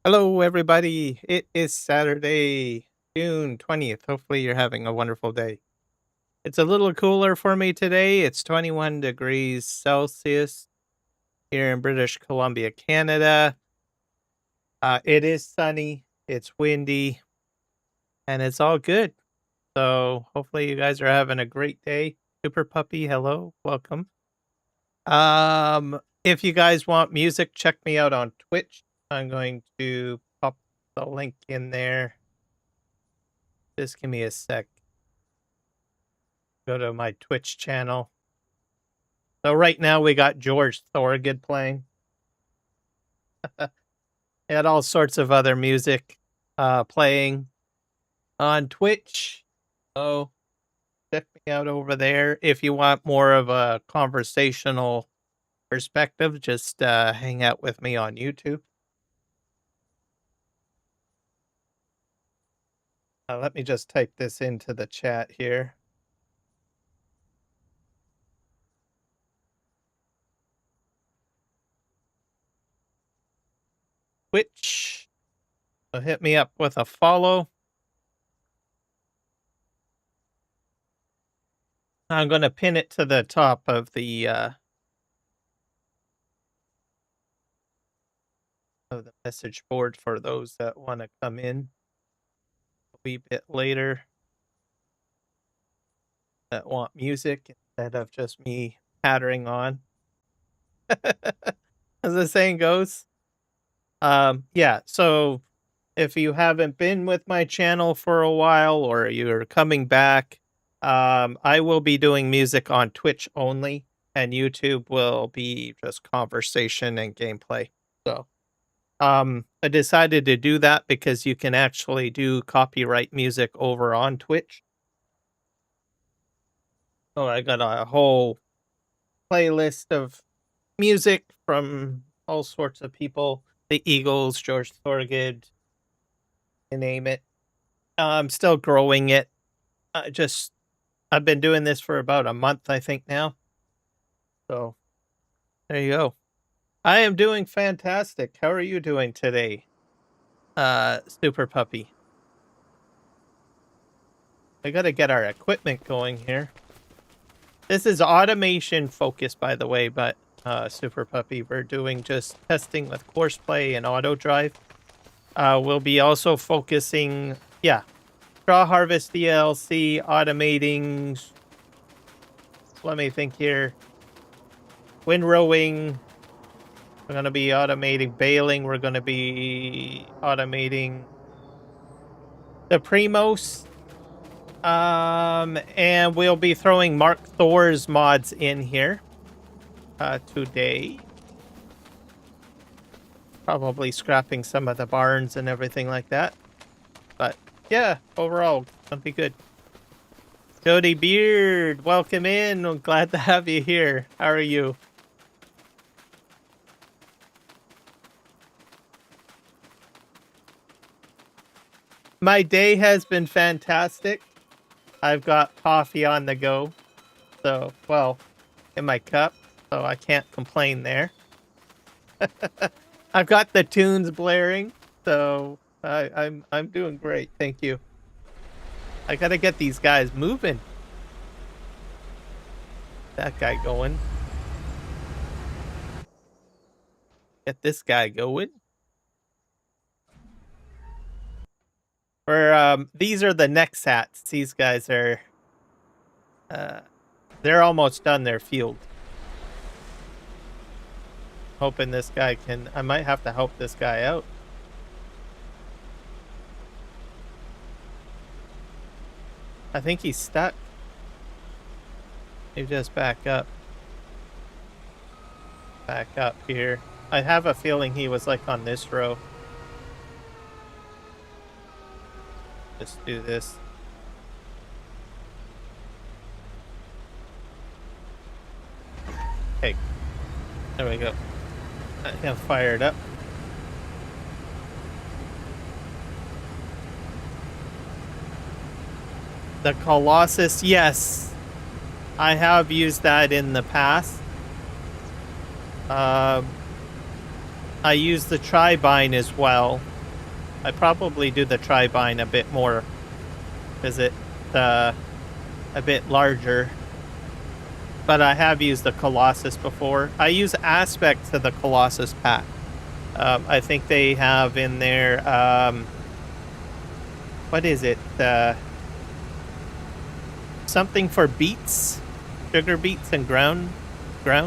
Hello, everybody. It is Saturday, June 20th. Hopefully, you're having a wonderful day. It's a little cooler for me today. It's 21 degrees Celsius here in British Columbia, Canada. It is sunny, it's windy, and it's all good. So, hopefully, you guys are having a great day. Super Puppy, hello, welcome. If you guys want music, check me out on Twitch. I'm going to pop the link in there. Just give me a sec. Go to my Twitch channel. So right now we got George Thorogood playing. And all sorts of other music playing on Twitch. So check me out over there. If you want more of a conversational perspective, just hang out with me on YouTube. Let me just type this into the chat here. Twitch. So hit me up with a follow. I'm going to pin it to the top of the message board for those that want to come in a wee bit later, that want music instead of just me pattering on. As the saying goes. Yeah, so if you haven't been with my channel for a while or you're coming back, I will be doing music on Twitch only, and YouTube will be just conversation and gameplay. So I decided to do that because you can actually do copyright music over on Twitch. So I got a whole playlist of music from all sorts of people. The Eagles, George Thorogood, you name it. I'm still growing it. I've been doing this for about a month, I think now. So there you go. I am doing fantastic. How are you doing today, Super Puppy? I gotta get our equipment going here. This is automation focused, by the way, but Super Puppy, we're doing just testing with Courseplay and AutoDrive. We'll be also focusing, Straw Harvest DLC, automating, let me think here, Windrowing. We're going to be automating baling. We're going to be automating the Primos. And we'll be throwing MARKTHOR's mods in here today. Probably scrapping some of the barns and everything like that. But yeah, overall, it'll be good. Jody Beard, welcome in. I'm glad to have you here. How are you? My day has been fantastic. I've got coffee on the go. So, well, in my cup. So I can't complain there. I've got the tunes blaring. So I'm doing great. Thank you. I gotta get these guys moving. That guy going. Get this guy going. These are the Nexats. These guys are, they're almost done their field. Hoping this guy can, I might have to help this guy out. I think he's stuck. You just back up. Back up here. I have a feeling he was like on this row. Just do this. Okay. There we go. I have fired up. The Colossus, yes. I have used that in the past. I use the Tribine as well. I probably do the Tribine a bit more because it's a bit larger. But I have used the Colossus before. I use aspects of the Colossus pack. I think they have in there, what is it? Something for beets, sugar beets and ground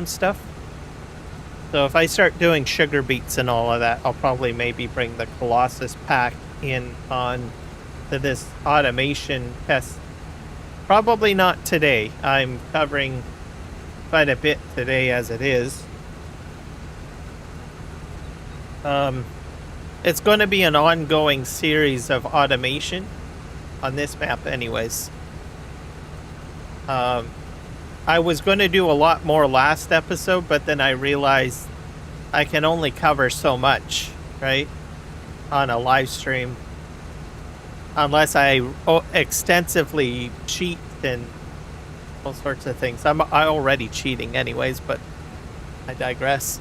stuff. So if I start doing sugar beets and all of that, I'll probably maybe bring the Colossus pack in on to this automation test. Probably not today. I'm covering quite a bit today as it is. It's going to be an ongoing series of automation on this map anyways. I was going to do a lot more last episode, but then I realized I can only cover so much, right? On a live stream. Unless I extensively cheat and all sorts of things. I'm already cheating anyways, but I digress.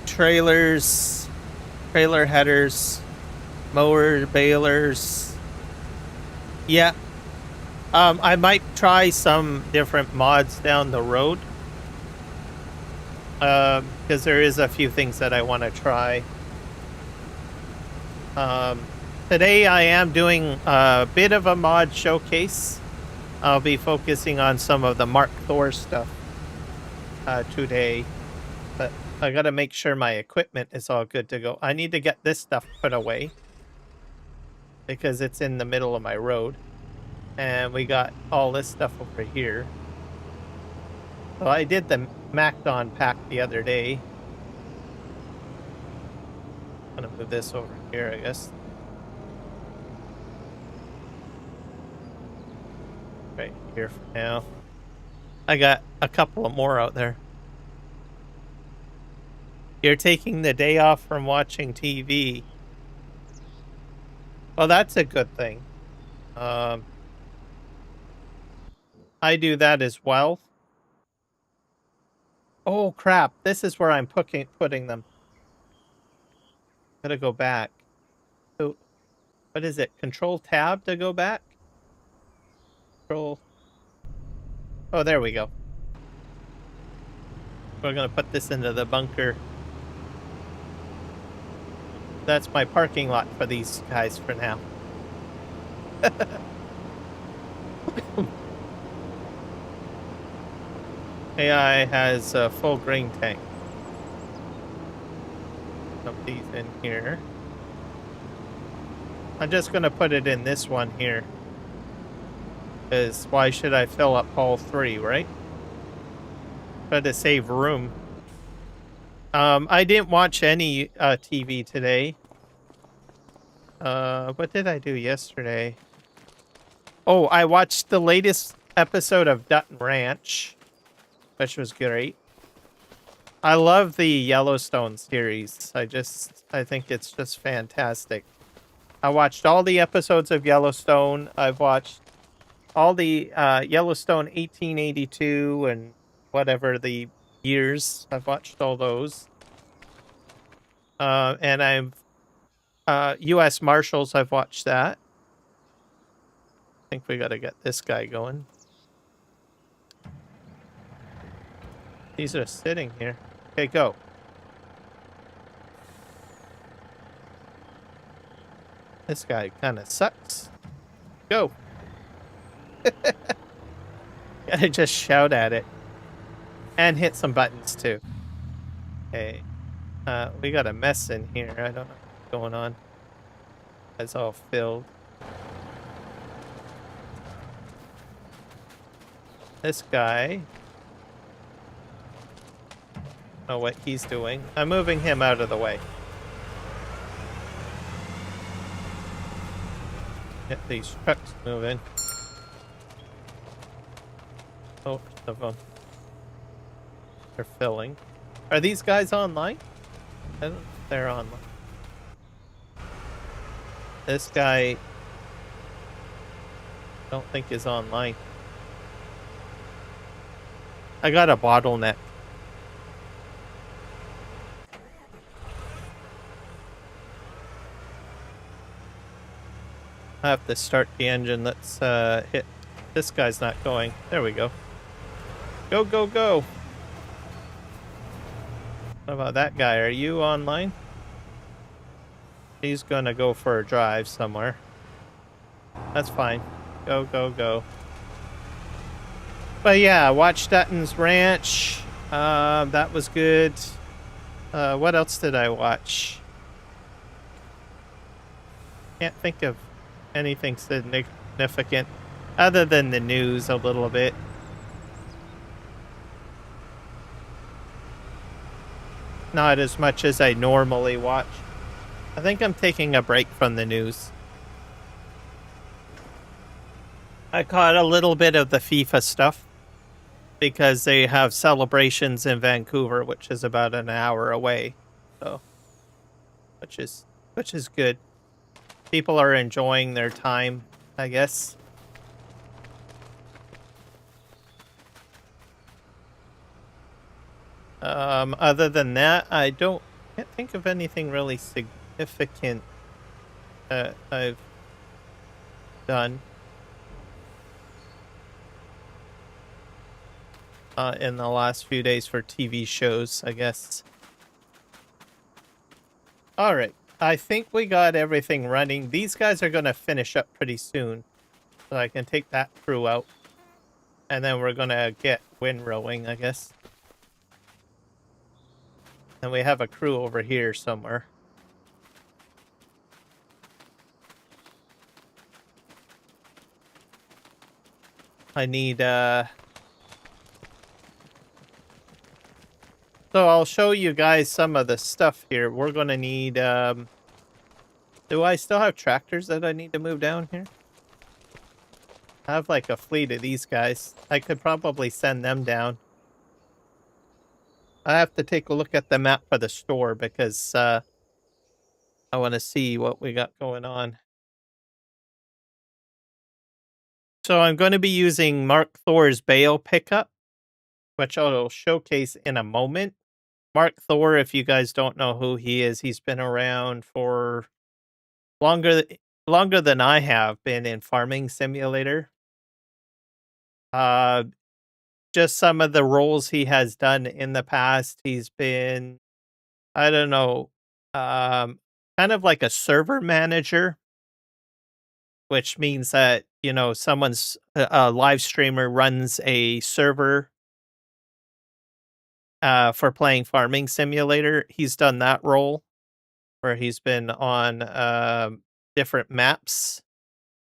Trailers, trailer headers, mower balers. Yeah. I might try some different mods down the road. Because there is a few things that I want to try. Today I am doing a bit of a mod showcase. I'll be focusing on some of the MARKTHOR stuff today. But I gotta make sure my equipment is all good to go. I need to get this stuff put away because it's in the middle of my road. And we got all this stuff over here. So I did the MacDon pack the other day. I'm gonna move this over here, I guess. Right here for now. I got a couple of more out there. You're taking the day off from watching TV. Well, that's a good thing. I do that as well. Oh, crap. This is where I'm putting them. Gotta go back. So, what is it? Control tab to go back? Control. Oh, there we go. We're gonna put this into the bunker. That's my parking lot for these guys for now. AI has a full grain tank. Put these in here. I'm just going to put it in this one here. Because why should I fill up all three, right? Try to save room. I didn't watch any TV today. What did I do yesterday? Oh, I watched the latest episode of Dutton Ranch, which was great. I love the Yellowstone series. I think it's just fantastic. I watched all the episodes of Yellowstone. I've watched all the Yellowstone 1882 and whatever the years. I've watched all those. And I've U.S. Marshals, I've watched that. I think we got to get this guy going. These are sitting here. Okay, go. This guy kind of sucks. Go. Gotta just shout at it. And hit some buttons, too. Okay. We got a mess in here. I don't know what's going on. It's all filled. This guy. I don't know what he's doing. I'm moving him out of the way. Get these trucks moving. Most of them. They're filling. Are these guys online? I don't know if they're online. This guy don't think is online. I got a bottleneck. I have to start the engine. Let's hit. This guy's not going. There we go. Go, go, go. What about that guy? Are you online? He's gonna go for a drive somewhere. That's fine. Go, go, go. But yeah, watch Dutton's Ranch. That was good. What else did I watch? Can't think of anything significant other than the news a little bit. Not as much as I normally watch. I think I'm taking a break from the news. I caught a little bit of the FIFA stuff because they have celebrations in Vancouver, which is about an hour away. So, which is good. People are enjoying their time, I guess. Other than that, I can't think of anything really significant I've done in the last few days for TV shows, I guess. All right. I think we got everything running. These guys are going to finish up pretty soon, so I can take that crew out. And then we're going to get Windrowing, I guess. And we have a crew over here somewhere. I need, So I'll show you guys some of the stuff here. We're going to need, do I still have tractors that I need to move down here? I have like a fleet of these guys. I could probably send them down. I have to take a look at the map for the store because I want to see what we got going on. So I'm going to be using MarkTHOR's Bale pickup, which I'll showcase in a moment. MarkTHOR, if you guys don't know who he is, he's been around for longer than I have been in Farming Simulator. Just some of the roles he has done in the past. He's been, I don't know, kind of like a server manager, which means that, you know, someone's a live streamer runs a server for playing Farming Simulator. He's done that role where he's been on different maps,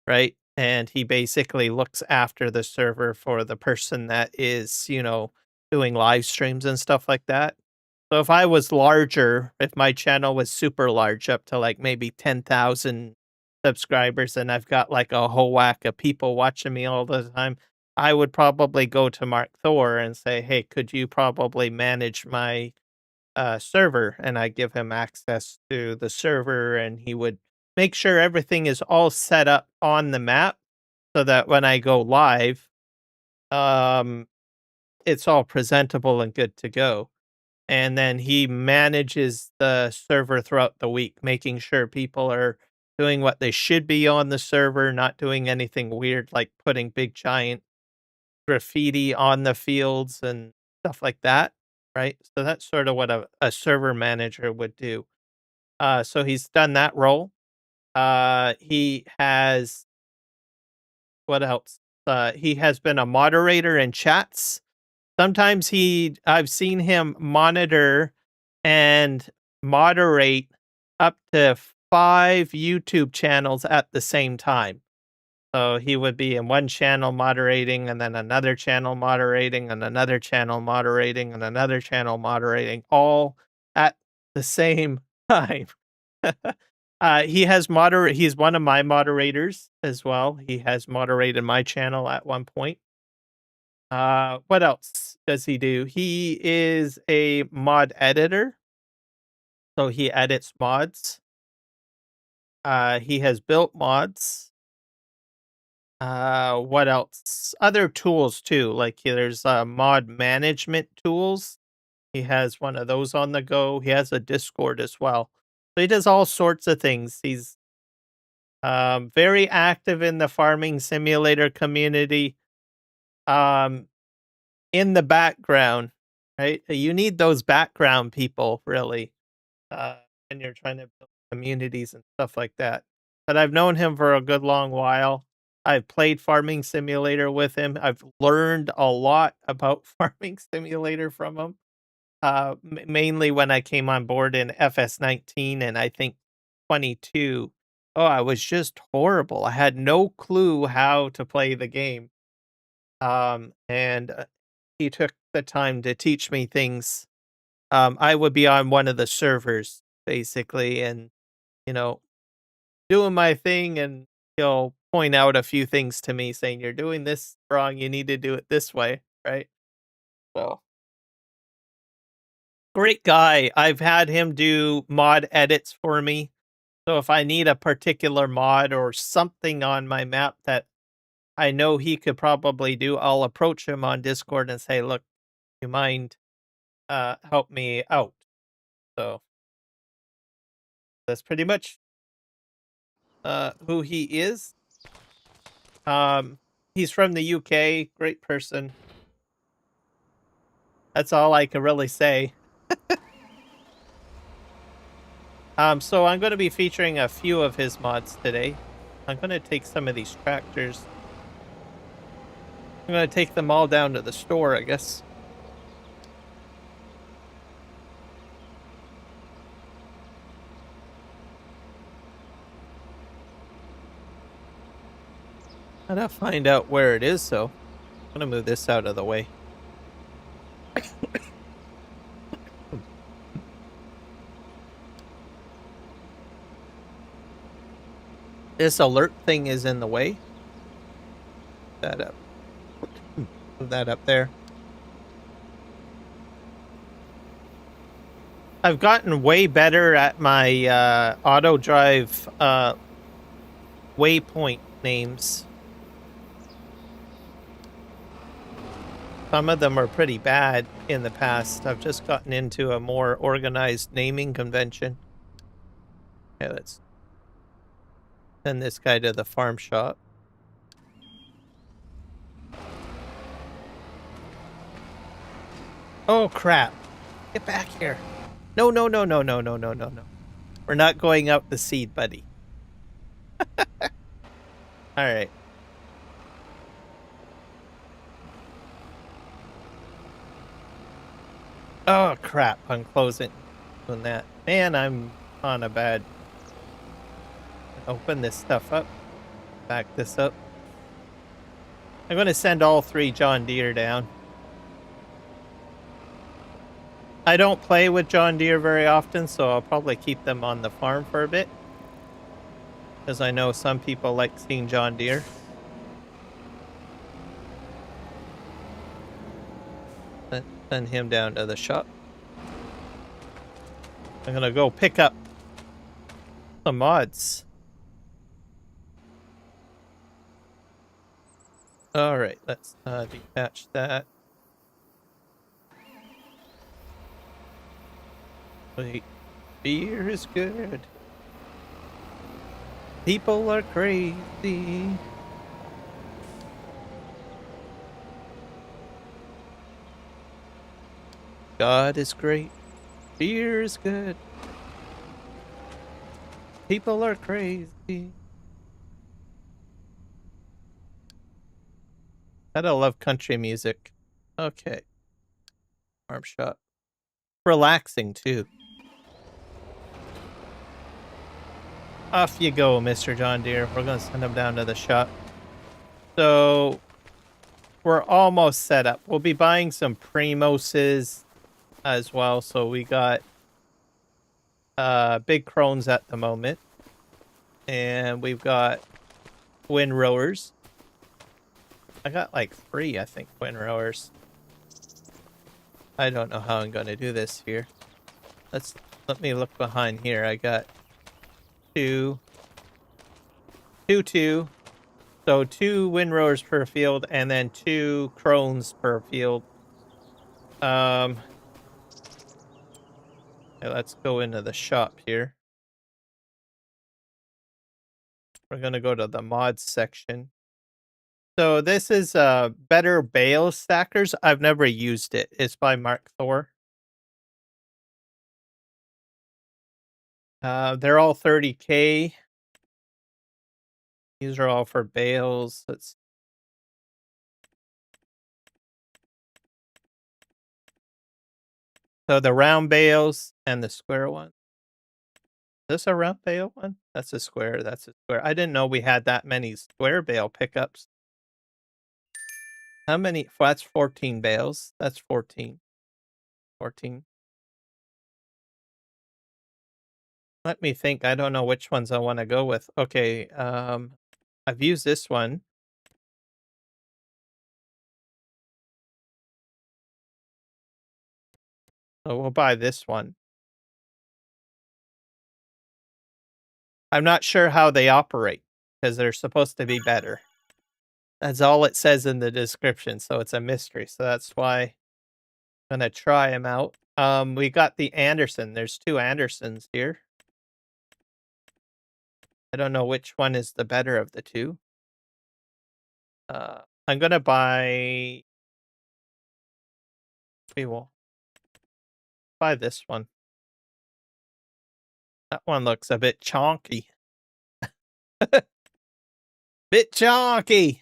right? And he basically looks after the server for the person that is, you know, doing live streams and stuff like that. So if I was larger, if my channel was super large, up to like maybe 10,000 subscribers, and I've got like a whole whack of people watching me all the time, I would probably go to MarkTHOR and say, hey, could you probably manage my server? And I give him access to the server, and he would make sure everything is all set up on the map so that when I go live, it's all presentable and good to go. And then he manages the server throughout the week, making sure people are doing what they should be on the server, not doing anything weird like putting big giant graffiti on the fields and stuff like that, right? So that's sort of what a server manager would do. So he's done that role. He has, what else? He has been a moderator in chats. Sometimes I've seen him monitor and moderate up to 5 YouTube channels at the same time. So he would be in one channel moderating, and then another channel moderating, and another channel moderating, and another channel moderating, all at the same time. He's one of my moderators as well. He has moderated my channel at one point. What else does he do? He is a mod editor. So he edits mods. He has built mods. What else? Other tools too. Like there's mod management tools. He has one of those on the go. He has a Discord as well. So he does all sorts of things. He's very active in the farming simulator community. In the background, right? You need those background people, really, when you're trying to build communities and stuff like that. But I've known him for a good long while. I've played Farming Simulator with him. I've learned a lot about Farming Simulator from him. Mainly when I came on board in FS19 and I think 22. Oh, I was just horrible. I had no clue how to play the game. And he took the time to teach me things. I would be on one of the servers basically, and doing my thing, and he'll point out a few things to me, saying you're doing this wrong. You need to do it this way, right? So great guy. I've had him do mod edits for me. So if I need a particular mod or something on my map that I know he could probably do, I'll approach him on Discord and say, look, you mind help me out? So that's pretty much who he is. He's from the UK, great person. That's all I can really say. So I'm going to be featuring a few of his mods today. I'm going to take some of these tractors. I'm going to take them all down to the store, I guess. I gotta find out where it is, so I'm gonna move this out of the way. This alert thing is in the way. That up. Move that up there. I've gotten way better at my AutoDrive waypoint names. Some of them are pretty bad in the past. I've just gotten into a more organized naming convention. Okay, let's send this guy to the farm shop. Oh, crap. Get back here. No, no, no, no, no, no, no, no, no. We're not going out the seed, buddy. All right. Oh, crap. I'm closing on that. Man, I'm on a bad... Open this stuff up. Back this up. I'm going to send all 3 John Deere down. I don't play with John Deere very often, so I'll probably keep them on the farm for a bit. Because I know some people like seeing John Deere. Send him down to the shop. I'm gonna go pick up some mods. Alright, let's detach that. Wait, beer is good. People are crazy. God is great. Beer is good. People are crazy. I love country music. Okay. Farm shop. Relaxing too. Off you go, Mr. John Deere. We're going to send him down to the shop. So, we're almost set up. We'll be buying some Primoses as well. So, we got big Krones at the moment. And we've got Windrowers. I got like 3, I think, Windrowers. I don't know how I'm going to do this here. Let me look behind here. I got 2, 2, 2, So 2 windrowers per field and then 2 Krones per field. Okay, let's go into the shop here. We're going to go to the mods section. So this is Better Bale Stackers. I've never used it. It's by MarkTHOR. They're all 30K. These are all for bales. So the round bales and the square one. Is this a round bale one? That's a square. That's a square. I didn't know we had that many square bale pickups. How many? Well, that's 14 bales. That's 14. 14. Let me think. I don't know which ones I want to go with. Okay, I've used this one. So we'll buy this one. I'm not sure how they operate because they're supposed to be better. That's all it says in the description, so it's a mystery. So that's why I'm gonna try them out. We got the Anderson. There's 2 Andersons here. I don't know which one is the better of the 2. I'm gonna buy. We will buy this one. That one looks a bit chonky. Bit chonky.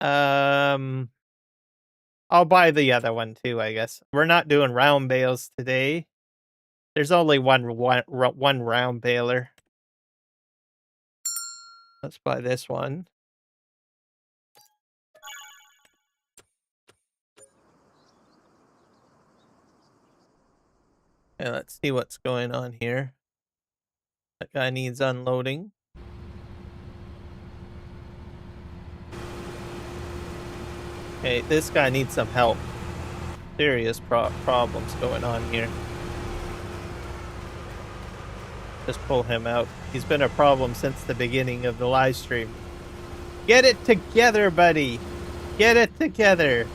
I'll buy the other one too, I guess. We're not doing round bales today. There's only one round baler. Let's buy this one. Okay, let's see what's going on here. That guy needs unloading. Okay, this guy needs some help. Serious problems going on here. Just pull him out. He's been a problem since the beginning of the live stream. Get it together, buddy. Get it together.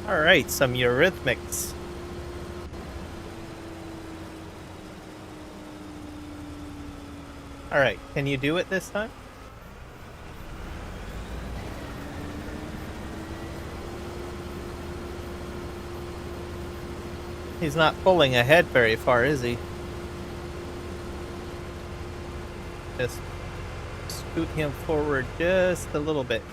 All right, some eurythmics. All right, can you do it this time? He's not pulling ahead very far, is he? Just scoot him forward just a little bit.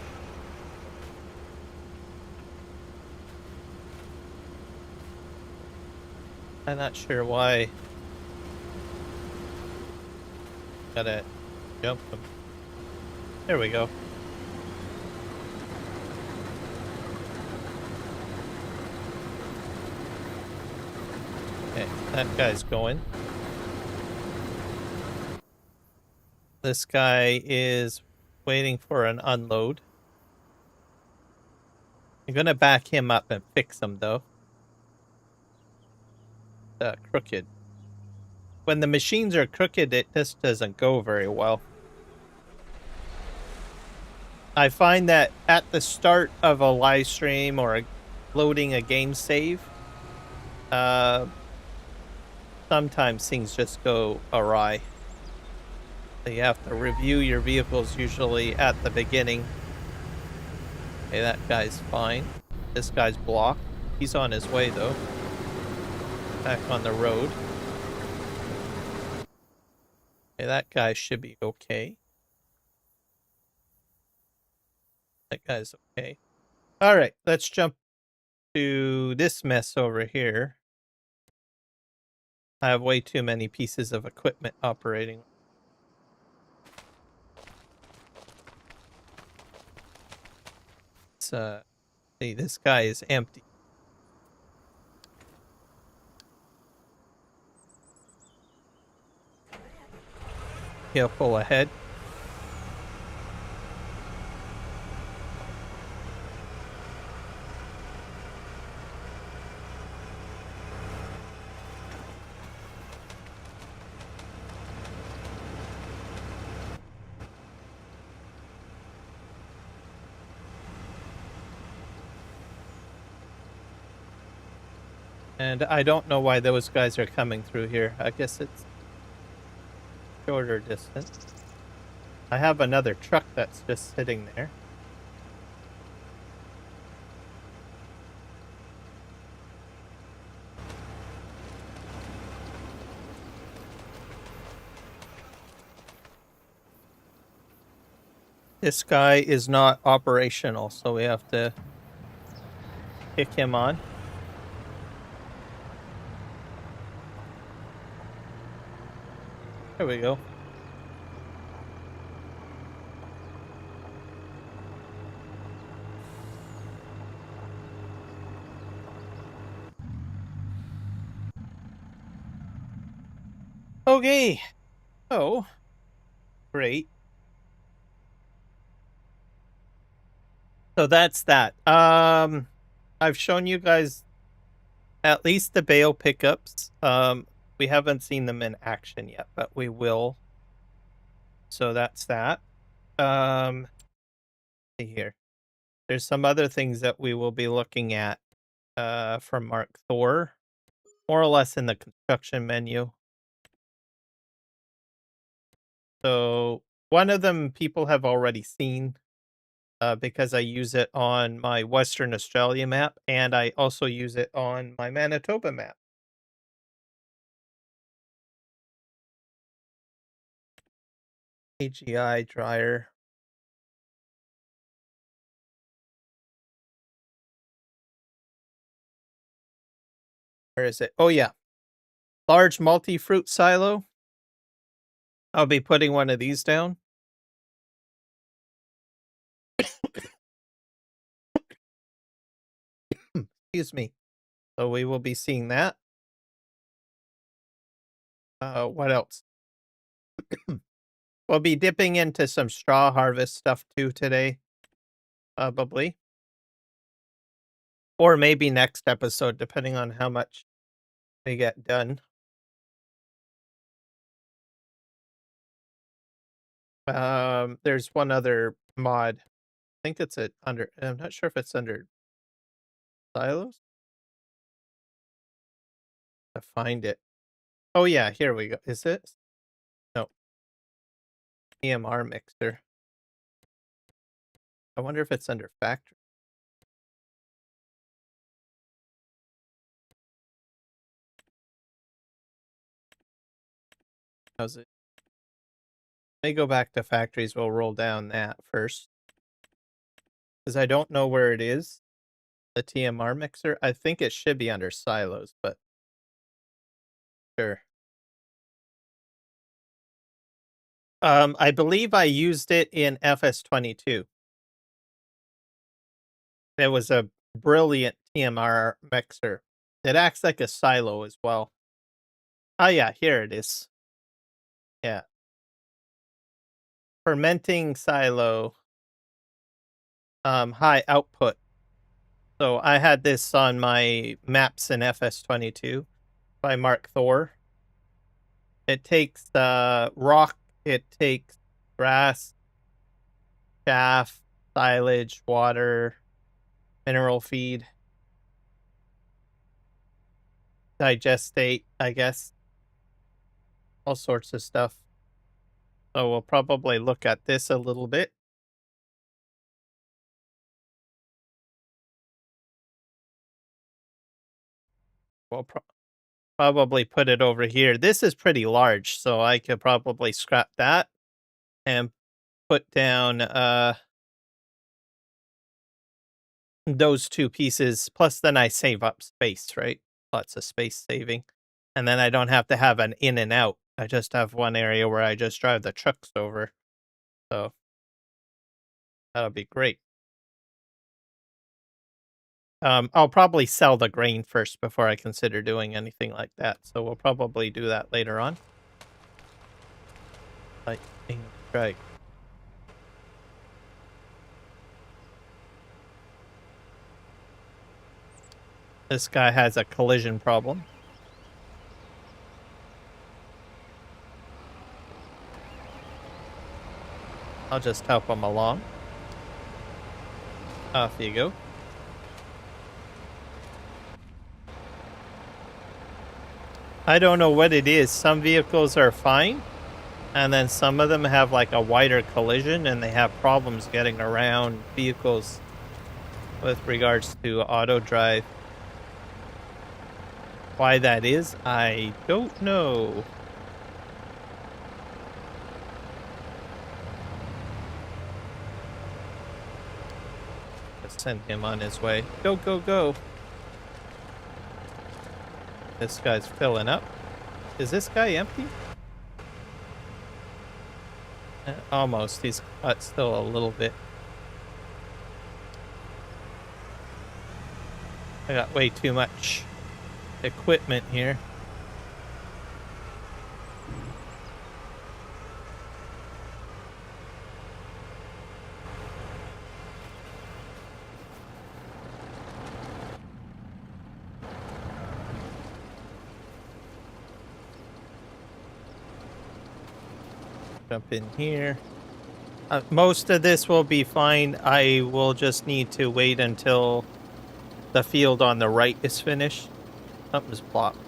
I'm not sure why. Gotta jump him. There we go. Okay, that guy's going. This guy is waiting for an unload. I'm gonna back him up and fix him though. Crooked. When the machines are crooked, it just doesn't go very well. I find that at the start of a live stream or loading a game save, sometimes things just go awry. So you have to review your vehicles usually at the beginning. Okay, that guy's fine. This guy's blocked. He's on his way though. Back on the road. Okay, that guy should be okay. That guy's okay. All right, let's jump to this mess over here. I have way too many pieces of equipment operating. Let's see, this guy is empty. He'll pull ahead. And I don't know why those guys are coming through here. I guess it's shorter distance. I have another truck that's just sitting there. This guy is not operational, so we have to kick him on. There we go. Okay. Oh, great. So that's that. I've shown you guys at least the Bale pickups. We haven't seen them in action yet, but we will. So that's that. See here. There's some other things that we will be looking at from MarkTHOR, more or less in the construction menu. So one of them people have already seen because I use it on my Western Australia map, and I also use it on my Manitoba map. AGI dryer. Where is it? Oh, yeah. Large MultiFruit silo. I'll be putting one of these down. Excuse me. So we will be seeing that. What else? We'll be dipping into some straw harvest stuff too today. Probably. Or maybe next episode, depending on how much we get done. There's one other mod. I think it's under. I'm not sure if it's under silos. To find it. Oh yeah, here we go. Is it? No. EMR mixer. I wonder if it's under factory. How's it? Let me go back to factories. We'll roll down that first. Because I don't know where it is. The TMR mixer. I think it should be under silos, but sure. I believe I used it in FS25. It was a brilliant TMR mixer. It acts like a silo as well. Oh yeah, here it is. Yeah. Fermenting silo. High output. So I had this on my maps in FS25 by MarkTHOR. It takes rock, it takes grass, chaff, silage, water, mineral feed, digestate, I guess. All sorts of stuff. So we'll probably look at this a little bit. We'll probably put it over here. This is pretty large, so I could probably scrap that and put down those two pieces. Plus then I save up space, right? Lots of space saving. And then I don't have to have an in and out. I just have one area where I just drive the trucks over. So that'll be great. I'll probably sell the grain first before I consider doing anything like that. So we'll probably do that later on. Lightning strike. This guy has a collision problem. I'll just help him along. Off you go. I don't know what it is. Some vehicles are fine, and then some of them have like a wider collision and they have problems getting around vehicles with regards to AutoDrive. Why that is, I don't know. Let's send him on his way. Go, go, go. This guy's filling up. Is this guy empty? Almost. He's got still a little bit. I got way too much equipment here. Jump in here. Most of this will be fine. I will just need to wait until the field on the right is finished. Something's blocked.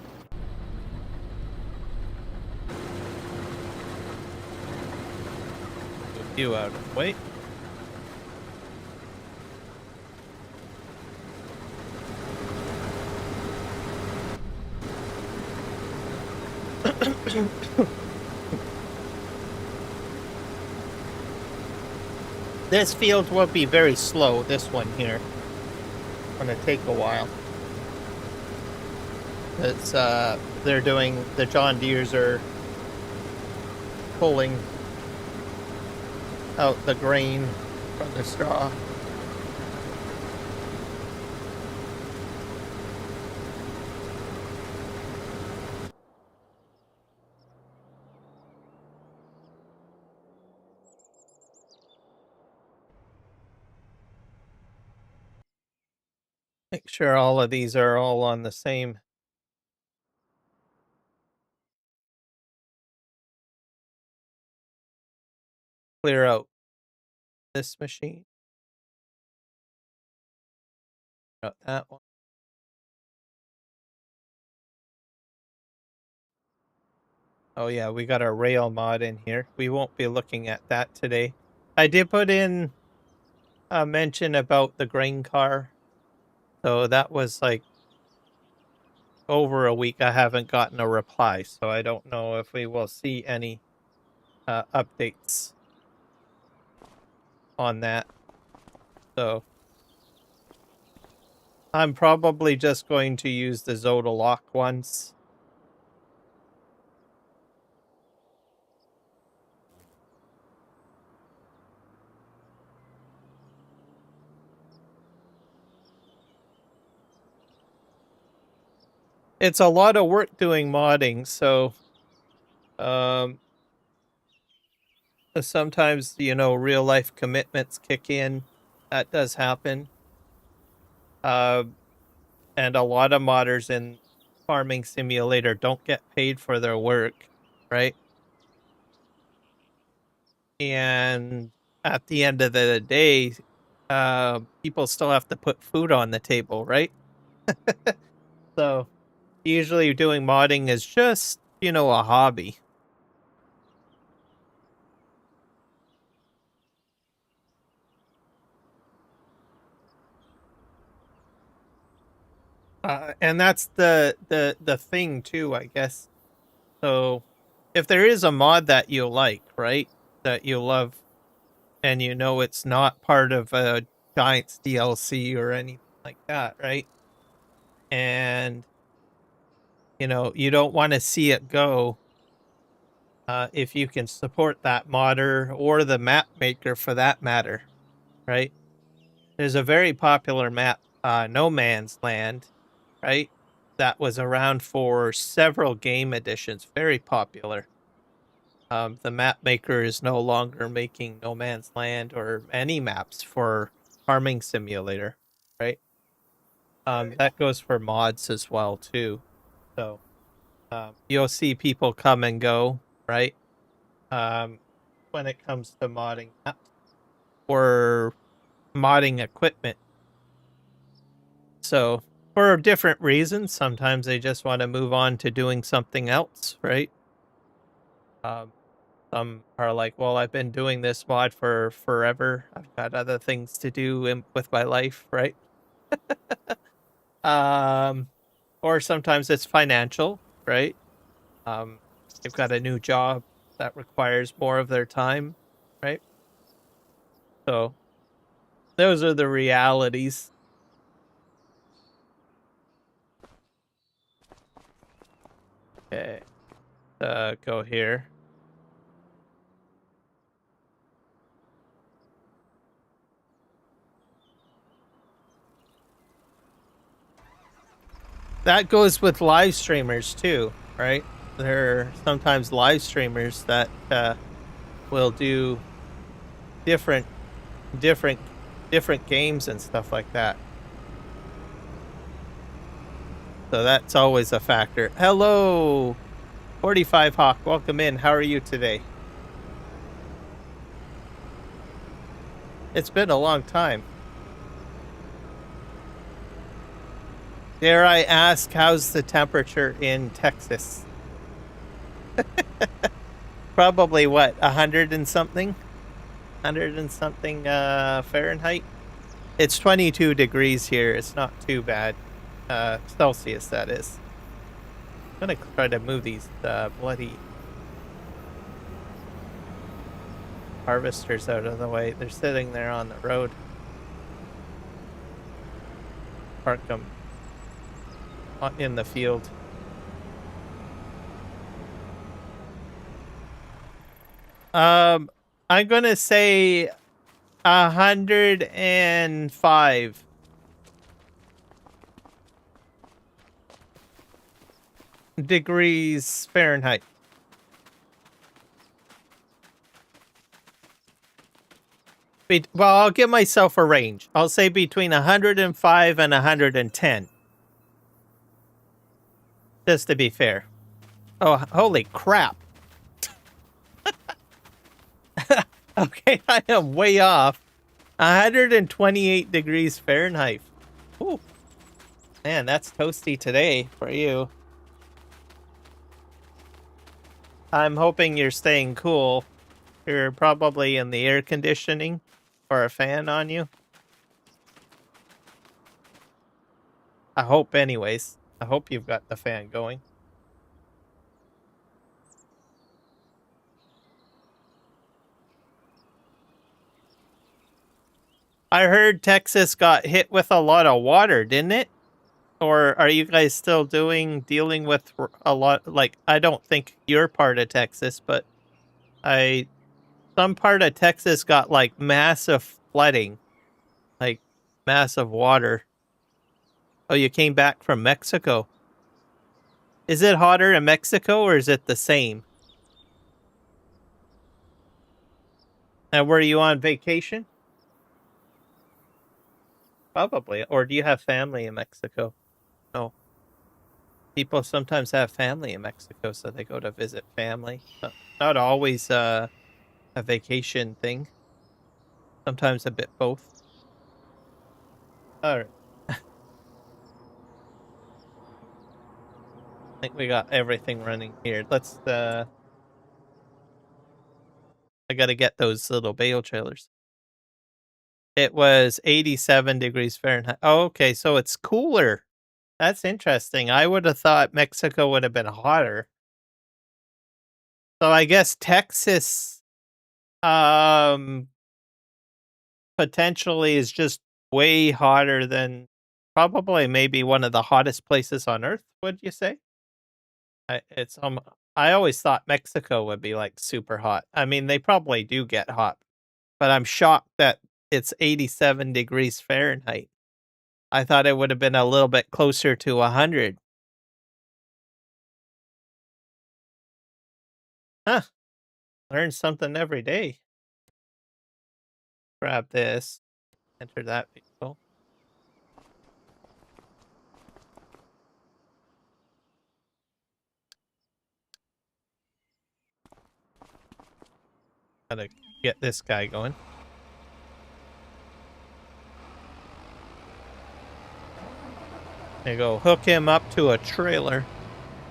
Move you out of the way. This field will be very slow, this one here. Gonna take a while. It's they're doing, the John Deeres are pulling out the grain from the straw. Make sure all of these are all on the same. Clear out this machine. Got that one. Oh yeah, we got our rail mod in here. We won't be looking at that today. I did put in a mention about the grain car. So that was like over a week. I haven't gotten a reply, so I don't know if we will see any updates on that. So I'm probably just going to use the Zoda lock ones. It's a lot of work doing modding, so sometimes, you know, real life commitments kick in. That does happen. And a lot of modders in Farming Simulator don't get paid for their work, right? And at the end of the day, people still have to put food on the table, right? So usually doing modding is just, you know, a hobby. And that's the thing too, I guess. So if there is a mod that you like, right, that you love, and you know it's not part of a Giants DLC or anything like that, right? And you know you don't want to see it go. If you can support that modder or the map maker for that matter, right? There's a very popular map, No Man's Land, right? That was around for several game editions, very popular. The map maker is no longer making No Man's Land or any maps for Farming Simulator, right? That goes for mods as well too. So you'll see people come and go, right? When it comes to modding maps or modding equipment. So for different reasons. Sometimes they just want to move on to doing something else, right? Some are like, well, I've been doing this mod for forever. I've got other things to do with my life, right? Or sometimes it's financial, right? They've got a new job that requires more of their time, right? So those are the realities. Okay, go here. That goes with live streamers too, right? There are sometimes live streamers that will do different games and stuff like that. So that's always a factor. Hello, 45 Hawk. Welcome in. How are you today? It's been a long time. Dare I ask, how's the temperature in Texas? Probably what, 100 and something? 100 and something Fahrenheit? It's 22 degrees here. It's not too bad. Celsius, that is. I'm gonna try to move these bloody harvesters out of the way. They're sitting there on the road. Park them in the field. I'm gonna say 105 degrees Fahrenheit. Well, I'll give myself a range. I'll say between 105 and 110. Just to be fair. Oh, holy crap. Okay, I am way off. 128 degrees Fahrenheit. Ooh. Man, that's toasty today for you. I'm hoping you're staying cool. You're probably in the air conditioning or a fan on you. I hope anyways. I hope you've got the fan going. I heard Texas got hit with a lot of water, didn't it? Or are you guys still dealing with a lot? Like, I don't think you're part of Texas, but some part of Texas got like massive flooding, like massive water. Oh, you came back from Mexico. Is it hotter in Mexico or is it the same? And were you on vacation? Probably. Or do you have family in Mexico? No. People sometimes have family in Mexico, so they go to visit family. Not always a vacation thing. Sometimes a bit both. All right. I think we got everything running here. Let's I gotta get those little bale trailers. It was 87 degrees Fahrenheit. Oh, okay, so it's cooler. That's interesting. I would have thought Mexico would have been hotter. So I guess Texas potentially is just way hotter than probably maybe one of the hottest places on earth, would you say? I always thought Mexico would be like super hot. I mean, they probably do get hot, but I'm shocked that it's 87 degrees Fahrenheit. I thought it would have been a little bit closer to 100. Huh. Learn something every day. Grab this. Enter that vehicle. Gotta get this guy going. I go hook him up to a trailer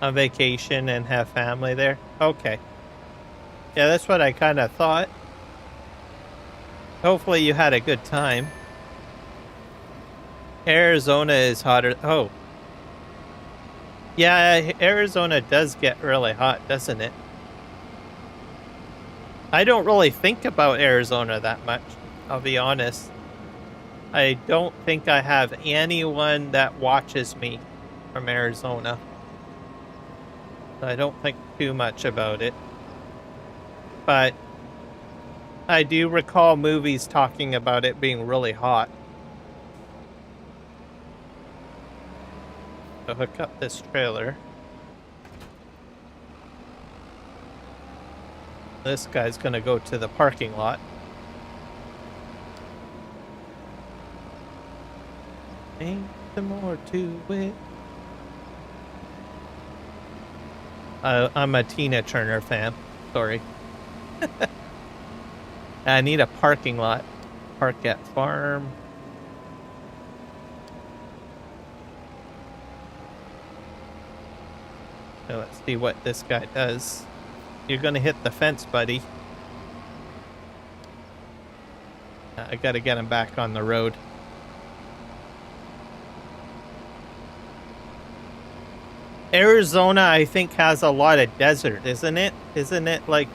on vacation and have family there. Okay. Yeah, that's what I kind of thought. Hopefully you had a good time. Arizona is hotter. Oh. Yeah, Arizona does get really hot, doesn't it? I don't really think about Arizona that much, I'll be honest. I don't think I have anyone that watches me from Arizona. I don't think too much about it. But I do recall movies talking about it being really hot. So hook up this trailer. This guy's gonna go to the parking lot. Ain't some more to it. I'm a Tina Turner fan. Sorry. I need a parking lot. Park at farm. So let's see what this guy does. You're gonna hit the fence, buddy. I gotta get him back on the road. Arizona, I think, has a lot of desert, isn't it? Isn't it like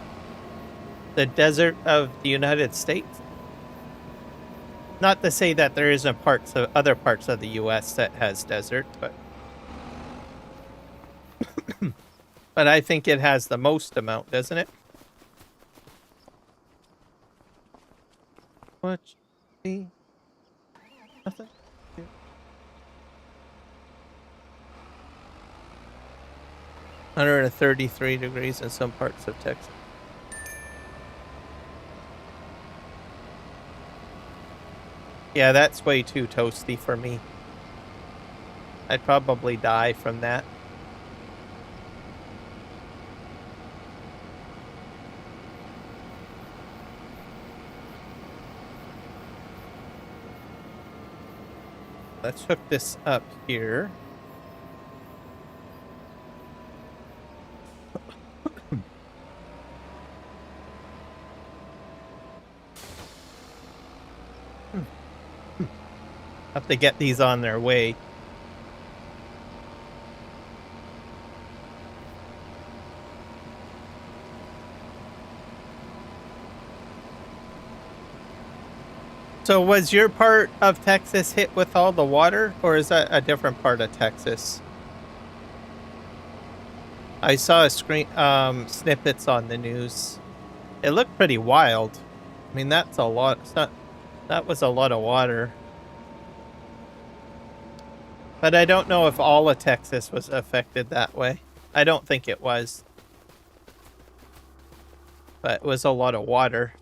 the desert of the United States? Not to say that there isn't other parts of the U.S. that has desert, but but I think it has the most amount, doesn't it? What? Nothing. 133 degrees in some parts of Texas. Yeah, that's way too toasty for me. I'd probably die from that. Let's hook this up here. Have to get these on their way. So was your part of Texas hit with all the water, or is that a different part of Texas? I saw a snippets on the news. It looked pretty wild. I mean, that's a lot. That was a lot of water. But I don't know if all of Texas was affected that way. I don't think it was. But it was a lot of water.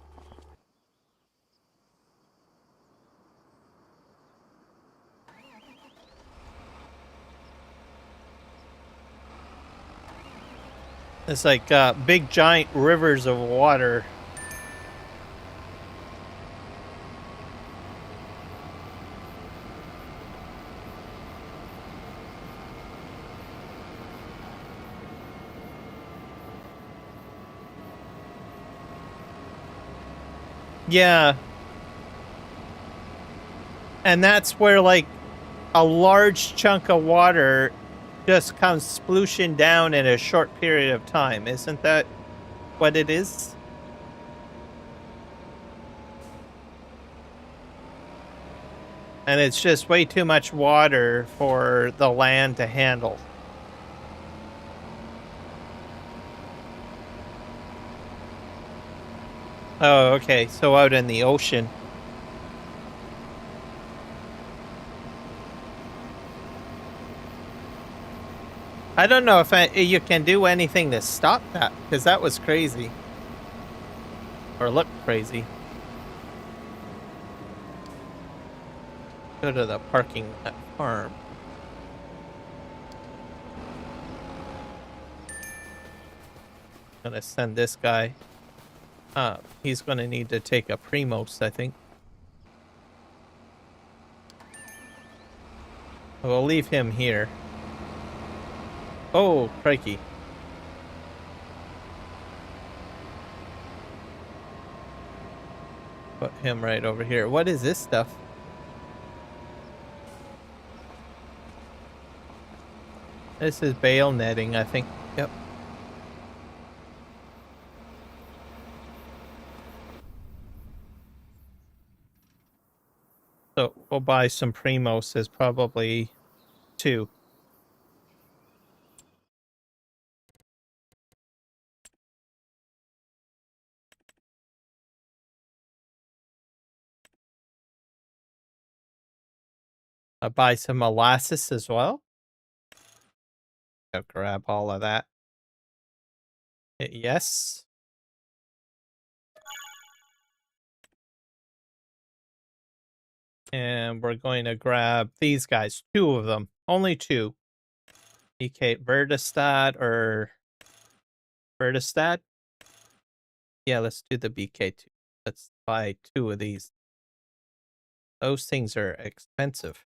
It's like big giant rivers of water. Yeah. And that's where like a large chunk of water just comes splooshing down in a short period of time. Isn't that what it is? And it's just way too much water for the land to handle. Oh, okay. So out in the ocean. I don't know if you can do anything to stop that, because that was crazy. Or looked crazy. Go to the parking at farm. Gonna send this guy. He's gonna need to take a Primos, I think. We'll leave him here. Oh, crikey. Put him right over here. What is this stuff? This is bale netting, I think. Yep. So we'll buy some Primos as probably 2. I'll buy some molasses as well. I'll grab all of that. Yes. And we're going to grab these guys. 2 of them. Only 2. BK Vertistat or Vertistat? Yeah, let's do the BK2. Let's buy 2 of these. Those things are expensive.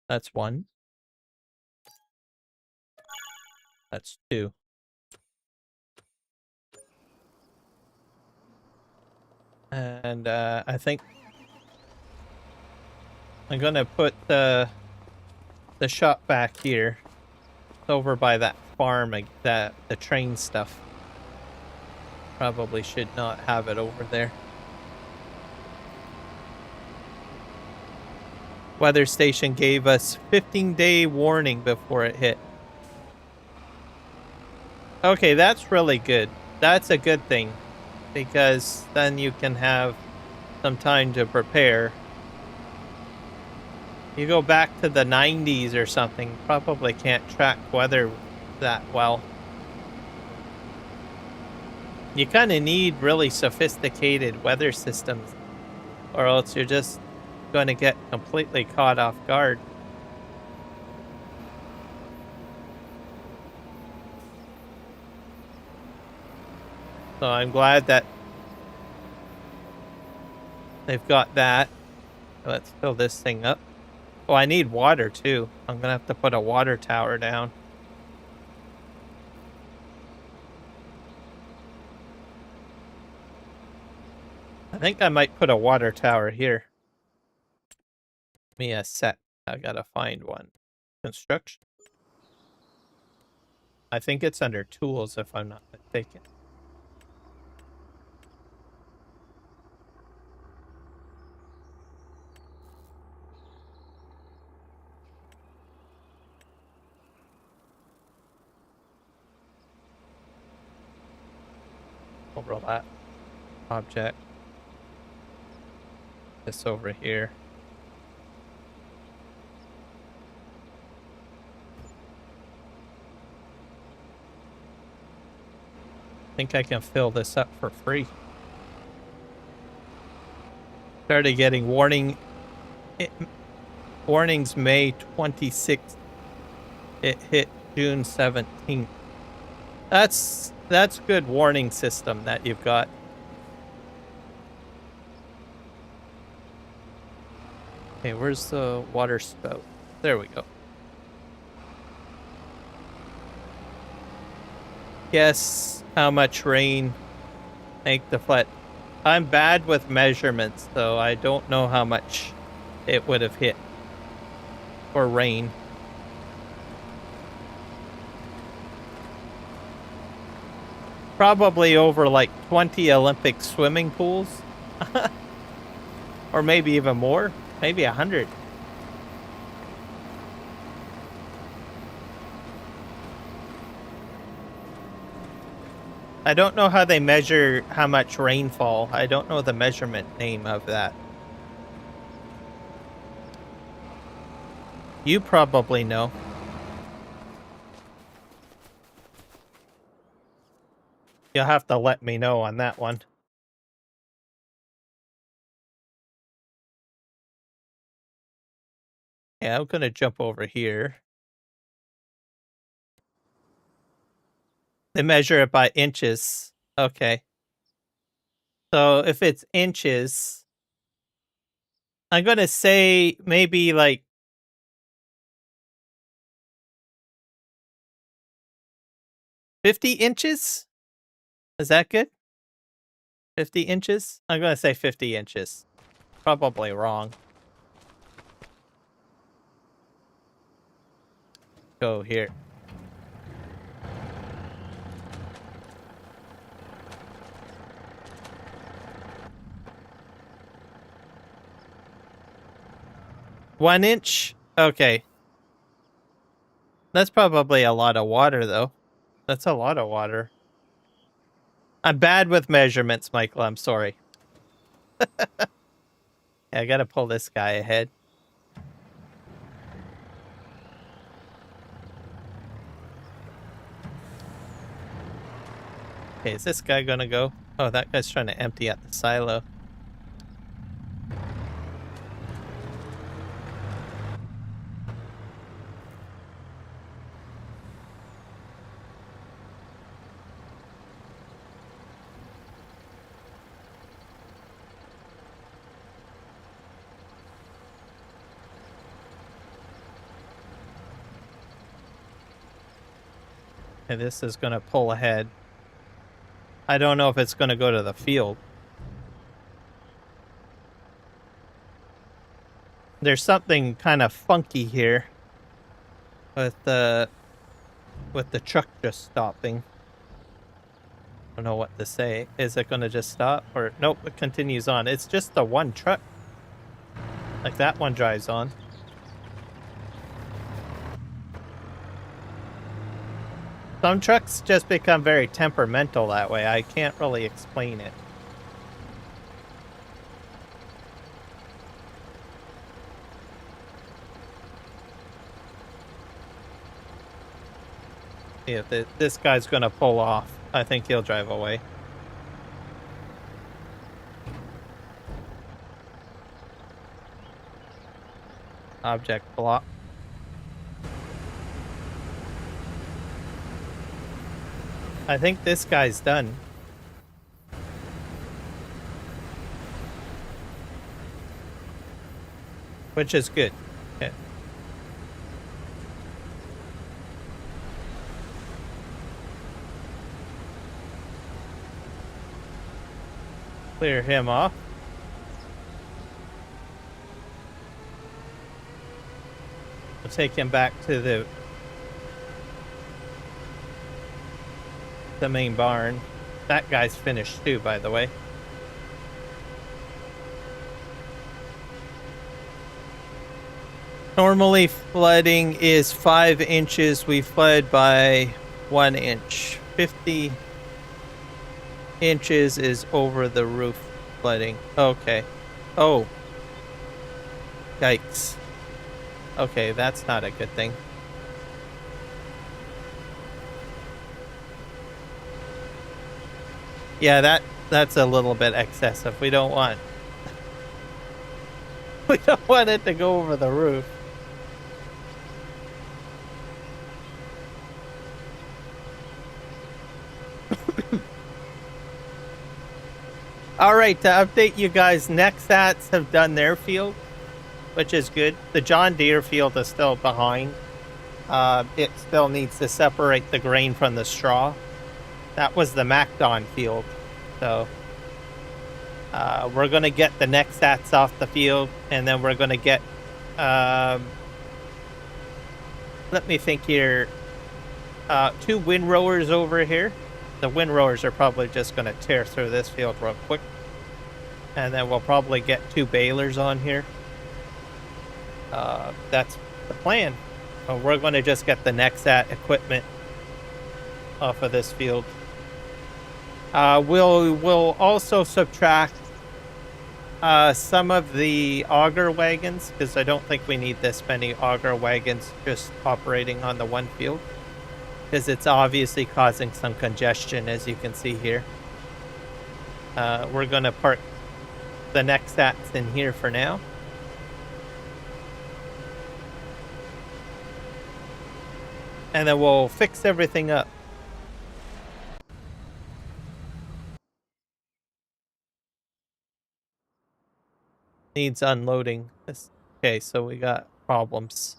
That's 1. That's 2. And I think I'm gonna put the shop back here. It's over by that farm, the train stuff. Probably should not have it over there. Weather station gave us 15-day warning before it hit. Okay, that's really good. That's a good thing, because then you can have some time to prepare. You go back to the 90s or something, probably can't track weather that well. You kind of need really sophisticated weather systems, or else you're just going to get completely caught off guard. So I'm glad that they've got that. Let's fill this thing up. Oh, I need water too. I'm gonna have to put a water tower down. I think I might put a water tower here. Give me a set. I gotta find one. Construction. I think it's under tools if I'm not mistaken. Over that object. This over here. I think I can fill this up for free. Started getting warnings May 26th. It hit June 17th. That's good warning system that you've got. Okay, where's the water spout? There we go. Guess how much rain make the flood. I'm bad with measurements, so I don't know how much it would have hit for rain. Probably over like 20 Olympic swimming pools. Or maybe even more. Maybe 100. I don't know how they measure how much rainfall. I don't know the measurement name of that. You probably know. You'll have to let me know on that one. Yeah, I'm gonna jump over here. They measure it by inches. Okay. So if it's inches, I'm gonna say maybe like 50 inches? Is that good? 50 inches? I'm gonna say 50 inches. Probably wrong. Go here. One inch? Okay. That's probably a lot of water, though. That's a lot of water. I'm bad with measurements, Michael. I'm sorry. Yeah, I gotta pull this guy ahead. Okay, is this guy gonna go? Oh, that guy's trying to empty out the silo. And this is gonna pull ahead. I don't know if it's gonna go to the field. There's something kind of funky here with the truck just stopping. I don't know what to say. Is it gonna just stop? Or nope, it continues on. It's just the one truck. Like that one drives on. Some trucks just become very temperamental that way. I can't really explain it. If this guy's gonna pull off, I think he'll drive away. Object block. I think this guy's done. Which is good. Okay. Clear him off. We'll take him back to the main barn. That guy's finished too, by the way. Normally flooding is 5 inches. We flood by 1 inch. 50 inches is over the roof flooding. Okay. Oh. Yikes. Okay, that's not a good thing. Yeah, that's a little bit excessive. We don't want it to go over the roof. All right, to update you guys, Nexats have done their field, which is good. The John Deere field is still behind. It still needs to separate the grain from the straw. That was the MacDon field. So we're going to get the Nexats off the field, and then we're going to get, let me think here, 2 windrowers over here. The windrowers are probably just going to tear through this field real quick. And then we'll probably get 2 balers on here. That's the plan. We're going to just get the Nexat equipment off of this field. We'll also subtract some of the auger wagons, because I don't think we need this many auger wagons just operating on the one field, because it's obviously causing some congestion, as you can see here. We're going to park the Nexats in here for now. And then we'll fix everything up. Needs unloading. Okay, so we got problems.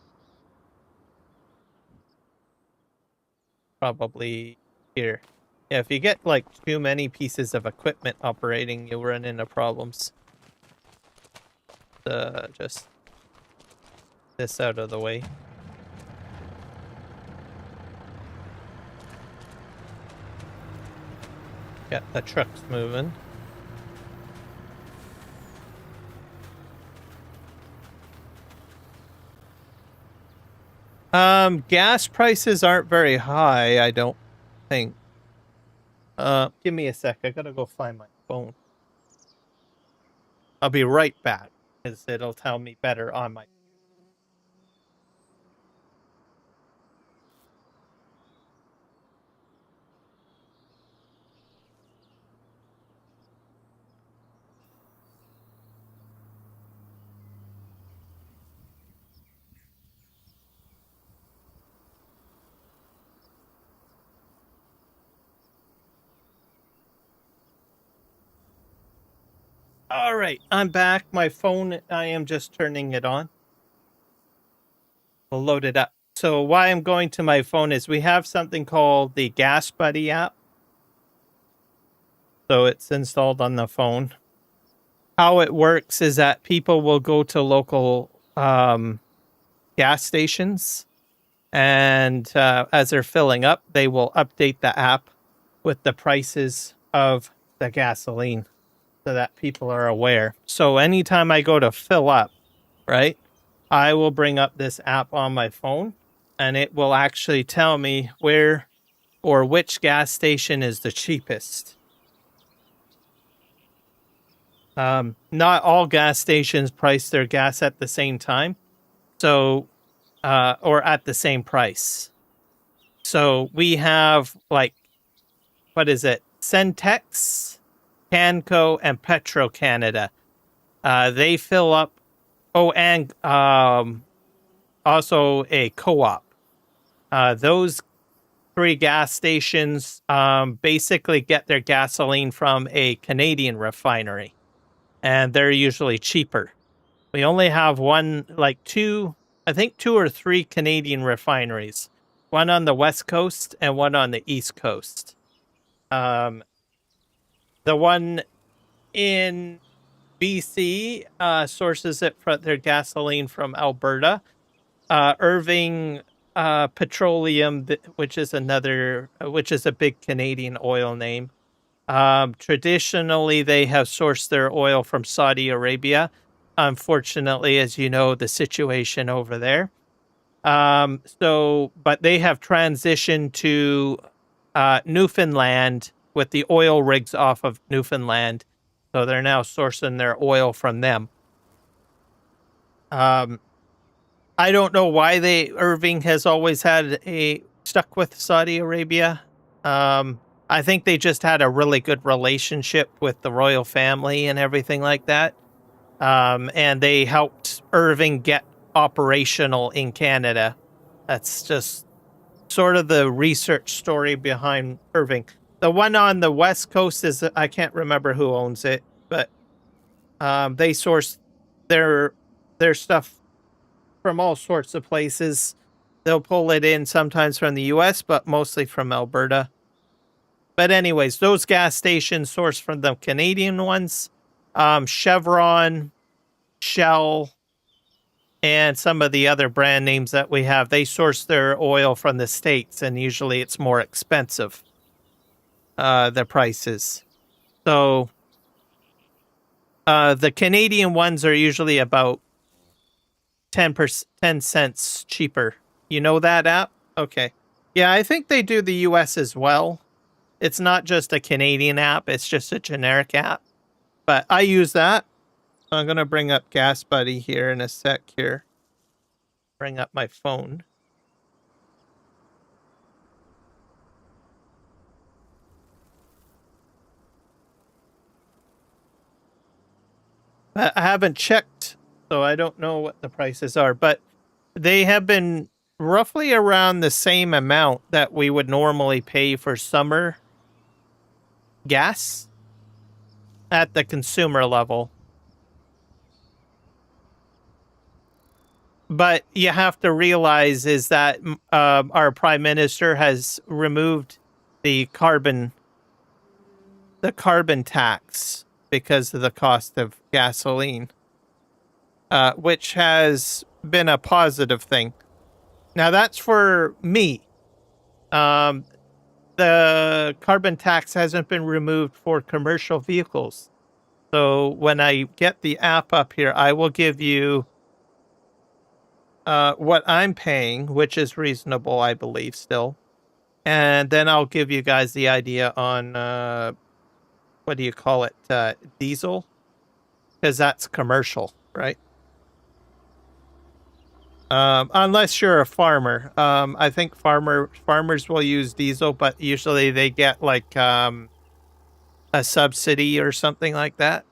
Probably here. Yeah, if you get like too many pieces of equipment operating, you'll run into problems. Just this out of the way. Got the trucks moving. Gas prices aren't very high, I don't think. Give me a sec. I gotta go find my phone. I'll be right back, because it'll tell me better on my... All right, I'm back. My phone, I am just turning it on. We'll load it up. So why I'm going to my phone is we have something called the Gas Buddy app. So it's installed on the phone. How it works is that people will go to local gas stations, and as they're filling up, they will update the app with the prices of the gasoline so that people are aware. So anytime I go to fill up, right, I will bring up this app on my phone, and it will actually tell me where or which gas station is the cheapest. Not all gas stations price their gas at the same time, so or at the same price. So we have like, what is it? Centex, Canco, and Petro Canada. They fill up. Oh, and also a co-op. Those three gas stations basically get their gasoline from a Canadian refinery, and they're usually cheaper. We only have two or three Canadian refineries, one on the West Coast and one on the East Coast. The one in BC sources it for their gasoline from Alberta. Irving Petroleum, which is a big Canadian oil name. Traditionally, they have sourced their oil from Saudi Arabia. Unfortunately, as you know, the situation over there. But they have transitioned to Newfoundland with the oil rigs off of Newfoundland. So they're now sourcing their oil from them. I don't know why Irving has always had stuck with Saudi Arabia. I think they just had a really good relationship with the royal family and everything like that. And they helped Irving get operational in Canada. That's just sort of the research story behind Irving. The one on the West Coast I can't remember who owns it, but they source their stuff from all sorts of places. They'll pull it in sometimes from the US, but mostly from Alberta. But anyways, those gas stations source from the Canadian ones. Chevron, Shell, and some of the other brand names that we have, they source their oil from the States, and usually it's more expensive, the prices. So the Canadian ones are usually about 10 cents cheaper. You know that app? Okay. Yeah, I think they do the US as well. It's not just a Canadian app, it's just a generic app. But I use that. I'm going to bring up Gas Buddy here in a sec here. Bring up my phone. I haven't checked, so I don't know what the prices are, but they have been roughly around the same amount that we would normally pay for summer gas at the consumer level. But you have to realize is that our prime minister has removed the carbon tax because of the cost of gasoline, which has been a positive thing. Now that's for me. The carbon tax hasn't been removed for commercial vehicles. So when I get the app up here, I will give you what I'm paying, which is reasonable, I believe, still. And then I'll give you guys the idea on, what do you call it, diesel? Because that's commercial, right? Unless you're a farmer. I think farmers will use diesel, but usually they get like a subsidy or something like that.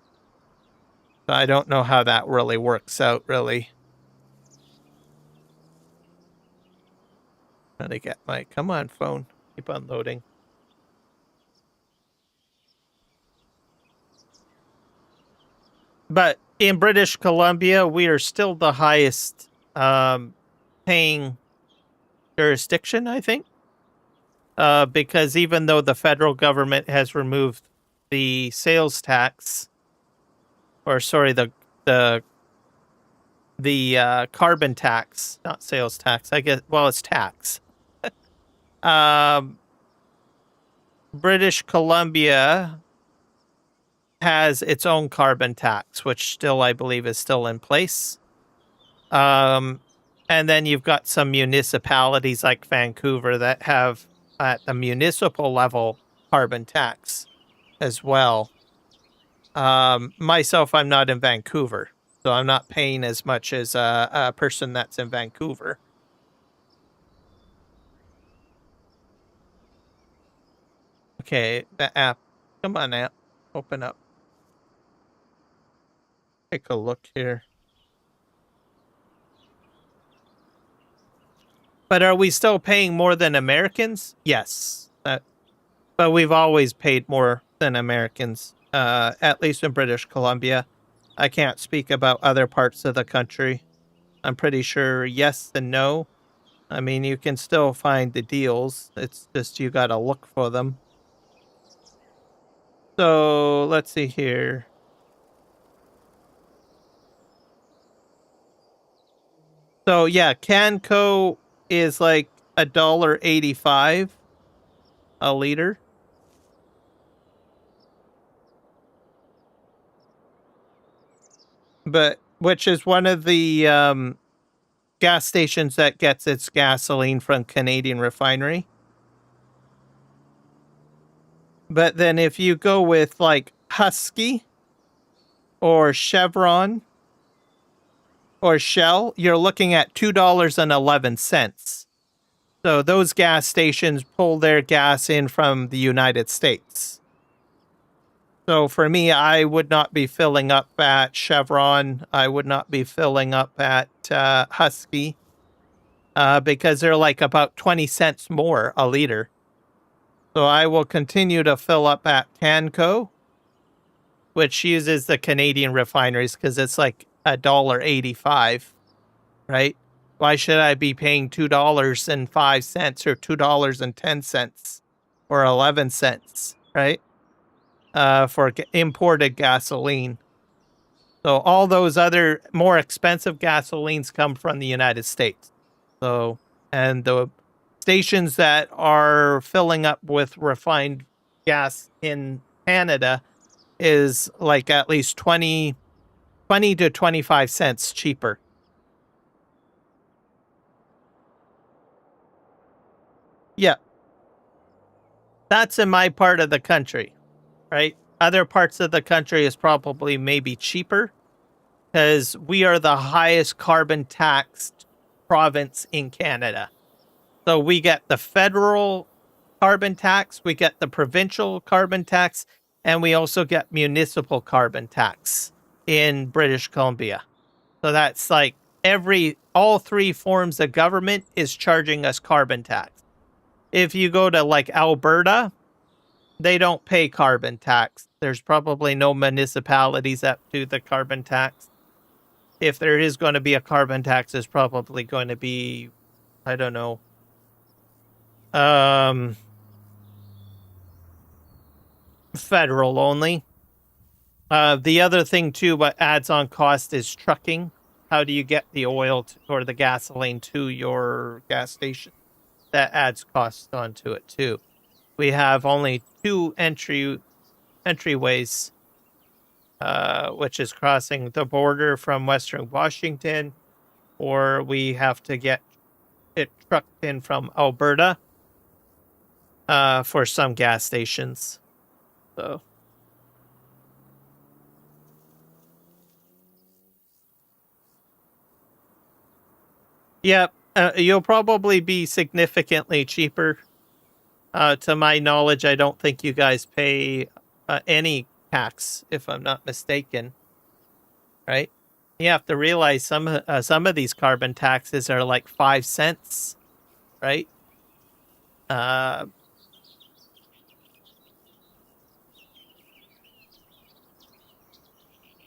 I don't know how that really works out, really. Trying to get my, come on, phone. Keep on loading. But in British Columbia, we are still the highest paying jurisdiction, I think. Because even though the federal government has removed the sales tax, or sorry, the carbon tax, not sales tax, I guess, well, it's tax. British Columbia has its own carbon tax, which still, I believe, is still in place. And then you've got some municipalities like Vancouver that have, at the municipal level, carbon tax as well. Myself, I'm not in Vancouver, so I'm not paying as much as a person that's in Vancouver. Okay, the app. Come on, app. Open up. Take a look here. But are we still paying more than Americans? Yes. But we've always paid more than Americans, at least in British Columbia. I can't speak about other parts of the country. I'm pretty sure yes and no. I mean, you can still find the deals. It's just you gotta look for them. So let's see here. So yeah, Canco is like $1.85 a liter. But which is one of the gas stations that gets its gasoline from Canadian refinery. But then if you go with like Husky or Chevron or Shell, you're looking at $2.11. So those gas stations pull their gas in from the United States. So for me, I would not be filling up at Chevron. I would not be filling up at Husky because they're like about 20 cents more a liter. So I will continue to fill up at Canco, which uses the Canadian refineries because it's like $1.85, right? Why should I be paying $2.05 or $2.10 or 11 cents, right? For imported gasoline. So all those other more expensive gasolines come from the United States. So, and the stations that are filling up with refined gas in Canada is like at least 20 to 25 cents cheaper. Yeah. That's in my part of the country, right? Other parts of the country is probably maybe cheaper because we are the highest carbon taxed province in Canada. So we get the federal carbon tax, we get the provincial carbon tax, and we also get municipal carbon tax in British Columbia. So that's like all three forms of government is charging us carbon tax. If you go to like Alberta, they don't pay carbon tax. There's probably no municipalities that do the carbon tax. if there is going to be a carbon tax, it's probably going to be, I don't know, federal only. The other thing too, what adds on cost is trucking. How do you get the oil or the gasoline to your gas station? That adds cost onto it too. We have only two entryways, which is crossing the border from Western Washington, or we have to get it trucked in from Alberta for some gas stations. So. Yep, you'll probably be significantly cheaper. To my knowledge, I don't think you guys pay any tax, if I'm not mistaken. Right? You have to realize some of these carbon taxes are like 5 cents, right?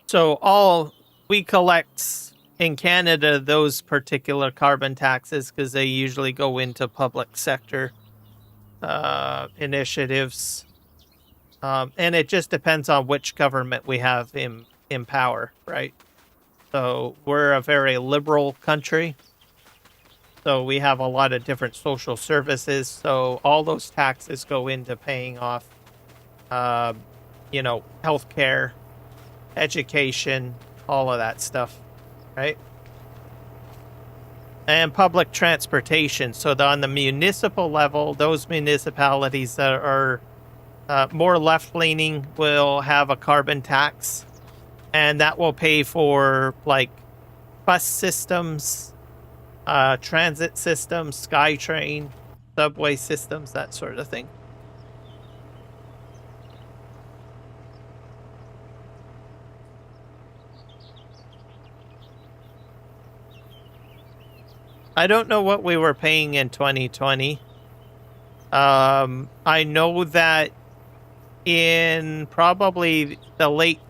So all we collect in Canada, those particular carbon taxes, because they usually go into public sector initiatives. And it just depends on which government we have in power, right? So we're a very liberal country. So we have a lot of different social services. So all those taxes go into paying off, healthcare, education, all of that stuff, right? And public transportation. So on the municipal level, those municipalities that are more left-leaning will have a carbon tax, and that will pay for like bus systems, transit systems, SkyTrain, subway systems, that sort of thing. I don't know what we were paying in 2020. I know that in probably the late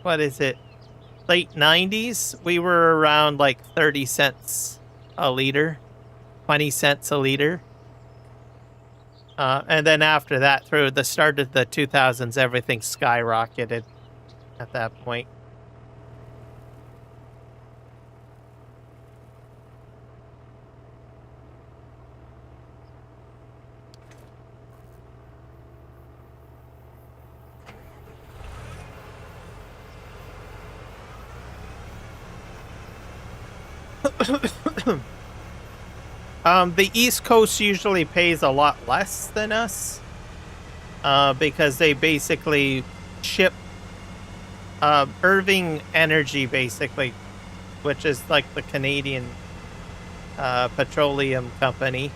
90s, we were around like 30 cents a liter, 20 cents a liter. And then after that, through the start of the 2000s, everything skyrocketed at that point. The East Coast usually pays a lot less than us, because they basically ship Irving Energy, basically, which is like the Canadian petroleum company.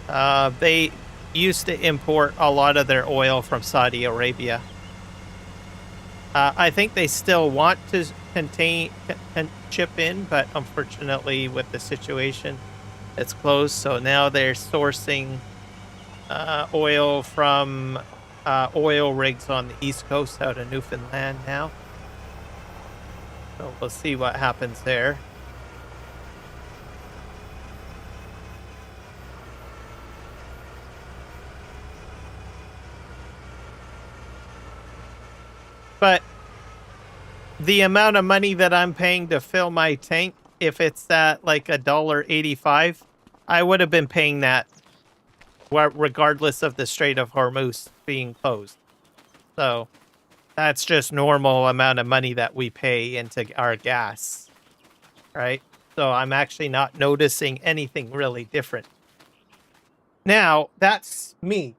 They used to import a lot of their oil from Saudi Arabia. I think they still want to chip in, but unfortunately with the situation, it's closed. So now they're sourcing oil from oil rigs on the East Coast out of Newfoundland now. So we'll see what happens there. But the amount of money that I'm paying to fill my tank, if it's at like $1.85, I would have been paying that regardless of the Strait of Hormuz being closed. So that's just normal amount of money that we pay into our gas, right? So I'm actually not noticing anything really different. Now, that's me.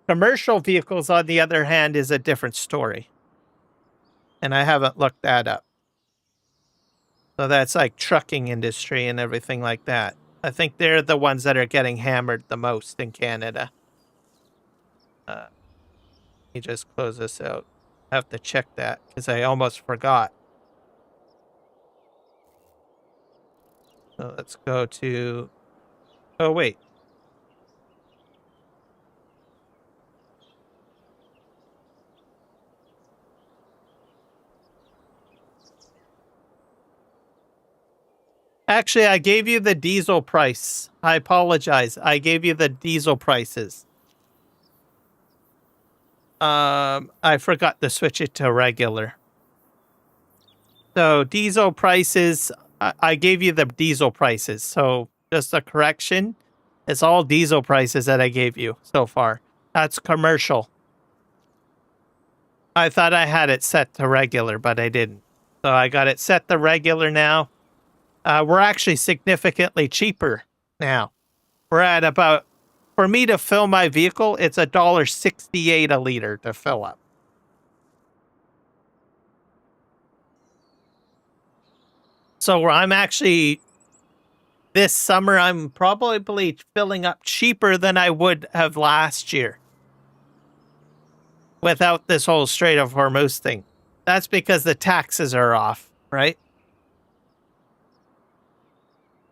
Commercial vehicles, on the other hand, is a different story. And I haven't looked that up. So that's like trucking industry and everything like that. I think they're the ones that are getting hammered the most in Canada. Let me just close this out. I have to check that because I almost forgot. So let's go to... Oh, wait. Actually, I gave you the diesel price. I apologize. I gave you the diesel prices. I forgot to switch it to regular. So diesel prices, I gave you the diesel prices. So just a correction. It's all diesel prices that I gave you so far. That's commercial. I thought I had it set to regular, but I didn't. So I got it set to regular now. We're actually significantly cheaper now. We're at about, for me to fill my vehicle, it's $1.68 a liter to fill up. So I'm actually, this summer, I'm probably filling up cheaper than I would have last year without this whole Strait of Hormuz thing. That's because the taxes are off, right?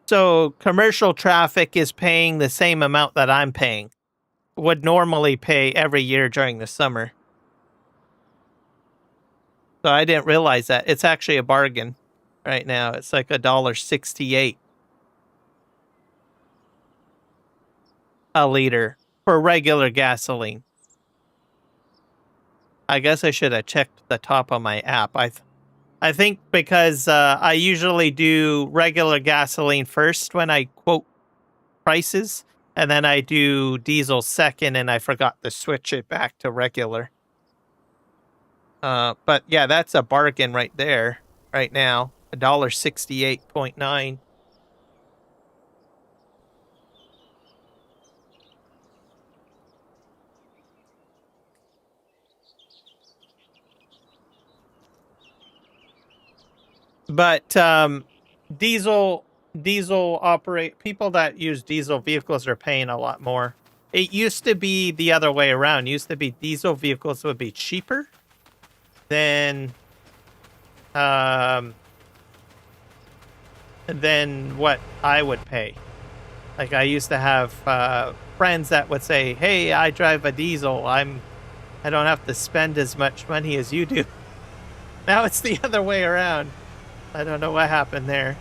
So commercial traffic is paying the same amount that I'm paying, would normally pay every year during the summer. So I didn't realize that. It's actually a bargain right now. It's like $1.68 a liter for regular gasoline. I guess I should have checked the top of my app. I think because I usually do regular gasoline first when I quote prices, and then I do diesel second, and I forgot to switch it back to regular. But yeah, that's a bargain right there, right now. $1.68.9. But diesel people that use diesel vehicles are paying a lot more. It used to be the other way around. It used to be diesel vehicles would be cheaper than what I would pay. Like I used to have friends that would say, "Hey, I drive a diesel. I don't have to spend as much money as you do." Now it's the other way around. I don't know what happened there.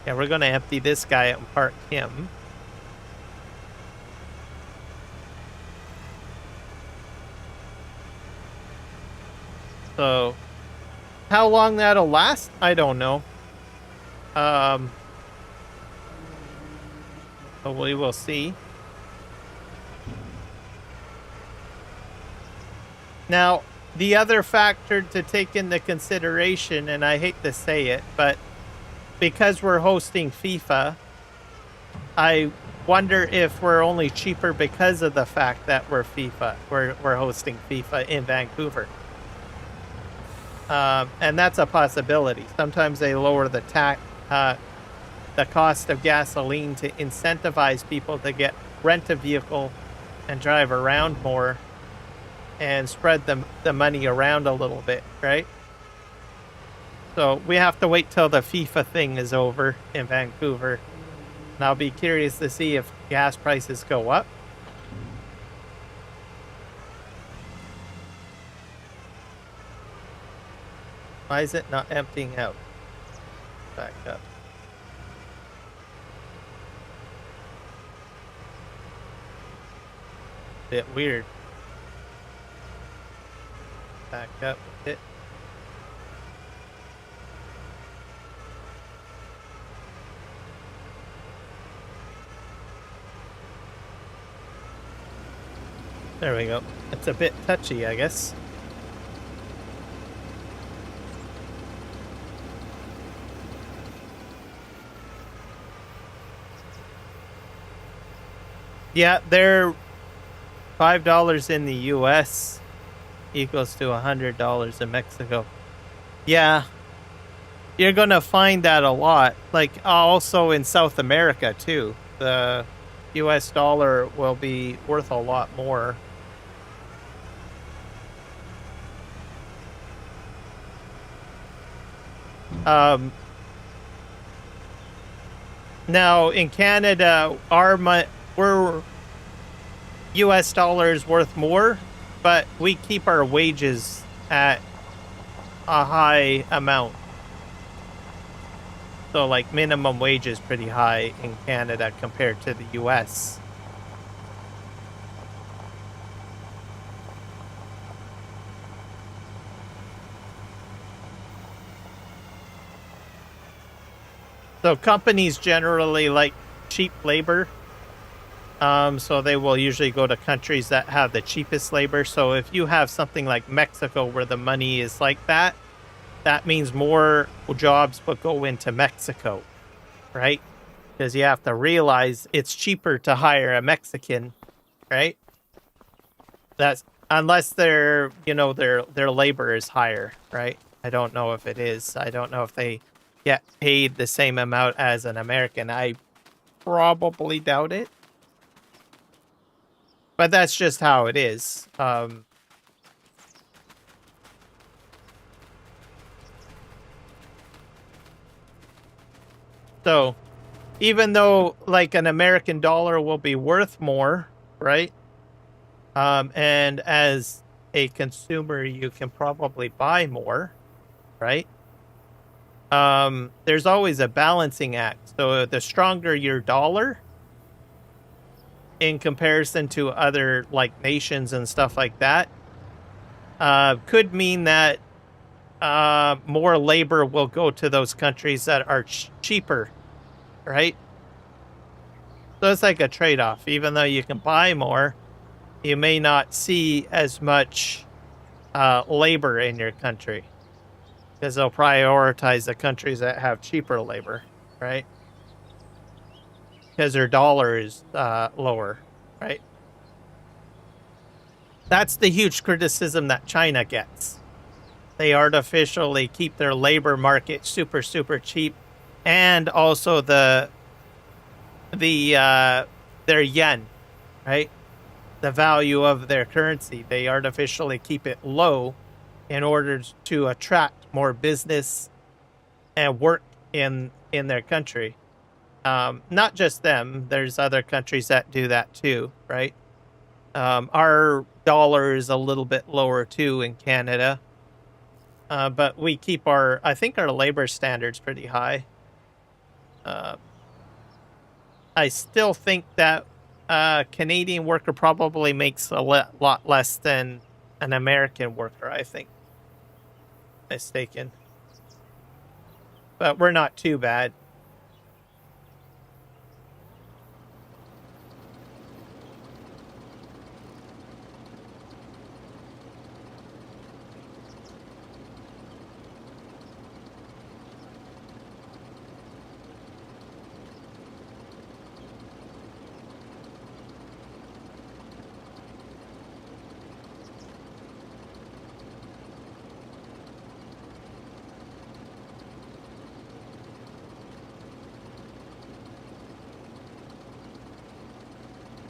Yeah, we're going to empty this guy out and park him. So, how long that'll last, I don't know. But we will see. Now, the other factor to take into consideration, and I hate to say it, but because we're hosting FIFA, I wonder if we're only cheaper because of the fact that we're hosting FIFA in Vancouver. And that's a possibility. Sometimes they lower the cost of gasoline to incentivize people to rent a vehicle and drive around more and spread the money around a little bit, right? So we have to wait till the FIFA thing is over in Vancouver. And I'll be curious to see if gas prices go up. Why is it not emptying out? Back up. Bit weird. Back up a bit. There we go. It's a bit touchy, I guess. Yeah, they're $5 in the US equals to $100 in Mexico. Yeah, you're gonna find that a lot. Like also in South America too. The US dollar will be worth a lot more. Now in Canada, we're US dollars worth more, but we keep our wages at a high amount. So, like, minimum wage is pretty high in Canada compared to the US. So companies generally like cheap labor. So they will usually go to countries that have the cheapest labor. So if you have something like Mexico where the money is like that, that means more jobs will go into Mexico, right? Because you have to realize it's cheaper to hire a Mexican, right? That's unless their labor is higher, right? I don't know if it is. I don't know if they get paid the same amount as an American. I probably doubt it. But that's just how it is. So even though like an American dollar will be worth more, right? And as a consumer, you can probably buy more, right? There's always a balancing act. So the stronger your dollar in comparison to other like nations and stuff like that, could mean that more labor will go to those countries that are cheaper, right? So it's like a trade-off. Even though you can buy more, you may not see as much labor in your country because they'll prioritize the countries that have cheaper labor, right? Because their dollar is lower, right? That's the huge criticism that China gets. They artificially keep their labor market super, super cheap, and also their yen, right? The value of their currency. They artificially keep it low in order to attract more business and work in their country. Not just them. There's other countries that do that too, right? Our dollar is a little bit lower too in Canada. But we keep I think our labor standards pretty high. I still think that a Canadian worker probably makes a lot less than an American worker, I think. Mistaken. But we're not too bad.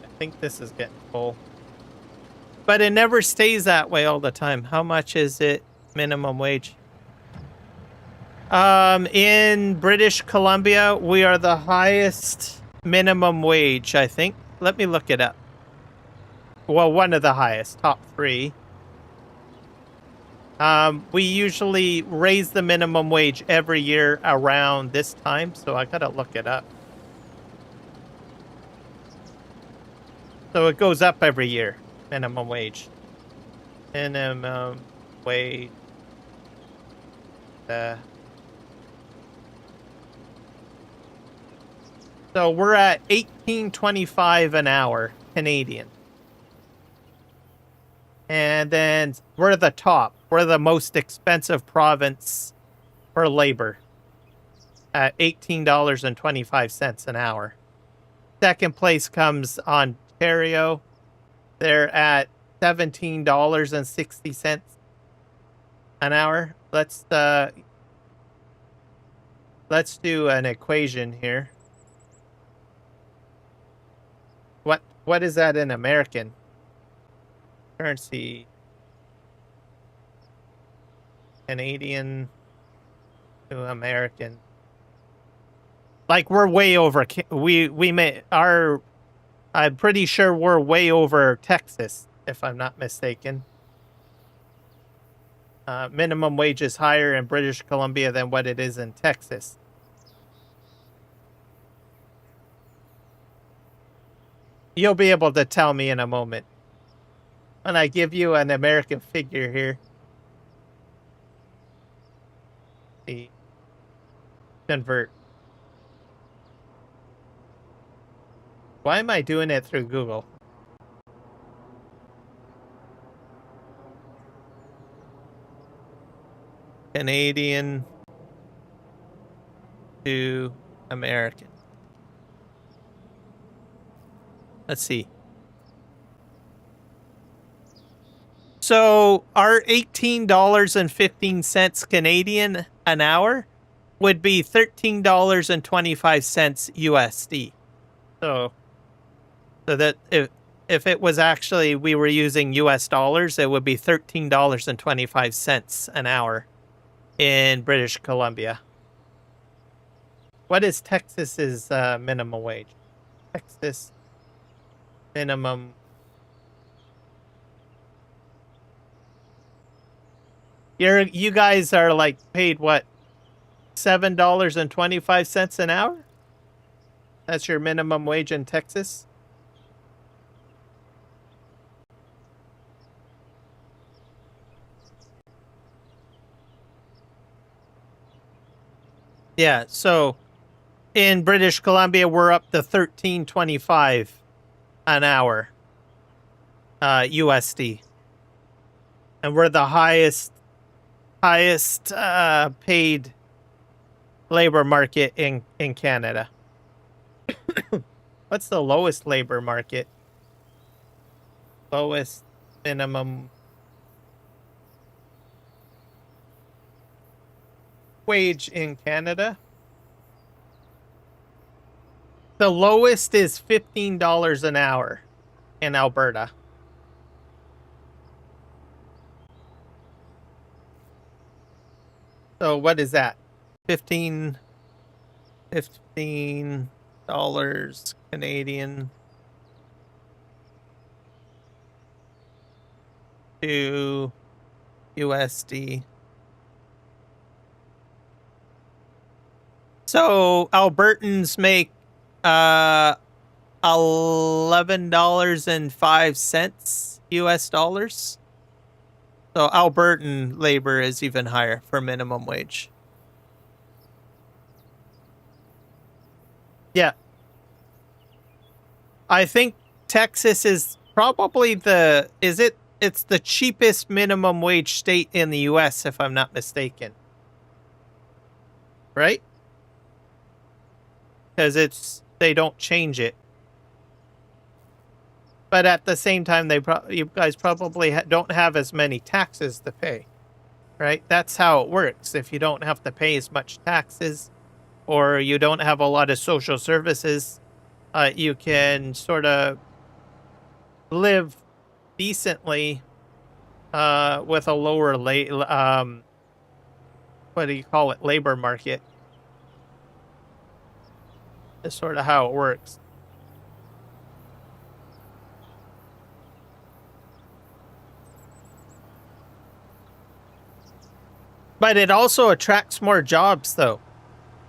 I think this is getting full. But it never stays that way all the time. How much is it minimum wage? In British Columbia, we are the highest minimum wage, I think. Let me look it up. Well, one of the highest, top 3. We usually raise the minimum wage every year around this time, so I gotta look it up. So it goes up every year, minimum wage. Minimum wage. So we're at $18.25 an hour Canadian. And then we're the top. We're the most expensive province for labor at $18.25 an hour. Second place comes Ontario. They're at $17.60 an hour. Let's do an equation here. What is that in American currency? Canadian to American. Like we're way over. I'm pretty sure we're way over Texas, if I'm not mistaken. minimum wage is higher in British Columbia than what it is in Texas. You'll be able to tell me in a moment. When I give you an American figure here. The convert. Why am I doing it through Google? Canadian to American. Let's see. So our $18.15 Canadian an hour would be $13.25 USD. So that if it was actually we were using US dollars, it would be $13.25 an hour in British Columbia. What is Texas's minimum wage? Texas minimum. You guys are like paid what? $7.25 an hour? That's your minimum wage in Texas? Yeah, so in British Columbia we're up to $13.25 an hour USD. And we're the highest paid labor market in Canada. What's the lowest labor market? Lowest minimum wage in Canada? The lowest is $15 an hour in Alberta. So what is that? $15 Canadian to USD. So Albertans make $11.05 US dollars. So Albertan labor is even higher for minimum wage. Yeah. I think Texas is probably it's the cheapest minimum wage state in the US, if I'm not mistaken. Right? Because they don't change it. But at the same time, you guys probably don't have as many taxes to pay, right? That's how it works. If you don't have to pay as much taxes, or you don't have a lot of social services, you can sort of live decently with a lower what do you call it? Labor market. That's sort of how it works. But it also attracts more jobs, though.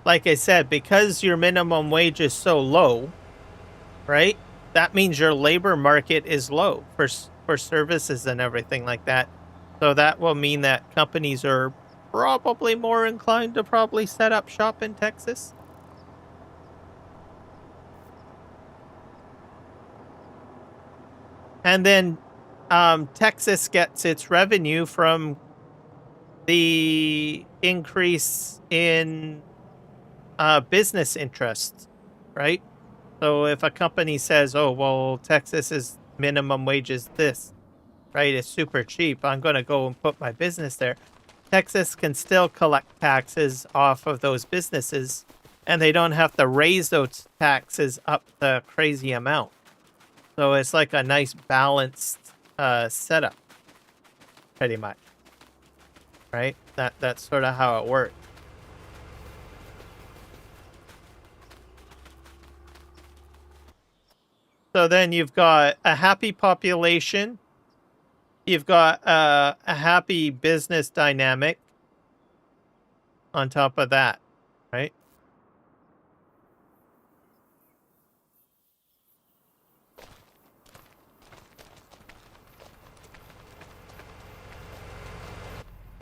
Like I said, because your minimum wage is so low, right? That means your labor market is low for services and everything like that. So that will mean that companies are probably more inclined to probably set up shop in Texas. And then Texas gets its revenue from the increase in business interests, right? So if a company says, oh, well, Texas's minimum wage is this, right? It's super cheap. I'm going to go and put my business there. Texas can still collect taxes off of those businesses, and they don't have to raise those taxes up the crazy amount. So it's like a nice balanced setup, pretty much. Right? That's sort of how it works. So then you've got a happy population You've got a happy business dynamic on top of that, right?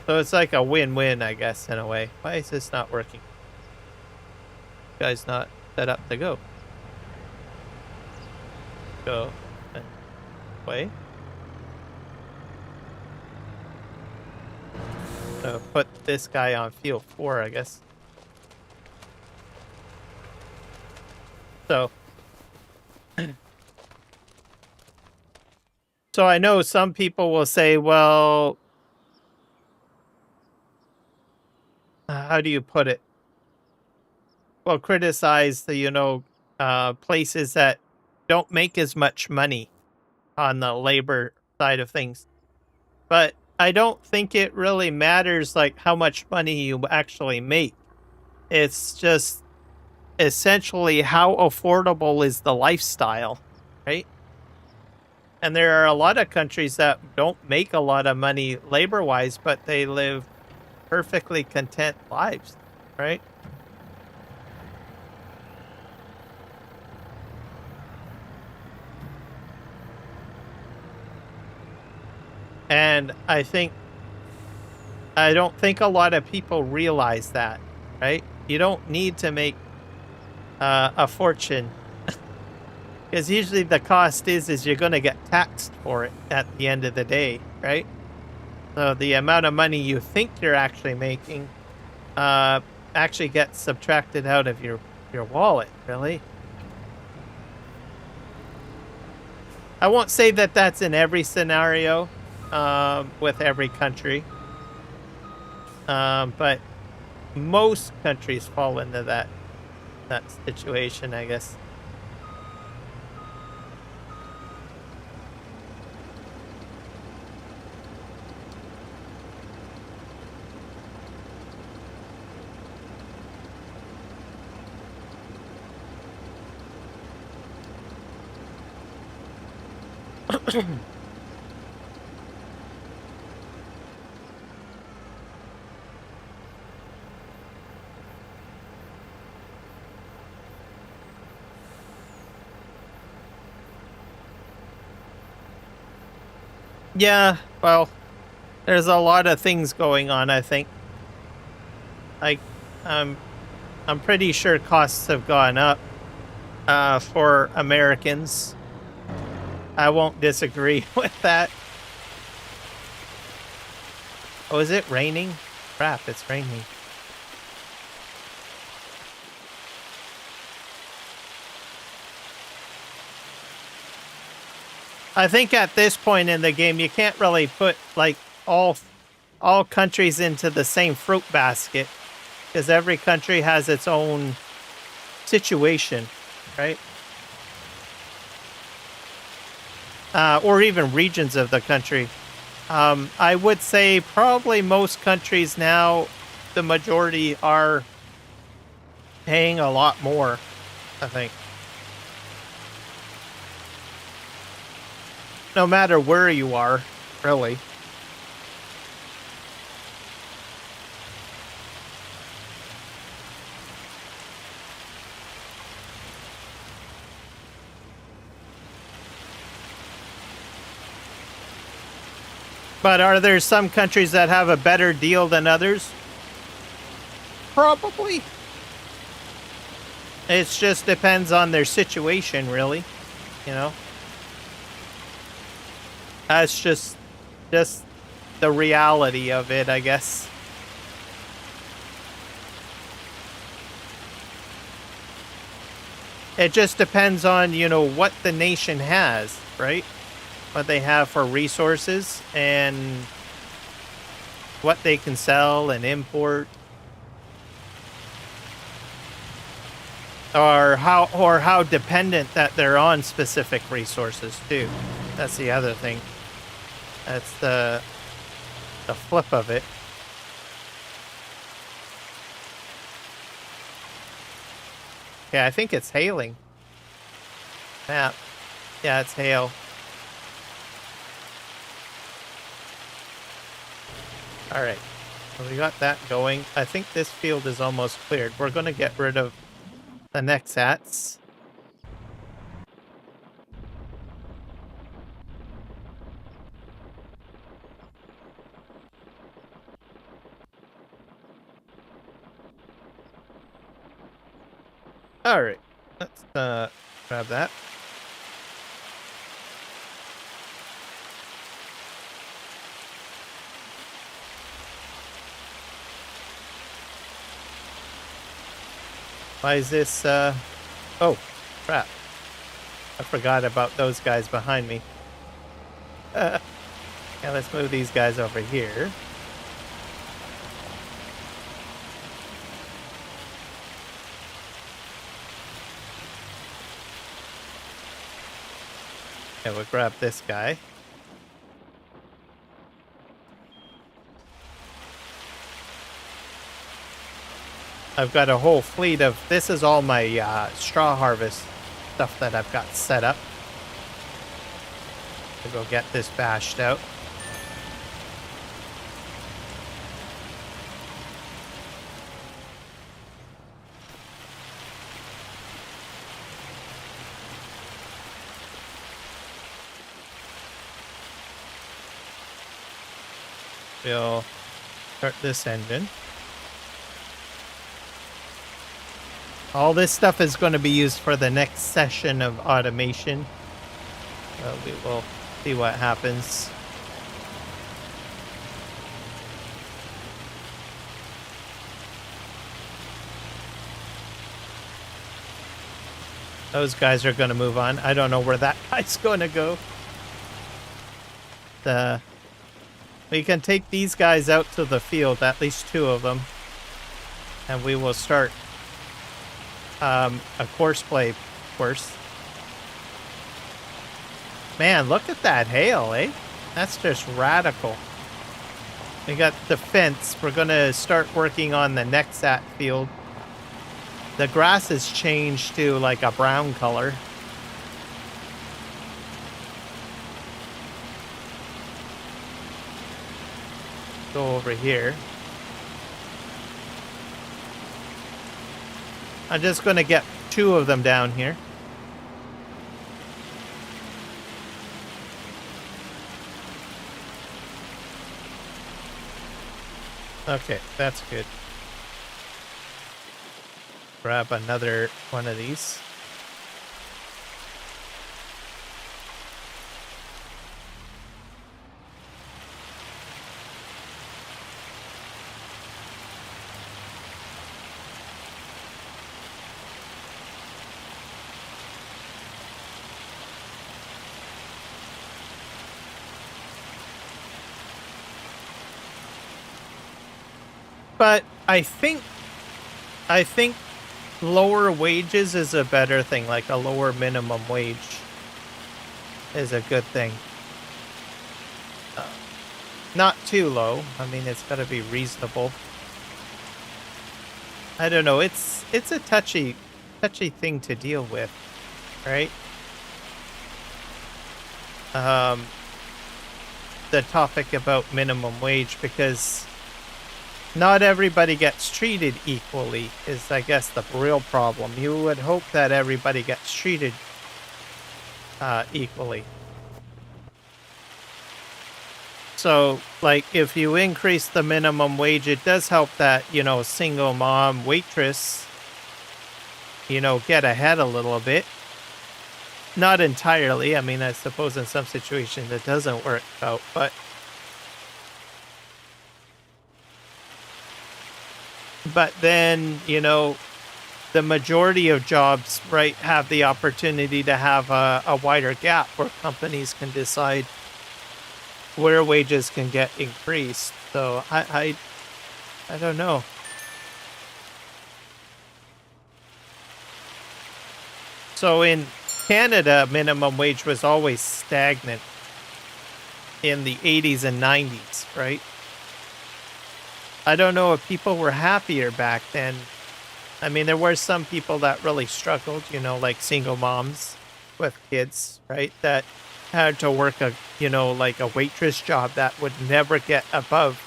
So it's like a win-win, I guess, in a way. Why is this not working? Guy's not set up to go. Go and play. So put this guy on field 4, I guess. So I know some people will say, well, how do you put it? Well, criticize the, places that don't make as much money on the labor side of things. But I don't think it really matters, like, how much money you actually make. It's just essentially how affordable is the lifestyle, right? And there are a lot of countries that don't make a lot of money labor-wise, but they live perfectly content lives, right? And I don't think a lot of people realize that, right? You don't need to make a fortune, because usually the cost is you're going to get taxed for it at the end of the day, right? So the amount of money you think you're actually making actually gets subtracted out of your wallet, really. I won't say that that's in every scenario with every country, but most countries fall into that situation, I guess. Yeah, well, there's a lot of things going on, I think. Like, I'm pretty sure costs have gone up for Americans. I won't disagree with that. Oh, is it raining? Crap, it's raining. I think at this point in the game, you can't really put, like, all countries into the same fruit basket, because every country has its own situation, right? Or even regions of the country. I would say probably most countries now, the majority are paying a lot more, I think. No matter where you are, really. But are there some countries that have a better deal than others? Probably. It just depends on their situation, really. You know? That's just the reality of it, I guess. It just depends on, what the nation has, right? What they have for resources and what they can sell and import. Or how dependent that they're on specific resources too. That's the other thing. That's the flip of it. Yeah, I think it's hailing. Yeah, it's hail. All right. So we got that going. I think this field is almost cleared. We're going to get rid of the Nexats. All right, let's grab that. Why is this, oh, crap. I forgot about those guys behind me. Yeah, let's move these guys over here. Yeah, we'll grab this guy. I've got a whole fleet of... This is all my straw harvest stuff that I've got set up. I'll go get this bashed out. We'll start this engine. All this stuff is going to be used for the next session of automation. We will see what happens. Those guys are going to move on. I don't know where that guy's going to go. We can take these guys out to the field, at least 2 of them. And we will start a Courseplay course. Man, look at that hail, eh? That's just radical. We got the fence. We're going to start working on the Nexat field. The grass has changed to like a brown color. Go over here. I'm just going to get 2 of them down here. Okay, that's good. Grab another one of these. But I think lower wages is a better thing, like a lower minimum wage is a good thing. Not too low. I mean, it's got to be reasonable. I don't know. It's a touchy thing to deal with, right? The topic about minimum wage, because not everybody gets treated equally is, I guess, the real problem. You would hope that everybody gets treated equally. So, like, if you increase the minimum wage, it does help that, you know, single mom waitress, you know, get ahead a little bit. Not entirely. I mean, I suppose in some situations it doesn't work out, but then, you know, the majority of jobs, right, have the opportunity to have a wider gap where companies can decide where wages can get increased. So I don't know. So in Canada, minimum wage was always stagnant in the 80s and 90s, right? I don't know if people were happier back then. I mean, there were some people that really struggled, you know, like single moms with kids, right? That had to work a, you know, like a waitress job that would never get above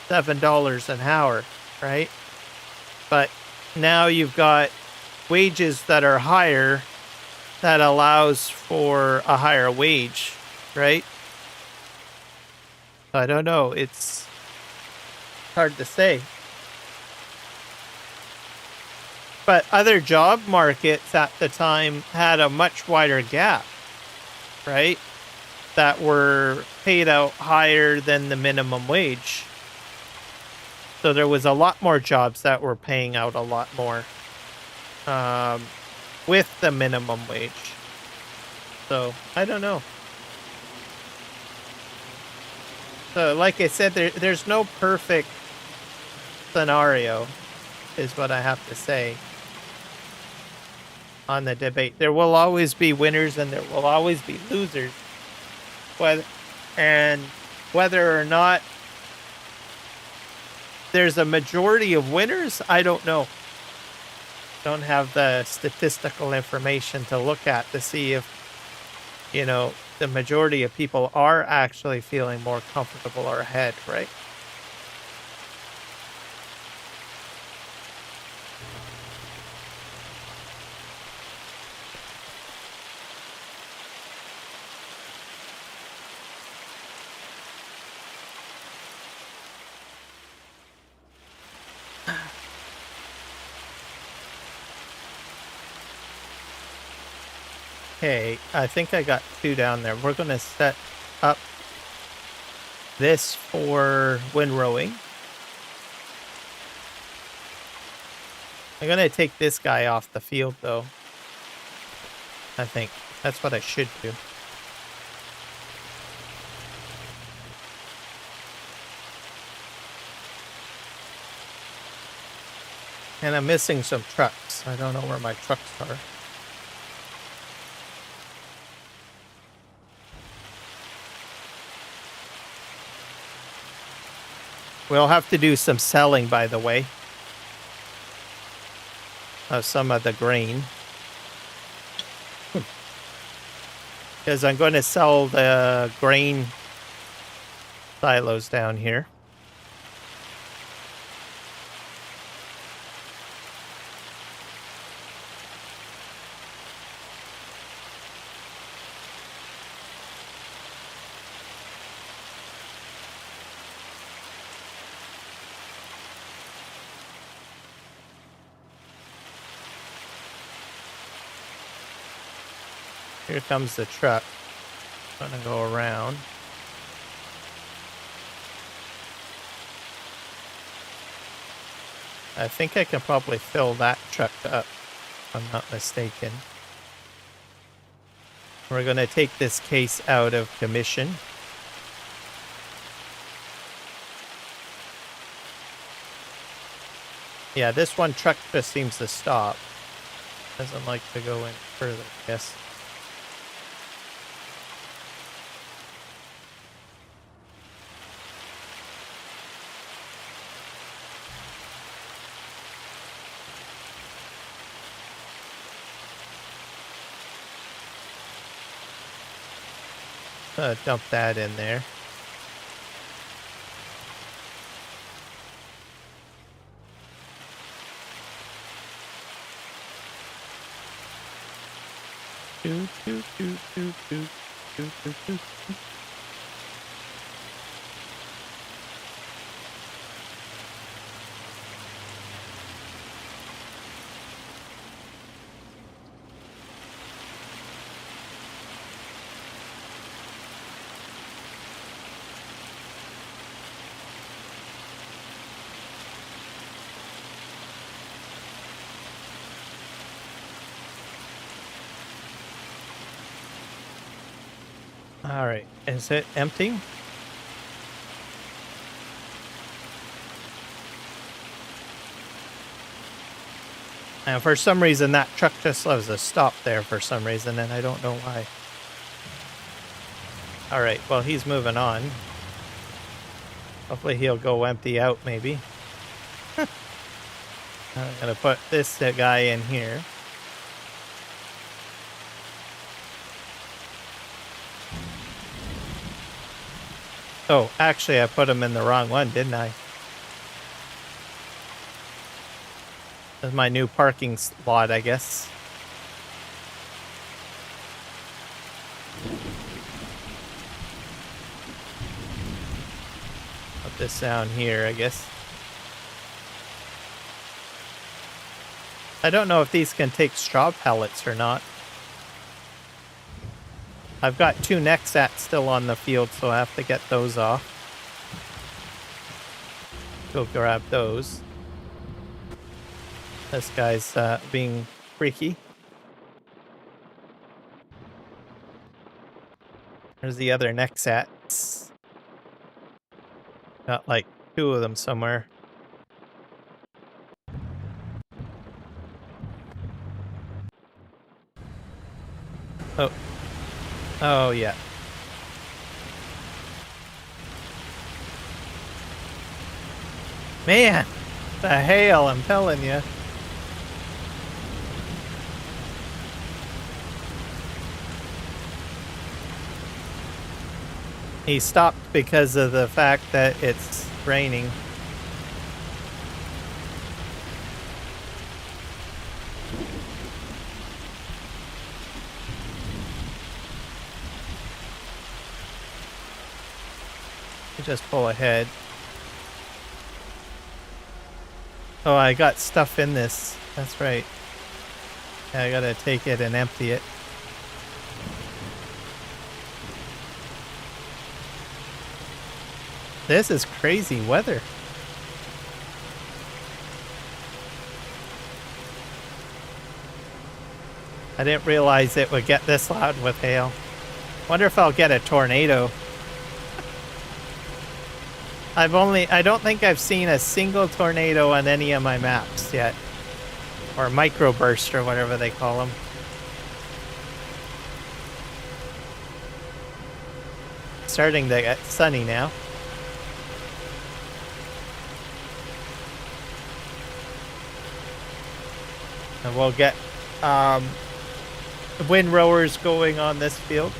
$7 an hour, right? But now you've got wages that are higher that allows for a higher wage, right? I don't know. It's hard to say. But other job markets at the time had a much wider gap, right? That were paid out higher than the minimum wage. So there was a lot more jobs that were paying out a lot more with the minimum wage. So I don't know. So like I said, there's no perfect scenario, is what I have to say on the debate. There will always be winners and there will always be losers. And whether or not there's a majority of winners, I don't know. Don't have the statistical information to look at to see if, you know, the majority of people are actually feeling more comfortable or ahead, right? Okay, I think I got 2 down there. We're going to set up this for windrowing. I'm going to take this guy off the field, though. I think that's what I should do. And I'm missing some trucks. I don't know where my trucks are. We'll have to do some selling, by the way, of some of the grain. Because I'm going to sell the grain silos down here. Here comes the truck. I'm gonna go around. I think I can probably fill that truck up, if I'm not mistaken. We're gonna take this case out of commission. Yeah, this one truck just seems to stop. Doesn't like to go any further, I guess. Dump that in there. Do, do, do, do, do, do, do, do. All right, is it empty? And for some reason, that truck just loves to stop there for some reason, and I don't know why. All right, well, he's moving on. Hopefully he'll go empty out, maybe. I'm gonna put this guy in here. Oh, actually, I put him in the wrong one, didn't I? That's my new parking lot, I guess. Put this down here, I guess. I don't know if these can take straw pallets or not. I've got 2 Nexat still on the field, so I have to get those off. Go grab those. This guy's being freaky. There's the other Nexats. Got like 2 of them somewhere. Oh. Oh, yeah. Man, the hail, I'm telling you. He stopped because of the fact that it's raining. Just pull ahead. Oh, I got stuff in this. That's right. Yeah, I gotta take it and empty it. This is crazy weather. I didn't realize it would get this loud with hail. Wonder if I'll get a tornado. I don't think I've seen a single tornado on any of my maps yet. Or microburst or whatever they call them. Starting to get sunny now. And we'll get windrowers going on this field.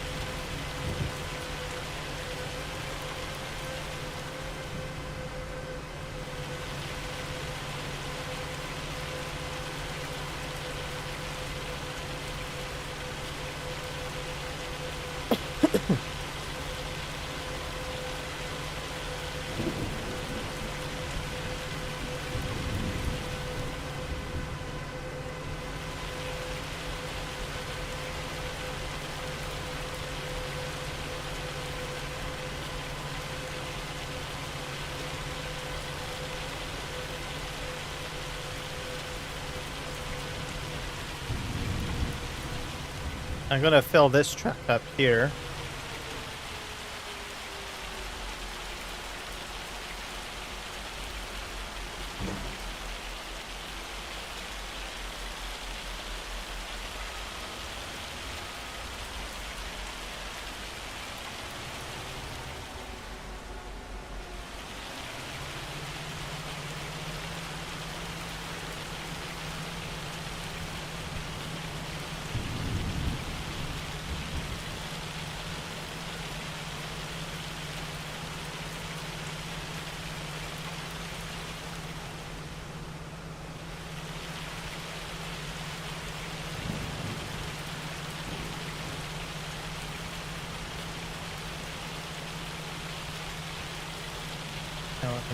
I'm gonna fill this truck up here.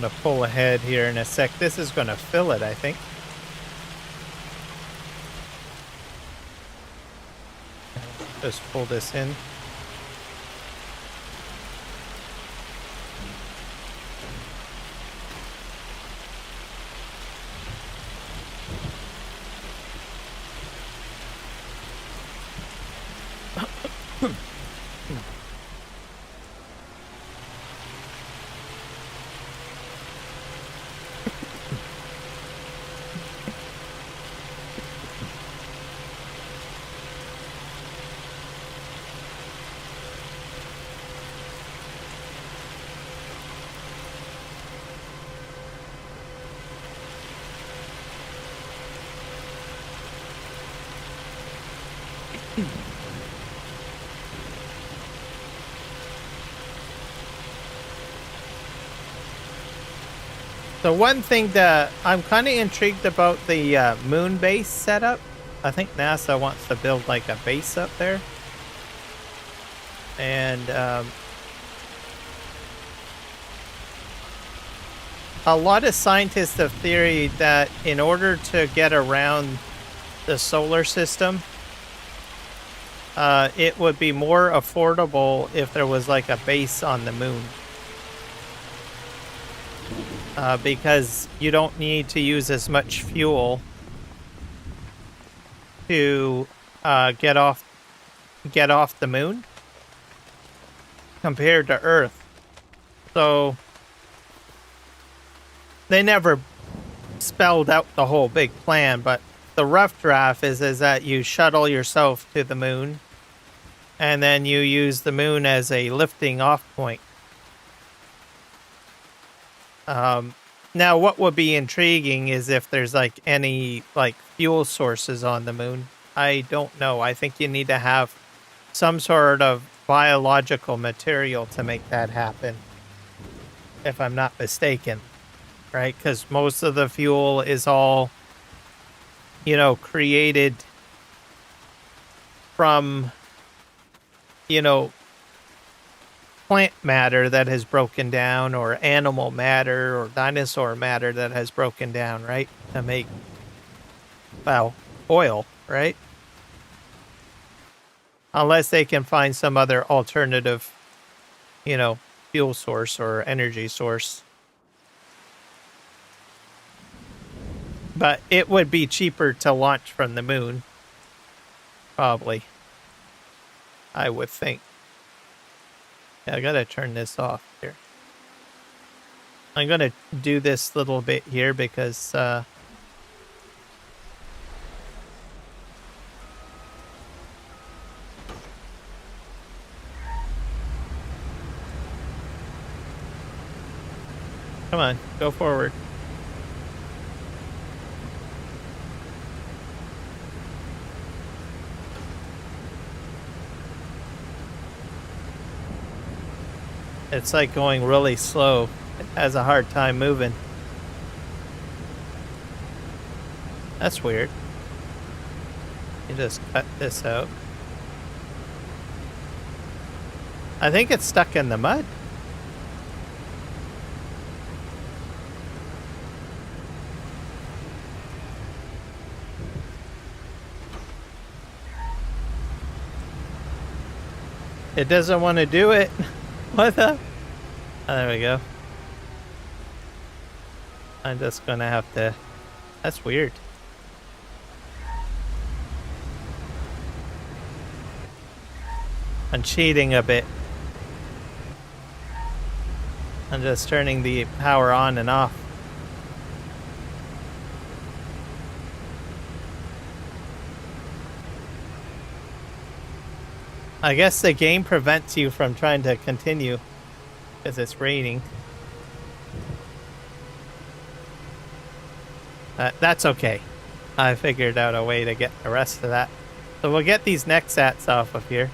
I'm gonna pull ahead here in a sec. This is gonna fill it, I think. Just pull this in. The one thing that I'm kind of intrigued about the moon base setup. I think NASA wants to build like a base up there. And a lot of scientists have theory that in order to get around the solar system, it would be more affordable if there was like a base on the moon. Because you don't need to use as much fuel to get off the moon compared to Earth. So they never spelled out the whole big plan, but the rough draft is that you shuttle yourself to the moon and then you use the moon as a lifting off point. Now, what would be intriguing is if there's like any like fuel sources on the moon. I don't know. I think you need to have some sort of biological material to make that happen, if I'm not mistaken, right? Because most of the fuel is all, you know, created from, you know, plant matter that has broken down, or animal matter, or dinosaur matter that has broken down, right? To make, well, oil, right? Unless they can find some other alternative, you know, fuel source or energy source. But it would be cheaper to launch from the moon. Probably. I would think. Yeah, I gotta turn this off here. I'm gonna do this little bit here because come on, go forward. It's like going really slow. It has a hard time moving. That's weird. You just cut this out. I think it's stuck in the mud. It doesn't want to do it. What the? Oh, there we go. I'm just gonna have to... That's weird. I'm cheating a bit. I'm just turning the power on and off. I guess the game prevents you from trying to continue because it's raining. That's okay. I figured out a way to get the rest of that. So we'll get these Nexats off of here.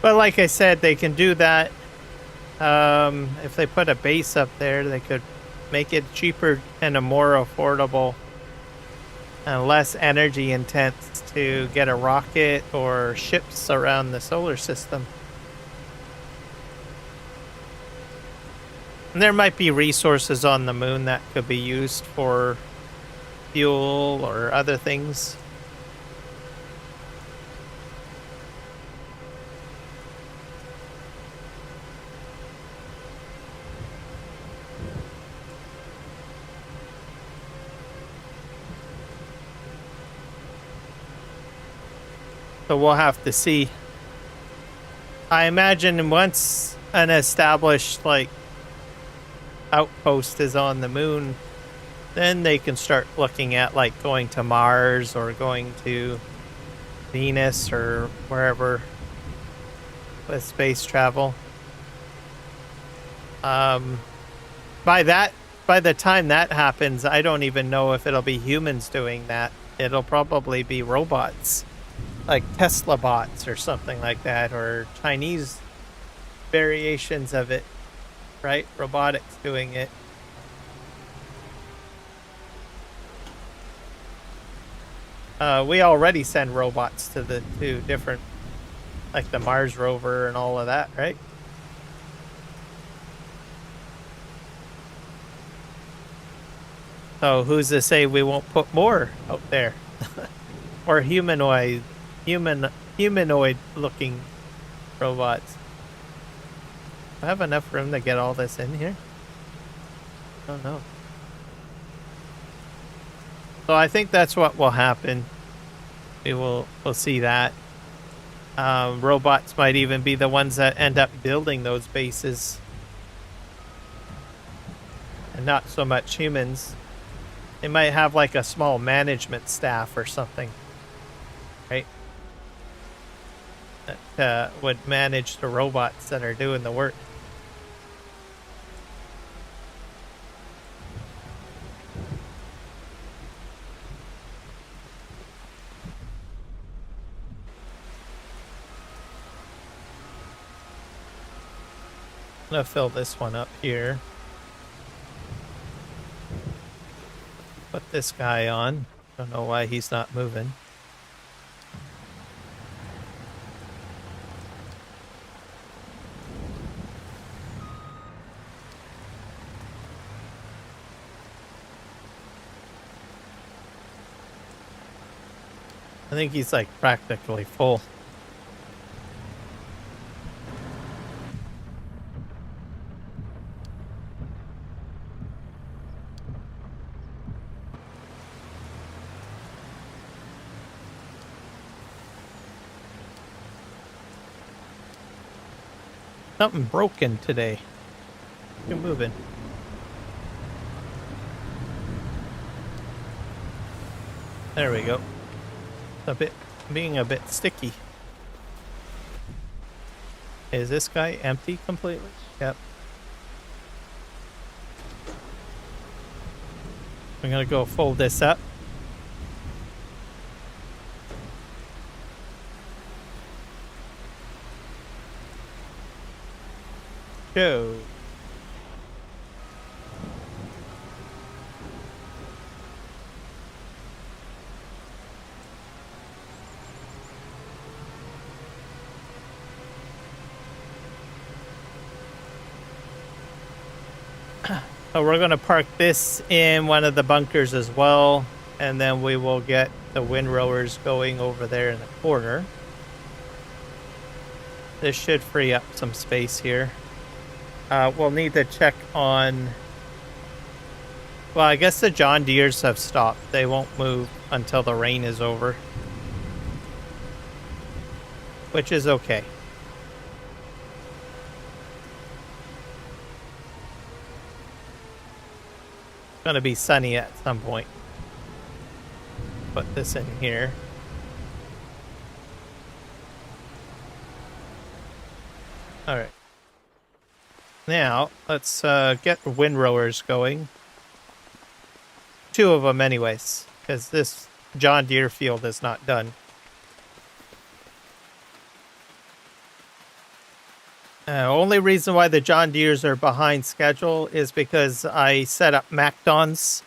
But like I said, they can do that. If they put a base up there, they could make it cheaper and a more affordable and less energy intense to get a rocket or ships around the solar system. And there might be resources on the moon that could be used for fuel or other things. So we'll have to see. I imagine once an established, like, outpost is on the moon, then they can start looking at, like, going to Mars or going to Venus or wherever with space travel. By the time that happens, I don't even know if it'll be humans doing that. It'll probably be robots. Like Tesla bots or something like that, or Chinese variations of it, right? Robotics doing it. We already send robots to the two different, like the Mars rover and all of that, right? So who's to say we won't put more out there? Or humanoid looking robots. Do I have enough room to get all this in here? I don't know. So I think that's what will happen. We'll see that. Robots might even be the ones that end up building those bases. And not so much humans. They might have like a small management staff or something. Right? That would manage the robots that are doing the work. I'm gonna fill this one up here. Put this guy on. Don't know why he's not moving. I think he's like practically full. Something broken today. You're moving. There we go. Being a bit sticky. Is this guy empty completely? Yep. I'm gonna go fold this up. Go. So we're going to park this in one of the bunkers as well, and then we will get the windrowers going over there in the corner. This should free up some space here. We'll need to check on... Well, I guess the John Deeres have stopped. They won't move until the rain is over. Which is okay. It's going to be sunny at some point. Put this in here. Alright. Now, let's get the windrowers going. 2 of them anyways, because this John Deere field is not done. Only reason why the John Deeres are behind schedule is because I set up MacDons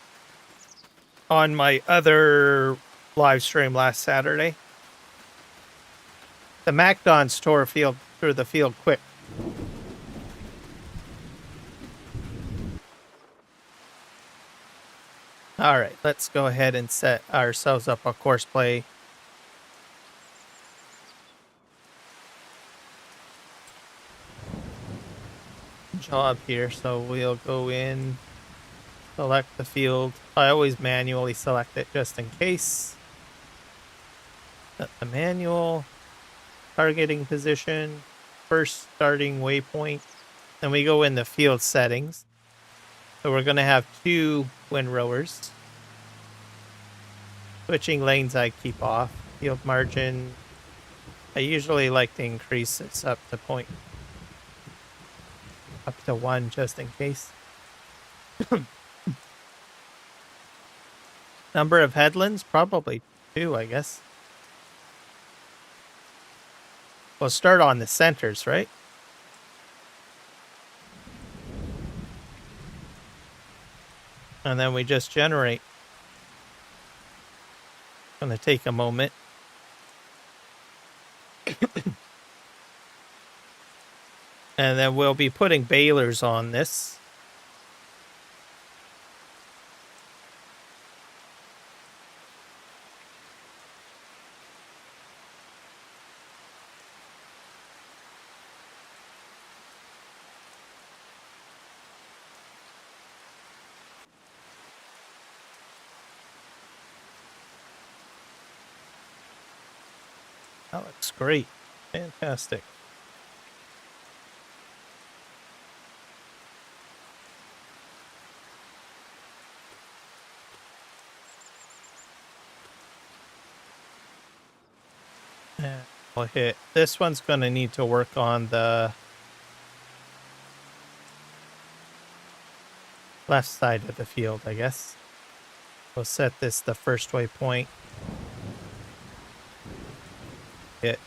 on my other live stream last Saturday. The MacDons tore through the field quick. Alright, let's go ahead and set ourselves up a Courseplay. Job here, so we'll go in, select the field. I always manually select it just in case. Set the manual, targeting position, first starting waypoint. Then we go in the field settings. So we're going to have 2 windrowers. Switching lanes I keep off. Field margin, I usually like to increase this up to 1 just in case. Number of headlands, probably 2, I guess. We'll start on the centers, right? And then we just generate. Gonna take a moment. And then we'll be putting balers on this. That looks great. Fantastic. And I'll hit. This one's going to need to work on the left side of the field, I guess. We'll set this the first waypoint. Hit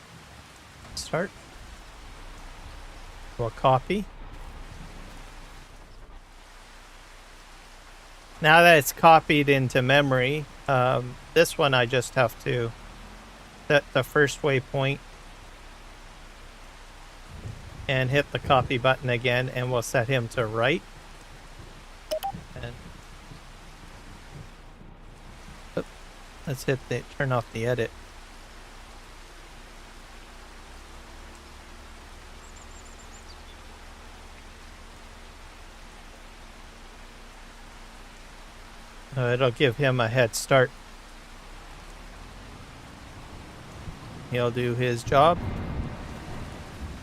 start. We'll copy. Now that it's copied into memory, this one I just have to set the first waypoint and hit the copy button again, and we'll set him to right. And let's hit the turn off the edit. It'll give him a head start. He'll do his job.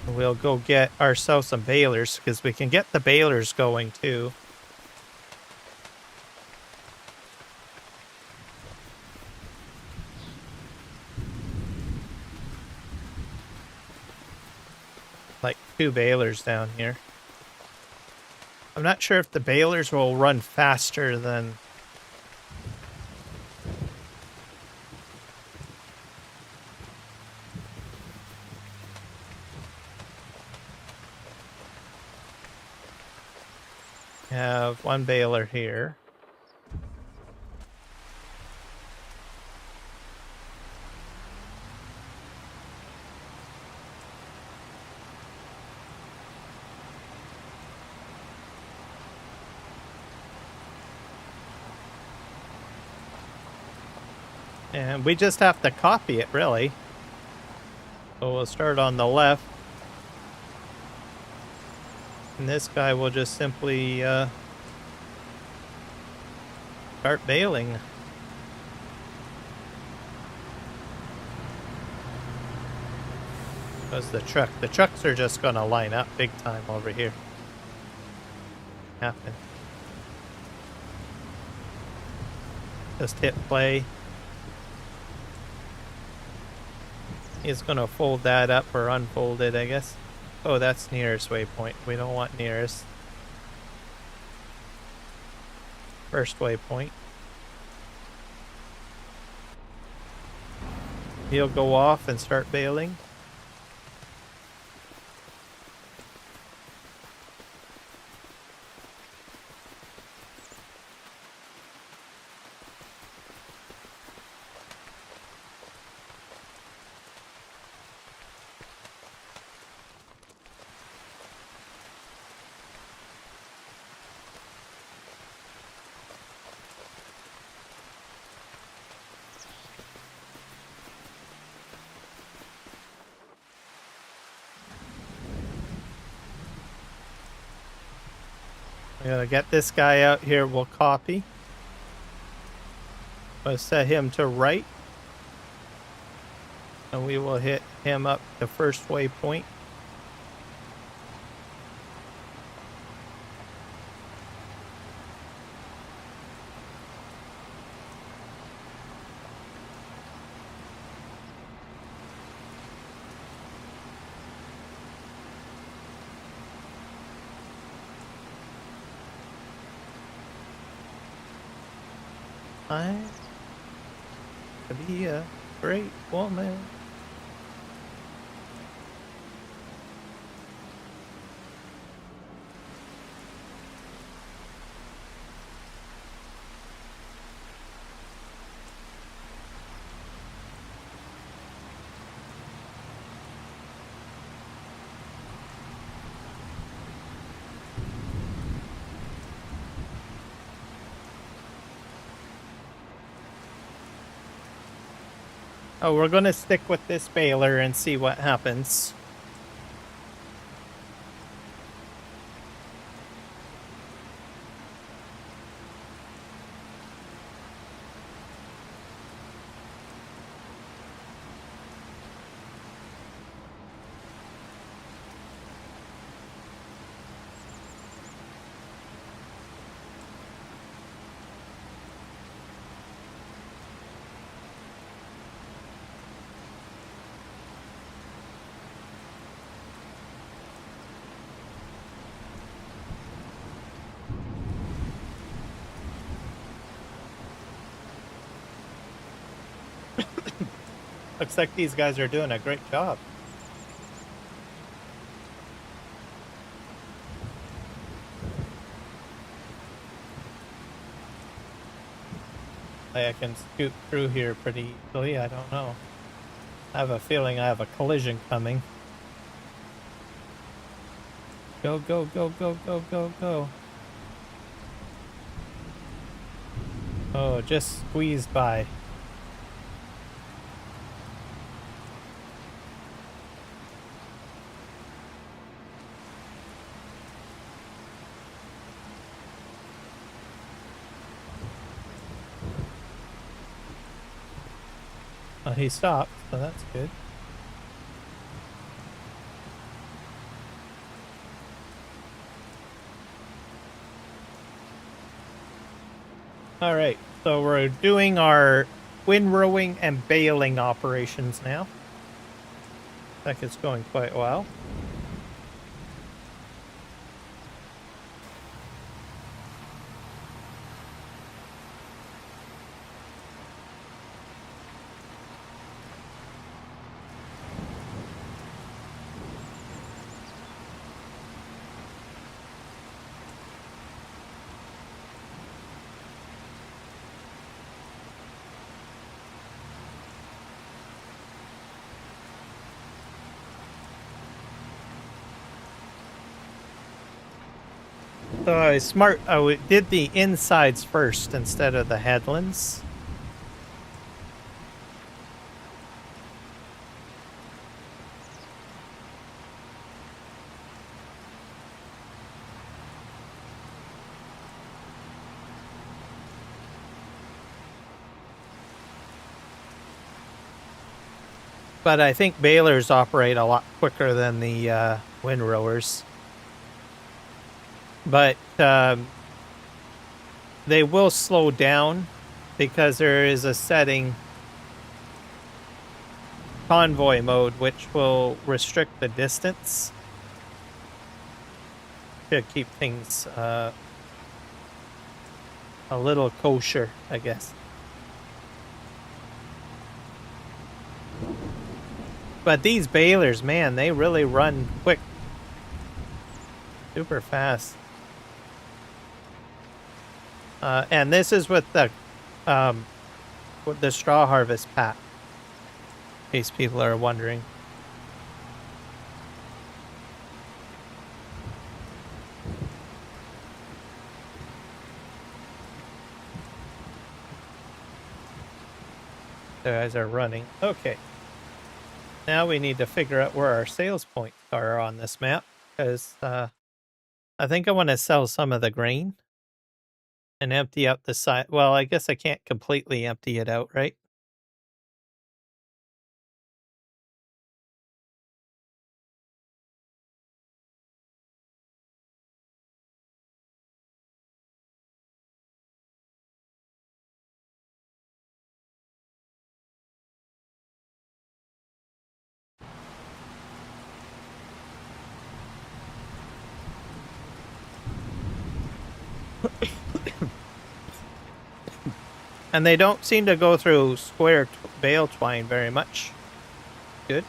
We'll go get ourselves some balers, because we can get the balers going too. Like 2 balers down here. I'm not sure if the balers will run faster than... Have 1 baler here. And we just have to copy it, really. So we'll start on the left. And this guy will just simply start baling. Because the trucks are just going to line up big time over here. Happen. Just hit play. He's going to fold that up or unfold it, I guess. Oh, that's nearest waypoint. We don't want nearest. First waypoint. He'll go off and start baling. We gotta get this guy out here. We'll copy. We'll set him to right. And we will hit him up the first waypoint. To be a great woman. Oh, we're gonna stick with this baler and see what happens. Looks like these guys are doing a great job. I can scoot through here pretty easily, I don't know. I have a feeling I have a collision coming. Go, go, go, go, go, go, go. Oh, just squeezed by. Well, he stopped, so that's good. All right, so we're doing our windrowing and baling operations now. I think it's going quite well. So I was smart. I did the insides first instead of the headlands. But I think balers operate a lot quicker than the windrowers. But they will slow down because there is a setting, convoy mode, which will restrict the distance to keep things a little kosher, I guess. But these balers, man, they really run quick. Super fast. And this is with the straw harvest pack, in case people are wondering. The guys are running. Okay. Now we need to figure out where our sales points are on this map, because I think I want to sell some of the grain and empty out the side. Well, I guess I can't completely empty it out, right? And they don't seem to go through square bale twine very much. Good.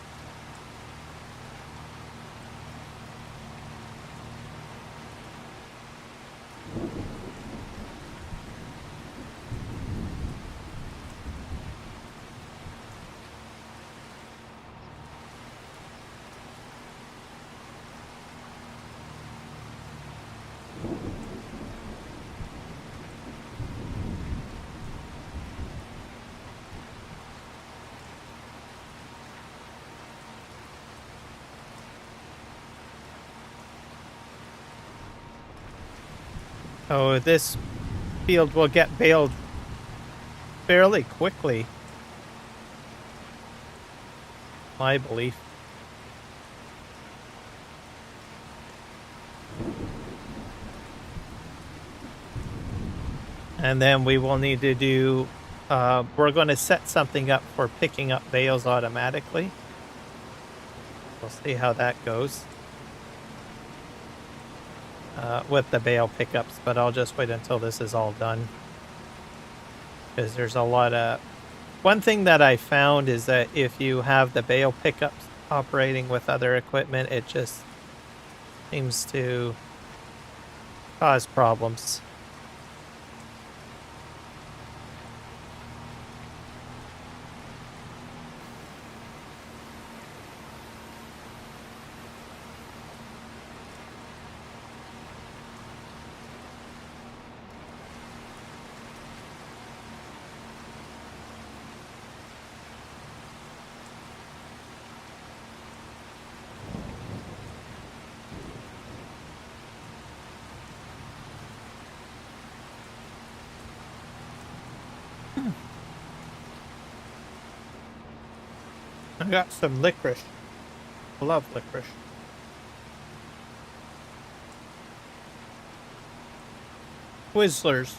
Oh, this field will get baled fairly quickly, my belief. And then we will need to do, we're going to set something up for picking up bales automatically. We'll see how that goes with the bale pickups, but I'll just wait until this is all done. Because there's a lot of... One thing that I found is that if you have the bale pickups operating with other equipment, it just seems to cause problems. I got some licorice. I love licorice. Twizzlers.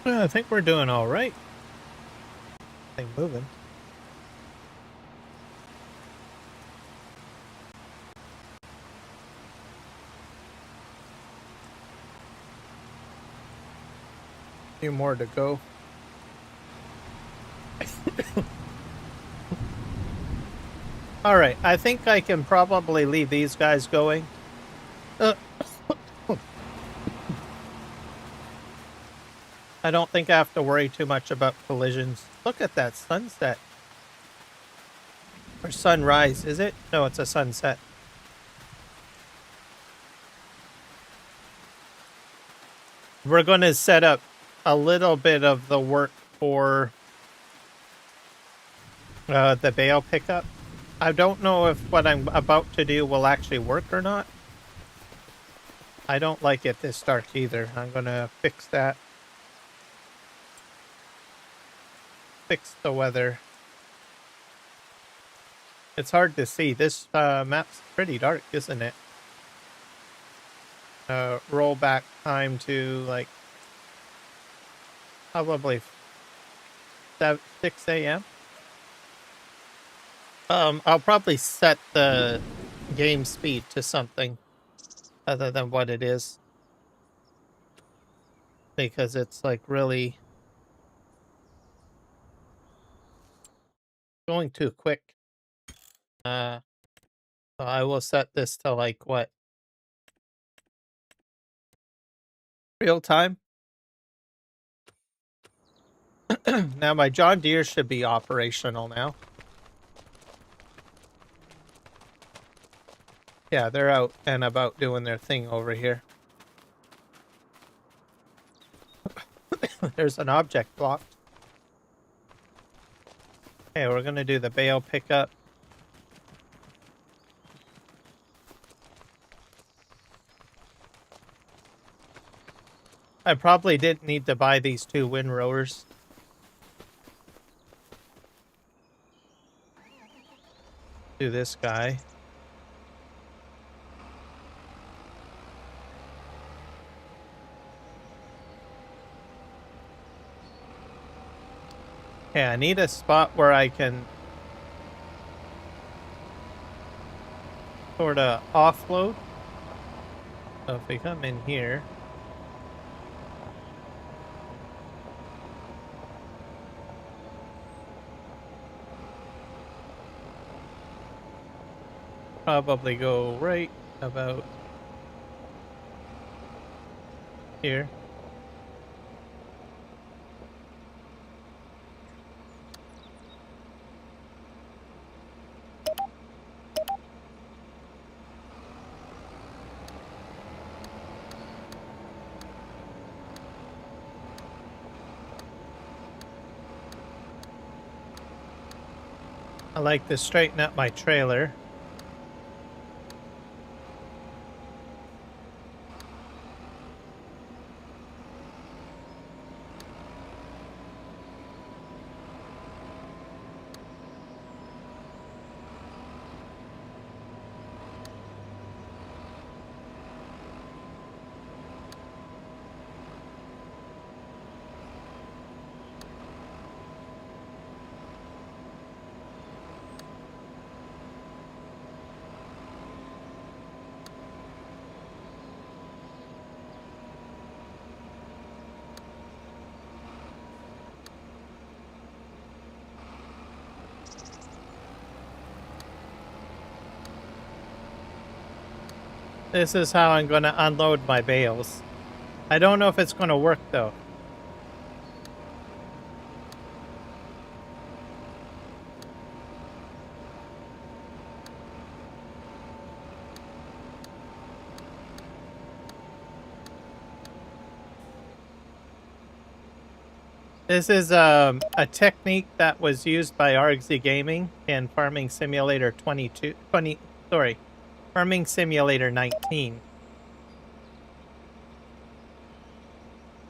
I think we're doing all right. Thing moving. A few more to go. All right, I think I can probably leave these guys going. I don't think I have to worry too much about collisions. Look at that sunset. Or sunrise, is it? No, it's a sunset. We're going to set up a little bit of the work for the bale pickup. I don't know if what I'm about to do will actually work or not. I don't like it this dark either. I'm going to fix that. Fix the weather. It's hard to see. This map's pretty dark, isn't it? Roll back time to like probably 6 a.m. I'll probably set the game speed to something other than what it is, because it's like really going too quick. So I will set this to like what? Real time? Now my John Deere should be operational now. Yeah, they're out and about doing their thing over here. There's an object blocked. Okay, we're gonna do the bale pickup. I probably didn't need to buy these 2 windrowers. Do this guy. Okay, I need a spot where I can sort of offload. So if we come in here, probably go right about here. I like to straighten up my trailer. This is how I'm going to unload my bales. I don't know if it's going to work though. This is a technique that was used by RXZ Gaming in Farming Simulator 20, Farming Simulator 19.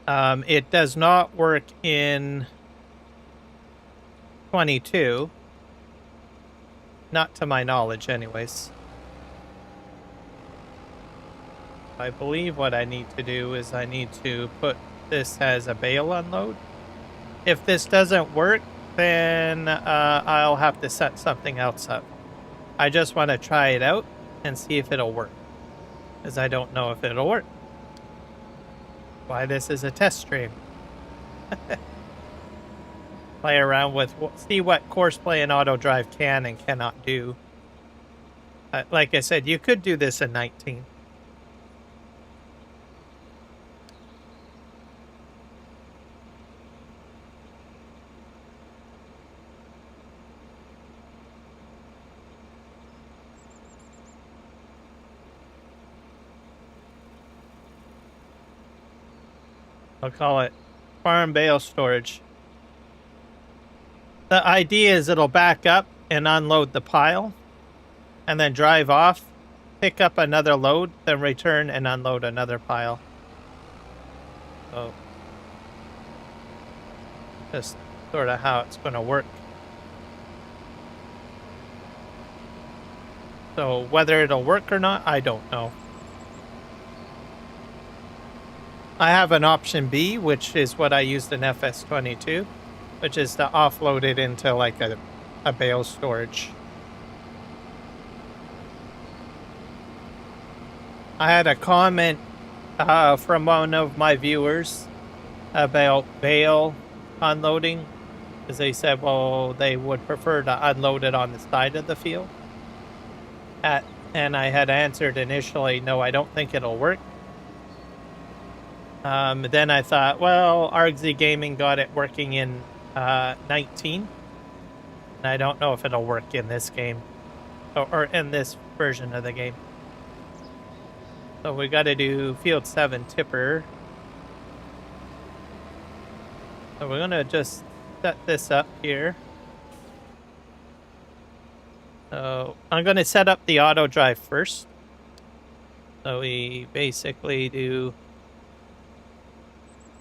It does not work in 22. Not to my knowledge, anyways. I believe what I need to do is I need to put this as a bale unload. If this doesn't work, then I'll have to set something else up. I just want to try it out and see if it'll work, because I don't know if it'll work. Why this is a test stream. Play around with, see what Courseplay and AutoDrive can and cannot do. Like I said, you could do this in 19. I'll call it farm bale storage. The idea is it'll back up and unload the pile, and then drive off, pick up another load, then return and unload another pile. So, just sort of how it's going to work. So whether it'll work or not, I don't know. I have an option B, which is what I used in FS25, which is to offload it into like a bale storage. I had a comment from one of my viewers about bale unloading, because they said, well, they would prefer to unload it on the side of the field. And I had answered initially, no, I don't think it'll work. Then I thought, well, RXZ Gaming got it working in 19. And I don't know if it'll work in this game. Or in this version of the game. So we got to do field 7 tipper. So we're going to just set this up here. So I'm going to set up the AutoDrive first. So we basically do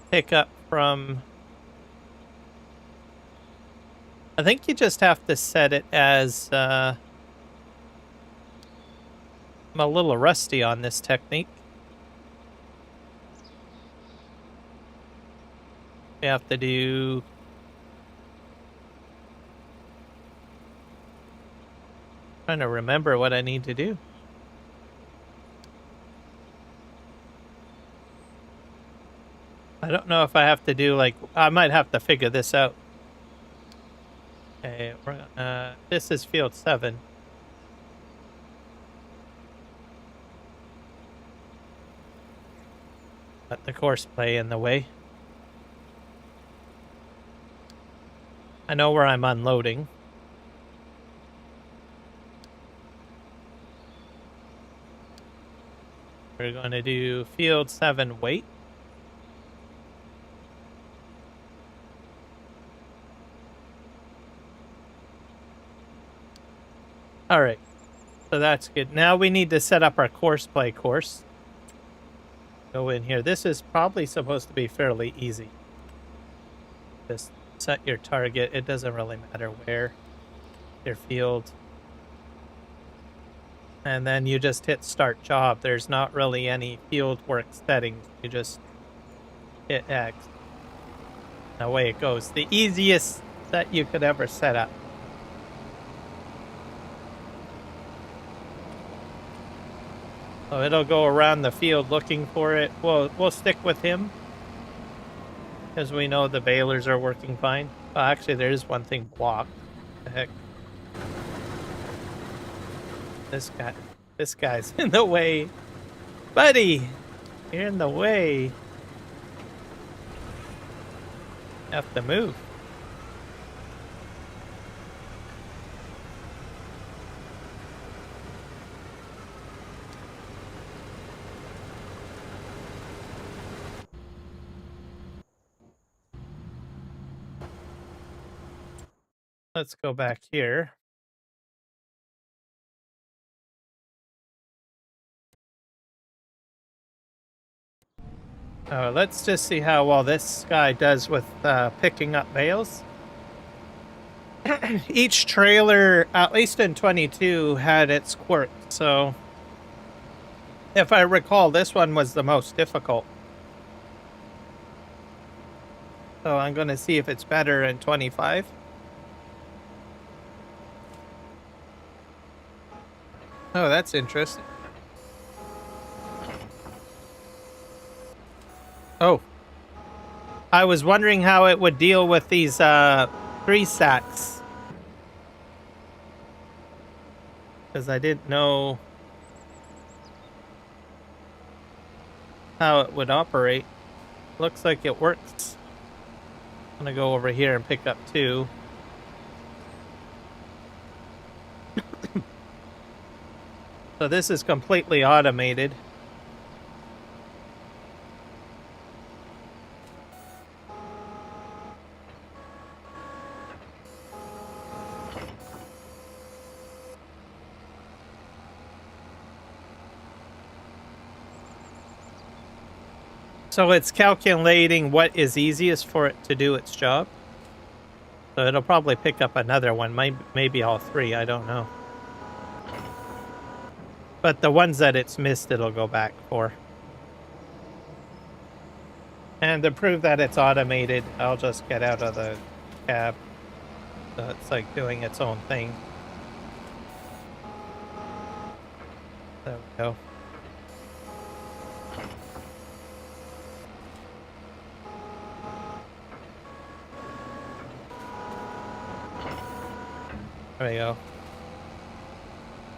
pick up from, I think you just have to set it as, I'm a little rusty on this technique. You have to do, trying to remember what I need to do. I don't know if I have to do like, I might have to figure this out. Okay, we're gonna, this is field 7. Got the Courseplay in the way. I know where I'm unloading. We're going to do field 7 wait. All right, so that's good. Now we need to set up our Courseplay course. Go in here. This is probably supposed to be fairly easy. Just set your target. It doesn't really matter where. Your field. And then you just hit start job. There's not really any field work settings. You just hit X. And away it goes. The easiest that you could ever set up. So it'll go around the field looking for it. We'll stick with him, because we know the balers are working fine. Well, actually, there is one thing blocked. What the heck? This guy's in the way. Buddy, you're in the way. You have to move. Let's go back here. Let's just see how well this guy does with picking up bales. Each trailer, at least in 22, had its quirk. So, if I recall, this one was the most difficult. So I'm going to see if it's better in 25. Oh, that's interesting. Oh. I was wondering how it would deal with these 3 sacks. Because I didn't know how it would operate. Looks like it works. I'm going to go over here and pick up 2. So this is completely automated. So it's calculating what is easiest for it to do its job. So it'll probably pick up another one, maybe all 3, I don't know. But the ones that it's missed, it'll go back for. And to prove that it's automated, I'll just get out of the cab. So it's like doing its own thing. There we go. There we go.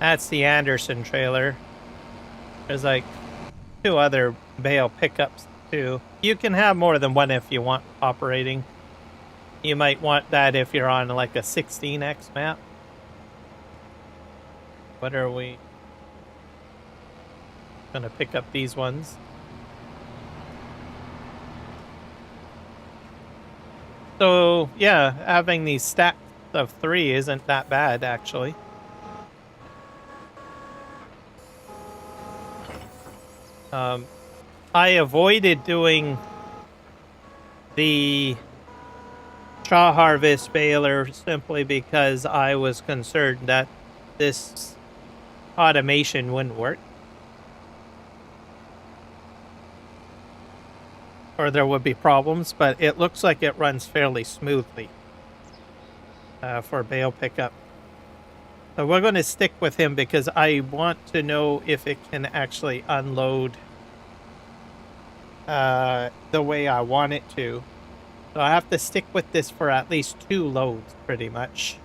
That's the Anderson trailer. There's like 2 other bale pickups too. You can have more than one if you want operating. You might want that if you're on like a 16x map. What are we gonna pick up these ones? So yeah, having these stacks of 3 isn't that bad actually. I avoided doing the straw harvest baler simply because I was concerned that this automation wouldn't work. Or there would be problems, but it looks like it runs fairly smoothly for bale pickup. So we're going to stick with him because I want to know if it can actually unload the way I want it to. So I have to stick with this for at least 2 loads, pretty much.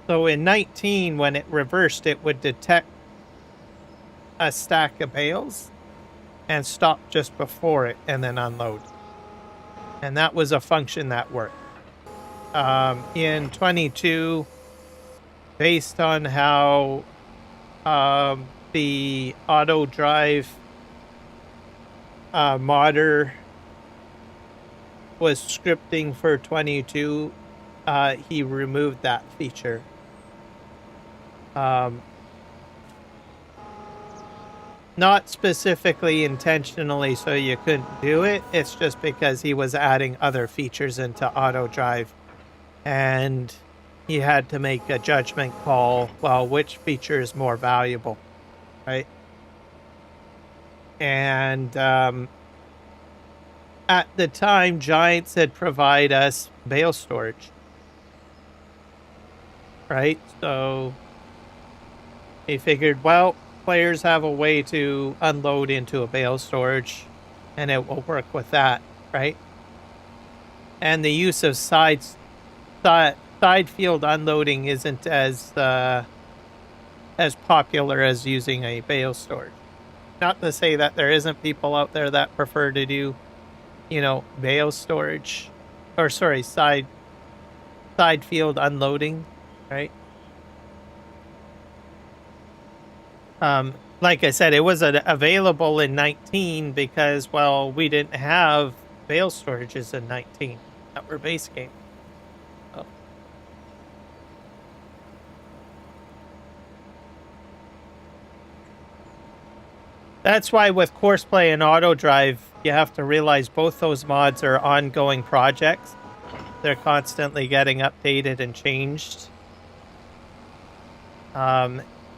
So in 19, when it reversed, it would detect a stack of bales and stop just before it and then unload. And that was a function that worked. In 22, based on how the AutoDrive modder was scripting for 22, he removed that feature. Not specifically intentionally so you couldn't do it, it's just because he was adding other features into AutoDrive and he had to make a judgment call, well, which feature is more valuable, right? And at the time, Giants had provided us bale storage, right? So he figured, well, players have a way to unload into a bale storage, and it will work with that, right? And the use of side field unloading isn't as popular as using a bale storage. Not to say that there isn't people out there that prefer to do, you know, bale storage, or sorry, side field unloading, right? Like I said, it was available in 19 because, well, we didn't have bale storages in 19 that were base game. So. That's why with Courseplay and AutoDrive, you have to realize both those mods are ongoing projects. They're constantly getting updated and changed.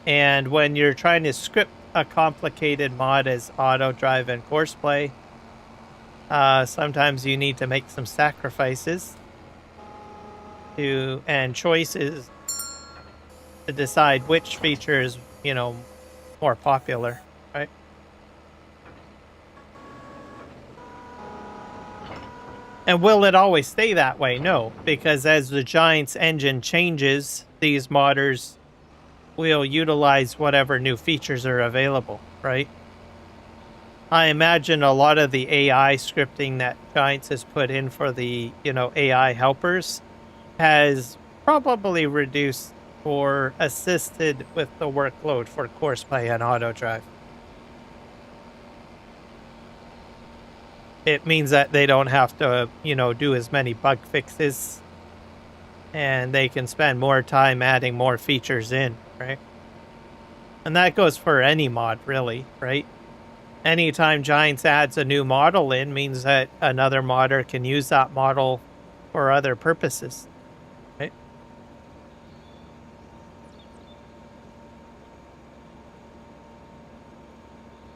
And when you're trying to script a complicated mod as AutoDrive and Courseplay, sometimes you need to make some sacrifices and choices to decide which feature is, you know, more popular, right? And will it always stay that way? No, because as the Giants engine changes, these modders will utilize whatever new features are available, right? I imagine a lot of the AI scripting that Giants has put in for the, you know, AI helpers has probably reduced or assisted with the workload for Courseplay and AutoDrive. It means that they don't have to, you know, do as many bug fixes, and they can spend more time adding more features in, right? And that goes for any mod, really, right? Anytime Giants adds a new model in means that another modder can use that model for other purposes, right?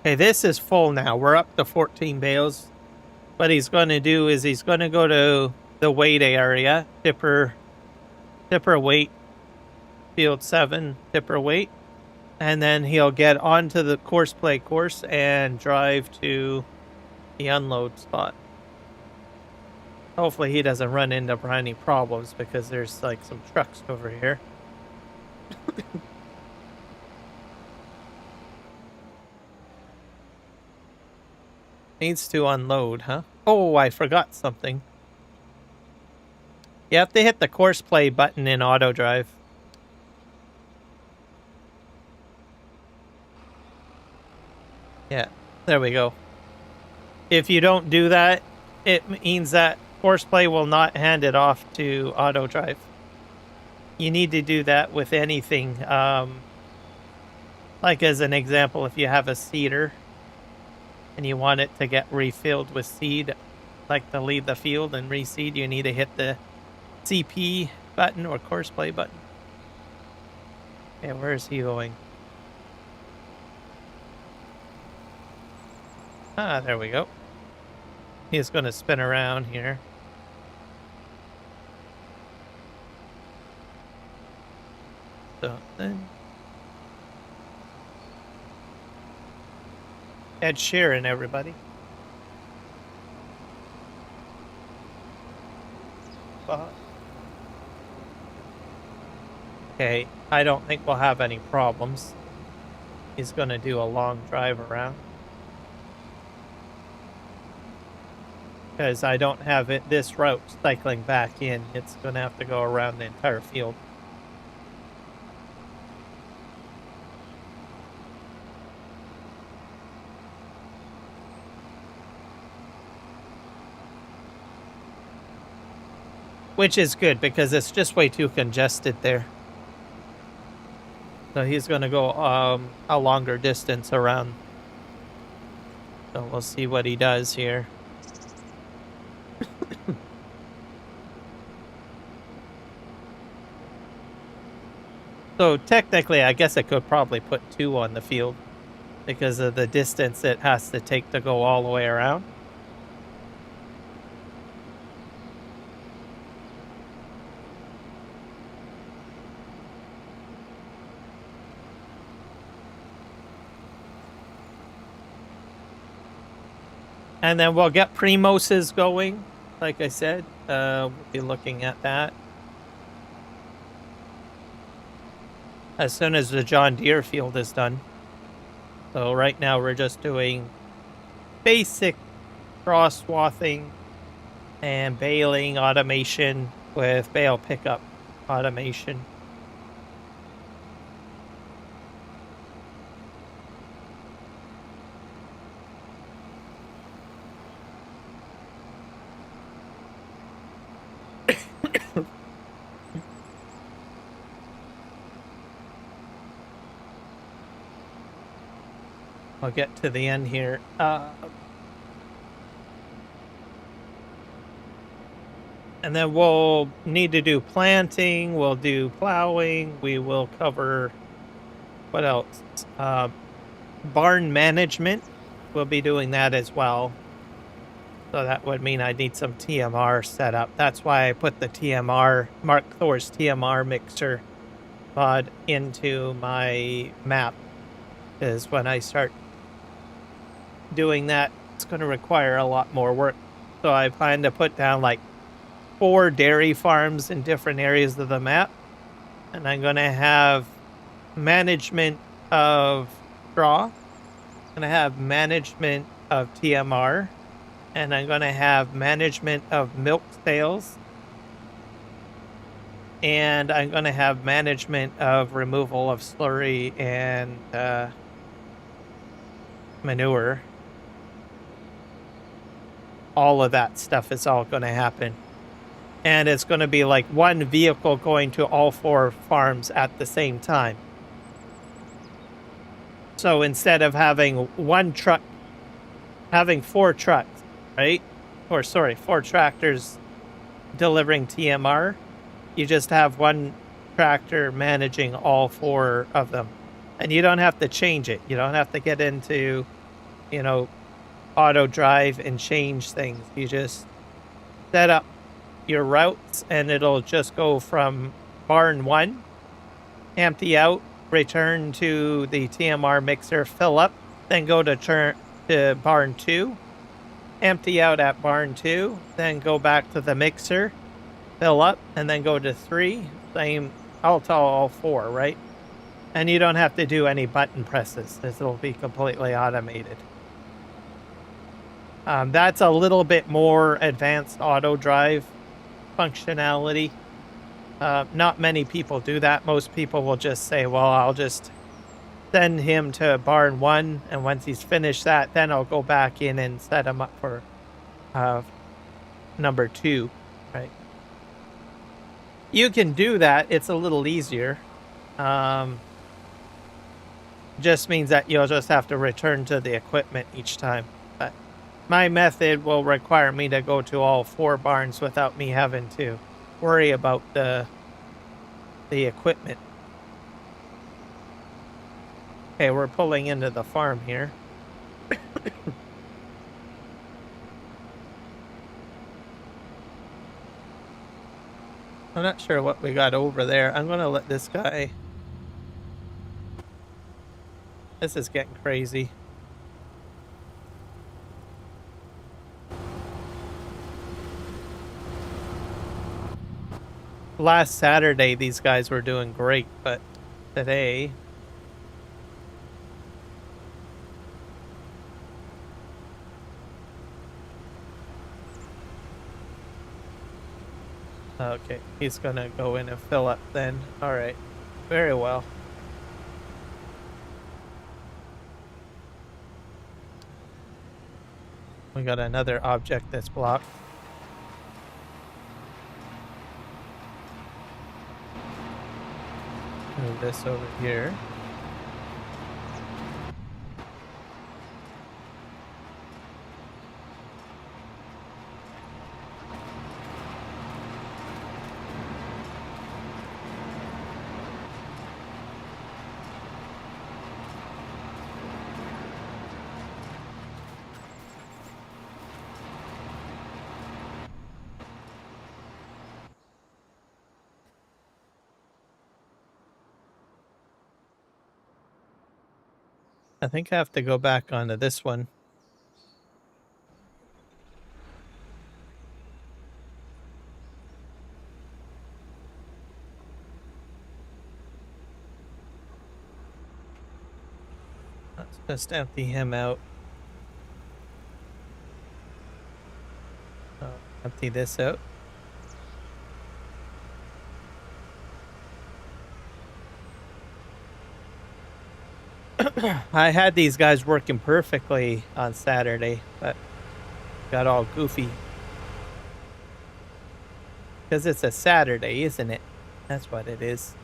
Okay, this is full now. We're up to 14 bales. What he's going to do is he's going to go to the weight area, tipper weight, field 7, tipper weight, and then he'll get onto the Courseplay course and drive to the unload spot. Hopefully he doesn't run into any problems because there's like some trucks over here. Needs to unload, huh? Oh, I forgot something. You have to hit the Courseplay button in AutoDrive. Yeah, there we go. If you don't do that, it means that Courseplay will not hand it off to AutoDrive. You need to do that with anything. Like as an example, if you have a seeder and you want it to get refilled with seed, like to leave the field and reseed, you need to hit the CP button or Courseplay button. Okay, where is he going? Ah, there we go. He's going to spin around here. So then Ed Sheeran, everybody. Okay, I don't think we'll have any problems. He's going to do a long drive around. Because I don't have this route cycling back in. It's going to have to go around the entire field. Which is good, because it's just way too congested there. So he's going to go a longer distance around. So we'll see what he does here. So technically, I guess I could probably put 2 on the field because of the distance it has to take to go all the way around. And then we'll get Primoses going, like I said. We'll be looking at that as soon as the John Deere field is done. So right now we're just doing basic straw swathing and baling automation with bale pickup automation. I'll get to the end here. And then we'll need to do planting, we'll do plowing, we will cover, what else? Barn management, we'll be doing that as well. So that would mean I need some TMR set up. That's why I put the TMR, MARKTHOR's TMR mixer mod into my map. Because when I start doing that, it's going to require a lot more work. So I plan to put down like 4 dairy farms in different areas of the map. And I'm going to have management of straw. I'm going to have management of TMR. And I'm going to have management of milk sales. And I'm going to have management of removal of slurry and manure. All of that stuff is all going to happen. And it's going to be like one vehicle going to all 4 farms at the same time. So instead of having one truck, having 4 trucks, right? Or sorry, 4 tractors delivering TMR, you just have one tractor managing all 4 of them. And you don't have to change it. You don't have to get into, you know, AutoDrive and change things. You just set up your routes and it'll just go from barn 1, empty out, return to the TMR mixer, fill up, then go to barn 2, empty out at barn 2, then go back to the mixer, fill up, and then go to 3, same, I'll tell all 4, right? And you don't have to do any button presses. This will be completely automated. That's a little bit more advanced AutoDrive functionality. Not many people do that. Most people will just say, well, I'll just send him to barn 1, and once he's finished that, then I'll go back in and set him up for number 2, right? You can do that. It's a little easier. Just means that you'll just have to return to the equipment each time. But my method will require me to go to all 4 barns without me having to worry about the equipment. Okay, we're pulling into the farm here. I'm not sure what we got over there. I'm gonna let this guy... This is getting crazy. last Saturday these guys were doing great, but today... Okay, he's gonna go in and fill up then. Alright, very well. We got another object that's blocked. Move this over here. I think I have to go back onto this one. Let's just empty him out. Empty this out. I had these guys working perfectly on Saturday, but got all goofy. Because it's a Saturday, isn't it? That's what it is.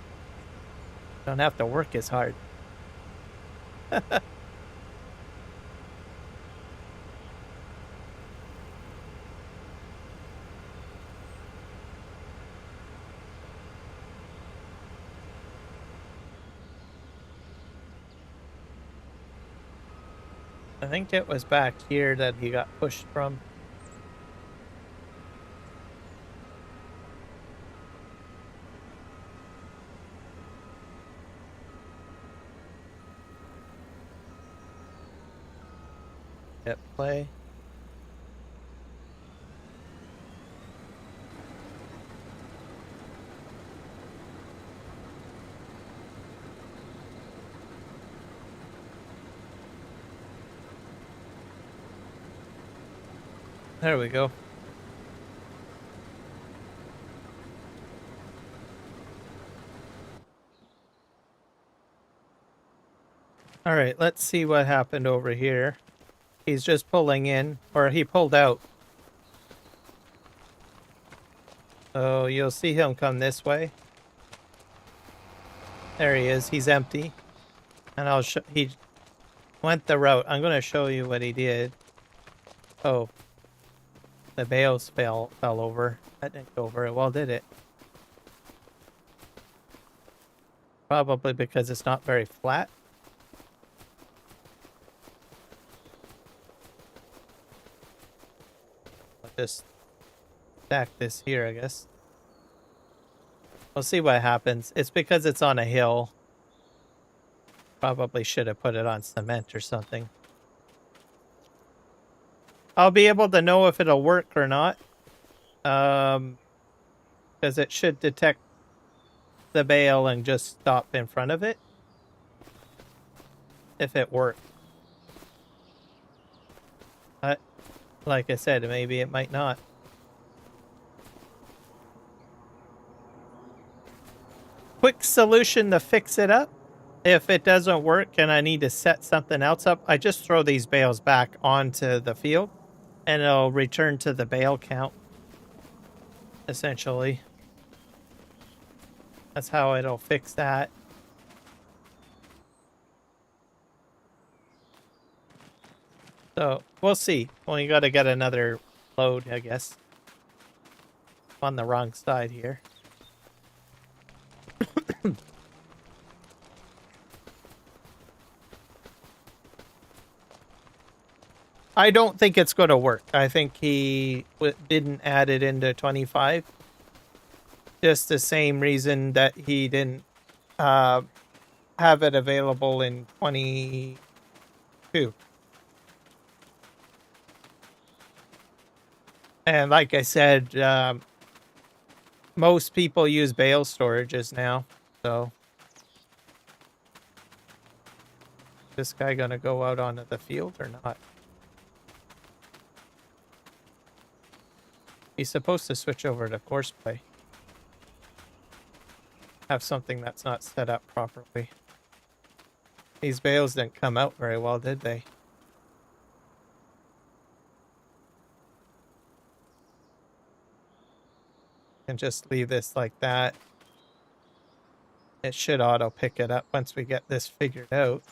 Don't have to work as hard. I think it was back here that he got pushed from. Hit play. There we go. All right, let's see what happened over here. He's just pulling in, or he pulled out. So you'll see him come this way. There he is. He's empty. And I'll show, he went the route. I'm going to show you what he did. Oh. The bales fell over. That didn't go very well, did it? Probably because it's not very flat. I'll just stack this here, I guess. We'll see what happens. It's because it's on a hill. Probably should have put it on cement or something. I'll be able to know if it'll work or not. Because it should detect the bale and just stop in front of it. If it worked. But, like I said, maybe it might not. Quick solution to fix it up. If it doesn't work and I need to set something else up, I just throw these bales back onto the field. And it'll return to the bale count, essentially. That's how it'll fix that. So, we'll see. Well, you gotta get another load, I guess. On the wrong side here. I don't think it's going to work. I think he didn't add it into 25. Just the same reason that he didn't have it available in 22. And like I said, most people use bale storages now, so this guy gonna go out onto the field or not? He's supposed to switch over to Courseplay. Have something that's not set up properly. These bales didn't come out very well, did they? And just leave this like that. It should auto pick it up once we get this figured out.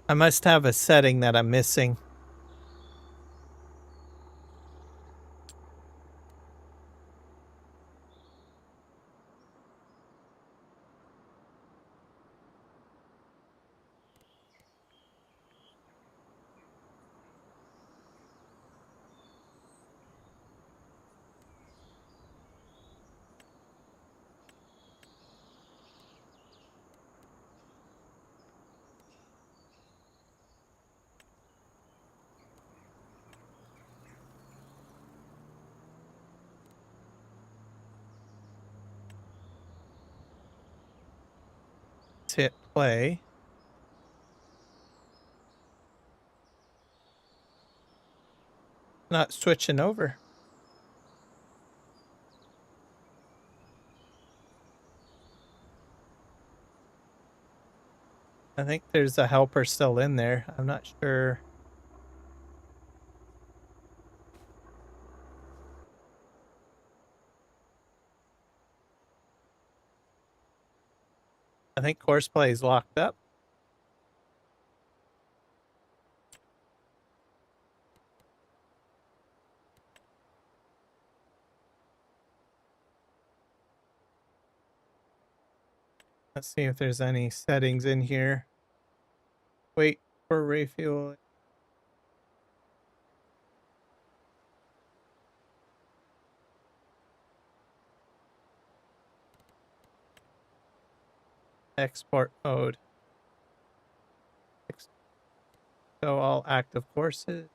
I must have a setting that I'm missing. Let's hit play. Not switching over. I think there's a helper still in there. I'm not sure. I think Courseplay is locked up. Let's see if there's any settings in here. Wait for refuel. Export mode. Show all active courses.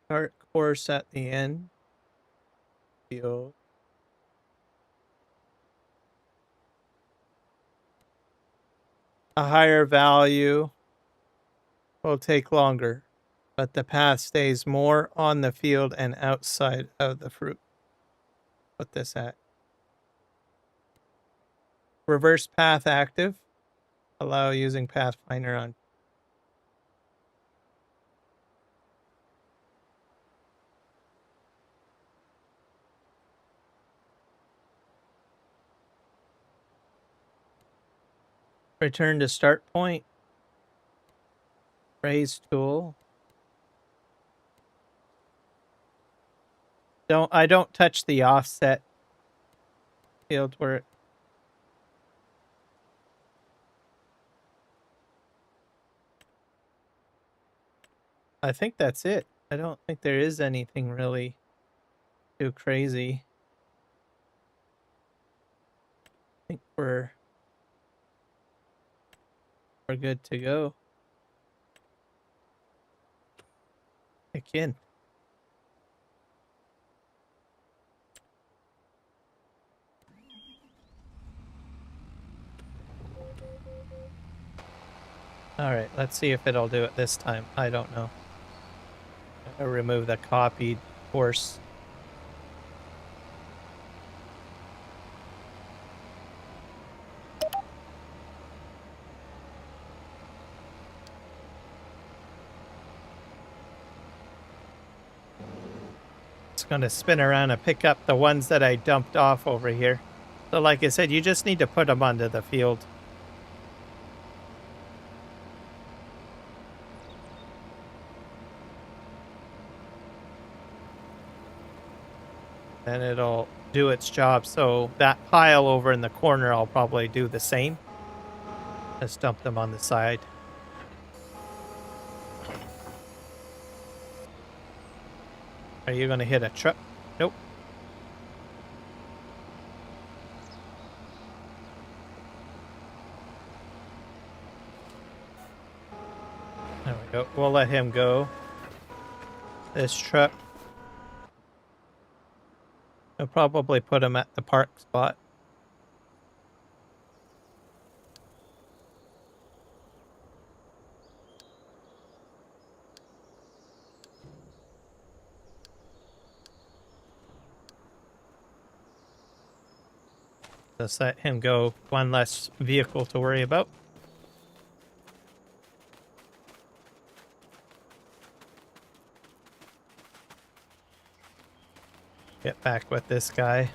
Start course at the end. Field. A higher value will take longer, but the path stays more on the field and outside of the fruit. Put this at. Reverse path active. Allow using Pathfinder on. Return to start point. Raise tool. I don't touch the offset field where it. I think that's it. I don't think there is anything really too crazy. I think we're good to go. Kick in. Alright, let's see if it'll do it this time. I don't know. I'll remove the copied course. It's going to spin around and pick up the ones that I dumped off over here. So like I said, you just need to put them onto the field. Then it'll do its job. So that pile over in the corner, I'll probably do the same. Just dump them on the side. Are you going to hit a truck? Nope. There we go. We'll let him go. This truck. I'll probably put him at the park spot. Just let him go. One less vehicle to worry about. Get back with this guy.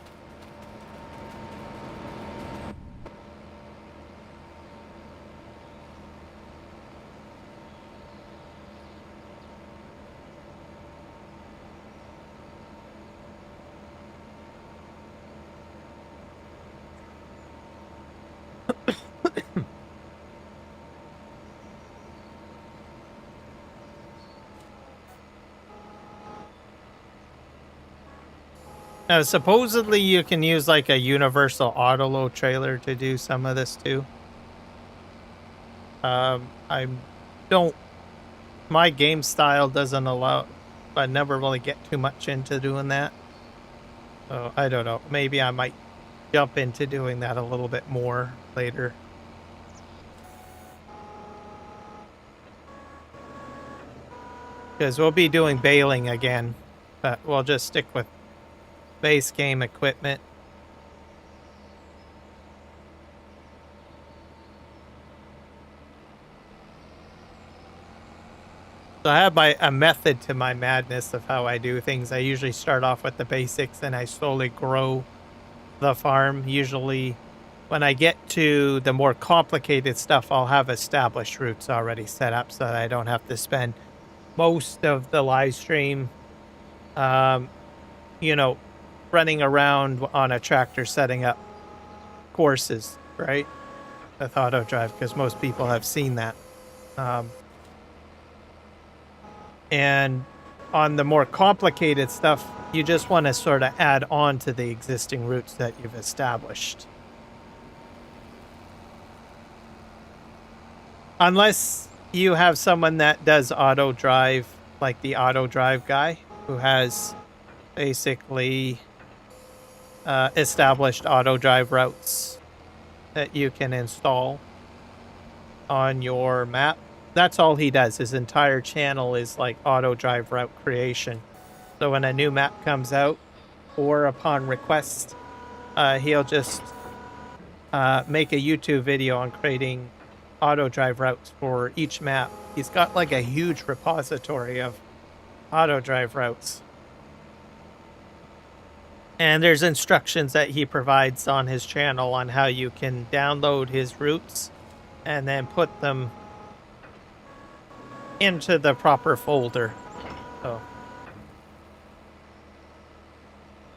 Now, supposedly you can use like a universal autoload trailer to do some of this too. I don't, my game style doesn't allow, I never really get too much into doing that. So I don't know, maybe I might jump into doing that a little bit more later. Because we'll be doing baling again, but we'll just stick with base game equipment. So I have a method to my madness of how I do things. I usually start off with the basics and I slowly grow the farm. Usually when I get to the more complicated stuff, I'll have established routes already set up so that I don't have to spend most of the live stream, you know, running around on a tractor setting up courses, right? With AutoDrive, because most people have seen that. And on the more complicated stuff, you just want to sort of add on to the existing routes that you've established. Unless you have someone that does AutoDrive, like the AutoDrive guy, who has basically established AutoDrive routes that you can install on your map. That's all he does. His entire channel is like AutoDrive route creation. So when a new map comes out, or upon request, he'll just make a YouTube video on creating AutoDrive routes for each map. He's got like a huge repository of AutoDrive routes. And there's instructions that he provides on his channel on how you can download his routes and then put them into the proper folder. So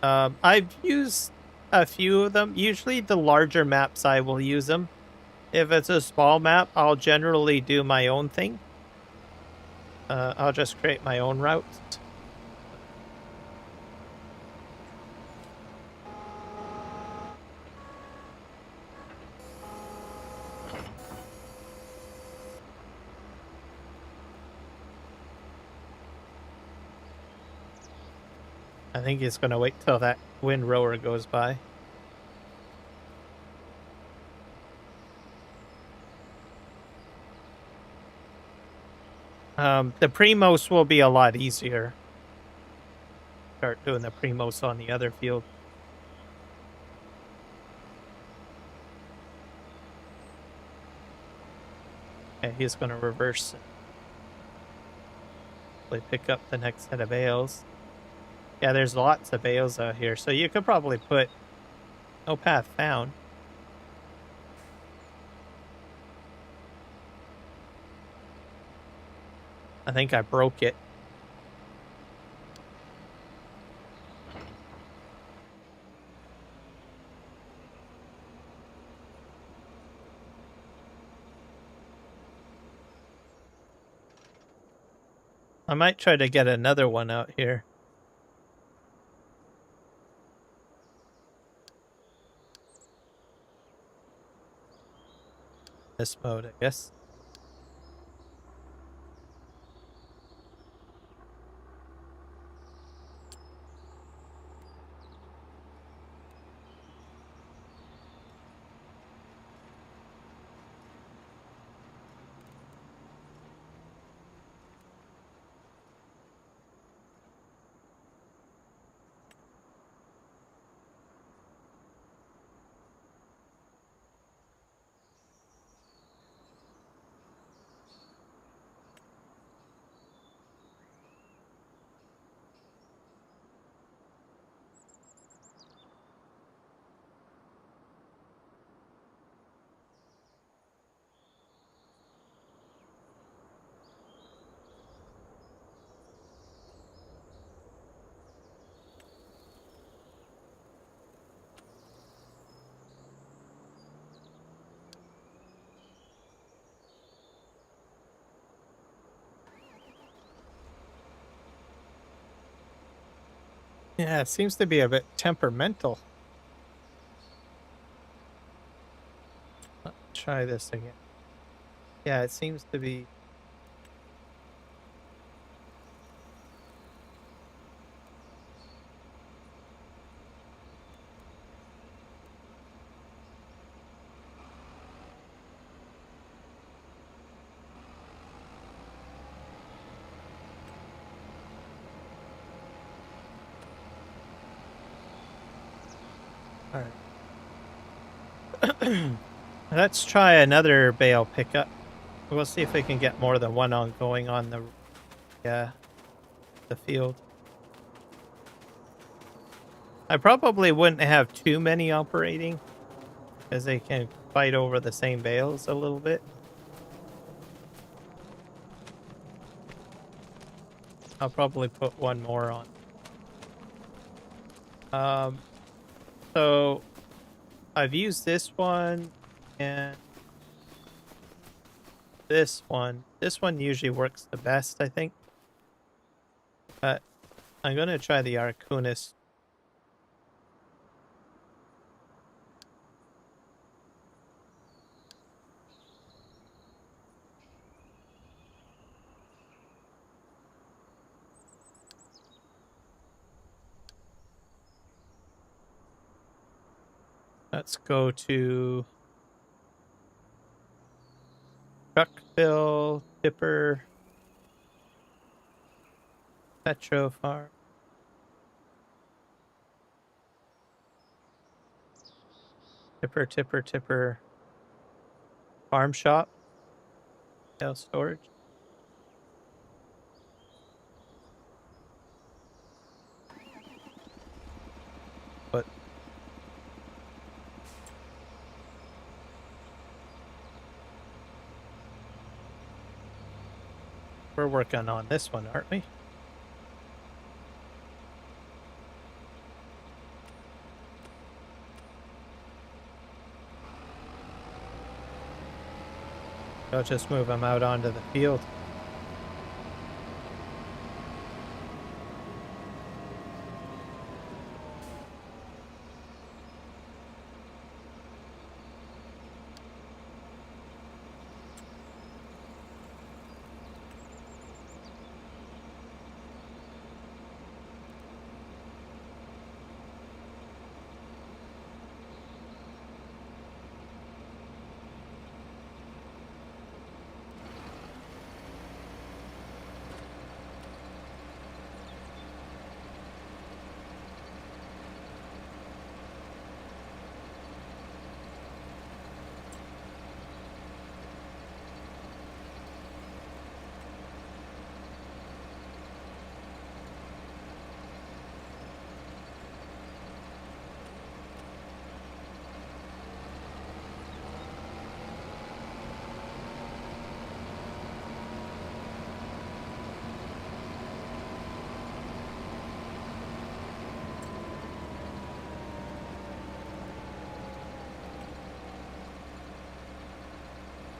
I've used a few of them. Usually the larger maps I will use them. If it's a small map, I'll generally do my own thing. I'll just create my own route. I think he's going to wait till that windrower goes by. The Primos will be a lot easier. Start doing the Primos on the other field. Okay, he's going to reverse. Pick up the next set of bales. Yeah, there's lots of bales out here, so you could probably put no path found. I think I broke it. I might try to get another one out here. This mode, I guess. Yeah, it seems to be a bit temperamental. Let's try this again. Yeah, it seems to be. All right. Let's try another bale pickup. We'll see if we can get more than one ongoing on the field. I probably wouldn't have too many operating, because they can fight over the same bales a little bit. I'll probably put one more on. So I've used this one and this one. This one usually works the best, I think. But I'm gonna try the Arcunis. Let's go to truck fill, tipper, petro farm. Tipper. Farm shop. Sales storage. But we're working on this one, aren't we? I'll just move them out onto the field.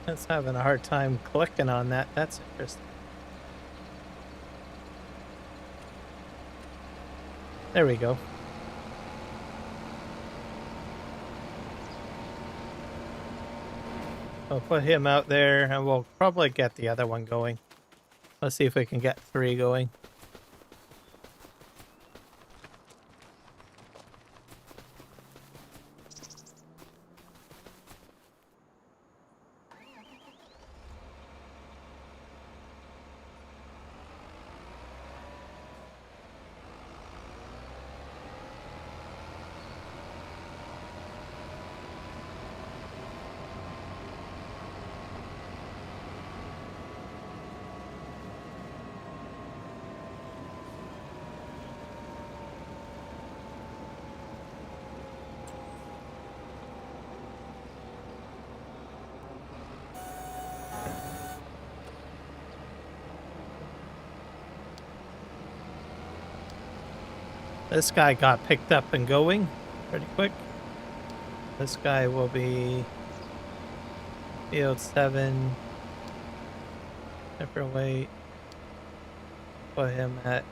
It's having a hard time clicking on that. That's interesting. There we go. I'll put him out there, and we'll probably get the other one going. Let's see if we can get 3 going. This guy got picked up and going pretty quick. This guy will be field 7. Different weight. Put him at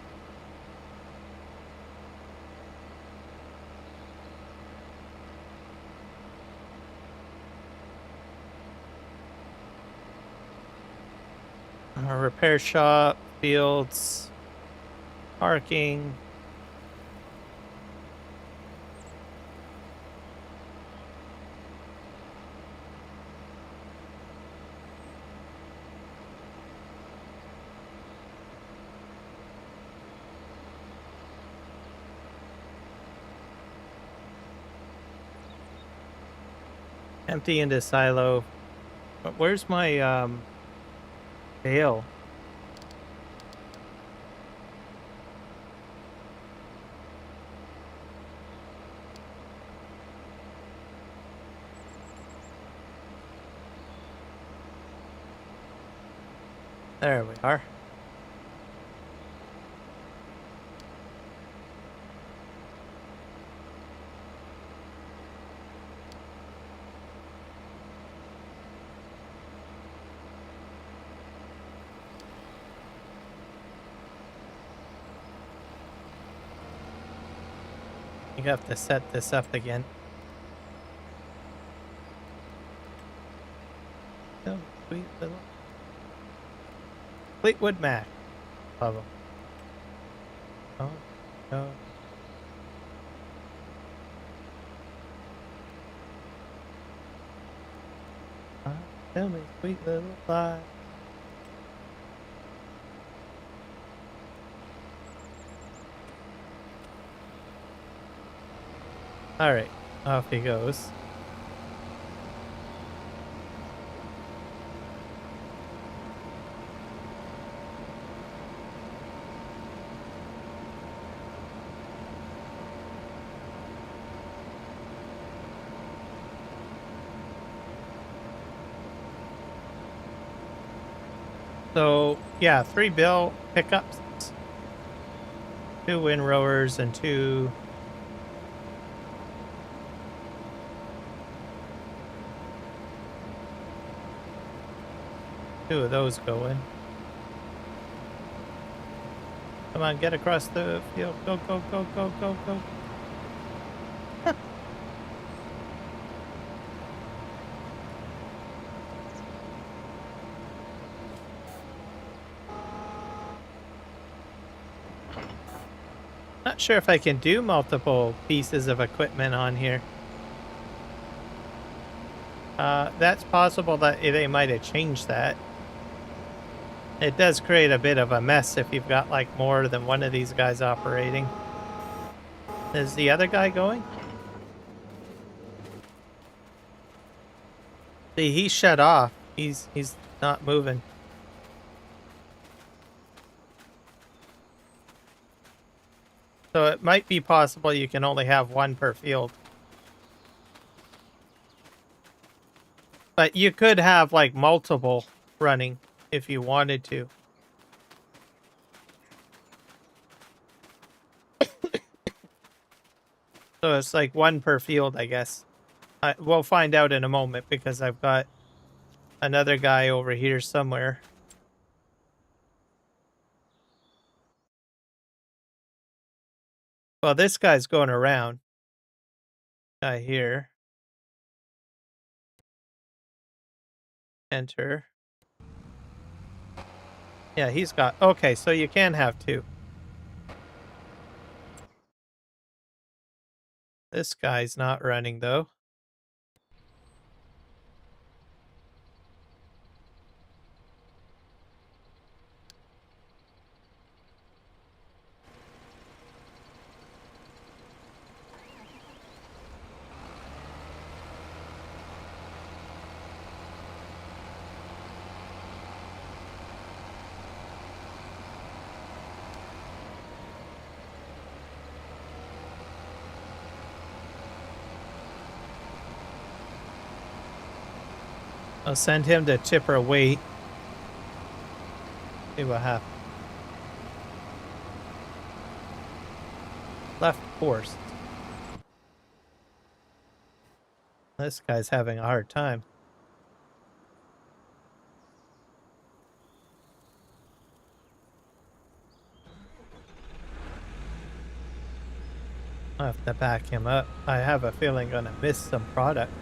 our repair shop, fields, parking. Empty into silo. But where's my bale? There we are. You have to set this up again. Oh, sweet little Fleetwood Mac. Love them. Oh, no. Tell me, sweet little lie. All right, off he goes. So, yeah, 3 Bale pickups, 2 Windrowers, and 2 of those going. Come on, get across the field. Go, go, go, go, go, go. Not sure if I can do multiple pieces of equipment on here. That's possible that they might have changed that. It does create a bit of a mess if you've got like more than one of these guys operating. Is the other guy going? See, he's shut off. He's not moving. So it might be possible you can only have one per field. But you could have like multiple running if you wanted to. So it's like one per field, I guess. We'll find out in a moment because I've got another guy over here somewhere. Well, this guy's going around. Guy here. Enter. Yeah, he's got... Okay, so you can have two. This guy's not running, though. I'll send him to tipper weight. See what happens. Left course. This guy's having a hard time. I'll have to back him up. I have a feeling I'm gonna miss some product.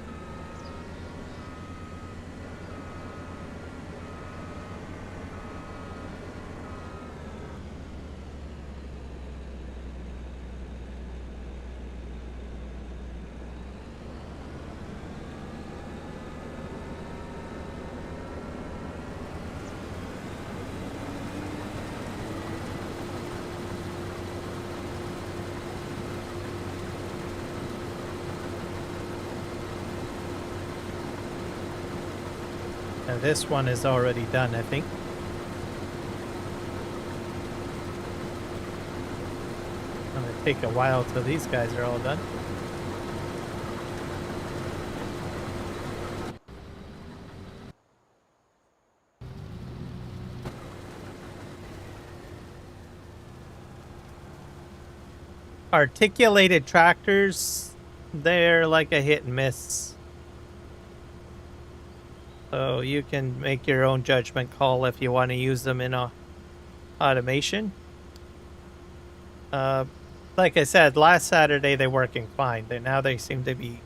And this one is already done, I think. It's gonna take a while till these guys are all done. Articulated tractors, they're like a hit and miss. So you can make your own judgment call if you want to use them in a automation. Like I said, last Saturday they're working fine. Now they seem to be,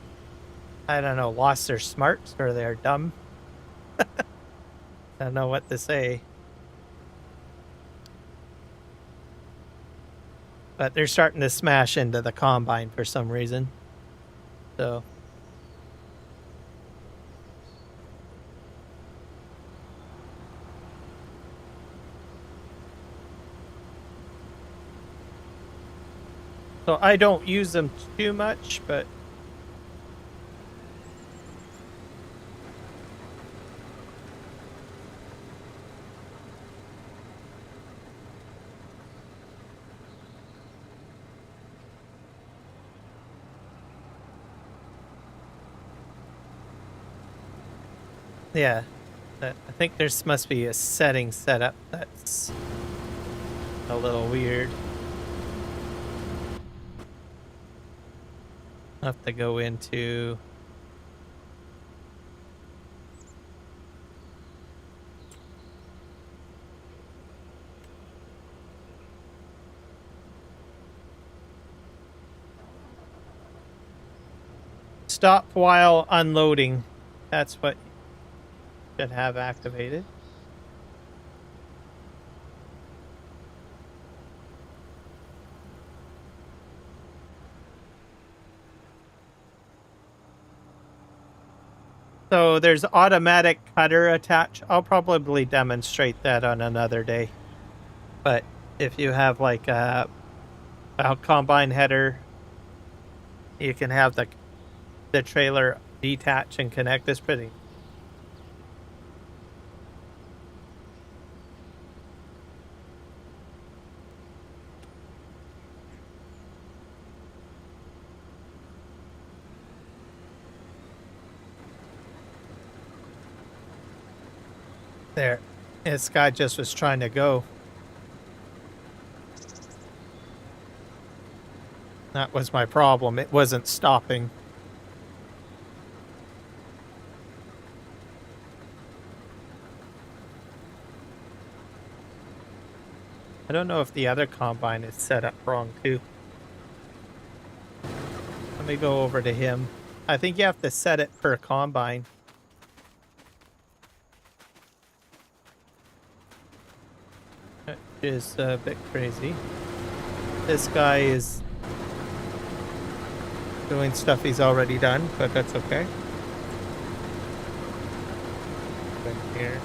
I don't know, lost their smarts or they're dumb. I don't know what to say. But they're starting to smash into the combine for some reason. So... So I don't use them too much, but... Yeah, I think there must be a setting set up that's a little weird. I'll have to go into... Stop while unloading. That's what you should have activated. So there's automatic cutter attach. I'll probably demonstrate that on another day. But if you have like a combine header, you can have the trailer detach and connect. This pretty. There. This guy just was trying to go. That was my problem. It wasn't stopping. I don't know if the other combine is set up wrong too. Let me go over to him. I think you have to set it per combine. Which is a bit crazy. This guy is doing stuff he's already done, but that's okay. In here.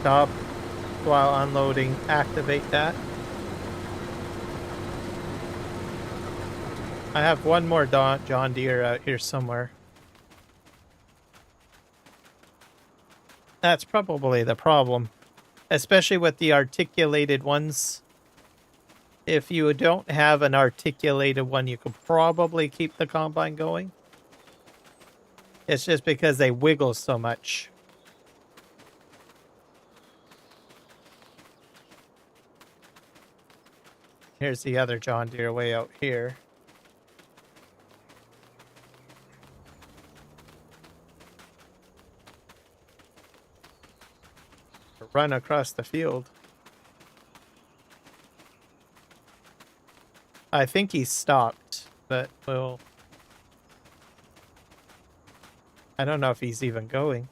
Stop while unloading, activate that. I have one more John Deere out here somewhere. That's probably the problem, especially with the articulated ones. If you don't have an articulated one, you could probably keep the combine going. It's just because they wiggle so much. Here's the other John Deere way out here. Run across the field. I think he stopped, but we'll... I don't know if he's even going.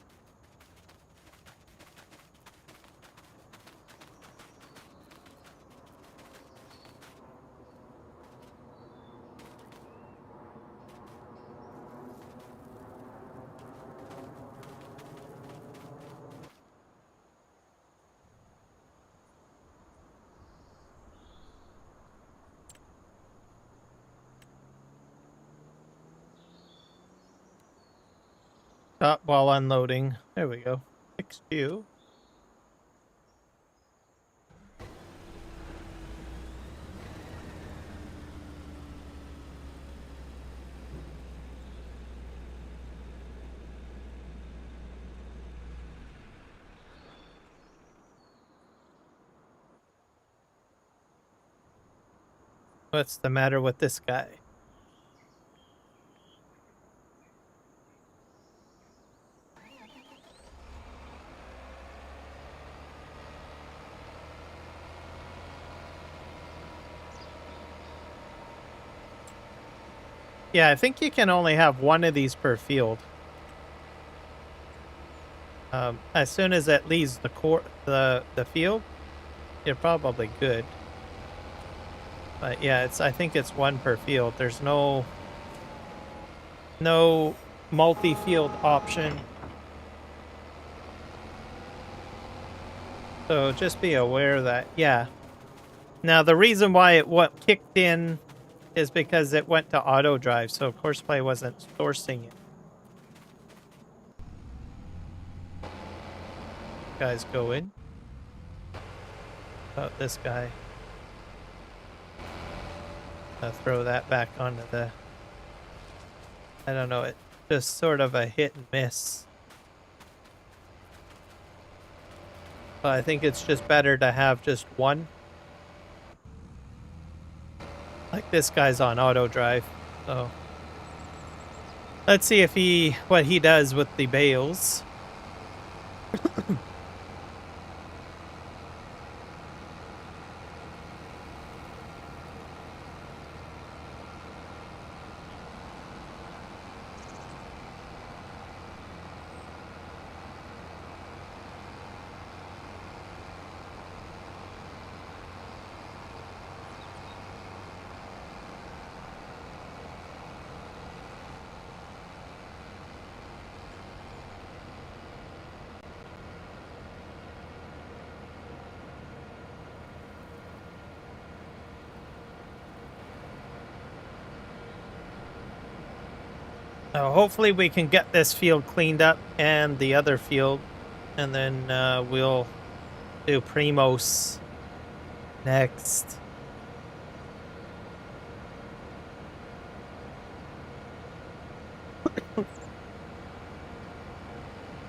Stop while unloading. There we go. Fixed you. What's the matter with this guy? Yeah, I think you can only have one of these per field. As soon as it leaves the field, you're probably good. But yeah, I think it's one per field. There's no multi-field option. So just be aware that, yeah. Now the reason why it kicked in is because it went to AutoDrive, so Courseplay wasn't sourcing it. Guys go in. About this guy. I'll throw that back onto the... I don't know, it's just sort of a hit and miss. But I think it's just better to have just one. Like this guy's on AutoDrive, so let's see if what he does with the bales. Hopefully we can get this field cleaned up and the other field, and then we'll do Primos next.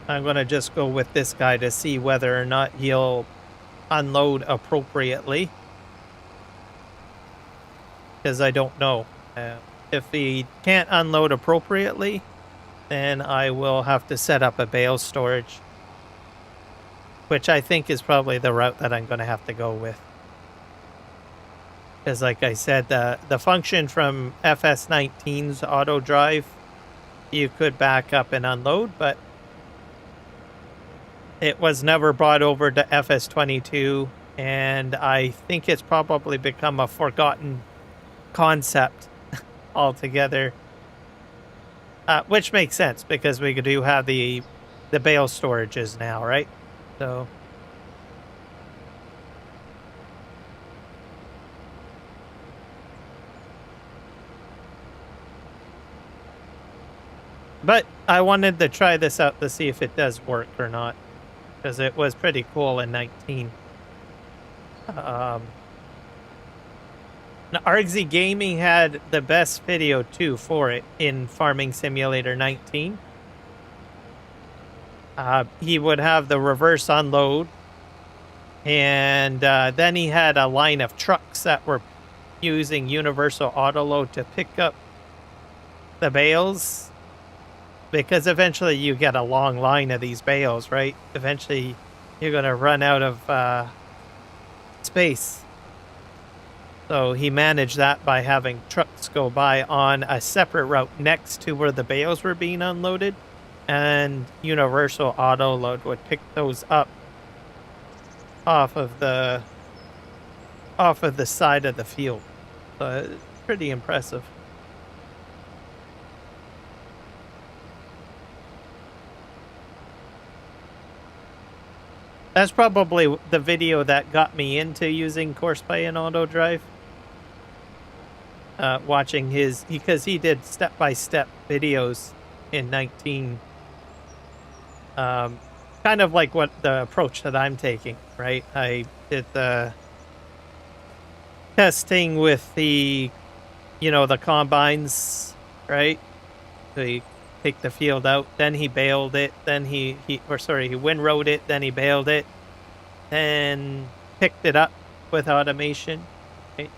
I'm going to just go with this guy to see whether or not he'll unload appropriately, because I don't know. If he can't unload appropriately, then I will have to set up a bale storage, which I think is probably the route that I'm going to have to go with. Because like I said, the function from FS19's AutoDrive, you could back up and unload, but it was never brought over to FS22, and I think it's probably become a forgotten concept altogether. Which makes sense, because we do have the Bale storages now, right? So... But I wanted to try this out to see if it does work or not, because it was pretty cool in 19. Now, RXZ Gaming had the best video too for it in Farming Simulator 19. He would have the reverse unload, and then he had a line of trucks that were using universal autoload to pick up the bales. Because eventually you get a long line of these bales, right? Eventually you're going to run out of space. So he managed that by having trucks go by on a separate route next to where the bales were being unloaded. And universal autoload would pick those up off of the side of the field. So it's pretty impressive. That's probably the video that got me into using Courseplay and AutoDrive. Watching his, because he did step-by-step videos in 19. Kind of like what the approach that I'm taking, right? I did the testing with the, the combines, right? So he take the field out, then he baled it, then he windrowed it, then he baled it, then picked it up with automation, right?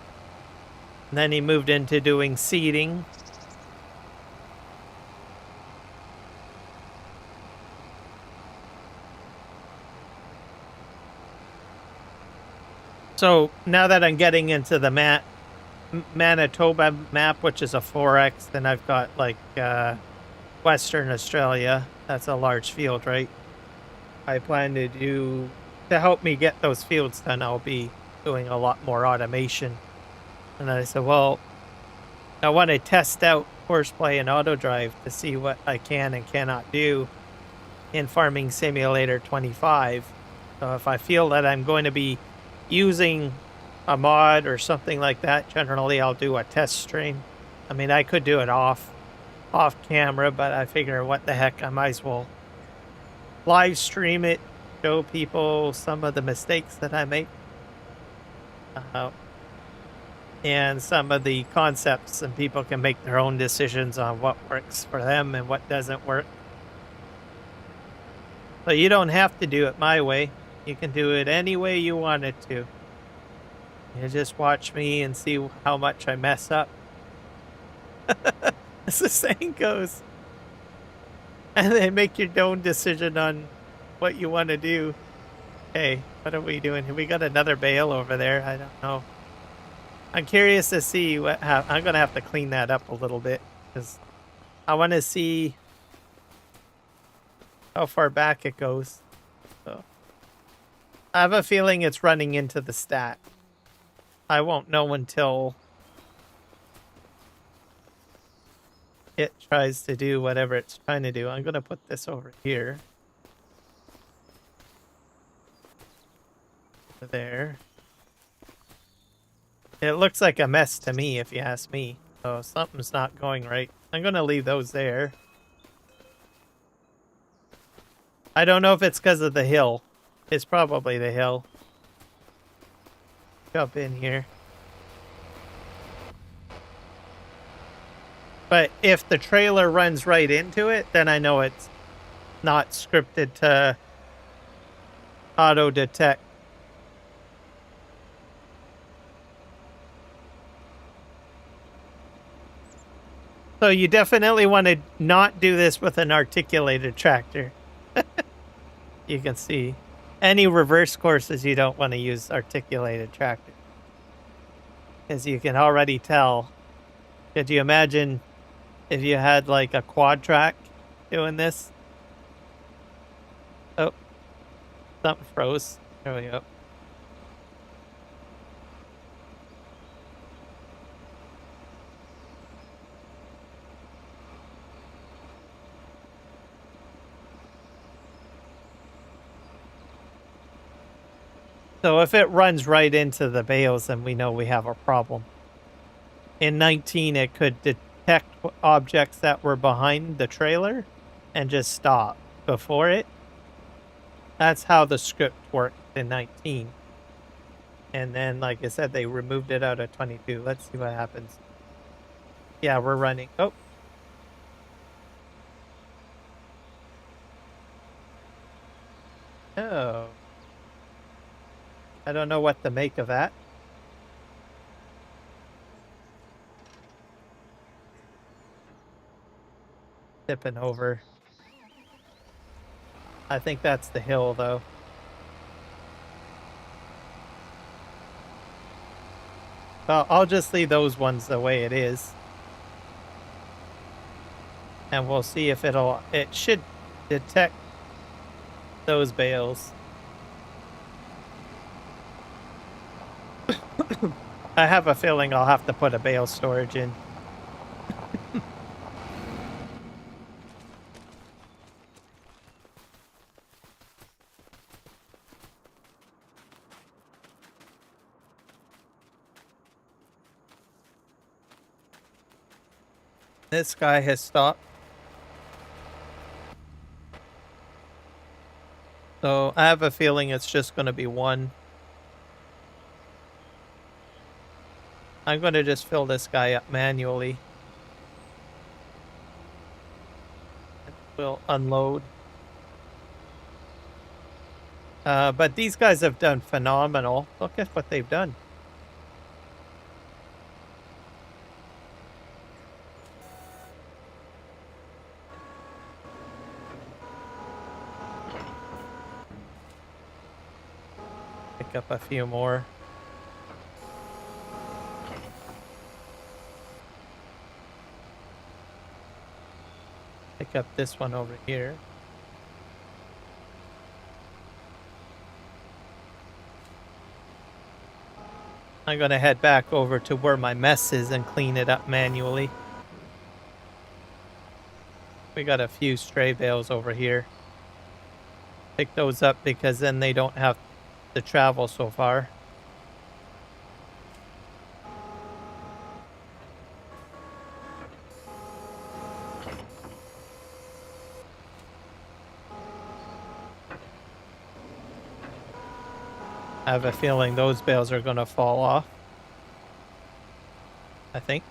And then he moved into doing seeding. So now that I'm getting into the Manitoba map, which is a 4X, then I've got like Western Australia. That's a large field, right? I plan to help me get those fields done, I'll be doing a lot more automation. And I said, well, I want to test out Courseplay and AutoDrive to see what I can and cannot do in Farming Simulator 25. So if I feel that I'm going to be using a mod or something like that, generally I'll do a test stream. I mean, I could do it off camera, but I figure what the heck, I might as well live stream it, show people some of the mistakes that I make, and some of the concepts, and people can make their own decisions on what works for them and what doesn't work. So you don't have to do it my way. You can do it any way you want it to. You just watch me and see how much I mess up. As the saying goes. And then make your own decision on what you want to do. Hey, what are we doing? We got another bale over there. I don't know. I'm curious to see what I'm going to have to clean that up a little bit, because I want to see how far back it goes. So I have a feeling it's running into the stat. I won't know until it tries to do whatever it's trying to do. I'm going to put this over here. There. It looks like a mess to me, if you ask me. So something's not going right. I'm going to leave those there. I don't know if it's because of the hill. It's probably the hill. Jump in here. But if the trailer runs right into it, then I know it's not scripted to auto-detect. So you definitely want to not do this with an articulated tractor. You can see any reverse courses, you don't want to use articulated tractor. As you can already tell. Could you imagine if you had like a quad track doing this? Oh, something froze. There we go. So if it runs right into the bales, then we know we have a problem. In 19, it could detect objects that were behind the trailer and just stop before it. That's how the script worked in 19. And then, like I said, they removed it out of 22. Let's see what happens. Yeah, we're running. Oh. Oh. I don't know what to make of that. Tipping over. I think that's the hill, though. Well, I'll just leave those ones the way it is. And we'll see if it should detect those bales. I have a feeling I'll have to put a bale storage in. This guy has stopped. So I have a feeling it's just going to be one. I'm going to just fill this guy up manually. We'll unload. But these guys have done phenomenal. Look at what they've done. Pick up a few more. Pick up this one over here. I'm going to head back over to where my mess is and clean it up manually. We got a few stray bales over here. Pick those up because then they don't have to travel so far. I have a feeling those bales are going to fall off. I think.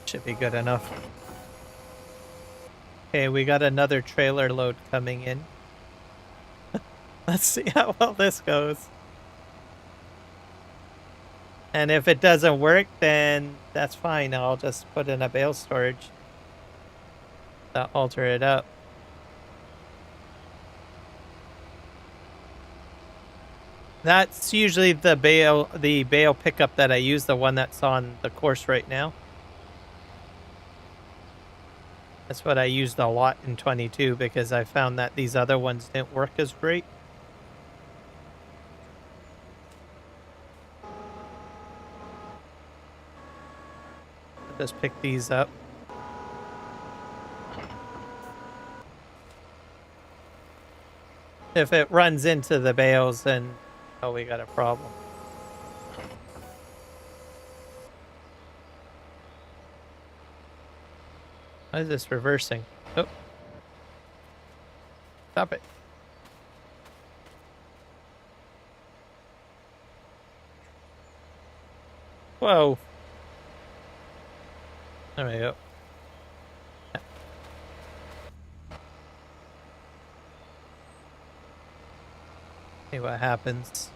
Should be good enough. Okay, we got another trailer load coming in. Let's see how well this goes. And if it doesn't work, then that's fine. I'll just put in a bale storage to alter it up. That's usually the bale pickup that I use, the one that's on the course right now. That's what I used a lot in 22 because I found that these other ones didn't work as great. Just pick these up. If it runs into the bales, then oh, we got a problem. Why is this reversing? Oh. Stop it. Whoa. There we go. See what happens.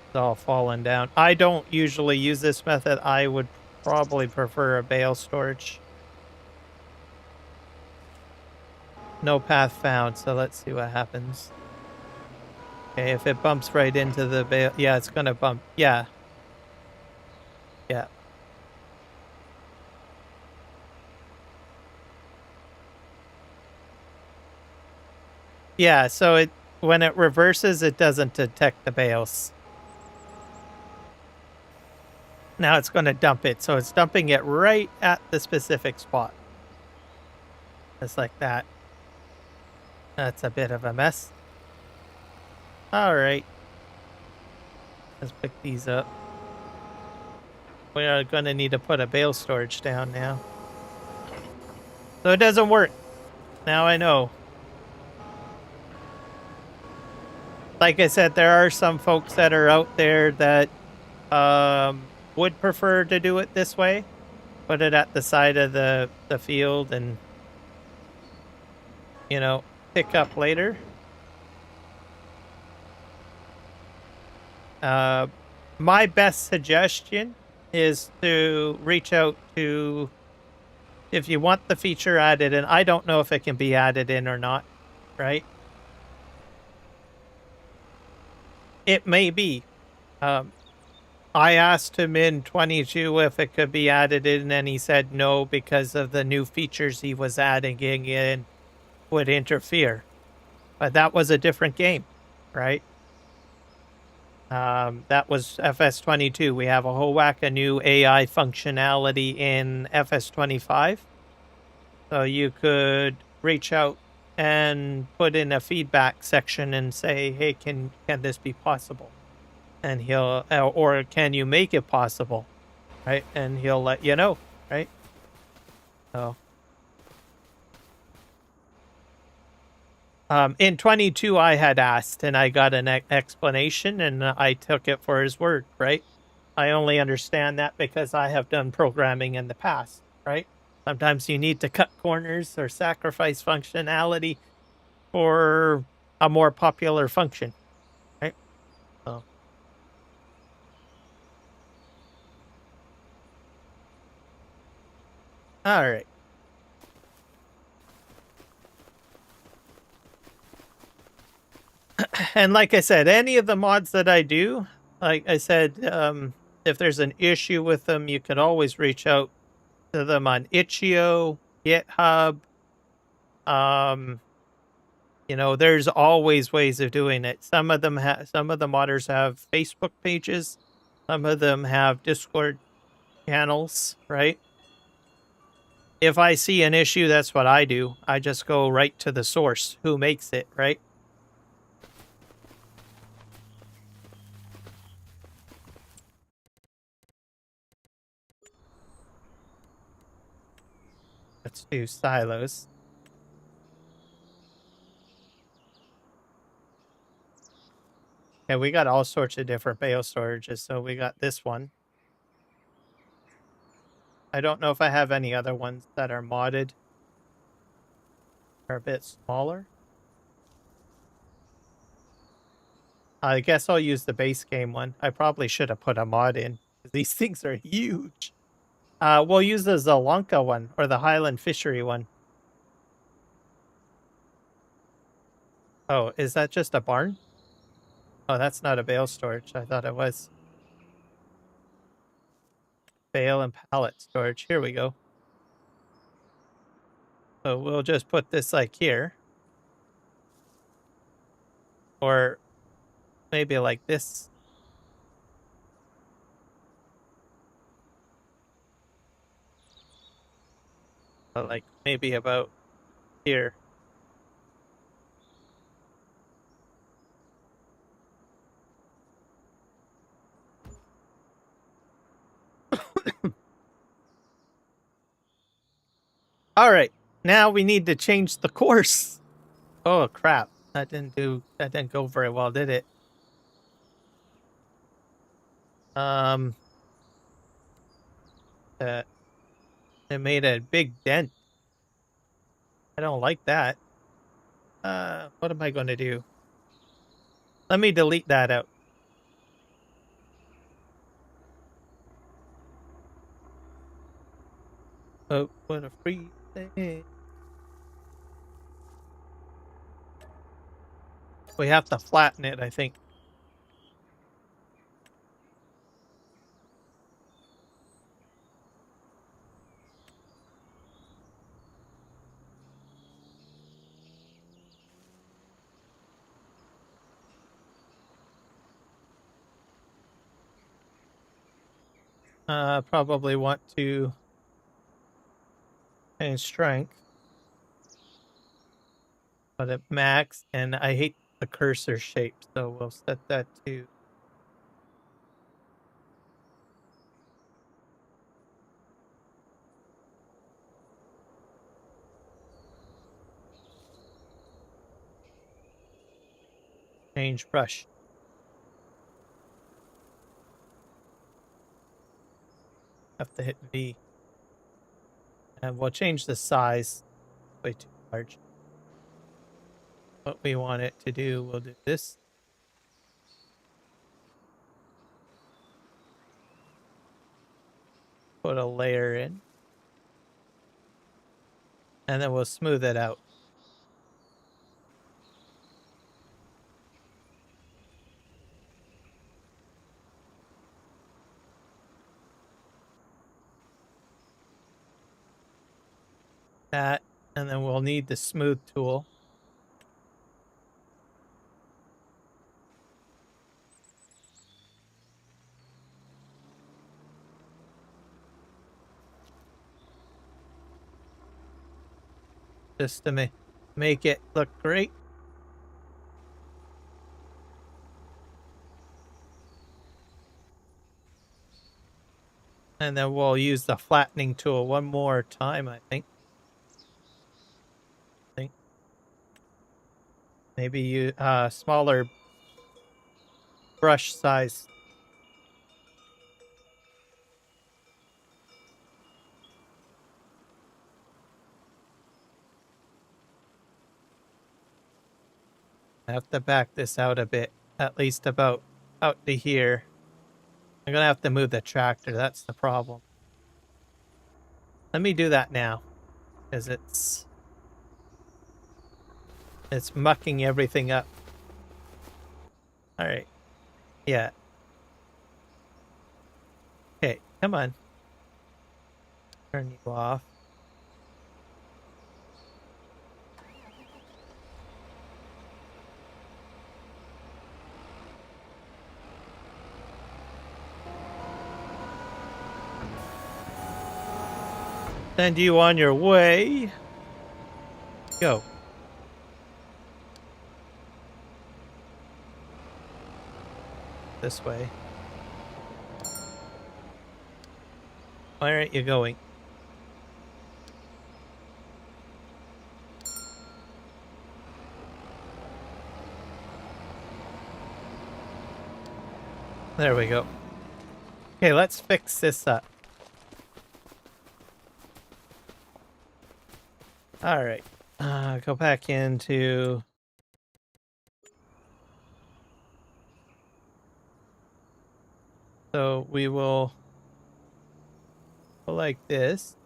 It's all falling down. I don't usually use this method. I would probably prefer a bale storage. no path found, so let's see what happens. Okay, if it bumps right into the bale, yeah, it's gonna bump. Yeah. Yeah. Yeah, so it when it reverses, it doesn't detect the bales. Now it's going to dump it, so it's dumping it right at the specific spot. Just like that. That's a bit of a mess. All right. Let's pick these up. We are going to need to put a bale storage down now. So it doesn't work. Now I know. Like I said, there are some folks that are out there that would prefer to do it this way. Put it at the side of the field and, you know, pick up later. My best suggestion is to reach out to, if you want the feature added in, I don't know if it can be added in or not, right? It may be. I asked him in 22 if it could be added in, and he said no because of the new features he was adding in would interfere. But that was a different game, right? That was FS22. We have a whole whack of new AI functionality in FS25. So you could reach out and put in a feedback section and say, hey, can this be possible? And he'll, or can you make it possible? Right? And he'll let you know, right? So, in 22, I had asked and I got an explanation and I took it for his word, right? I only understand that because I have done programming in the past, right? Sometimes you need to cut corners or sacrifice functionality for a more popular function, right? So. All right. And like I said, any of the mods that I do, like I said, if there's an issue with them, you can always reach out to them on Itch.io, GitHub. You know, there's always ways of doing it. Some of them some of the modders have Facebook pages. Some of them have Discord channels, right? If I see an issue, that's what I do. I just go right to the source, who makes it, right? Let's do silos. Yeah, we got all sorts of different bale storages. So we got this one. I don't know if I have any other ones that are modded. Are a bit smaller. I guess I'll use the base game one. I probably should have put a mod in. These things are huge. We'll use the Zelonka one or the Highland Fishery one. Oh, is that just a barn? Oh, that's not a bale storage. I thought it was. Bale and pallet storage. Here we go. So we'll just put this like here. Or maybe like this. But like maybe about here. All right. Now we need to change the course. Oh crap. That didn't go very well, did it? It made a big dent. I don't like that. What am I going to do? Let me delete that out. Oh, what a free thing. We have to flatten it, I think. Probably want to change strength. But at max, and I hate the cursor shape, so we'll set that to change brush. Have to hit V. And we'll change the size. Way too large. What we want it to do, we'll do this. Put a layer in. And then we'll smooth it out. That, and then we'll need the smooth tool. Just to make it look great. And then we'll use the flattening tool one more time, I think. Maybe you smaller brush size. I have to back this out a bit, at least about out to here. I'm gonna have to move the tractor, that's the problem. Let me do that now, because it's mucking everything up. All right, yeah. Okay, come on. Turn you off. Send you on your way. Go. This way. Why aren't you going? There we go. Okay, let's fix this up. All right. Go back into... So we will go like this.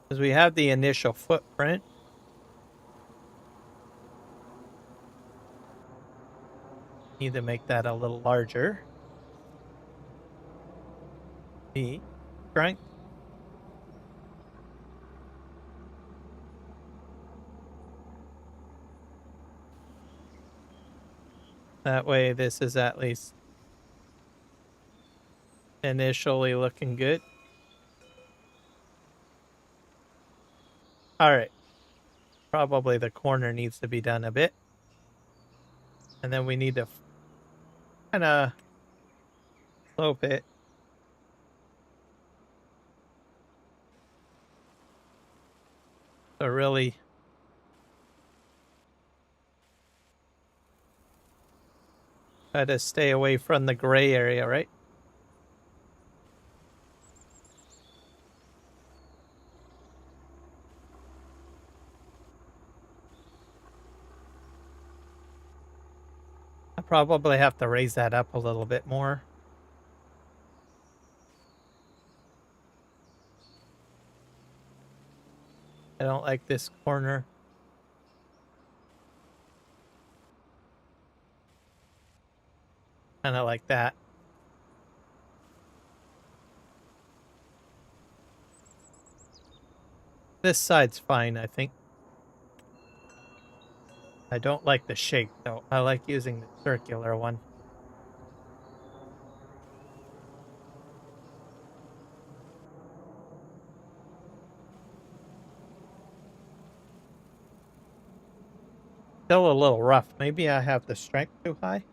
Because we have the initial footprint. Need to make that a little larger. The strength. That way this is at least initially looking good. All right. Probably the corner needs to be done a bit. And then we need to kind of slope it. So really try to stay away from the gray area, right? I probably have to raise that up a little bit more. I don't like this corner. Kind of like that. This side's fine, I think. I don't like the shape, though. I like using the circular one. Still a little rough. Maybe I have the strength too high?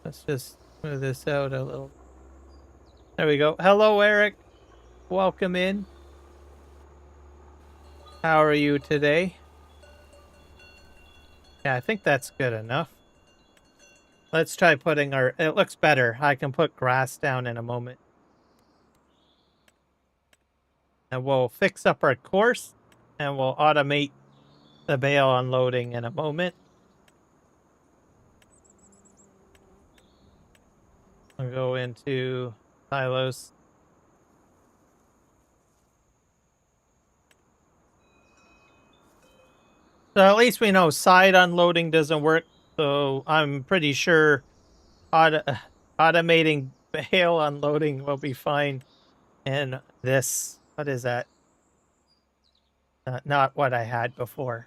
Let's just move this out a little. There we go. Hello, Eric. Welcome in. How are you today? Yeah, I think that's good enough. Let's try putting our... It looks better. I can put grass down in a moment. And we'll fix up our course, and we'll automate the bale unloading in a moment. I'll go into silos. So at least we know side unloading doesn't work. So I'm pretty sure automating bale unloading will be fine. And this, what is that? Not what I had before.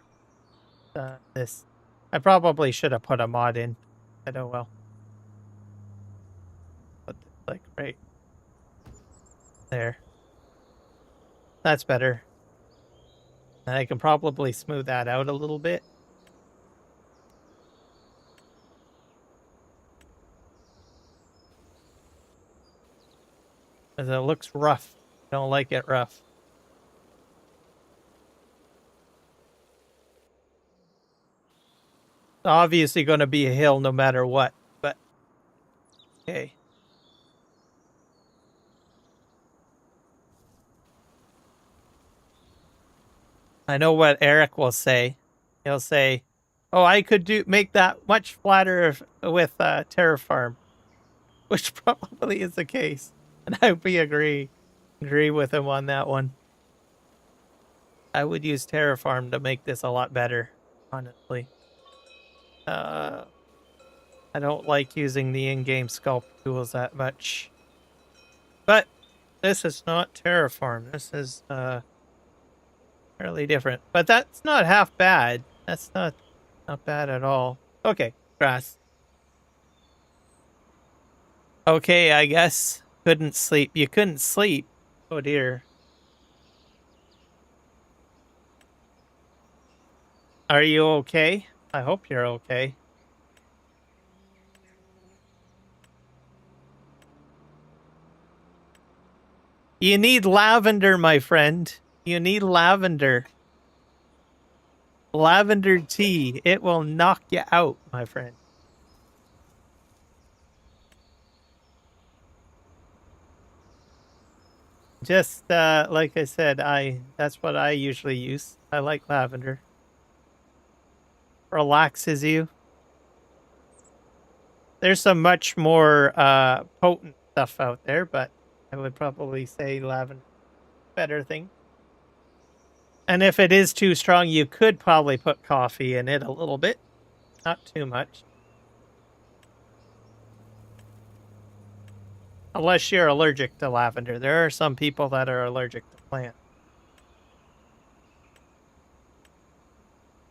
This, I probably should have put a mod in. I don't well. But like right there. That's better. And I can probably smooth that out a little bit. Because it looks rough. I don't like it rough. It's obviously going to be a hill no matter what, but okay. I know what Eric will say. He'll say, "Oh, I could make that much flatter with Terraform," which probably is the case, and I would agree with him on that one. I would use Terraform to make this a lot better, honestly. I don't like using the in-game sculpt tools that much, but this is not Terraform. This is fairly different, but that's not half bad. That's not bad at all. Okay, grass. Okay, I guess. Couldn't sleep. You couldn't sleep. Oh dear. Are you okay? I hope you're okay. You need lavender, my friend. You need lavender. Lavender tea. It will knock you out, my friend. Just like I said, that's what I usually use. I like lavender. Relaxes you. There's some much more potent stuff out there, but I would probably say lavender better thing. And if it is too strong, you could probably put coffee in it a little bit. Not too much. Unless you're allergic to lavender. There are some people that are allergic to plants.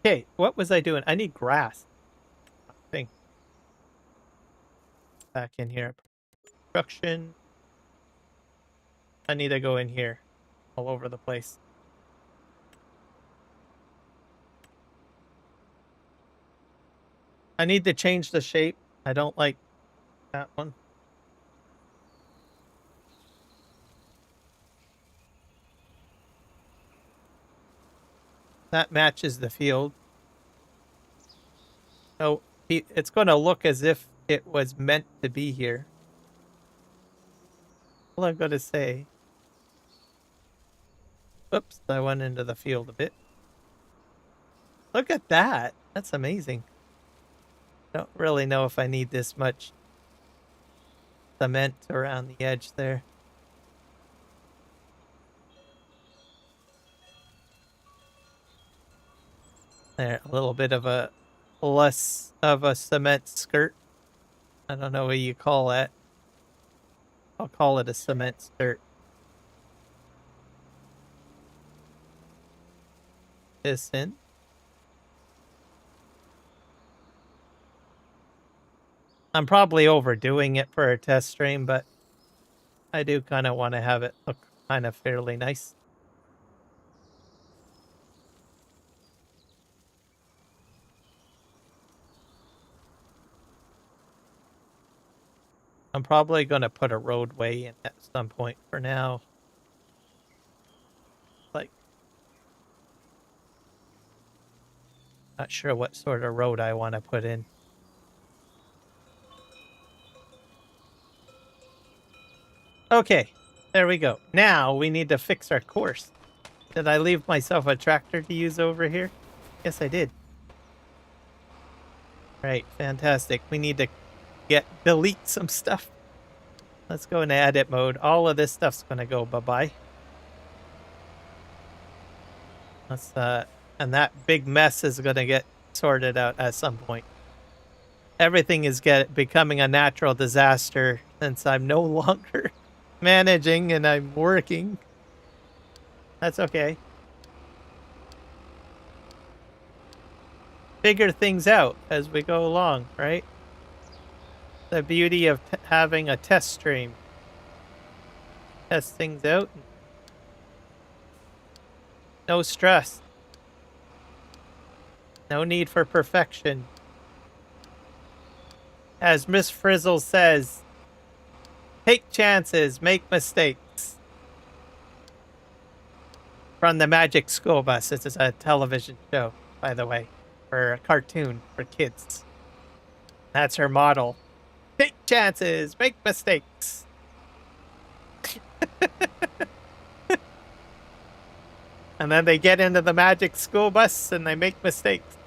Okay, what was I doing? I need grass. Thing. Back in here. Construction. I need to go in here. All over the place. I need to change the shape. I don't like that one. That matches the field. So it's going to look as if it was meant to be here. All I'm going to say. Oops, I went into the field a bit. Look at that. That's amazing. Don't really know if I need this much. cement around the edge there. There, a little bit of a less of a cement skirt. I don't know what you call that. I'll call it a cement skirt. This in. I'm probably overdoing it for a test stream, but I do kind of want to have it look kind of fairly nice. I'm probably going to put a roadway in at some point. For now, like, not sure what sort of road I want to put in. Okay, there we go. Now we need to fix our course. Did I leave myself a tractor to use over here? Yes, I did. Right, fantastic. We need to delete some stuff. Let's go into edit mode. All of this stuff's gonna go bye-bye. Let's and that big mess is gonna get sorted out at some point. Everything is becoming a natural disaster since I'm no longer managing and I'm working. That's okay. Figure things out as we go along, right? The beauty of having a test stream. Test things out. No stress. No need for perfection. As Miss Frizzle says, take chances, make mistakes. From the Magic School Bus. This is a television show, by the way, or a cartoon for kids. That's her motto. Take chances, make mistakes. And then they get into the Magic School Bus and they make mistakes.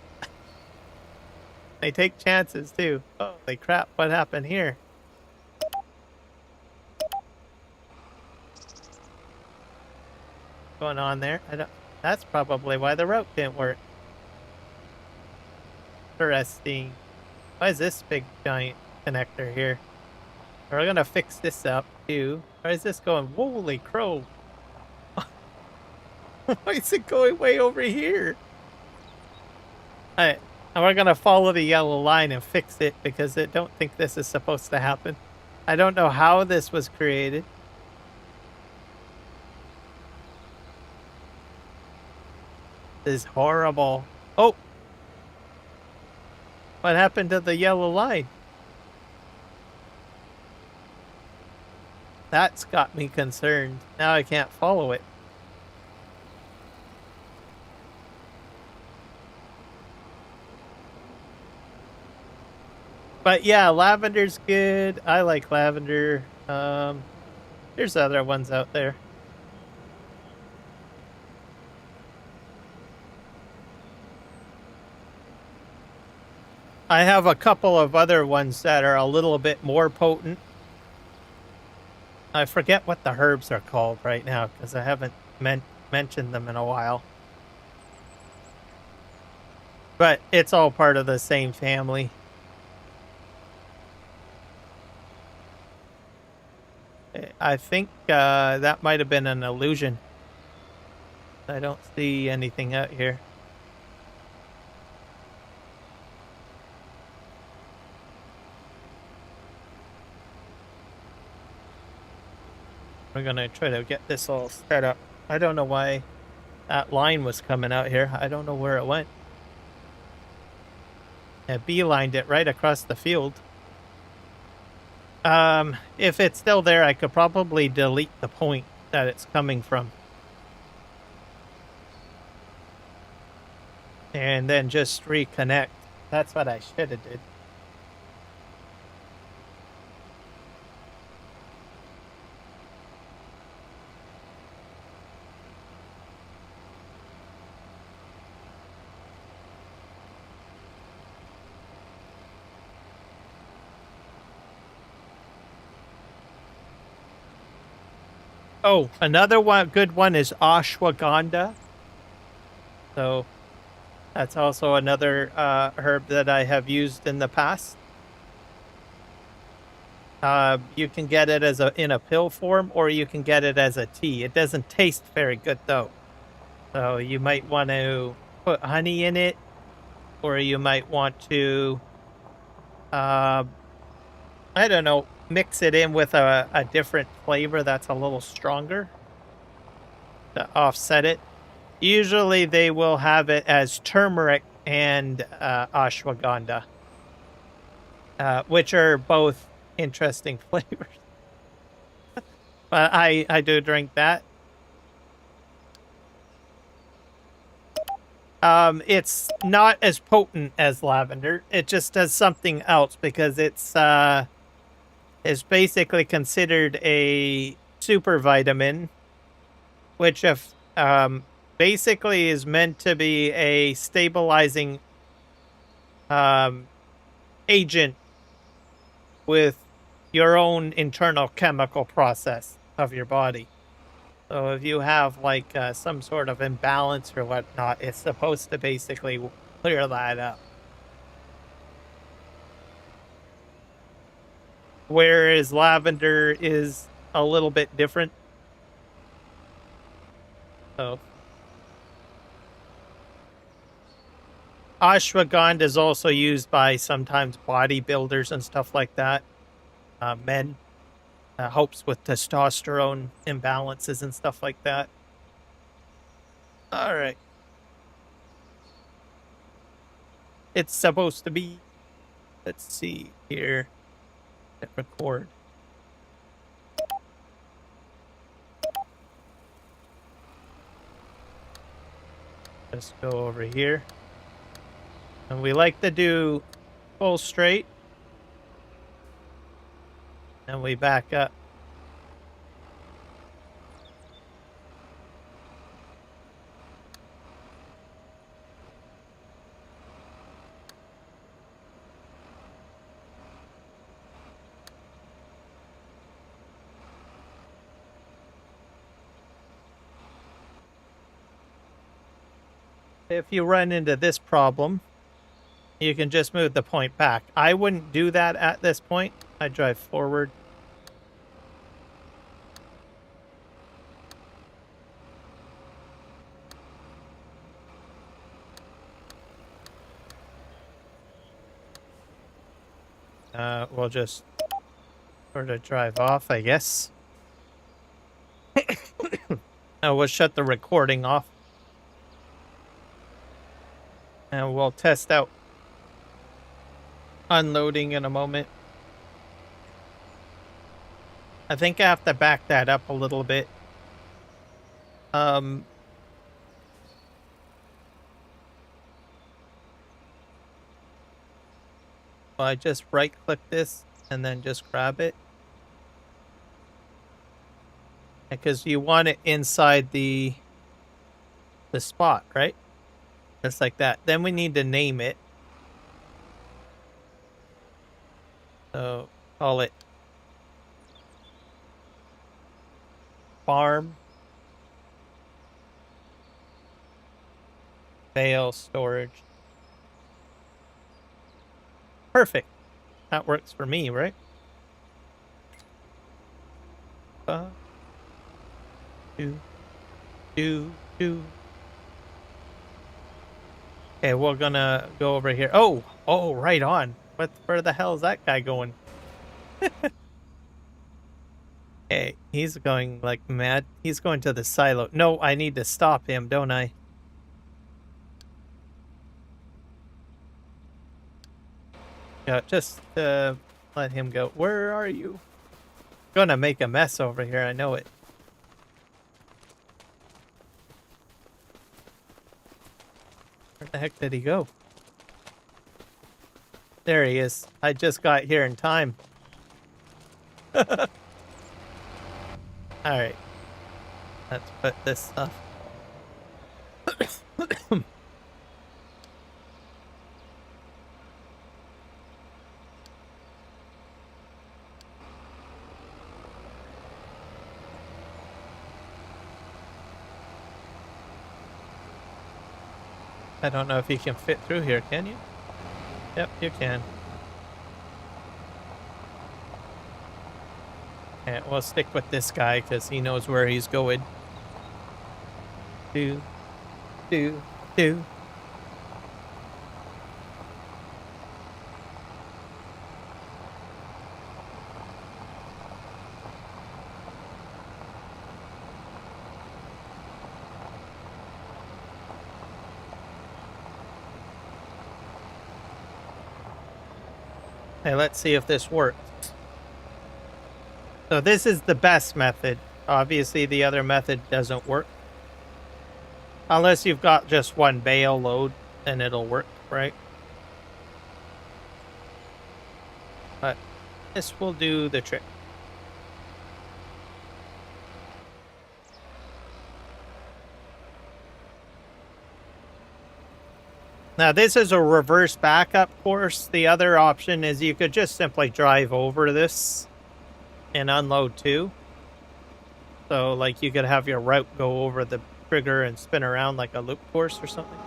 They take chances too. Holy crap, what happened here? What's going on there? That's probably why the route didn't work. Interesting. Why is this big giant connector here? We're gonna fix this up too. Why is this going? Holy crow. Why is it going way over here? Alright, and we're gonna follow the yellow line and fix it because I don't think this is supposed to happen. I don't know how this was created. This is horrible. Oh! What happened to the yellow line? That's got me concerned. Now I can't follow it. But yeah, lavender's good. I like lavender. There's other ones out there. I have a couple of other ones that are a little bit more potent. I forget what the herbs are called right now because I haven't mentioned them in a while. But it's all part of the same family. I think that might have been an illusion. I don't see anything out here. We're gonna try to get this all set up. I don't know why that line was coming out here. I don't know where it went. I beelined it right across the field. If it's still there, I could probably delete the point that it's coming from. And then just reconnect. That's what I should have did. Oh, another one, good one is ashwagandha. So that's also another herb that I have used in the past. You can get it as in a pill form, or you can get it as a tea. It doesn't taste very good though. So you might want to put honey in it, or you might want to, I don't know, mix it in with a different flavor that's a little stronger to offset it. Usually they will have it as turmeric and ashwagandha, which are both interesting flavors. But I do drink that. It's not as potent as lavender. It just does something else because it's basically considered a super vitamin, which if basically is meant to be a stabilizing agent with your own internal chemical process of your body. So if you have like some sort of imbalance or whatnot, it's supposed to basically clear that up. Whereas lavender is a little bit different. So ashwagandha is also used by sometimes bodybuilders and stuff like that. Men. Helps with testosterone imbalances and stuff like that. All right. It's supposed to be, let's see here, hit record. Just go over here. And we like to do full straight. And we back up. If you run into this problem, you can just move the point back. I wouldn't do that at this point. I'd drive forward. We'll just sort of drive off, I guess. We'll shut the recording off. And we'll test out unloading in a moment. I think I have to back that up a little bit. I just right click this and then just grab it. Because you want it inside the spot, right? Just like that. Then we need to name it. So call it farm bale storage. Perfect. That works for me, right? Okay, we're gonna go over here. Oh, right on. Where the hell is that guy going? Okay, he's going like mad. He's going to the silo. No, I need to stop him, don't I? Yeah, just let him go. Where are you? Gonna make a mess over here, I know it. Where the heck did he go? There he is. I just got here in time. Alright. Let's put this stuff. I don't know if you can fit through here, can you? Yep, you can. And we'll stick with this guy because he knows where he's going. Do. Hey, let's see if this works. So this is the best method. Obviously, the other method doesn't work. Unless you've got just one bale load, then it'll work, right? But this will do the trick. Now, this is a reverse backup course. The other option is you could just simply drive over this and unload too. So, like, you could have your route go over the trigger and spin around like a loop course or something.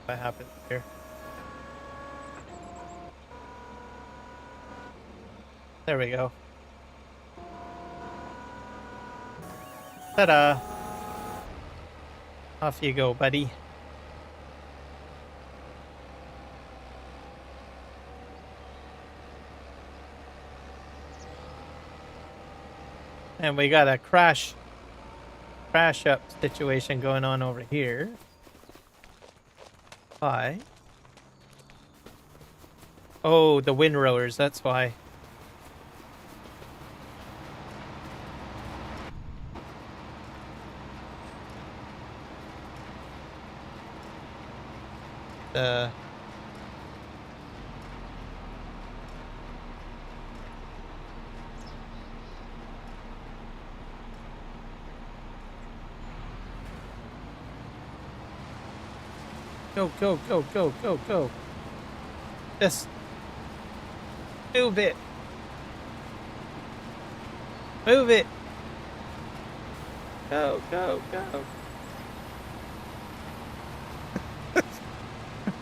What happens here? There we go. Ta-da! Off you go, buddy. And we got a crash up situation going on over here. Why? Oh, the windrowers, that's why. Go. Just move it. Move it. Go.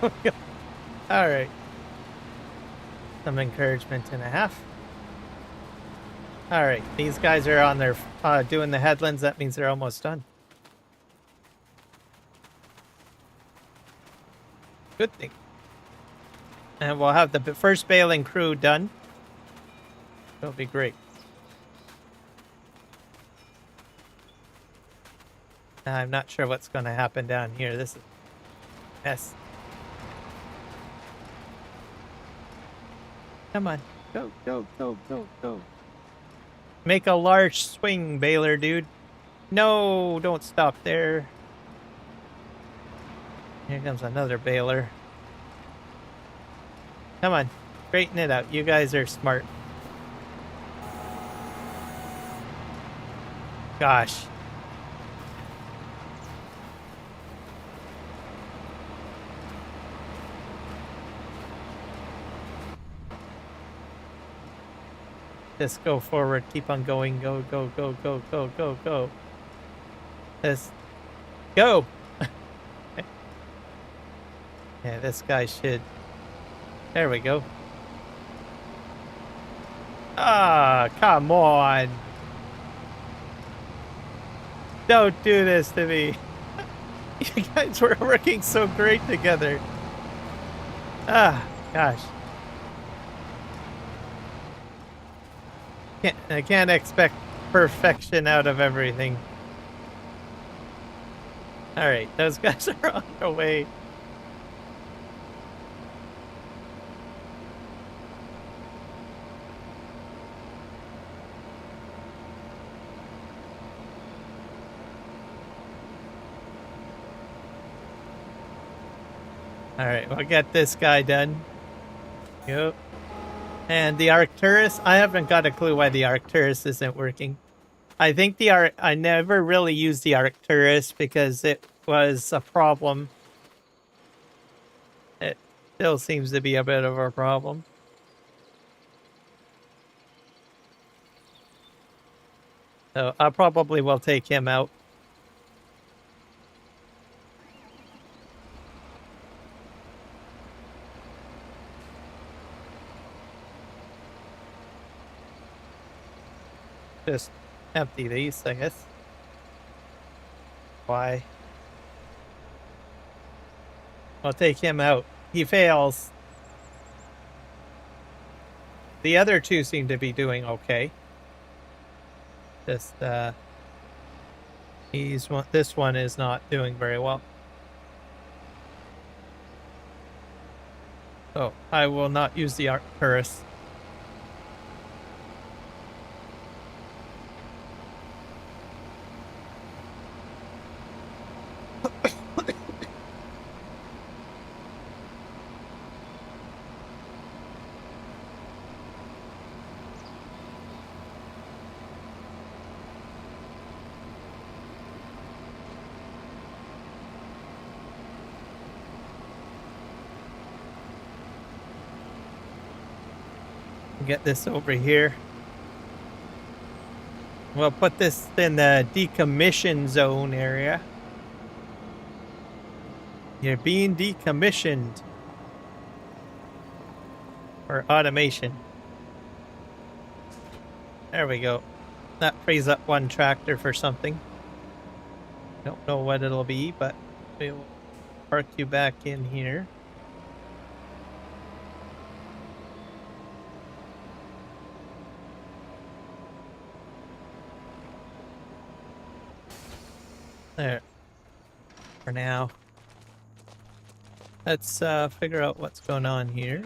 All right. Some encouragement and a half. All right, these guys are on their doing the headlands. That means they're almost done. Good thing. And we'll have the first baling crew done. That'll be great. I'm not sure what's going to happen down here. This is a mess. Come on. Go. Make a large swing, baler, dude. No, don't stop there. Here comes another baler. Come on. Straighten it out. You guys are smart. Gosh. Just go forward. Keep on going. Go. Just go. Yeah, this guy should. There we go. Ah, come on. Don't do this to me. You guys were working so great together. Ah, gosh. I can't expect perfection out of everything. All right, those guys are on their way. All right, we'll get this guy done. Yep. And the Arcturus, I haven't got a clue why the Arcturus isn't working. I think I never really used the Arcturus because it was a problem. It still seems to be a bit of a problem. So I probably will take him out. just empty these, I guess. Why? I'll take him out. He fails. The other two seem to be doing okay. Just, this one is not doing very well. So, I will not use the Arcturus. Get this over here. We'll put this in the decommission zone area. You're being decommissioned. Or automation. There we go. That frees up one tractor for something. Don't know what it'll be, but we'll park you back in here. There. For now. Let's figure out what's going on here.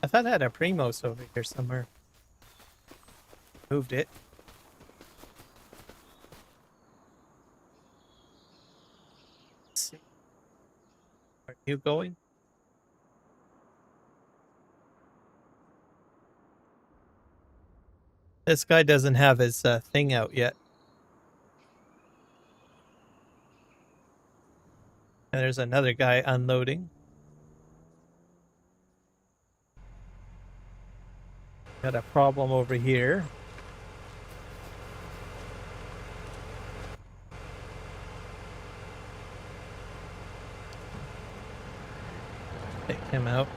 I thought I had a Primos over here somewhere. Moved it. Let's see. Are you going? This guy doesn't have his thing out yet. And there's another guy unloading. Got a problem over here. Take him out.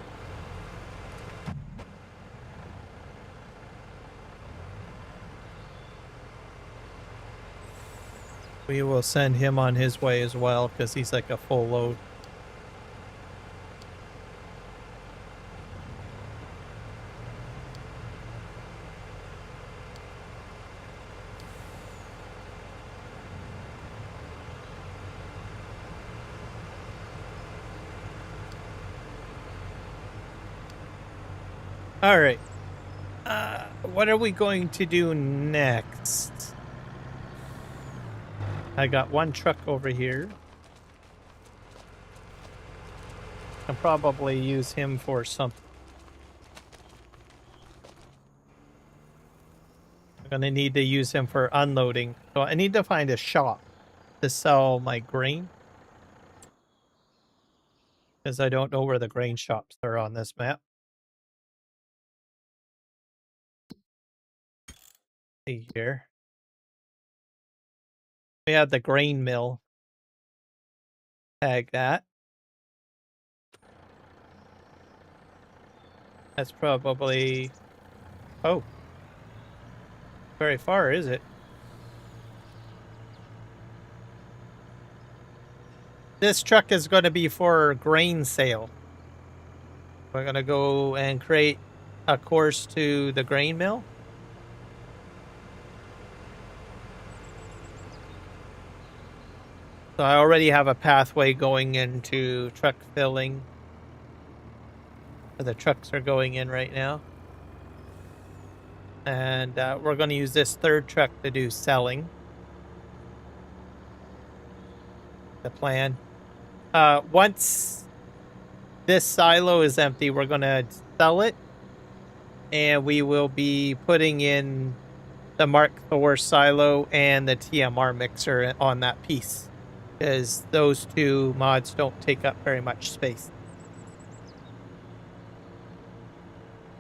We will send him on his way as well because he's like a full load. All right. What are we going to do next? I got one truck over here. I'll probably use him for something. I'm gonna need to use him for unloading. So I need to find a shop to sell my grain. Because I don't know where the grain shops are on this map. See here. We have the grain mill. Tag that. That's probably... Oh. Very far, is it? This truck is going to be for grain sale. We're going to go and create a course to the grain mill. So I already have a pathway going into truck filling. The trucks are going in right now. And we're going to use this third truck to do selling. The plan. Once this silo is empty, we're going to sell it. And we will be putting in the MARKTHOR silo and the TMR mixer on that piece. Because those two mods don't take up very much space.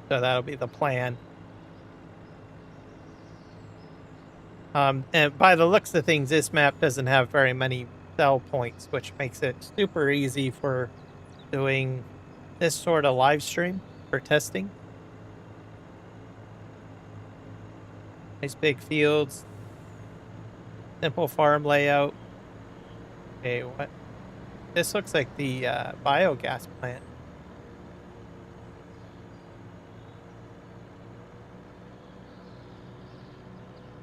So that'll be the plan. And by the looks of things, this map doesn't have very many sell points, which makes it super easy for doing this sort of live stream for testing. Nice big fields. Simple farm layout. Okay, what? This looks like the biogas plant.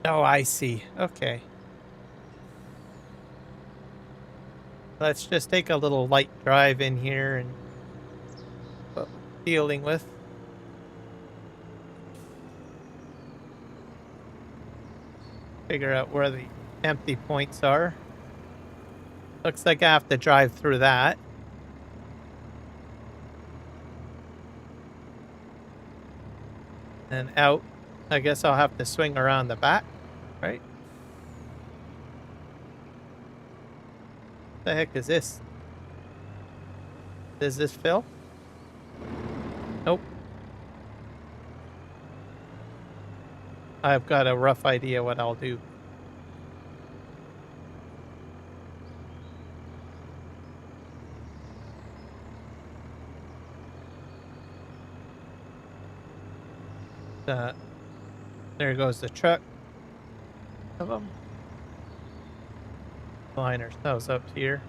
Oh, I see. Okay. Let's just take a little light drive in here and what we're dealing with. Figure out where the empty points are. Looks like I have to drive through that. And out. I guess I'll have to swing around the back, right? What the heck is this? Does this fill? Nope. I've got a rough idea what I'll do. There goes the truck. Of them. Line ourselves up here.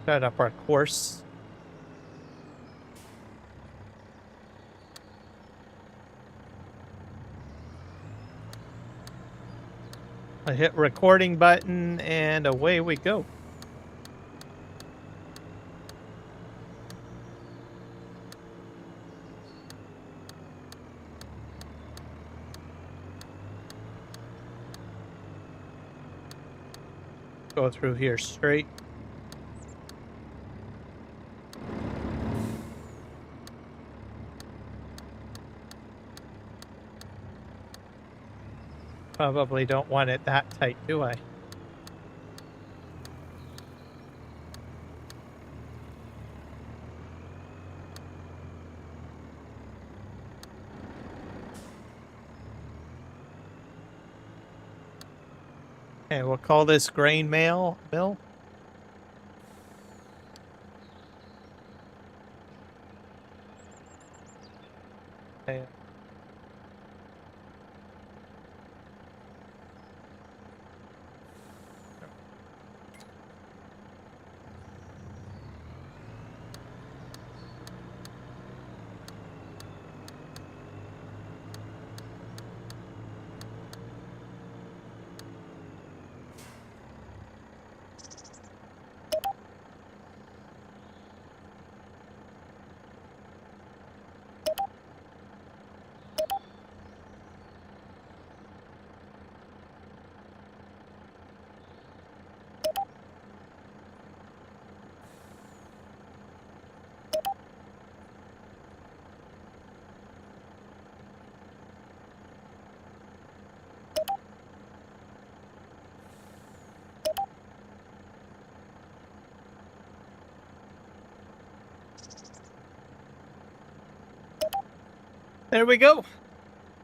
Start up our course. I hit recording button and away we go. Go through here straight. Probably don't want it that tight, do I? Okay, we'll call this grain mail, Bill. Okay. There we go.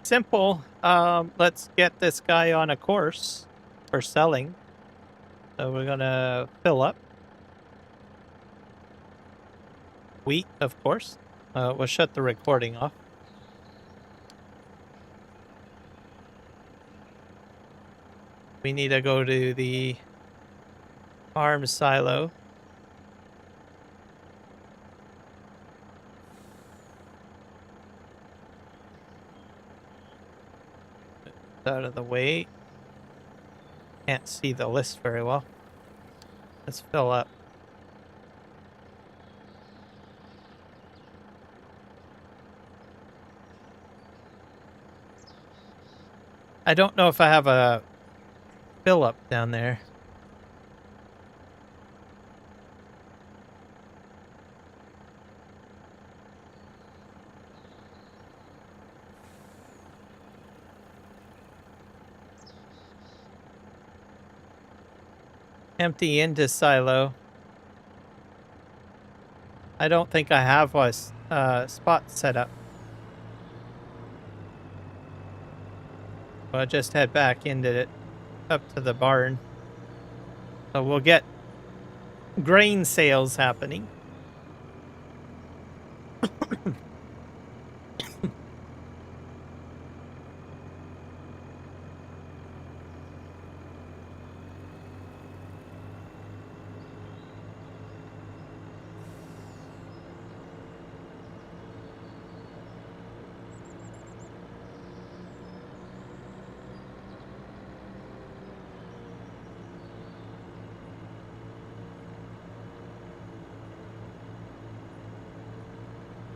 Simple. Let's get this guy on a course for selling. So we're gonna fill up. Wheat, of course. We'll shut the recording off. We need to go to the farm silo. Out of the way. Can't see the list very well. Let's fill up. I don't know if I have a fill up down there. Empty into silo. I don't think I have a spot set up. I'll just head back into it, up to the barn. So we'll get grain sales happening.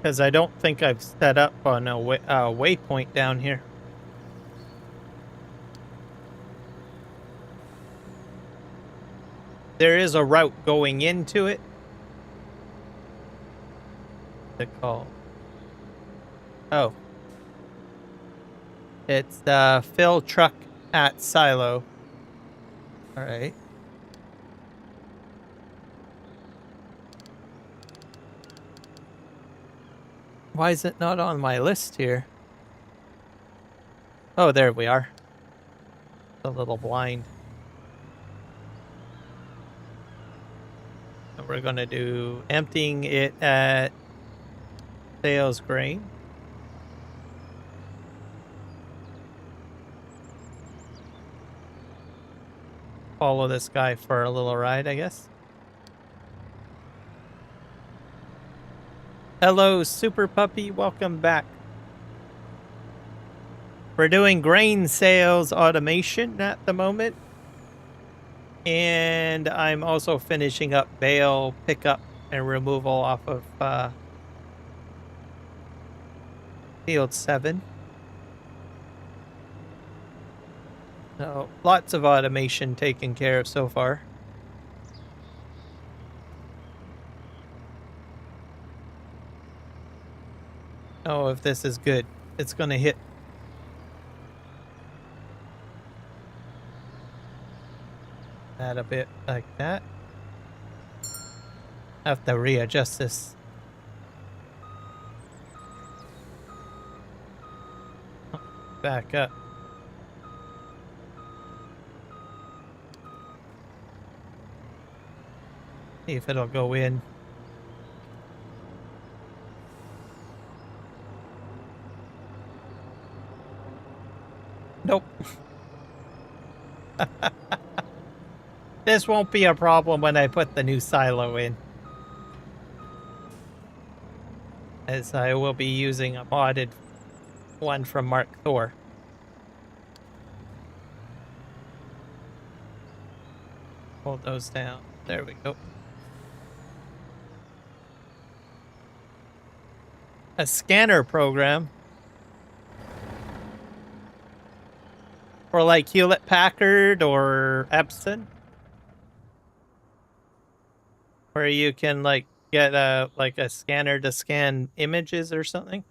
Because I don't think I've set up on a waypoint down here. There is a route going into it. What's it called? Oh. It's the fill truck at silo. All right. Why is it not on my list here? Oh, there we are. A little blind. So we're going to do emptying it at sales grain. Follow this guy for a little ride, I guess. Hello, Super Puppy. Welcome back. We're doing grain sales automation at the moment. And I'm also finishing up bale pickup and removal off of Field 7. So, lots of automation taken care of so far. Oh, if this is good, it's going to hit. That a bit like that. I have to readjust this. Back up. See if it'll go in. Nope. This won't be a problem when I put the new silo in, as I will be using a modded one from MARKTHOR. Hold those down. There we go. A scanner program for like Hewlett-Packard or Epson, where you can like get a scanner to scan images or something.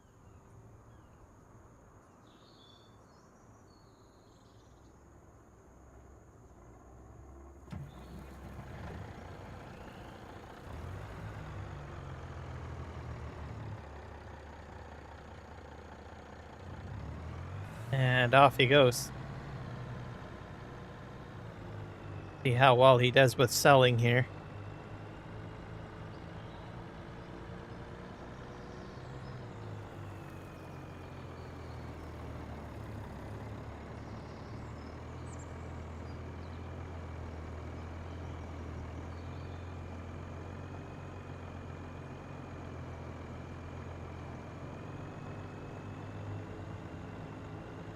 And off he goes. See how well he does with selling here.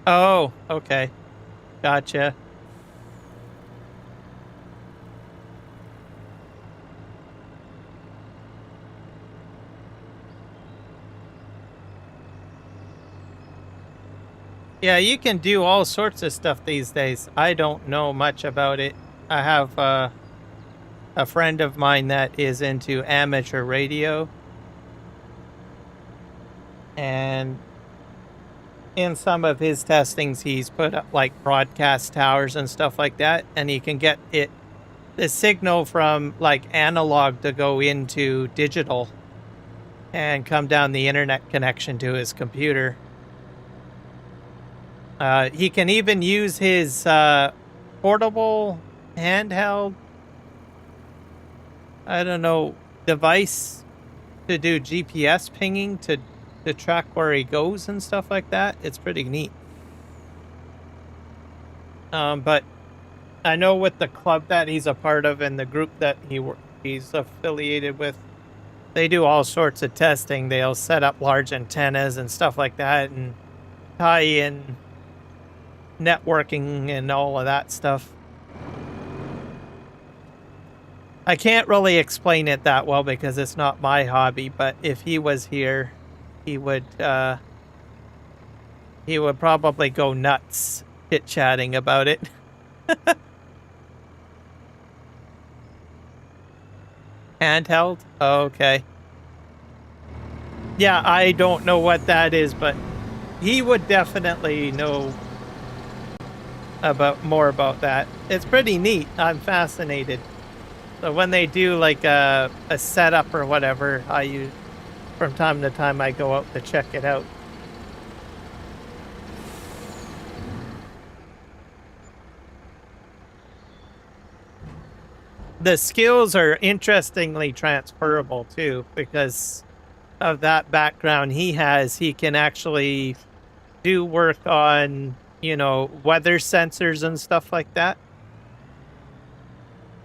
Oh, okay. Gotcha. Yeah, you can do all sorts of stuff these days. I don't know much about it. I have a friend of mine that is into amateur radio. And in some of his testings, he's put up like broadcast towers and stuff like that, and he can get the signal from like analog to go into digital and come down the internet connection to his computer. He can even use his portable handheld, I don't know, device to do GPS pinging to track where he goes and stuff like that. It's pretty neat. But I know with the club that he's a part of and the group that he's affiliated with, they do all sorts of testing. They'll set up large antennas and stuff like that and tie in networking and all of that stuff. I can't really explain it that well because it's not my hobby, but if he was here, he would probably go nuts chit-chatting about it. Handheld? Oh, okay. Yeah, I don't know what that is, but he would definitely know more about that. It's pretty neat. I'm fascinated. So when they do like a setup or whatever, from time to time I go out to check it out. The skills are interestingly transferable too, because of that background he has. He can actually do work on, weather sensors and stuff like that.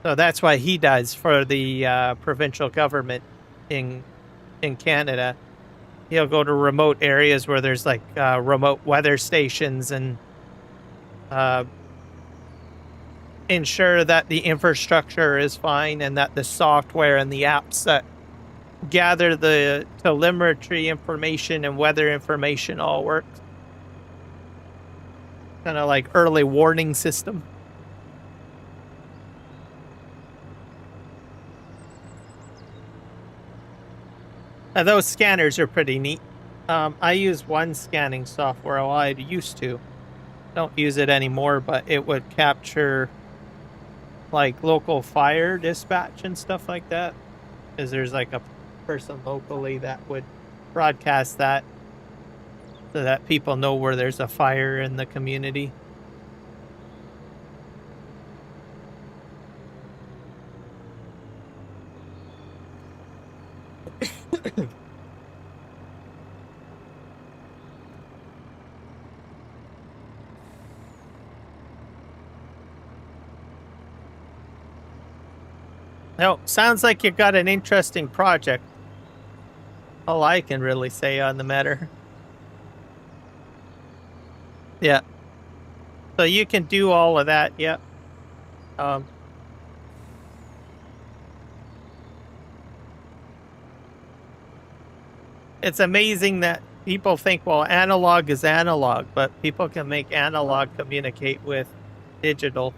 So that's why he does for the provincial government in Canada. He'll go to remote areas where there's like remote weather stations and ensure that the infrastructure is fine and that the software and the apps that gather the telemetry information and weather information all work. Kind of like early warning system. Those scanners are pretty neat. I use one scanning software. Well, I used to. Don't use it anymore, but it would capture like local fire dispatch and stuff like that. Because there's like a person locally that would broadcast that so that people know where there's a fire in the community. No, sounds like you got an interesting project. All I can really say on the matter. Yeah. So you can do all of that, yeah. It's amazing that people think, well, analog is analog, but people can make analog communicate with digital.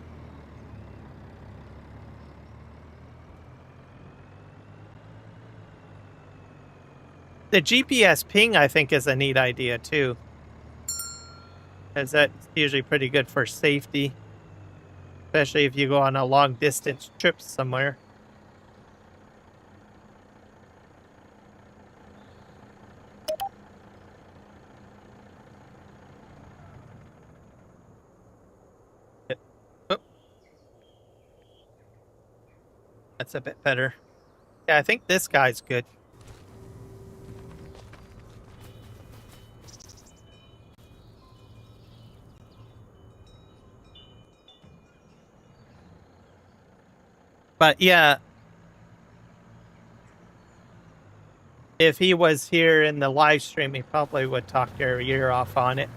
The GPS ping, I think, is a neat idea, too. Because that's usually pretty good for safety. Especially if you go on a long-distance trip somewhere. Oh. That's a bit better. Yeah, I think this guy's good. But yeah, if he was here in the live stream, he probably would talk your ear off on it.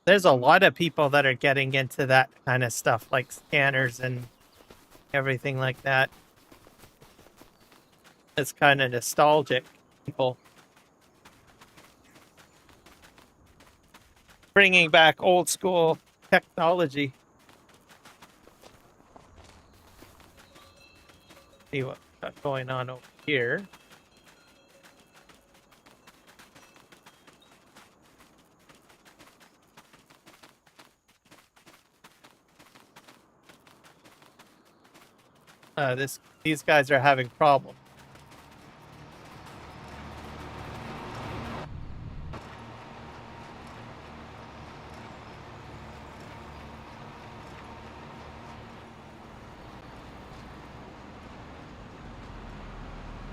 There's a lot of people that are getting into that kind of stuff, like scanners and everything like that. It's kind of nostalgic, people. Bringing back old school technology. See what's going on over here. These guys are having problems.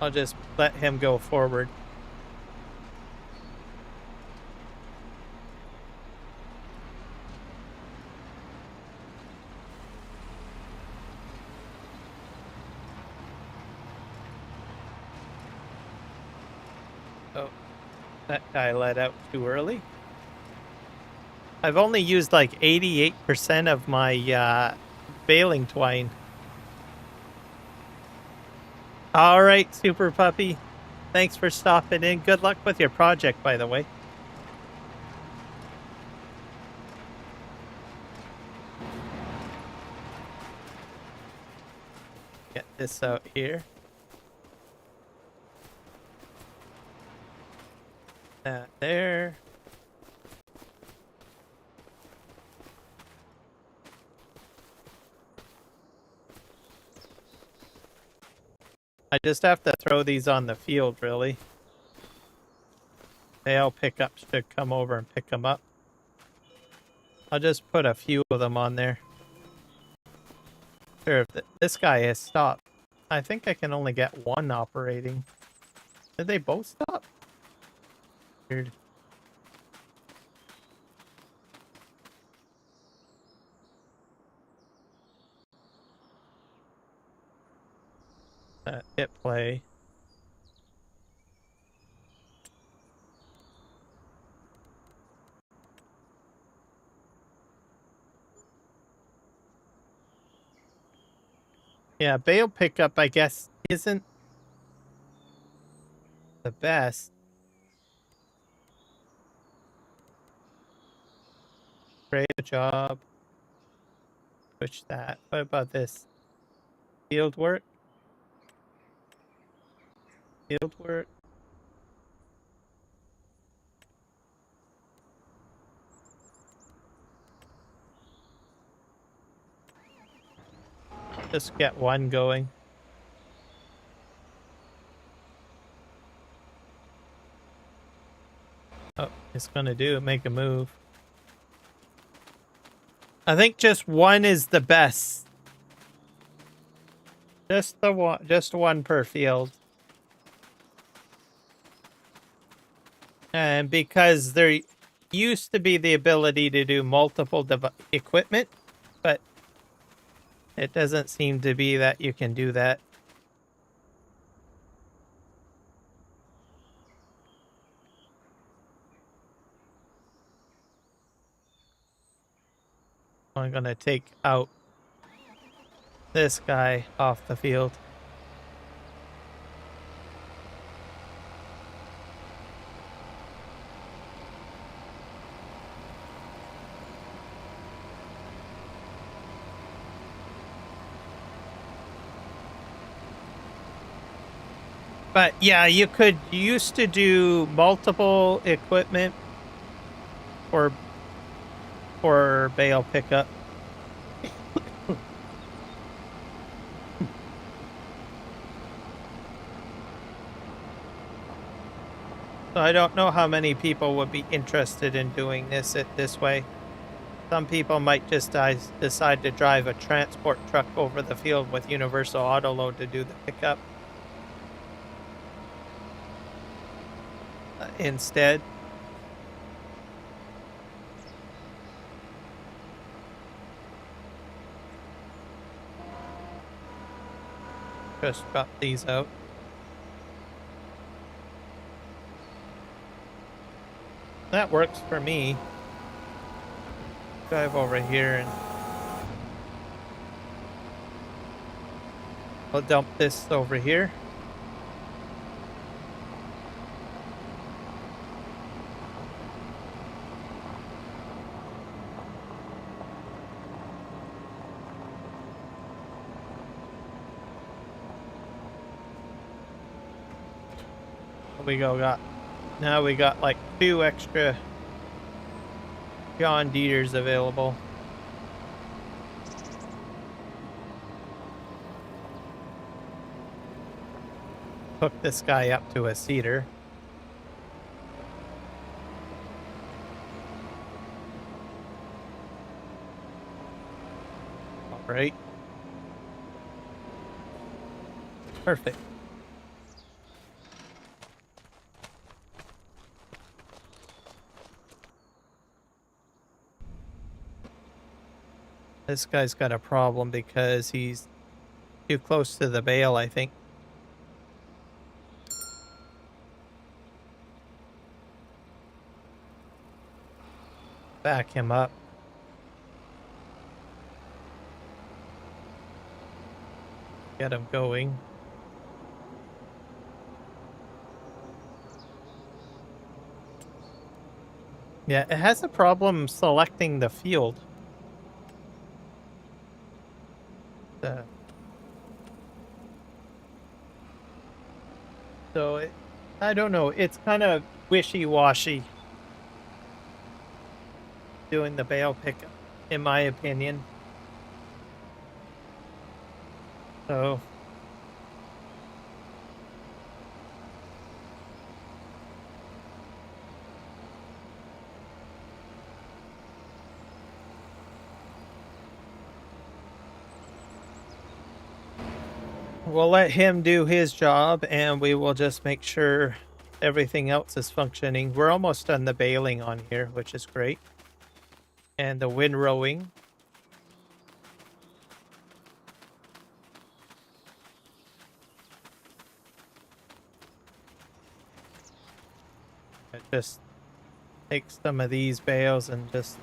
I'll just let him go forward. Oh, that guy let out too early. I've only used like 88% of my baling twine. All right, Super Puppy. Thanks for stopping in. Good luck with your project, by the way. Get this out here. That there. I just have to throw these on the field, really. Bale pickups should come over and pick them up. I'll just put a few of them on there. Sure, if this guy has stopped. I think I can only get one operating. Did they both stop? Weird. Hit play. Yeah, Bale pickup, I guess, isn't the best. Great job. Push that. What about this? Field work? Field work? Just get one going. Oh, it's gonna make a move. I think just one is the best. Just one per field. And because there used to be the ability to do multiple equipment, but it doesn't seem to be that you can do that. I'm gonna take out this guy off the field. But yeah, you used to do multiple equipment for bale pickup. So I don't know how many people would be interested in doing this way. Some people might just decide to drive a transport truck over the field with universal autoload to do the pickup instead. Just drop these out. That works for me. Drive over here and I'll dump this over here. Now we got like 2 extra John Deere's available. Hook this guy up to a seeder. All right. Perfect. This guy's got a problem because he's too close to the bale, I think. Back him up. Get him going. Yeah, it has a problem selecting the field. So I don't know. It's kind of wishy-washy doing the bale pickup, in my opinion. So we'll let him do his job, and we will just make sure everything else is functioning. We're almost done the baling on here, which is great. And the windrowing. Just take some of these bales and just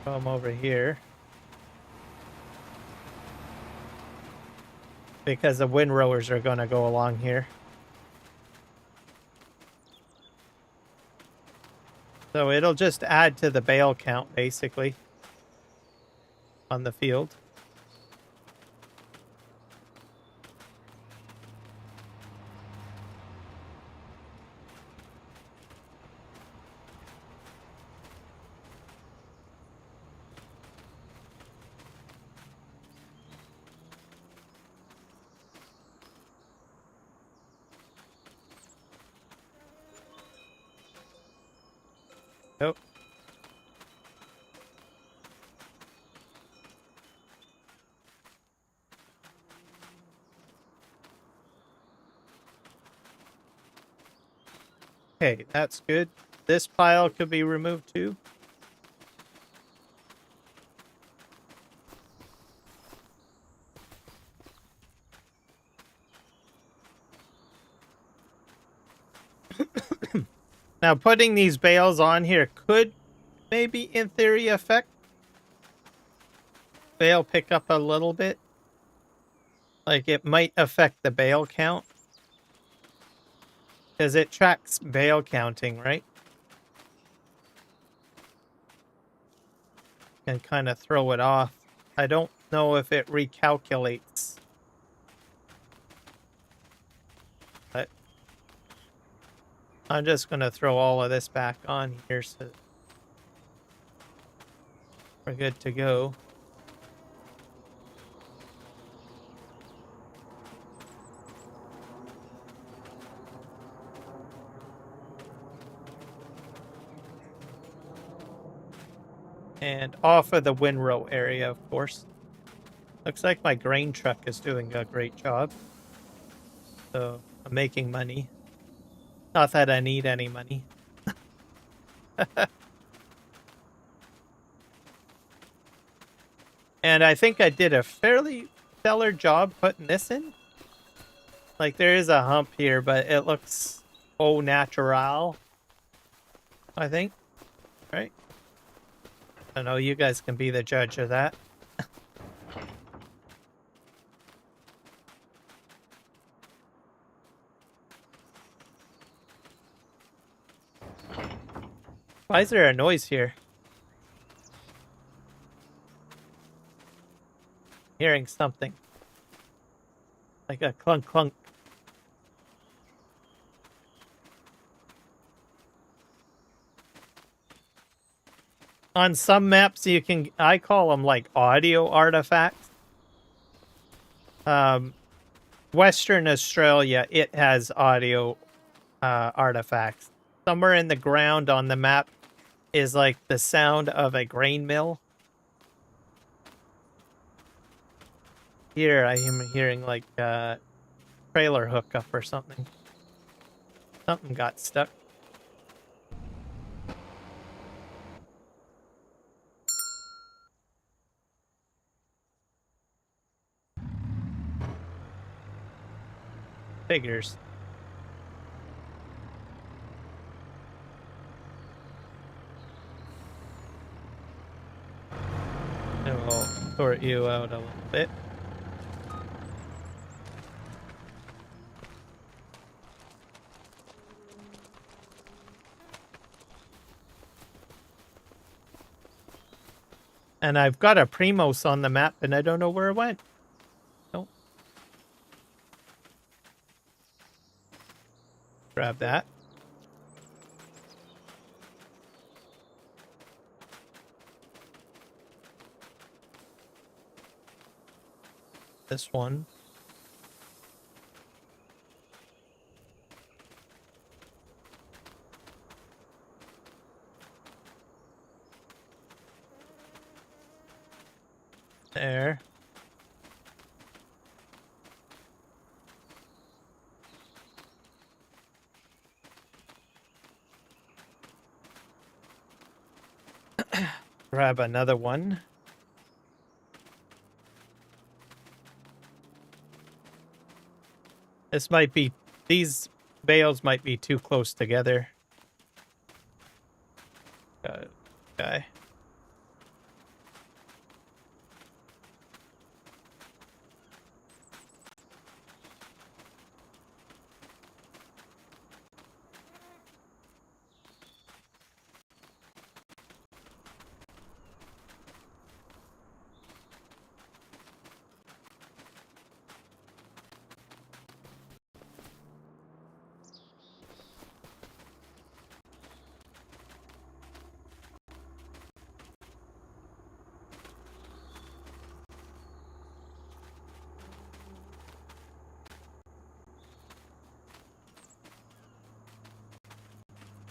throw them over here. Because the windrowers are going to go along here. So it'll just add to the bale count, basically, on the field. Nope. Okay, that's good. This pile could be removed too. Now, putting these bales on here could maybe, in theory, affect bale pickup a little bit. Like, it might affect the bale count. Because it tracks bale counting, right? And kind of throw it off. I don't know if it recalculates. But I'm just going to throw all of this back on here so we're good to go. And off of the windrow area, of course. Looks like my grain truck is doing a great job. So I'm making money. Not that I need any money. And I think I did a fairly stellar job putting this in. Like, there is a hump here, but it looks au natural, I think. Right? I don't know, you guys can be the judge of that. Why is there a noise here? Hearing something. Like a clunk clunk. On some maps you can, I call them like audio artifacts. Western Australia, it has audio artifacts. Somewhere in the ground on the map is like the sound of a grain mill. Here I am hearing like a trailer hookup or something. Something got stuck. Figures. And we'll sort you out a little bit. And I've got a Primos on the map, and I don't know where it went. Nope. Grab that. This one. There. Grab another one. This might be, these bales might be too close together. Okay.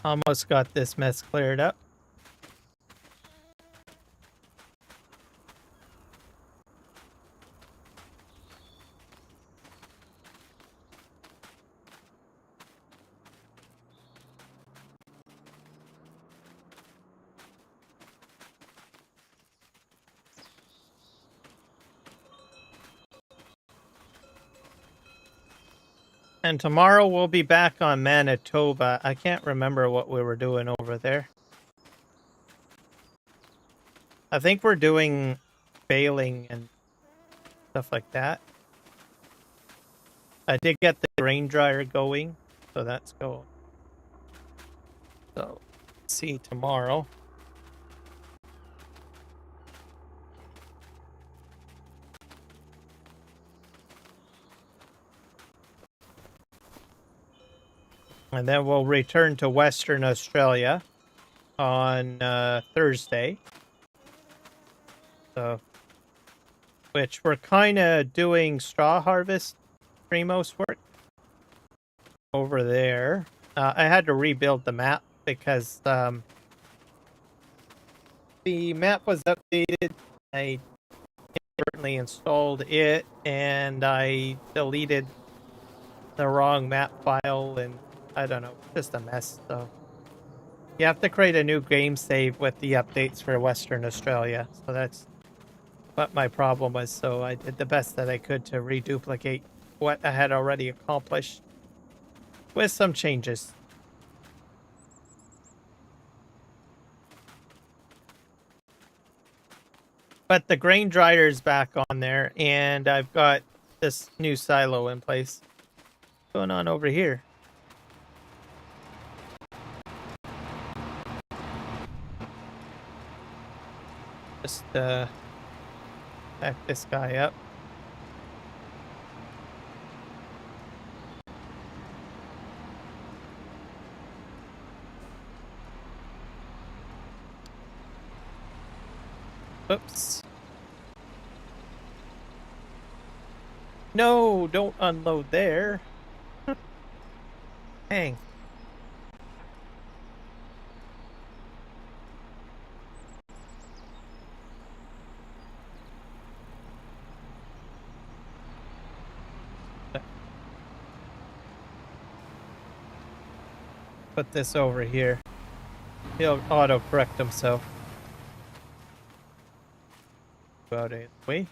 Almost got this mess cleared up. And tomorrow we'll be back on Manitoba. I can't remember what we were doing over there. I think we're doing baling and stuff like that. I did get the grain dryer going, so that's going. So, see tomorrow. And then we'll return to Western Australia on Thursday. So, which we're kind of doing straw harvest Primos work over there. I had to rebuild the map because the map was updated. I inadvertently installed it and I deleted the wrong map file, and I don't know, just a mess. So you have to create a new game save with the updates for Western Australia. So that's what my problem was. So I did the best that I could to reduplicate what I had already accomplished with some changes. But the grain dryer is back on there, and I've got this new silo in place. What's going on over here? Just back this guy up. Oops. No, don't unload there. Hang. Put this over here. He'll auto-correct himself. About it. Wait.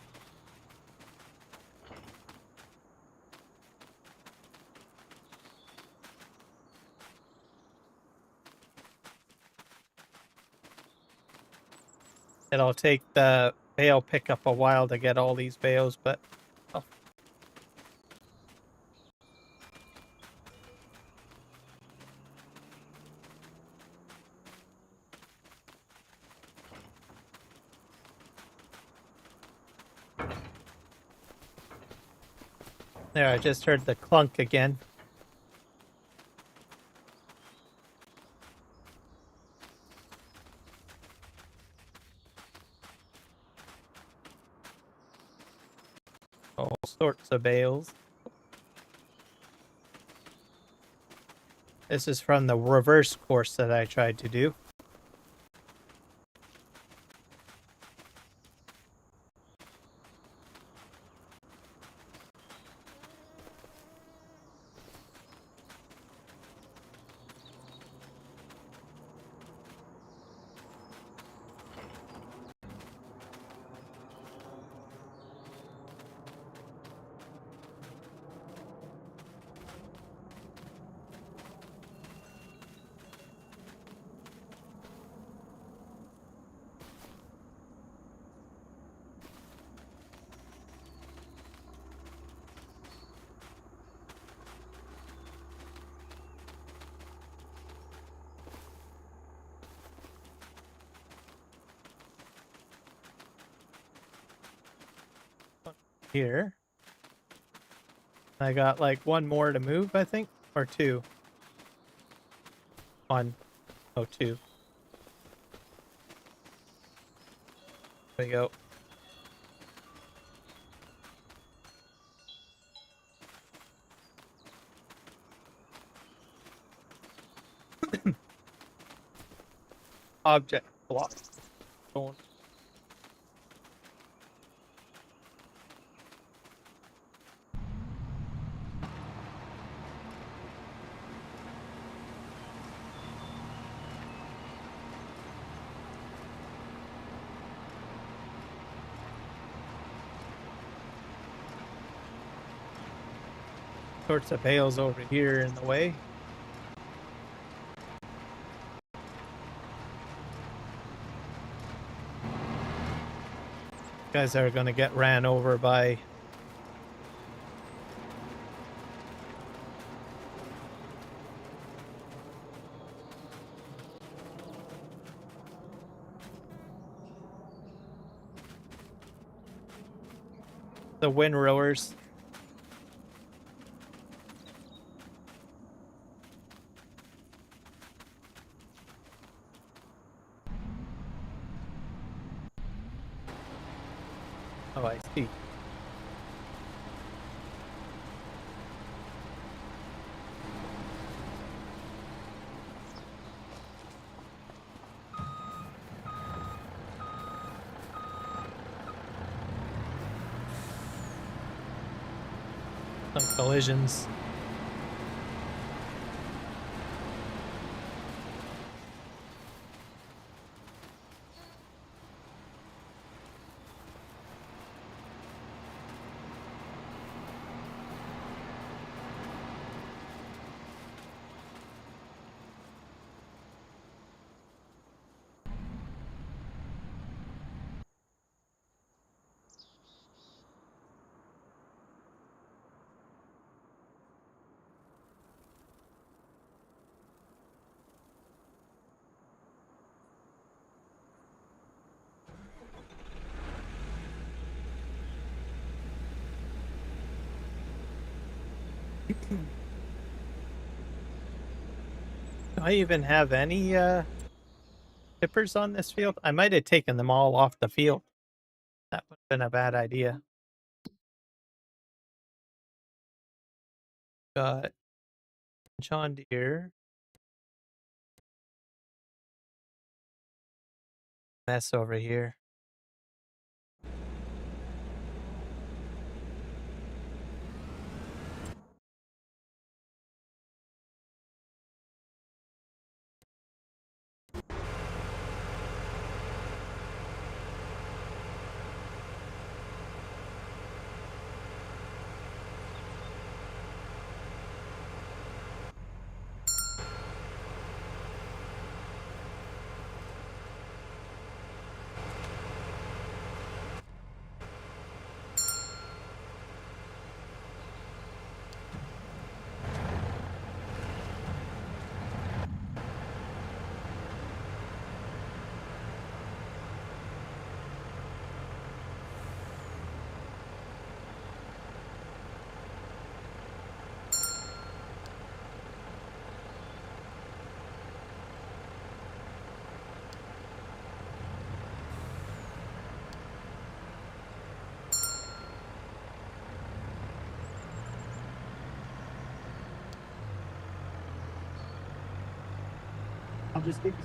It'll take the bale pickup a while to get all these bales, but oh. There, I just heard the clunk again. All sorts of bales. This is from the reverse course that I tried to do. Here. I got like one more to move, I think, or two. One. Oh, two. There we go. Object block. Going. Sorts of bales over here in the way. Guys are gonna get ran over by the windrowers. Oh, I see. Some collisions. Do I even have any tippers on this field? I might have taken them all off the field. That would have been a bad idea. Got John Deere. Mess over here. I'll just give you.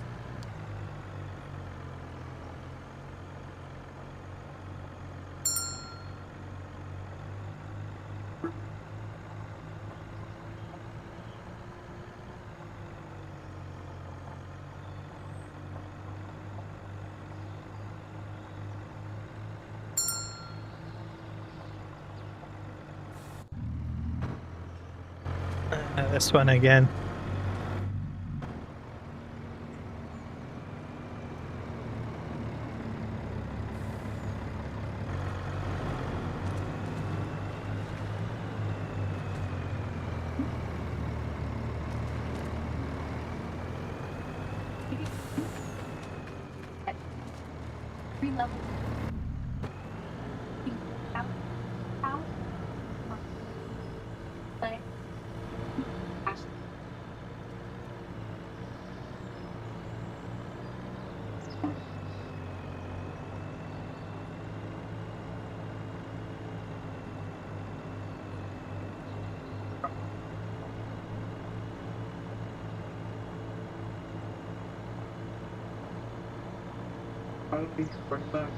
This one again. Level. How? Play. Probably $40.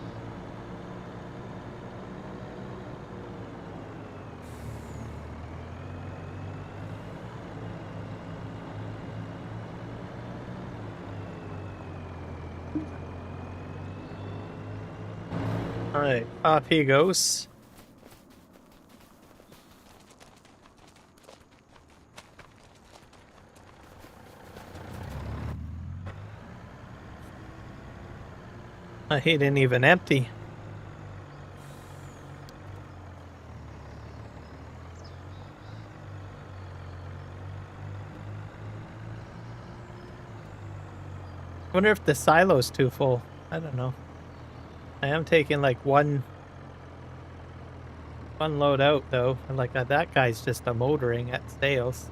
All right, off he goes. He didn't even empty. Wonder if the silo's too full. I don't know. I am taking like one load out though, and like that guy's just a motoring at sales.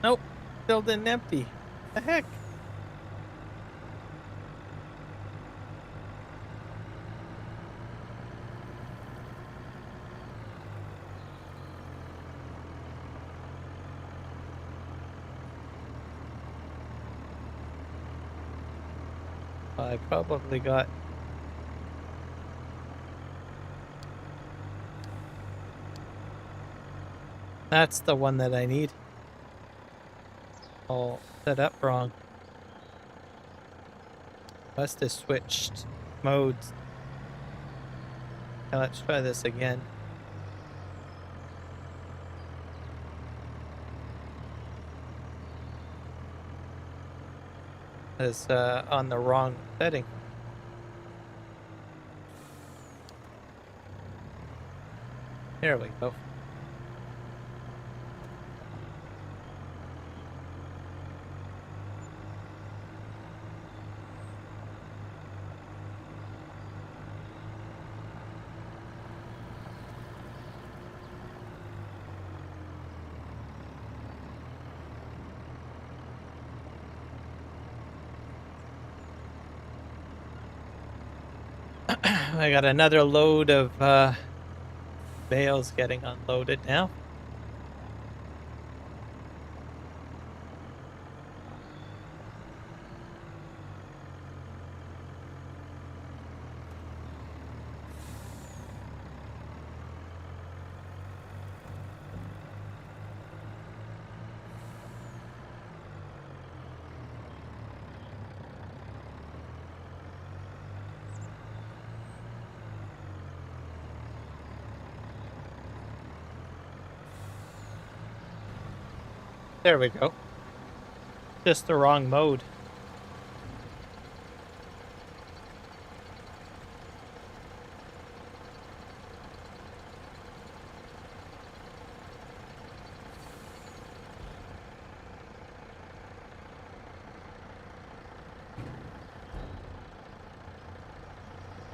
Nope, still didn't empty. The heck? I probably got that's the one that I need. All set up wrong. Must have switched modes. Now let's try this again. It's on the wrong setting. There we go. I got another load of bales getting unloaded now. There we go. Just the wrong mode.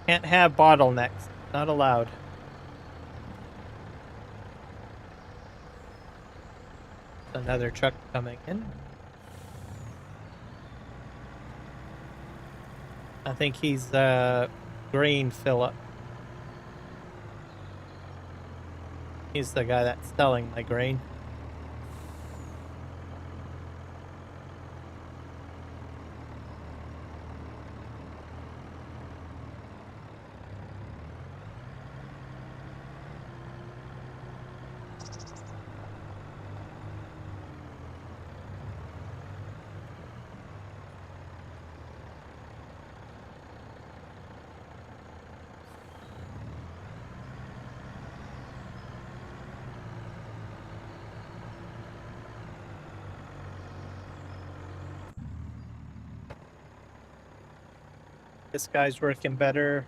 Can't have bottlenecks. Not allowed. Another truck coming in. I think he's grain fill-up. He's the guy that's selling my grain. This guy's working better.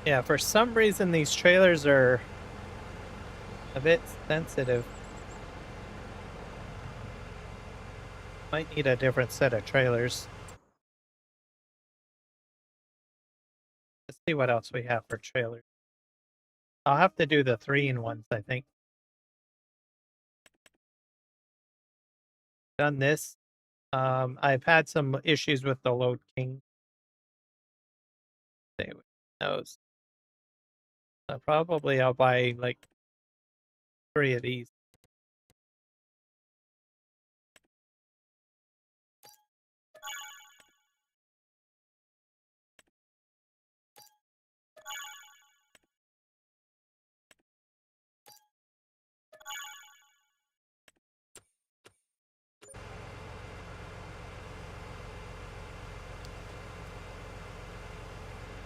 Yeah, for some reason these trailers are a bit sensitive. Might need a different set of trailers. Let's see what else we have for trailers. I'll have to do the 3-in-1s, I think. Done this. I've had some issues with the Load King. Stay with those. Probably I'll buy like 3 of these.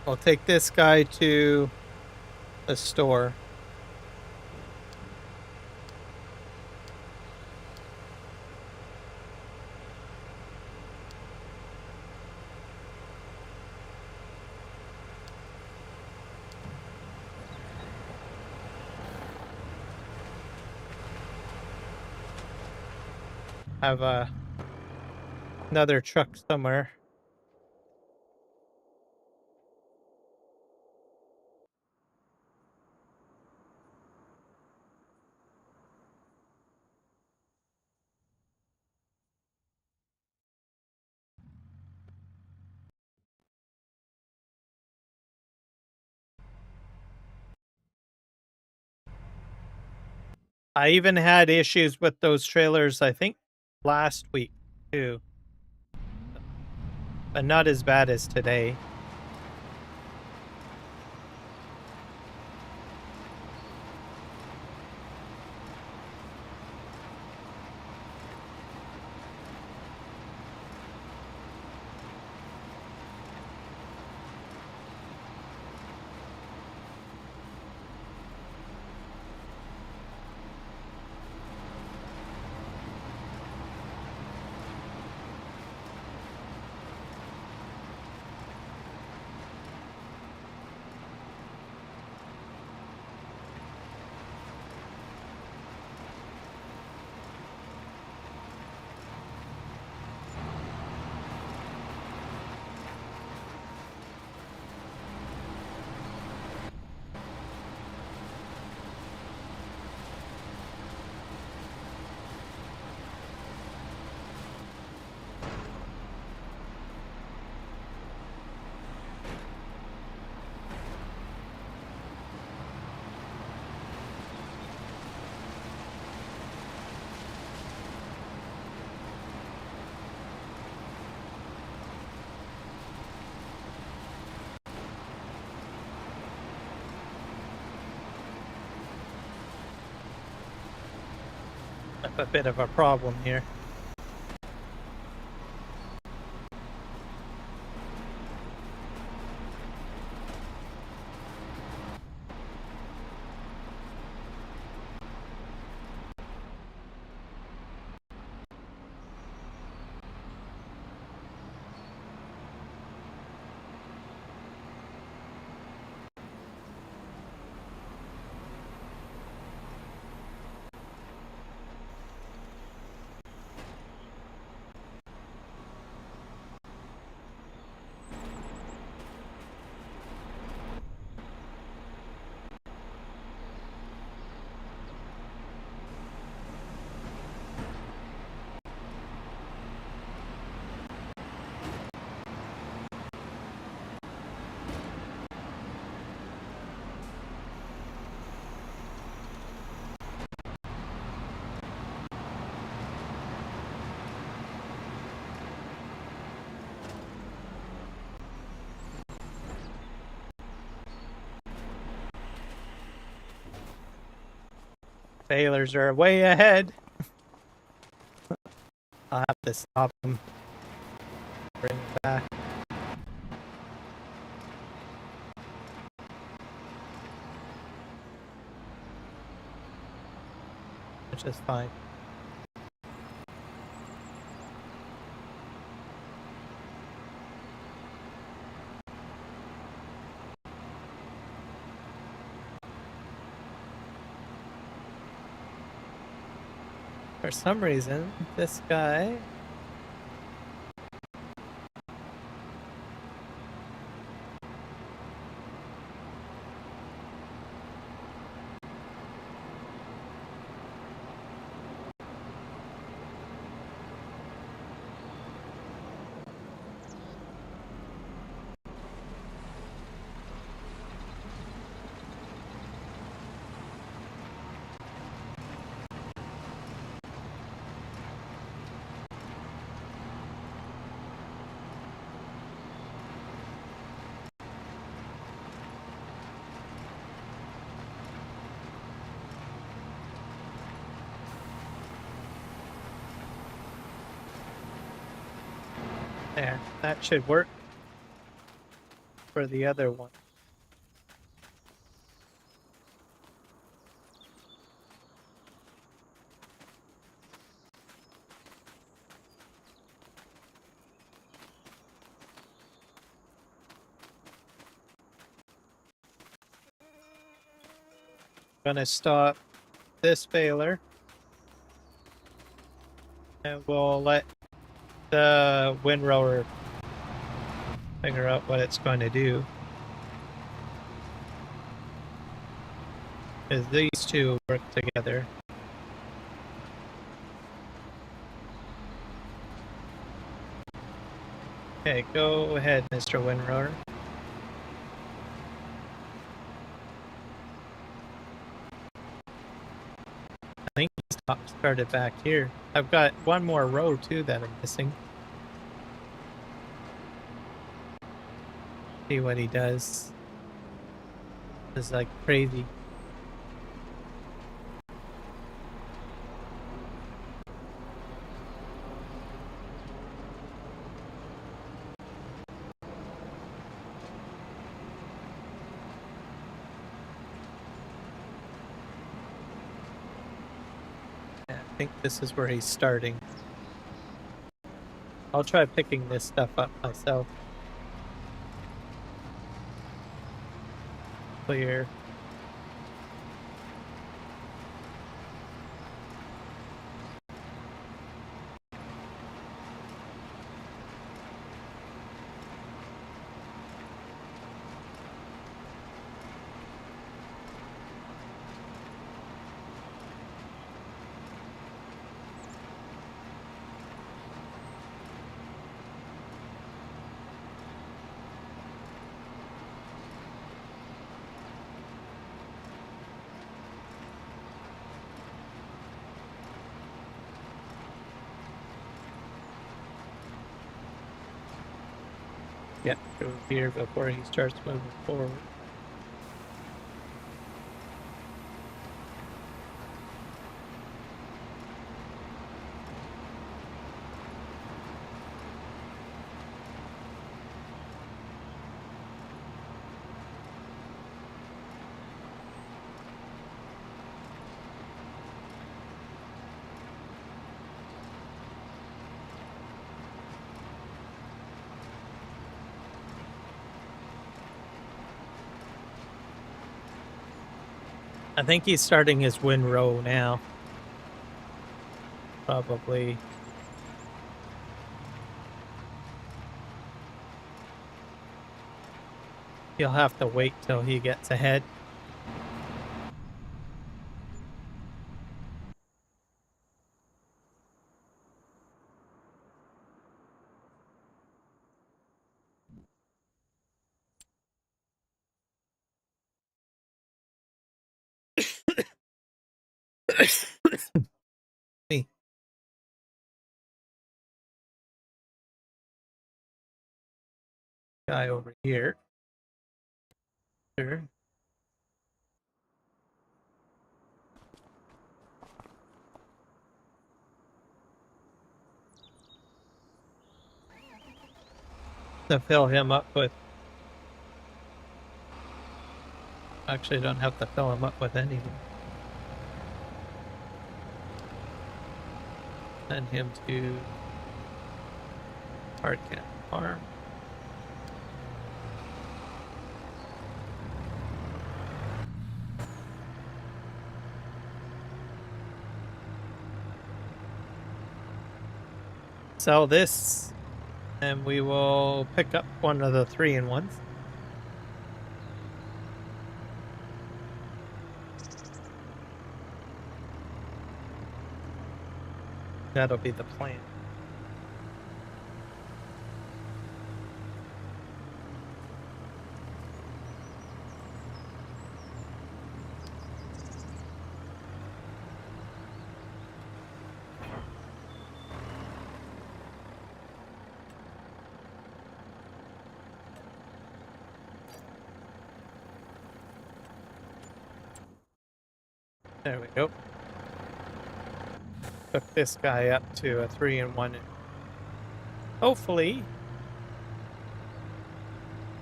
I'll take this guy to the store. Have another truck somewhere. I even had issues with those trailers, I think, last week, too. But not as bad as today. a bit of a problem here. Balers are way ahead. I'll have to stop them. Bring them back. Which is fine. For some reason, this guy there, that should work for the other one. Gonna stop this baler and we'll let the windrower figure out what it's going to do. Because these two work together. Okay, go ahead, Mr. Windrower. I think he started back here. I've got one more row too that I'm missing. See what he does. This is like crazy. I think this is where he's starting. I'll try picking this stuff up myself. Clear. Yeah, go here before he starts moving forward. I think he's starting his Windrow now. Probably. You'll have to wait till he gets ahead. Me. Guy over here. Sure. To fill him up with. Actually, I don't have to fill him up with anything. Send him to Hardcat Farm. Sell this, and we will pick up one of the 3-in-1s. That'll be the plan. There we go. Took this guy up to a 3-in-1. Hopefully,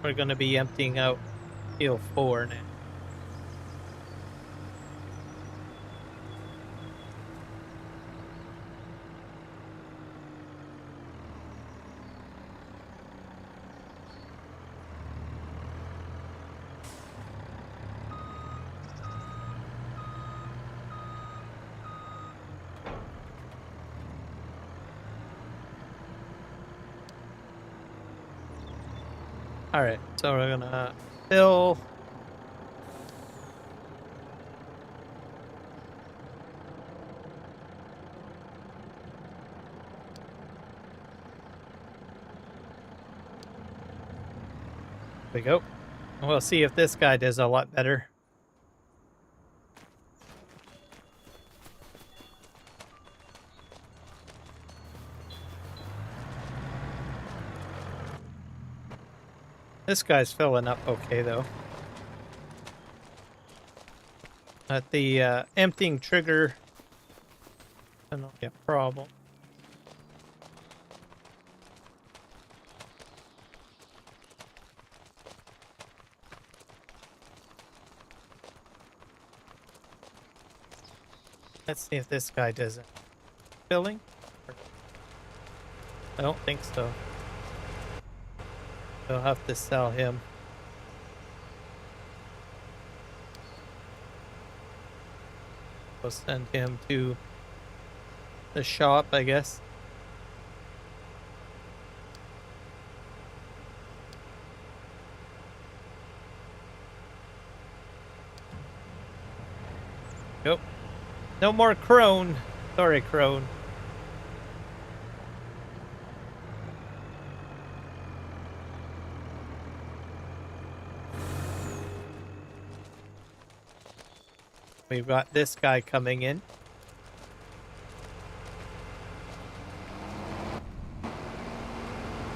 we're going to be emptying out field 4 now. Alright, so we're gonna fill. There we go. And we'll see if this guy does a lot better. This guy's filling up okay, though. At the emptying trigger, I don't get a problem. Let's see if this guy does it. Filling? I don't think so. I'll have to sell him. We'll send him to the shop, I guess. Nope. No more Krone. Sorry, Krone. We've got this guy coming in.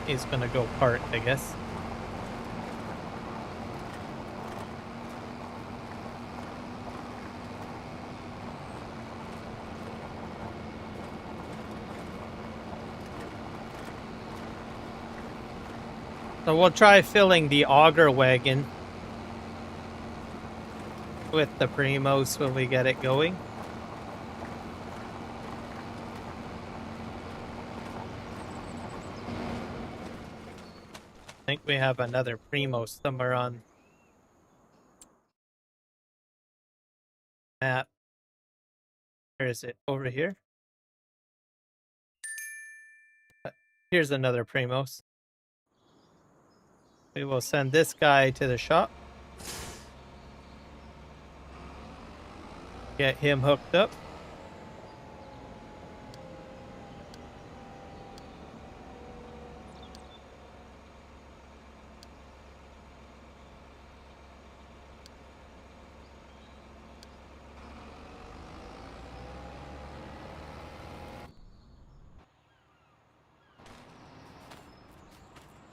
He's gonna go part, I guess. So we'll try filling the Auger wagon with the Primos when we get it going. I think we have another Primos somewhere on map. Where is it? Over here? Here's another Primos. We will send this guy to the shop. Get him hooked up.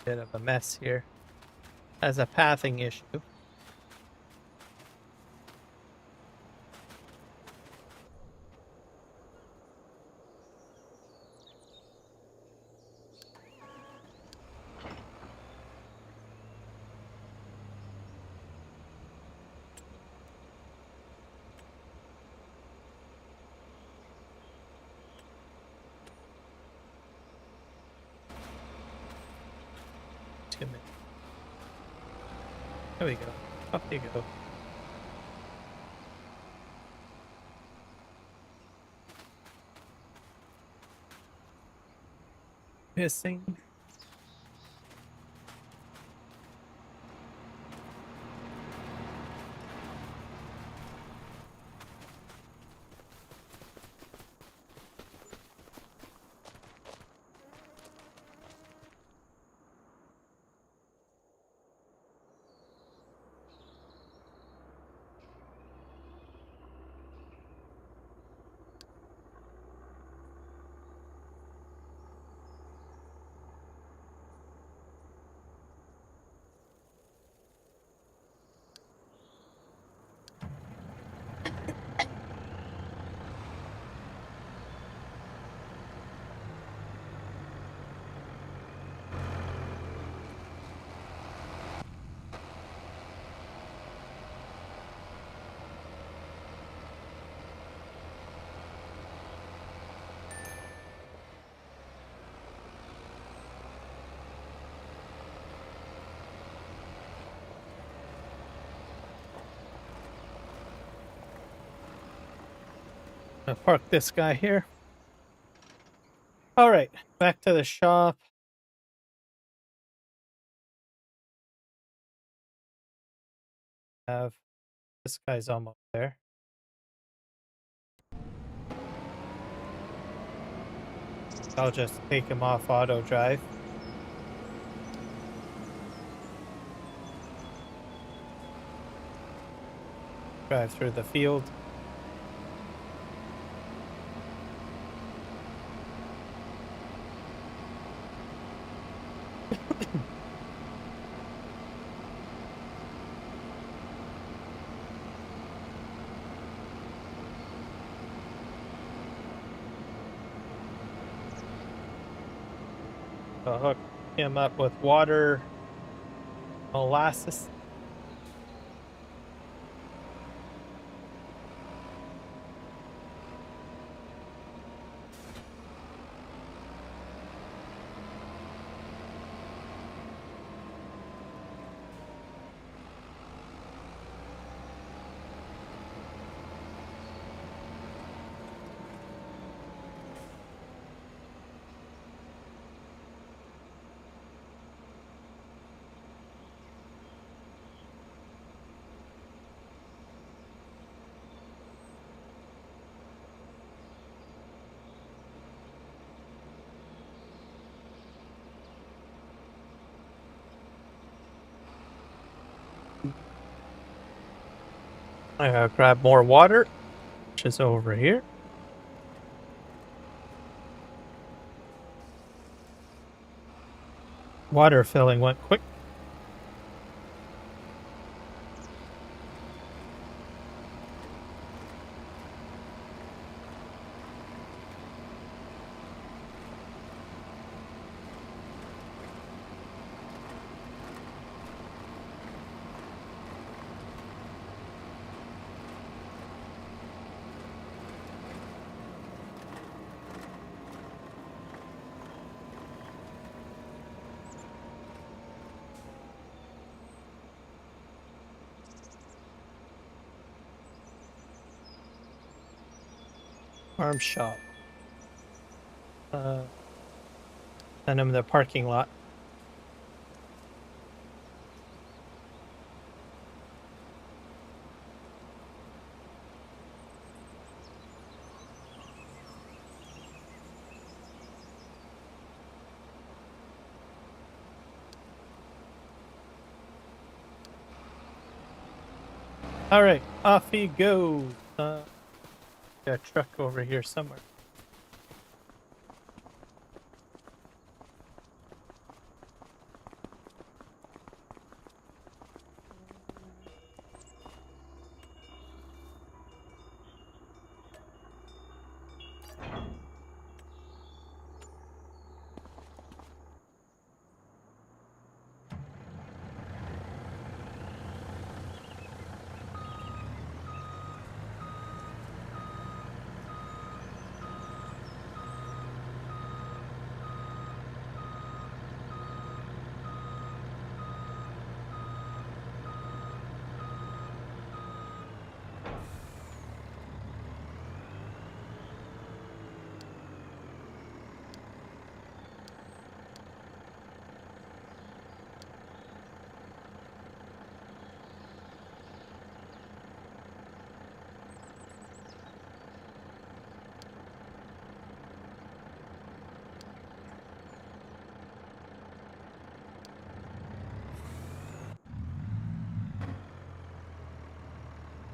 Bit of a mess here. As a pathing issue. There we go. Up you go. Missing. I'll park this guy here. All right, back to the shop. Have this guy's almost there. I'll just take him off AutoDrive. Drive through the field. I'll hook him up with water, molasses. I gotta grab more water, which is over here. Water filling went quick. Farm shop. Send them the parking lot. All right, off he goes. Got a truck over here somewhere.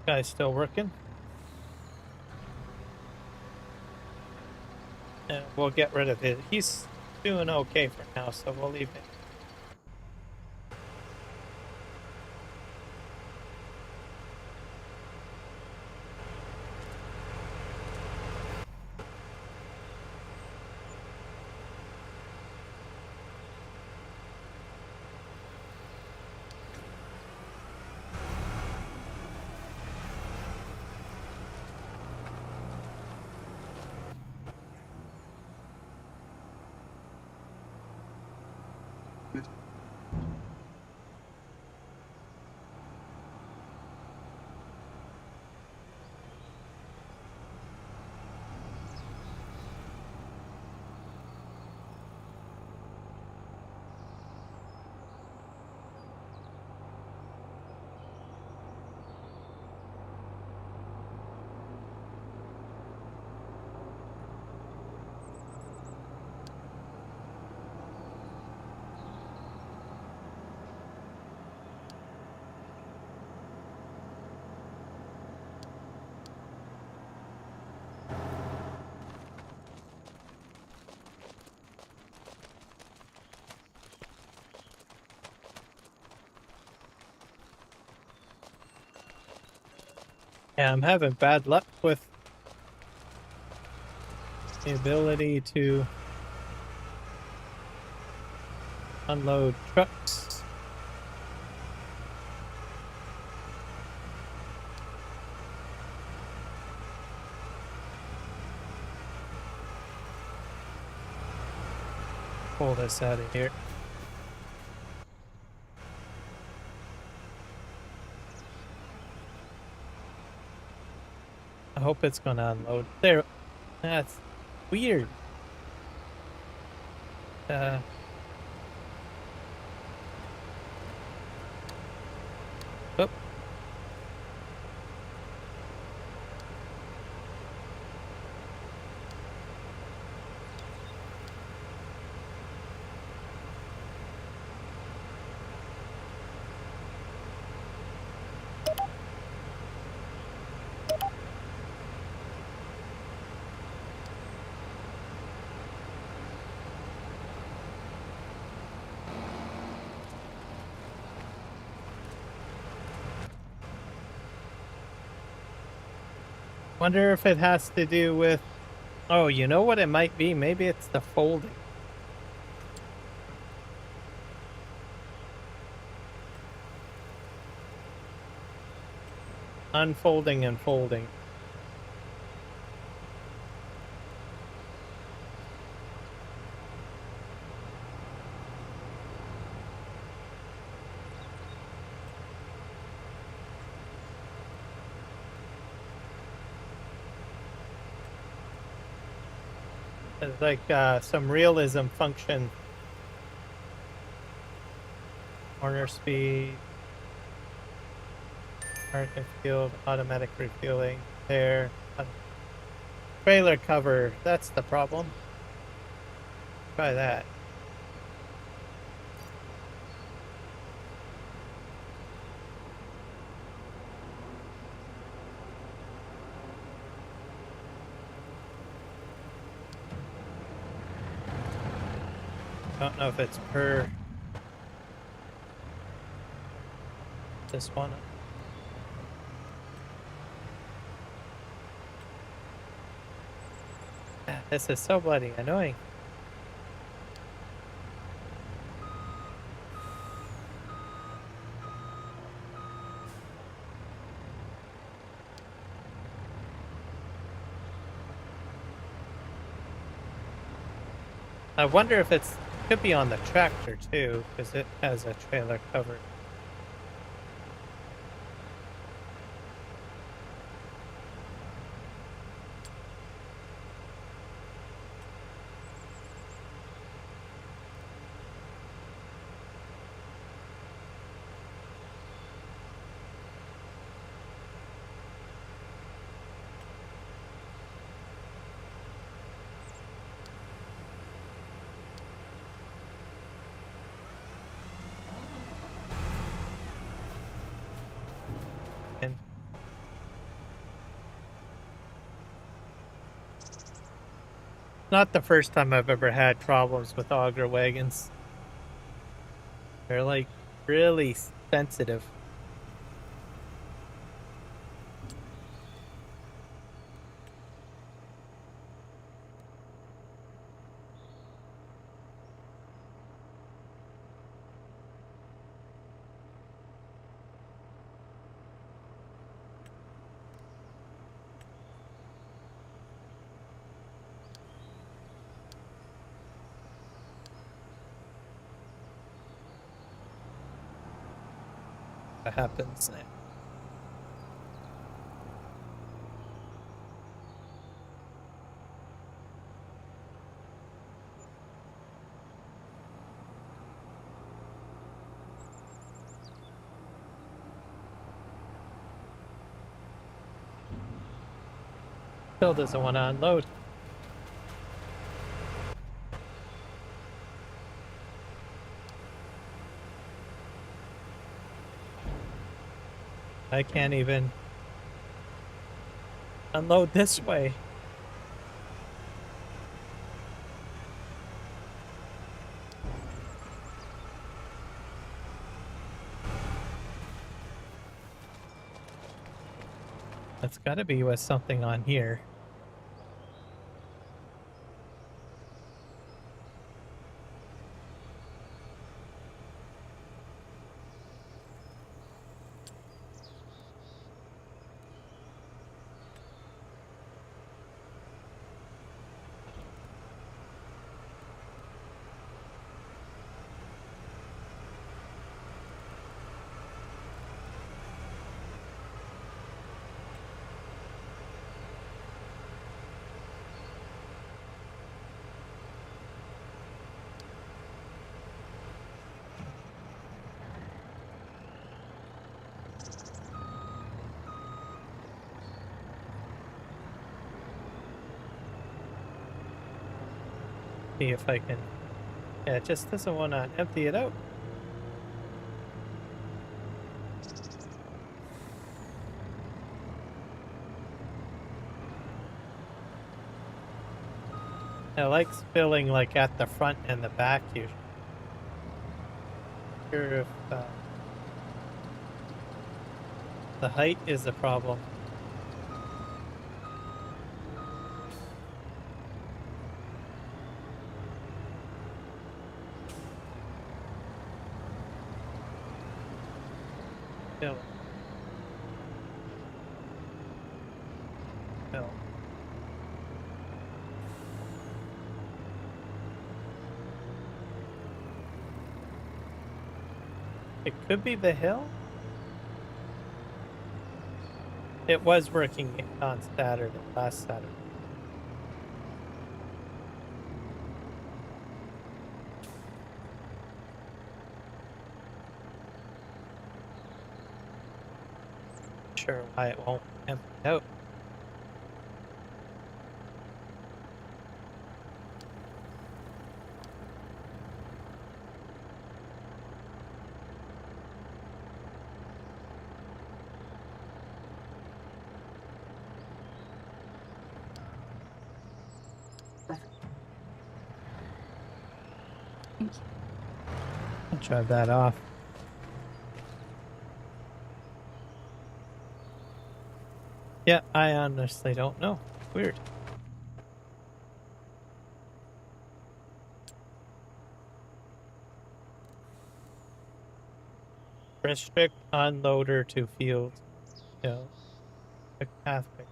Guy's still working. And we'll get rid of it. He's doing okay for now, so we'll leave it. Yeah, I'm having bad luck with the ability to unload trucks. Pull this out of here. I hope it's gonna unload. There. That's weird. Oh. Wonder if it has to do with... Oh, you know what it might be? Maybe it's the folding. Unfolding and folding. There's like some realism function. Corner speed, current field, automatic refueling. There. Trailer cover. That's the problem. Try that. Don't know if it's per this one. This is so bloody annoying. I wonder if it's could be on the tractor too, because it has a trailer cover. Not the first time I've ever had problems with Auger wagons. They're like really sensitive. What happens now? Still doesn't want to unload. I can't even unload this way. That's gotta be with something on here. See if I can. Yeah, it just doesn't want to empty it out. I like filling like at the front and the back usually. Sure if the height is a problem. Fill. Fill. It could be the hill. It was working on Saturday, last Saturday. sure why it won't empty out. Thank you. I'll drive that off. Yeah, I honestly don't know. Weird. Restrict unloader to field. No. The path pick.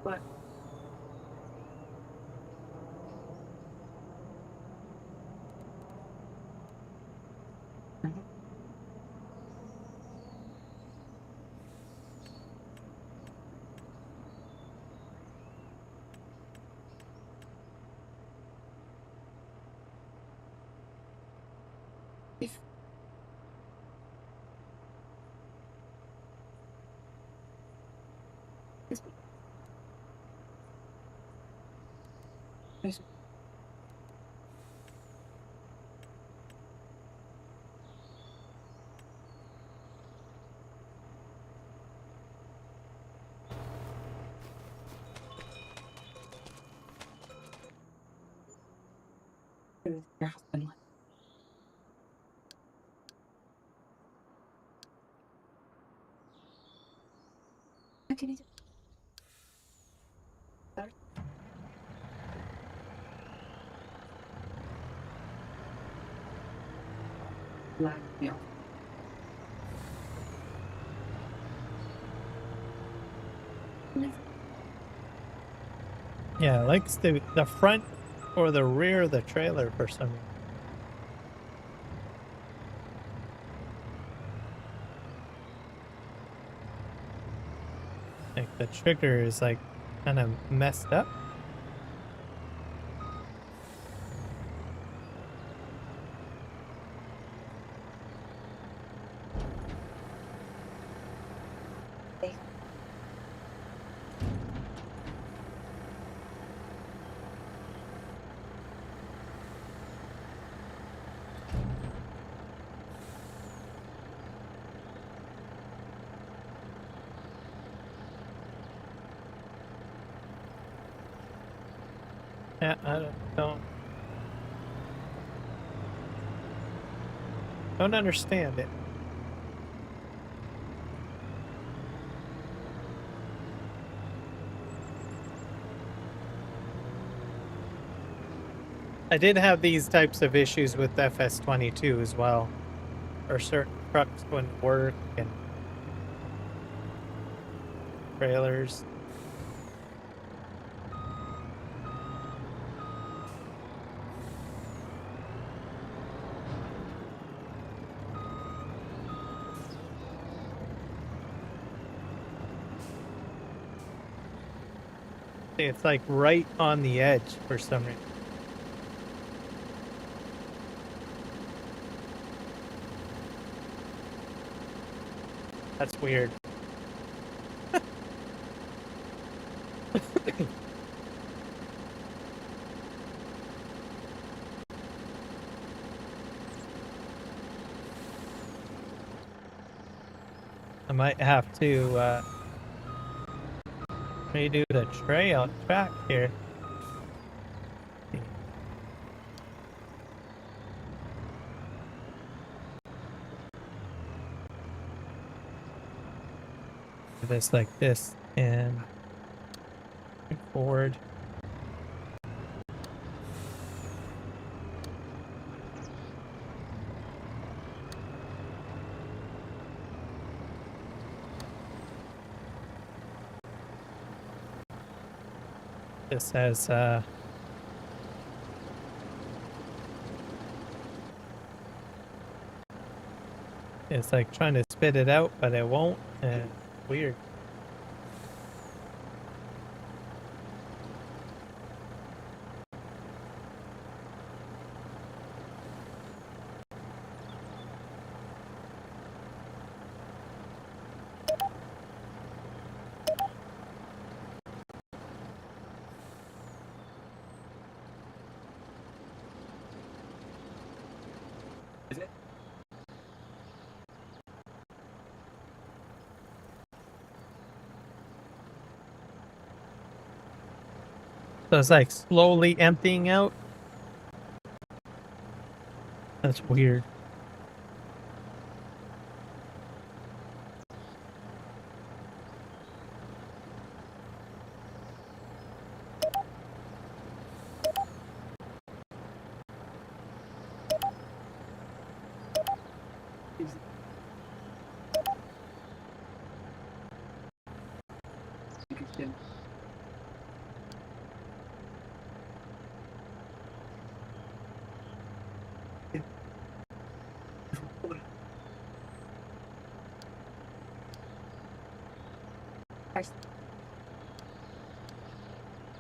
What? Your husband. What can you do? Sorry? Black milk. Yeah, it likes the front or the rear of the trailer for some reason. Like the trigger is like kind of messed up. Yeah, I don't understand it. I did have these types of issues with FS22 as well, or certain trucks wouldn't work and trailers. It's like right on the edge for some reason. That's weird. I might have to redo the track here. this like this and forward. This has it's like trying to spit it out, but it won't. And weird. Is it? So it's like slowly emptying out. That's weird. Is it? You can still.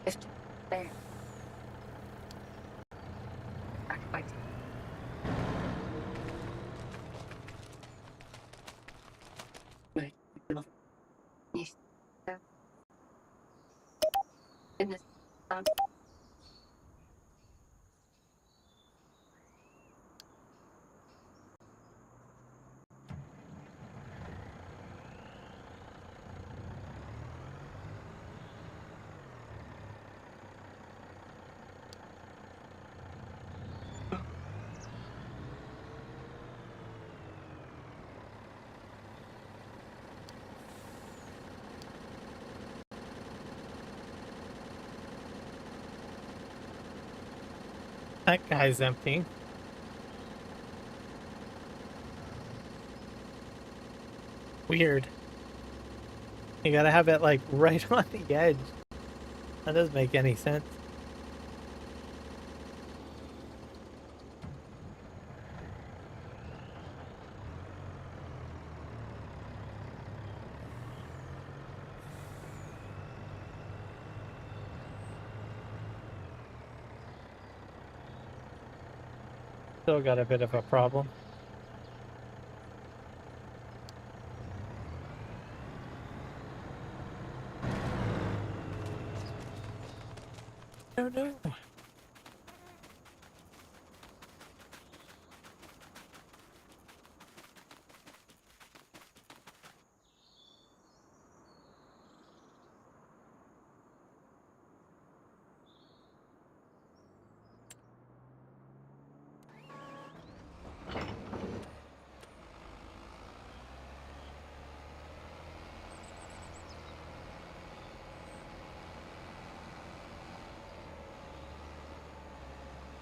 It's there. Right. Wait, yes. In this That guy's emptying. Weird. You gotta have it like right on the edge. That doesn't make any sense. Still got a bit of a problem. Oh no.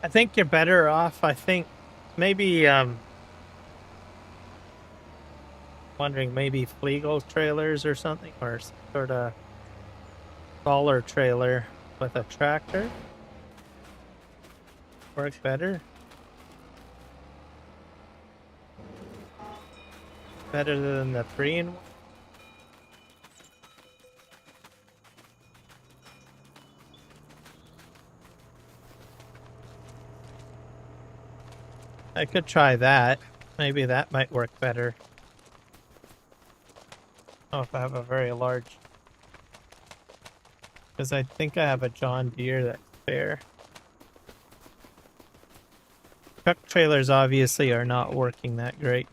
I think you're better off. I think maybe wondering maybe Flegel trailers or something, or sort of taller trailer with a tractor work better. Better than the 3-in-1. I could try that. Maybe that might work better. Oh, if I have a very large. Because I think I have a John Deere that's fair. Truck trailers obviously are not working that great.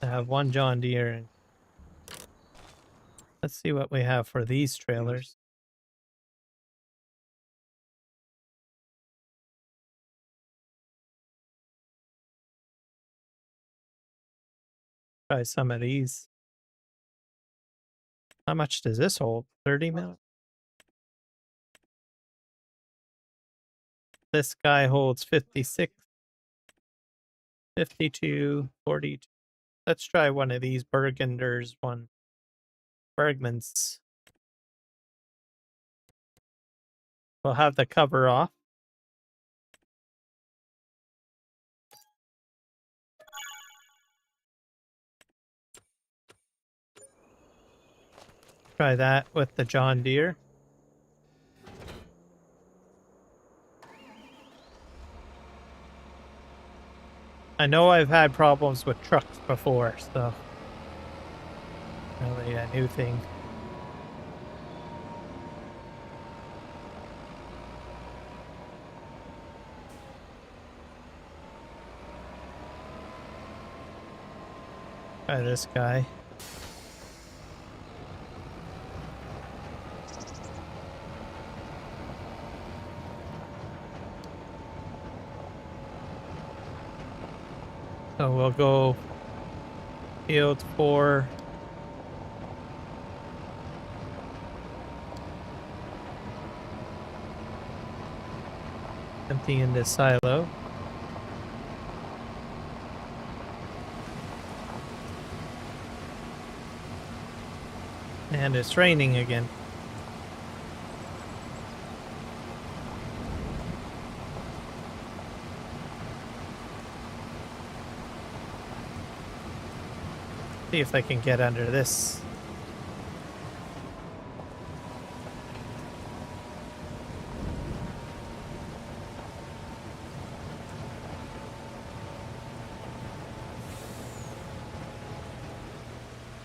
I have one John Deere. And let's see what we have for these trailers. Try some of these. How much does this hold? 30 mil? This guy holds 56, 52, 42. Let's try one of these Burgunders, one. Bergmans. We'll have the cover off. Try that with the John Deere. I know I've had problems with trucks before, so really a new thing. Try this guy. So we'll go field 4. Emptying this silo. And it's raining again. See if I can get under this.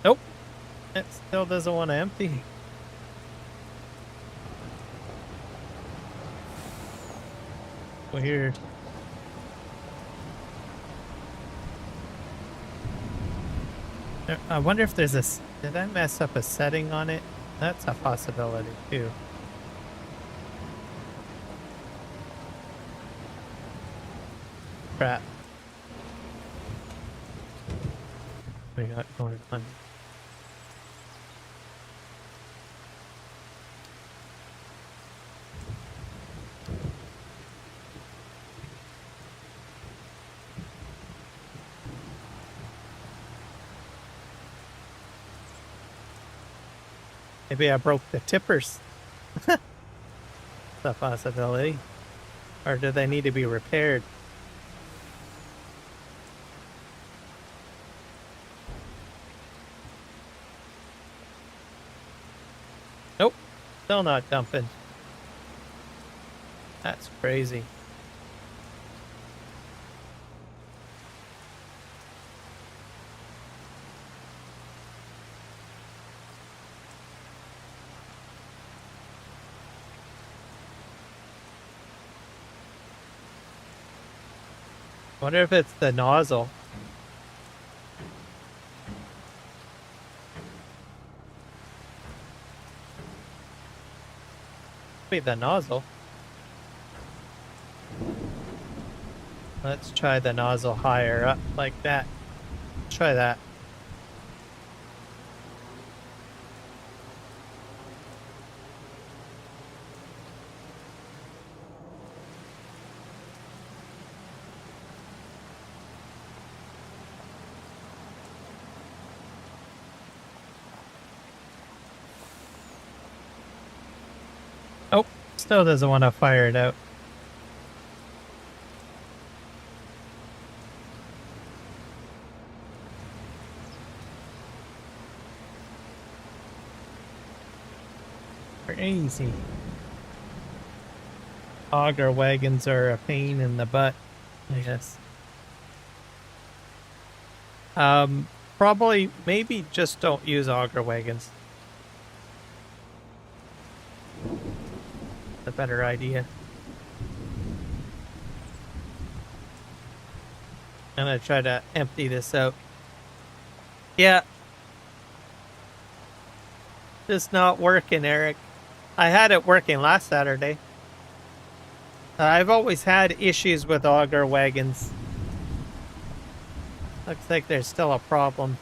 Nope. It still doesn't want to empty. Weird. I wonder if there's a... Did I mess up a setting on it? That's a possibility too. Crap. We got going on. Maybe I broke the tippers. That's a possibility. Or do they need to be repaired? Nope. Still not dumping. That's crazy. Wonder if it's the nozzle. Be the nozzle. Let's try the nozzle higher up like that. Try that. Oh, still doesn't want to fire it out. Crazy. Auger wagons are a pain in the butt, I guess. Probably, maybe just don't use auger wagons. A better idea. I'm gonna try to empty this out. Yeah. It's not working, Eric. I had it working last Saturday. I've always had issues with auger wagons. Looks like there's still a problem.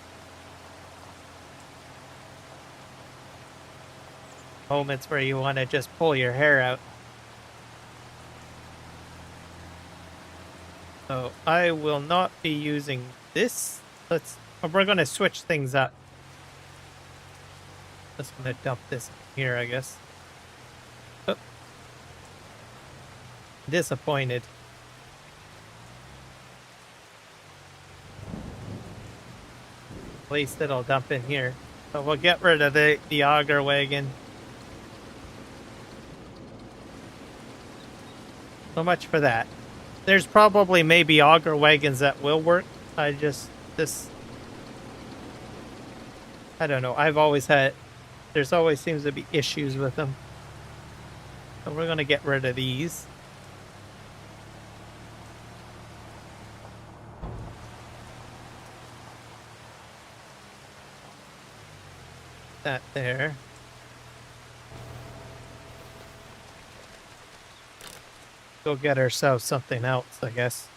moments where you want to just pull your hair out. So I will not be using this. We're going to switch things up. Just going to dump this here, I guess. Oh. Disappointed. At least it'll dump in here. So we'll get rid of the Auger wagon. So much for that. There's probably maybe Auger wagons that will work. I don't know. There's always seems to be issues with them. So we're going to get rid of these. That there. Go get ourselves something else, I guess.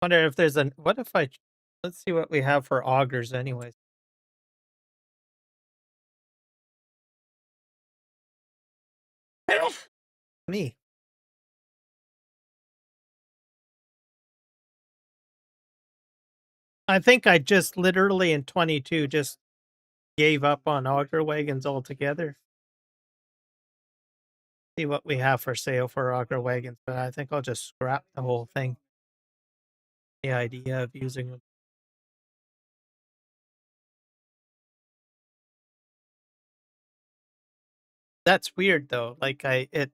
Wonder if there's let's see what we have for augers anyways. Me. I think I just literally in 22 just gave up on auger wagons altogether. See what we have for sale for auger wagons, but I think I'll just scrap the whole thing. The idea of using them. That's weird though. It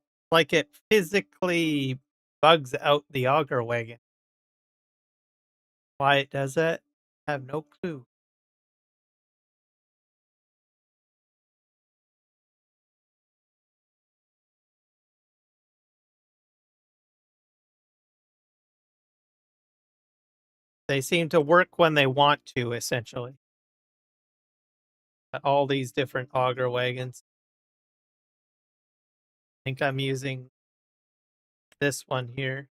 physically bugs out the auger wagon. Why it does that? I have no clue. They seem to work when they want to, essentially. All these different auger wagons. I think I'm using this one here.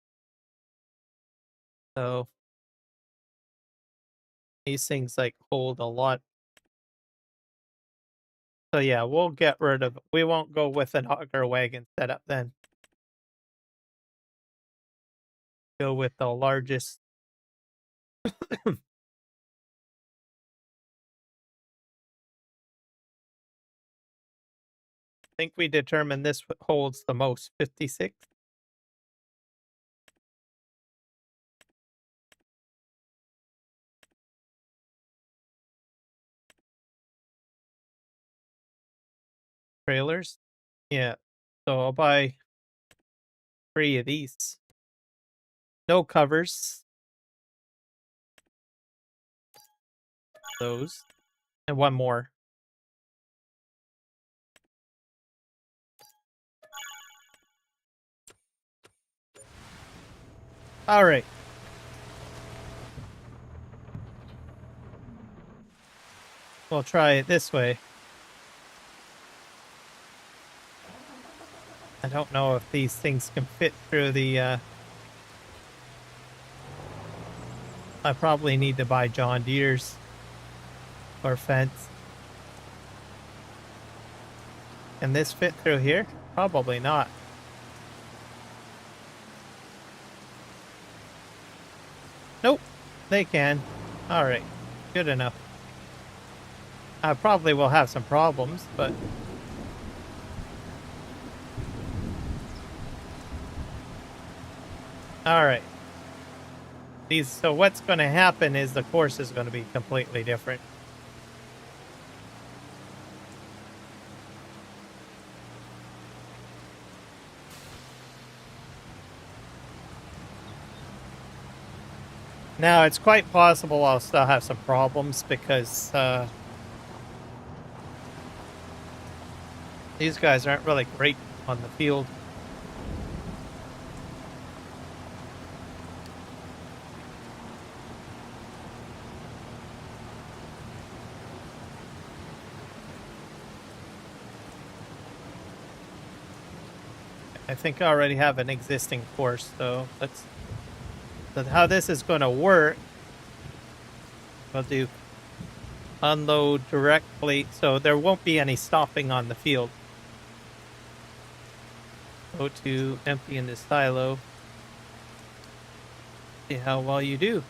So these things like hold a lot. So yeah, we'll get rid of it. We won't go with an auger wagon setup then. Go with the largest. I think we determined this holds the most, 56. Trailers? Yeah. So I'll buy 3 of these. No covers. Those. And 1 more. All right. We'll try it this way. I don't know if these things can fit through the, I probably need to buy John Deere's or fence. Can this fit through here? Probably not. Nope, they can. All right, good enough. I probably will have some problems, but all right. So what's going to happen is the course is going to be completely different. Now, it's quite possible I'll still have some problems because these guys aren't really great on the field. I think I already have an existing course, so how this is going to work. We'll do unload directly, so there won't be any stopping on the field. Go to empty in the silo. See how well you do.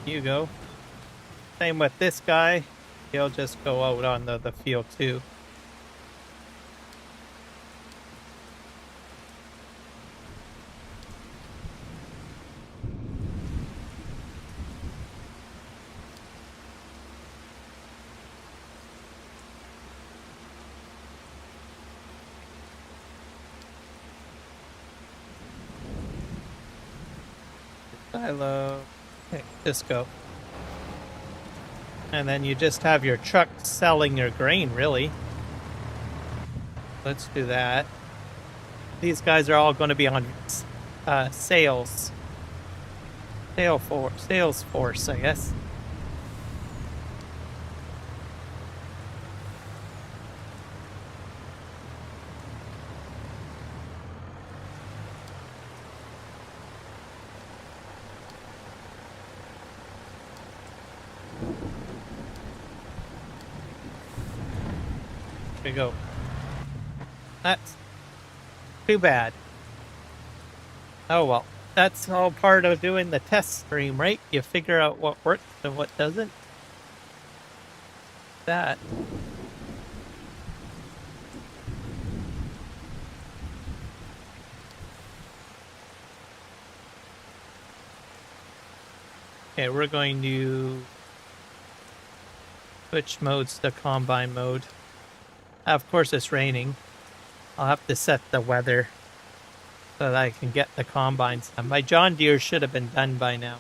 You go. Same with this guy. He'll just go out on the field too. Silo. Okay, just go. And then you just have your truck selling your grain, really. Let's do that. These guys are all going to be on sales. Salesforce, I guess. There we go. That's too bad. Oh well. That's all part of doing the test stream, right? You figure out what works and what doesn't. That. Okay, we're going to switch modes to combine mode. Of course, it's raining. I'll have to set the weather so that I can get the combines done. My John Deere should have been done by now.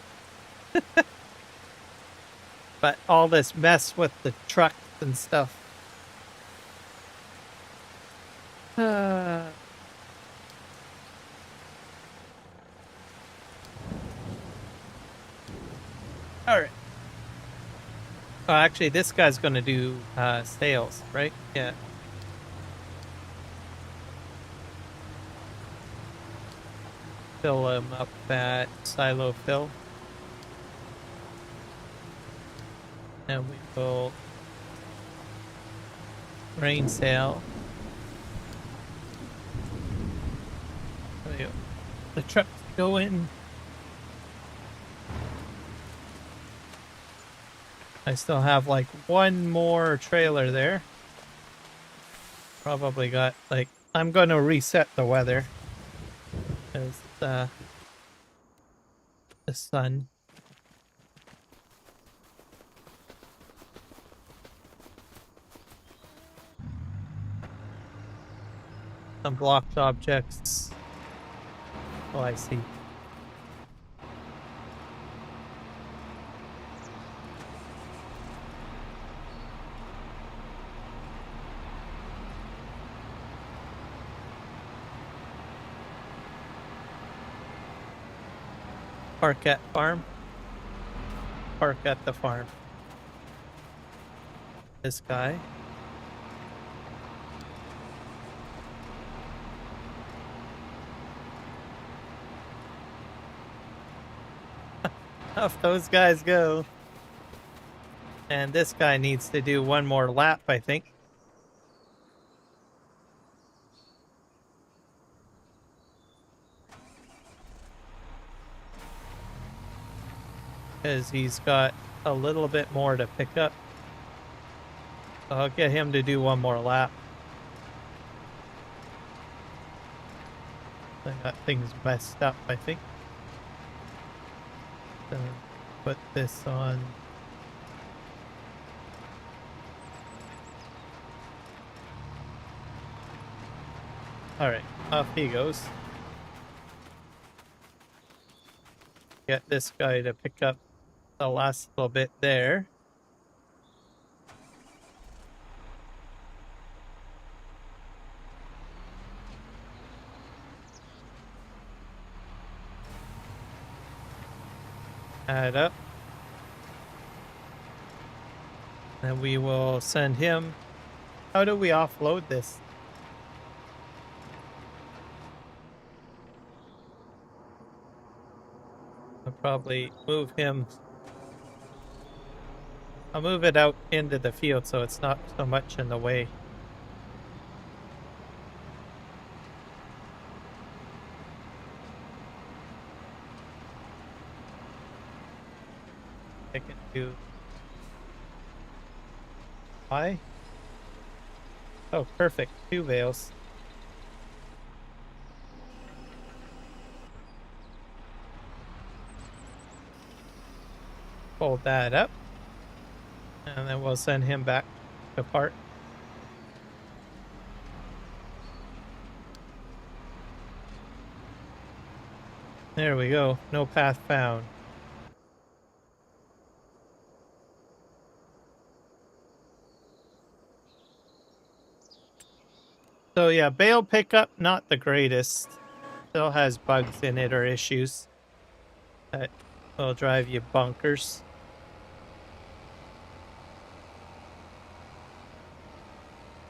But all this mess with the trucks and stuff. Alright. Oh, actually, this guy's going to do sales, right? Yeah. Fill him up at silo fill. And we will grain sale. There we go. The trucks go in. I still have like one more trailer there. Probably got like, I'm going to reset the weather. Because the sun. Some blocked objects. Oh, I see. Park at farm. Park at the farm. This guy. Off those guys go. And this guy needs to do one more lap, I think. Because he's got a little bit more to pick up. So I'll get him to do one more lap. I got things messed up, I think. So put this on. Alright, off he goes. Get this guy to pick up the last little bit there. Add up. And we will send him. How do we offload this? I'll probably move him. I'll move it out into the field so it's not so much in the way. I can do. Why? Oh, perfect. 2 bales. Fold that up. And then we'll send him back to park. There we go. No path found. So yeah, bale pickup, not the greatest. Still has bugs in it or issues that will drive you bonkers.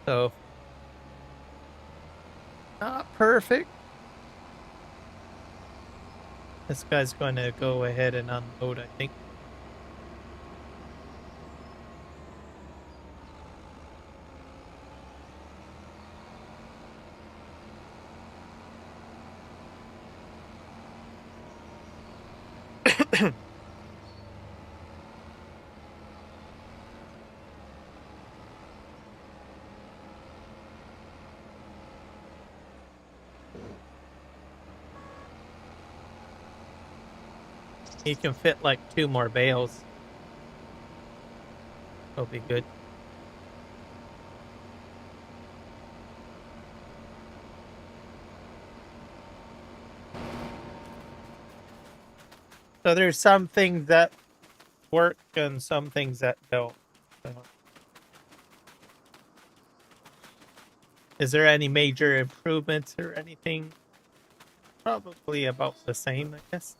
So, not perfect. This guy's going to go ahead and unload, I think. He can fit like 2 more bales. That'll be good. So there's some things that work and some things that don't. So. Is there any major improvements or anything? Probably about the same, I guess.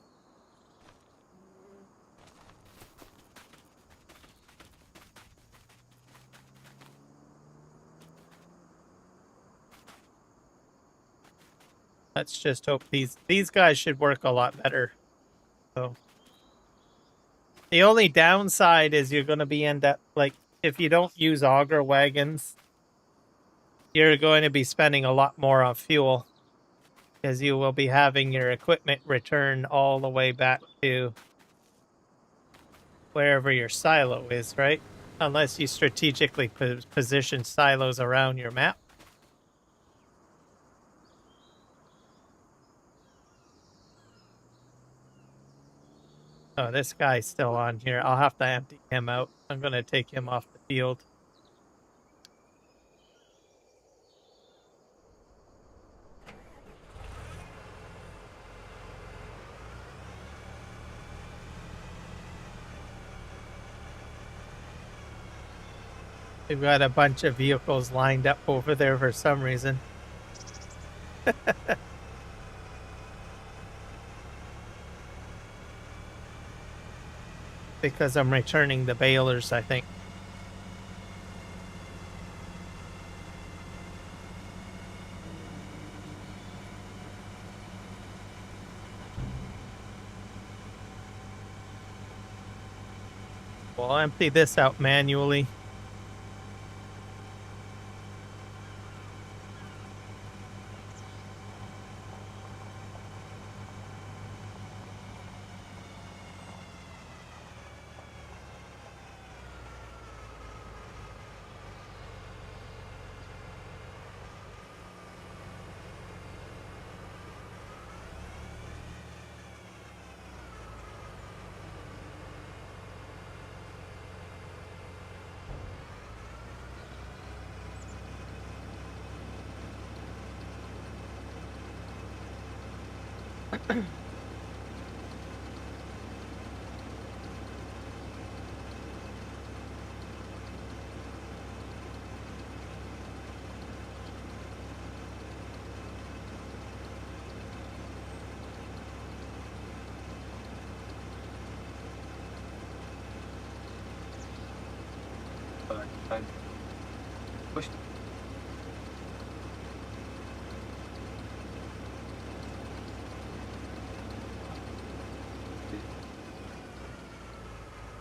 Let's just hope these guys should work a lot better. So the only downside is you're going to be end up like if you don't use Auger wagons, you're going to be spending a lot more on fuel because you will be having your equipment return all the way back to wherever your silo is, right? Unless you strategically position silos around your map. Oh, this guy's still on here. I'll have to empty him out. I'm going to take him off the field. We've got a bunch of vehicles lined up over there for some reason. Because I'm returning the balers, I think. We'll empty this out manually. Fine. Push.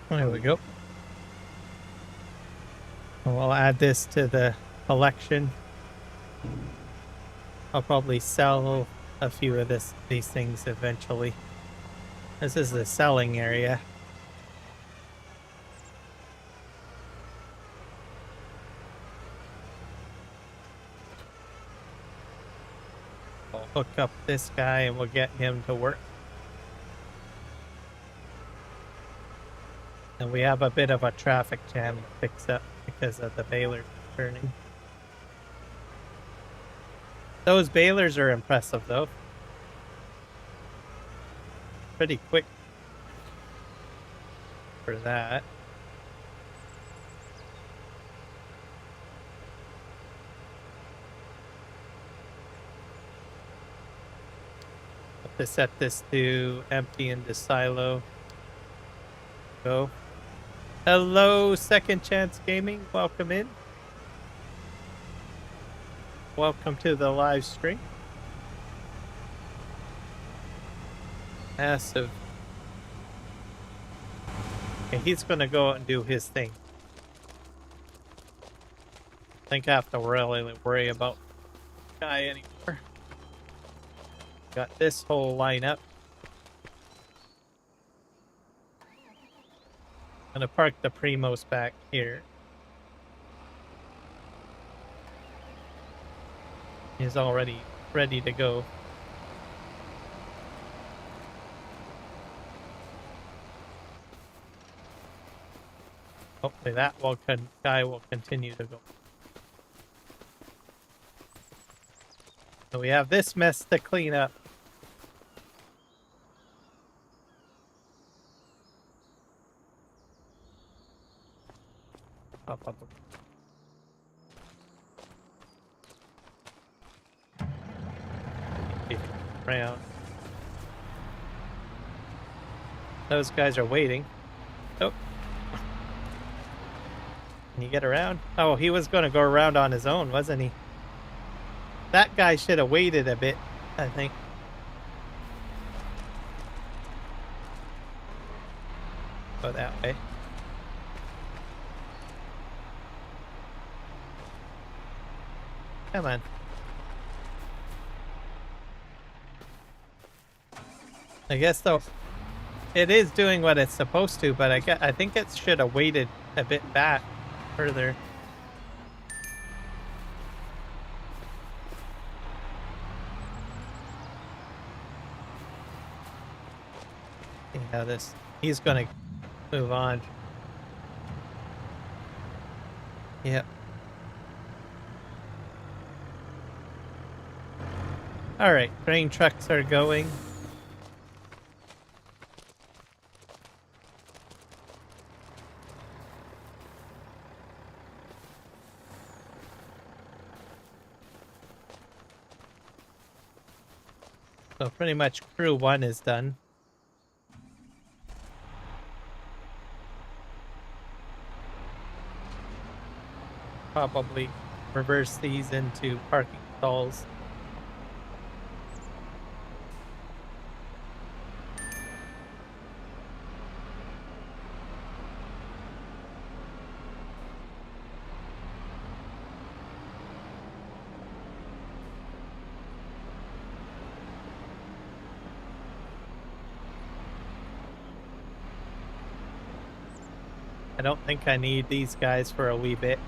There we go. And we'll add this to the collection. I'll probably sell a few of these things eventually. This is the selling area. I'll hook up this guy and we'll get him to work. And we have a bit of a traffic jam to fix up because of the balers turning. Those balers are impressive though. Pretty quick for that. Have to set this to empty into silo. Go. Hello, Second Chance Gaming. Welcome in. Welcome to the live stream. Massive. Okay, he's gonna go out and do his thing. I think I have to really worry about the guy anymore. Got this whole lineup. I'm gonna park the Primos back here. He's already ready to go. Hopefully that guy will continue to go. So we have this mess to clean up. Up. Around. Those guys are waiting. Oh. Can you get around? Oh, he was going to go around on his own, wasn't he? That guy should have waited a bit, I think. Go that way. Come on. I guess though, it is doing what it's supposed to, but I think it should have waited a bit back further. See how this, he's gonna move on. Yep. All right, grain trucks are going. So pretty much crew 1 is done. Probably reverse these into parking stalls. I don't think I need these guys for a wee bit.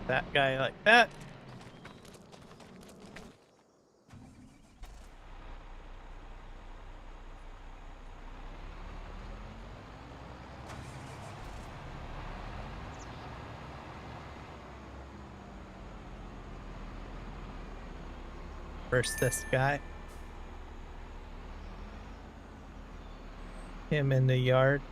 That guy like that. First this guy. Him in the yard.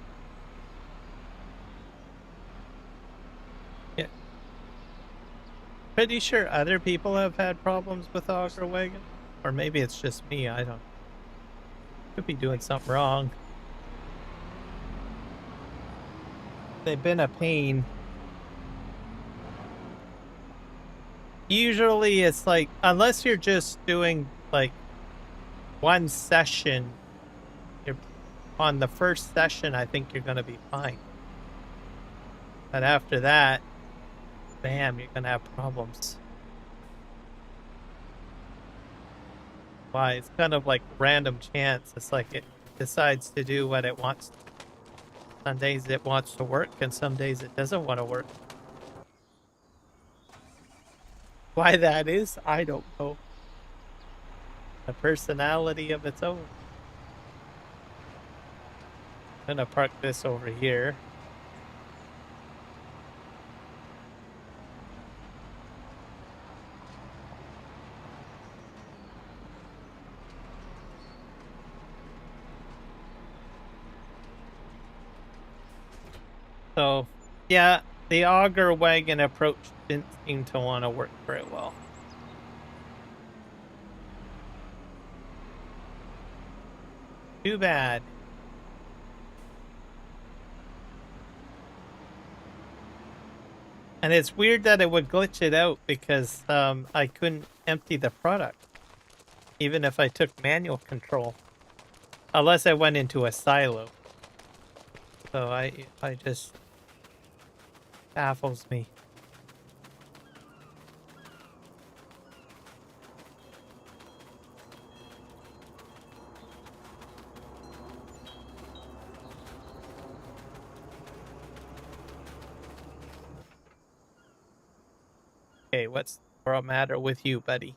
pretty sure other people have had problems with Auger Wagon. Or maybe it's just me, I don't know. Could be doing something wrong. They've been a pain. Usually it's like, unless you're just doing like one session, you're on the first session, I think you're gonna be fine. But after that, bam, you're gonna have problems. Why? It's kind of like random chance. It's like it decides to do what it wants. Some days it wants to work, and some days it doesn't want to work. Why that is, I don't know. A personality of its own. I'm gonna park this over here. So, yeah, the Auger Wagon approach didn't seem to want to work very well. Too bad. And it's weird that it would glitch it out because I couldn't empty the product, even if I took manual control, unless I went into a silo. So I just baffles me. Okay, what's the matter with you, buddy?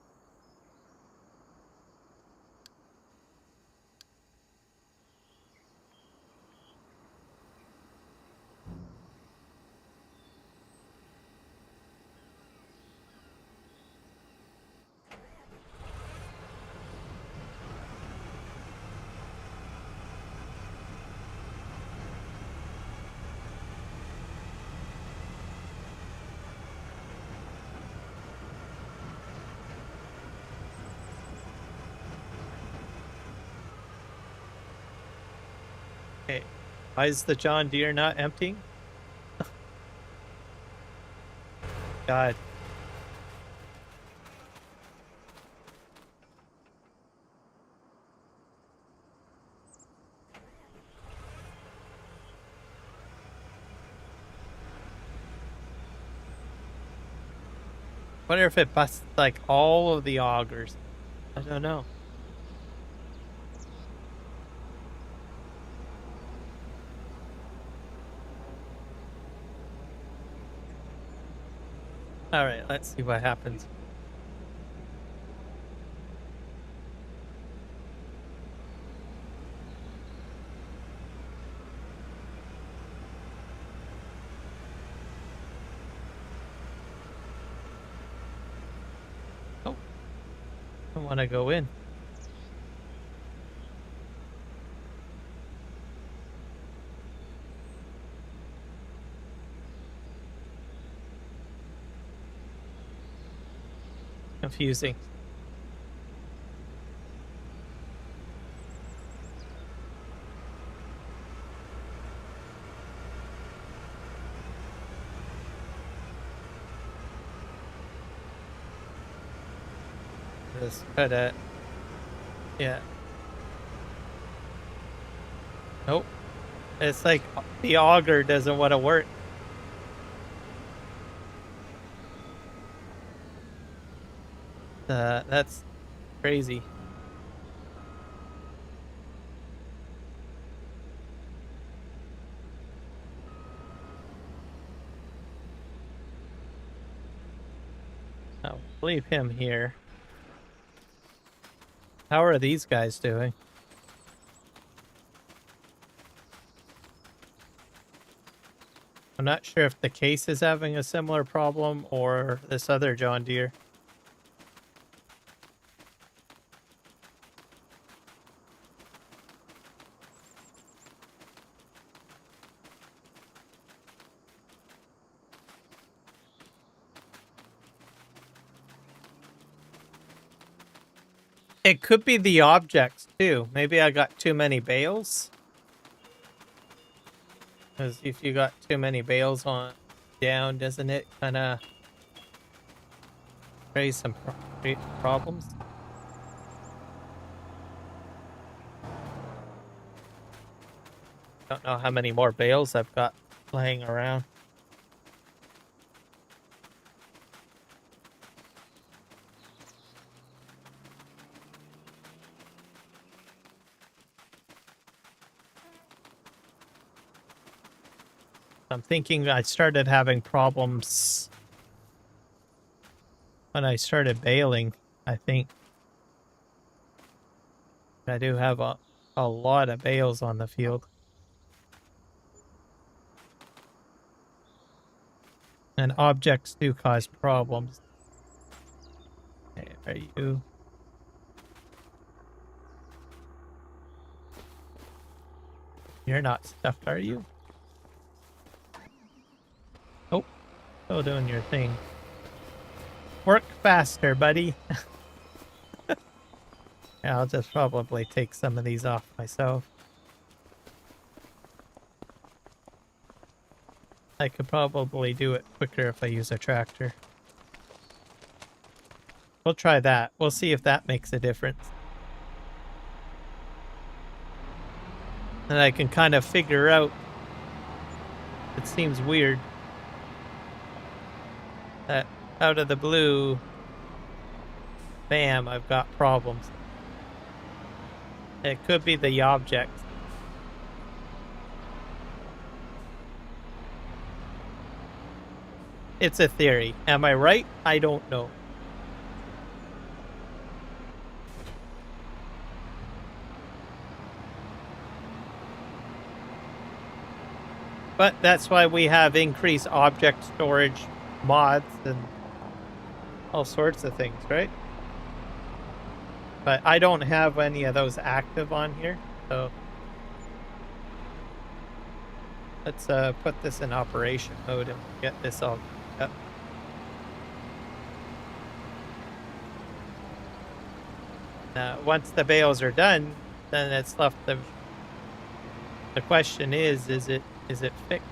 Okay, why is the John Deere not emptying? God. Wonder if it busts like all of the augers. I don't know. All right, let's see what happens. Oh, I want to go in. Confusing. Just try to, yeah. Nope. It's like the auger doesn't want to work. That's crazy. I'll leave him here. How are these guys doing? I'm not sure if the case is having a similar problem or this other John Deere. It could be the objects too. Maybe I got too many bales. Because if you got too many bales on down, doesn't it kind of create some problems? Don't know how many more bales I've got laying around. I'm thinking I started having problems when I started baling, I think. I do have a lot of bales on the field. And objects do cause problems. Hey, are you? You're not stuffed, are you? Oh, still doing your thing. Work faster, buddy. Yeah, I'll just probably take some of these off myself. I could probably do it quicker if I use a tractor. We'll try that. We'll see if that makes a difference. And I can kind of figure out. It seems weird that out of the blue, bam, I've got problems. It could be the object. It's a theory. Am I right? I don't know. But that's why we have increased object storage mods and all sorts of things, right? But I don't have any of those active on here, so let's put this in operation mode and get this all up. Once the bales are done, then it's left the question is it fixed?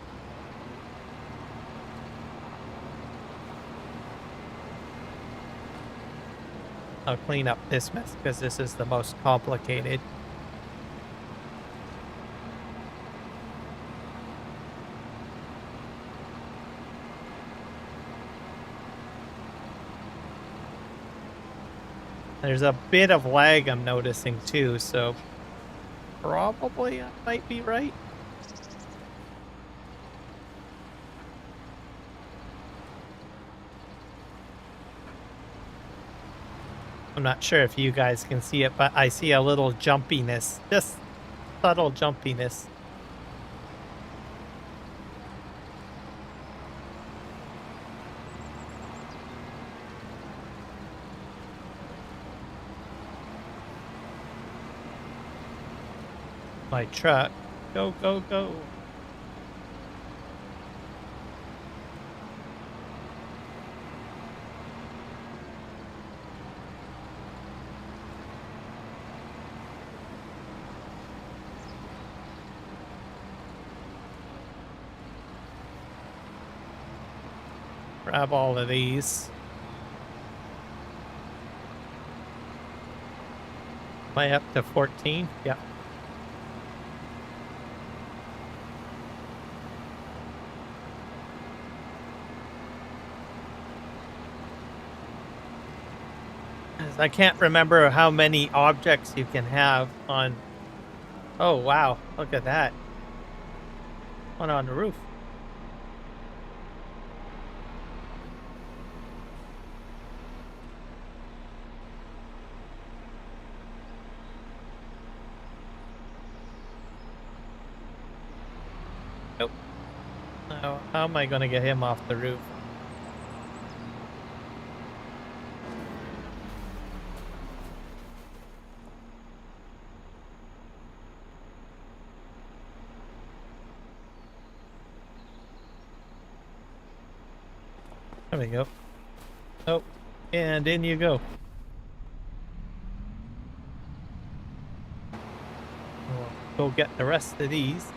I'll clean up this mess because this is the most complicated. There's a bit of lag I'm noticing too, so probably I might be right. I'm not sure if you guys can see it, but I see a little jumpiness, just subtle jumpiness. My truck, go, go, go. Grab all of these. Am I up to 14? Yeah. I can't remember how many objects you can have on. Oh, wow. Look at that. One on the roof. Nope. Now, how am I going to get him off the roof? There we go. Oh, and in you go. go get the rest of these.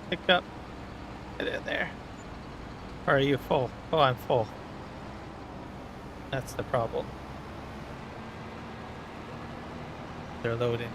Pick up. Get in there. Or are you full? Oh, I'm full. That's the problem. They're loading.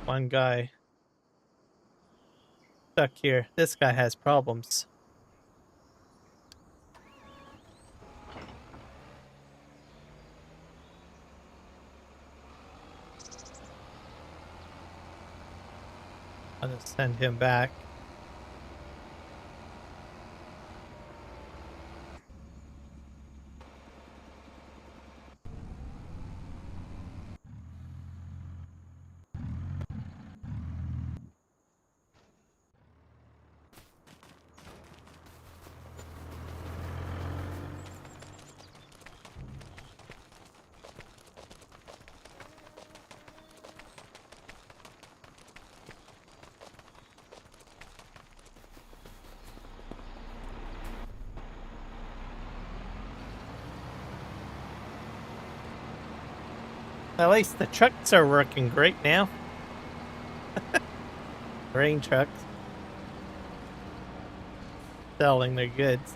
One guy stuck here. This guy has problems. I'll just send him back. At least the trucks are working great now. Grain trucks. Selling their goods.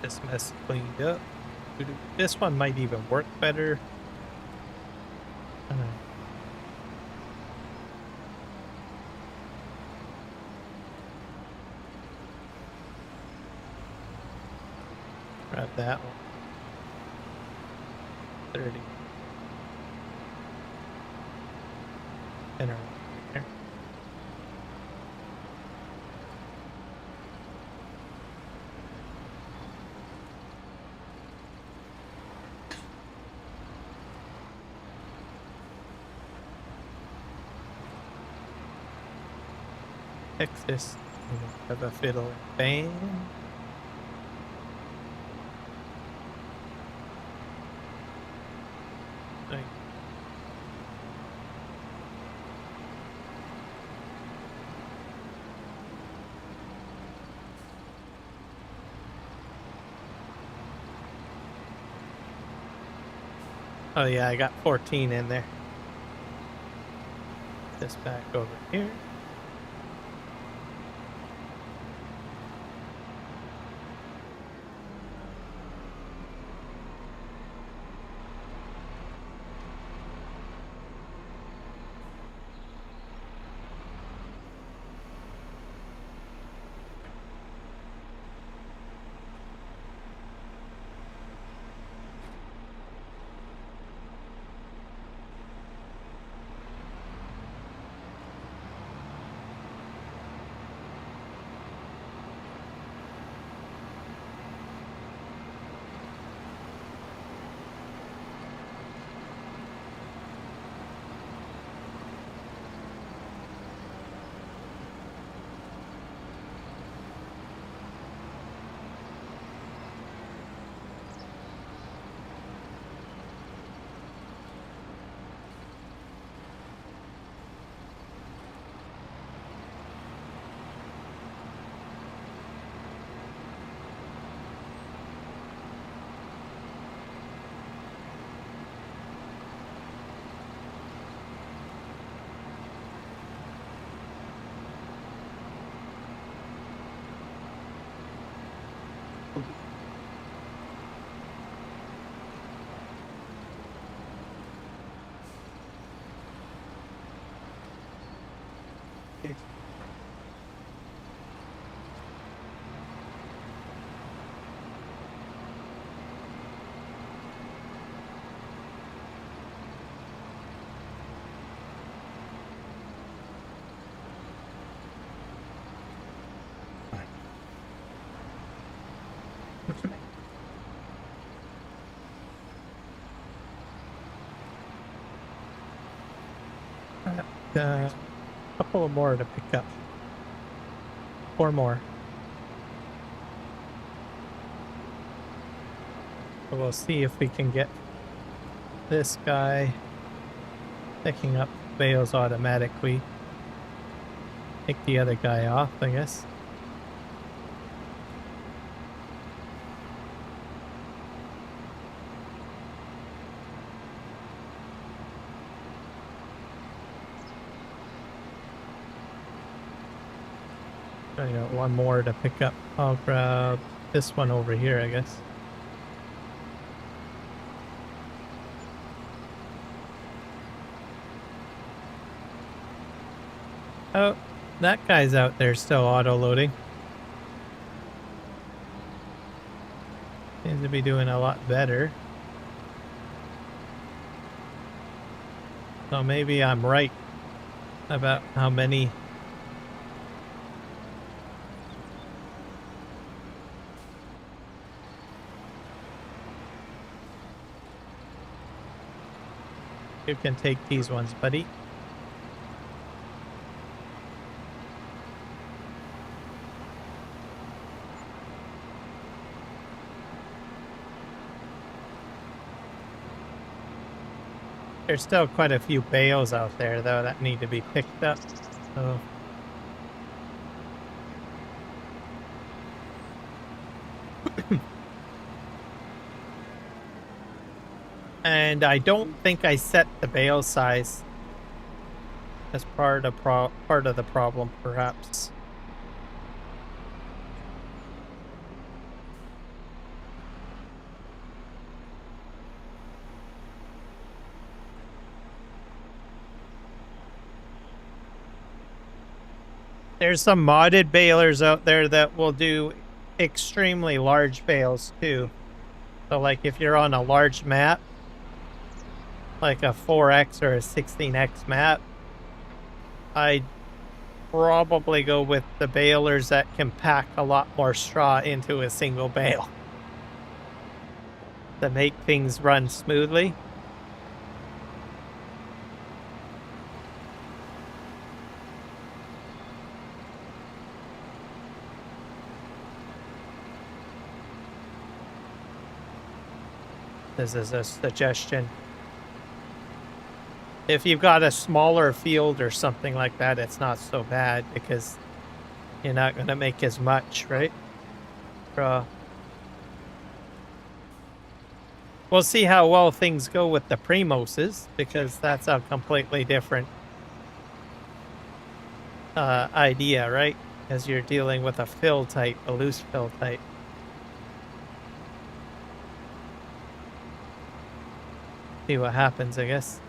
This mess cleaned up. This one might even work better. Grab that one. 30. And around there. Fix this. Have a fiddle bang. Right. Oh yeah, I got 14 in there. This back over here. A couple of more to pick up. 4 more. So we'll see if we can get this guy picking up bales automatically. Take the other guy off, I guess. I got 1 more to pick up. I'll grab this one over here, I guess. Oh, that guy's out there still auto-loading. Seems to be doing a lot better. So maybe I'm right about how many you can take these ones, buddy. There's still quite a few bales out there, though, that need to be picked up. So and I don't think I set the bale size as part of the problem, perhaps. There's some modded balers out there that will do extremely large bales too. So like if you're on a large map, like a 4x or a 16x map, I'd probably go with the balers that can pack a lot more straw into a single bale to make things run smoothly. This is a suggestion. If you've got a smaller field or something like that, it's not so bad because you're not going to make as much, right? We'll see how well things go with the Primoses, because that's a completely different idea, right? As you're dealing with a fill type, a loose fill type. See what happens, I guess.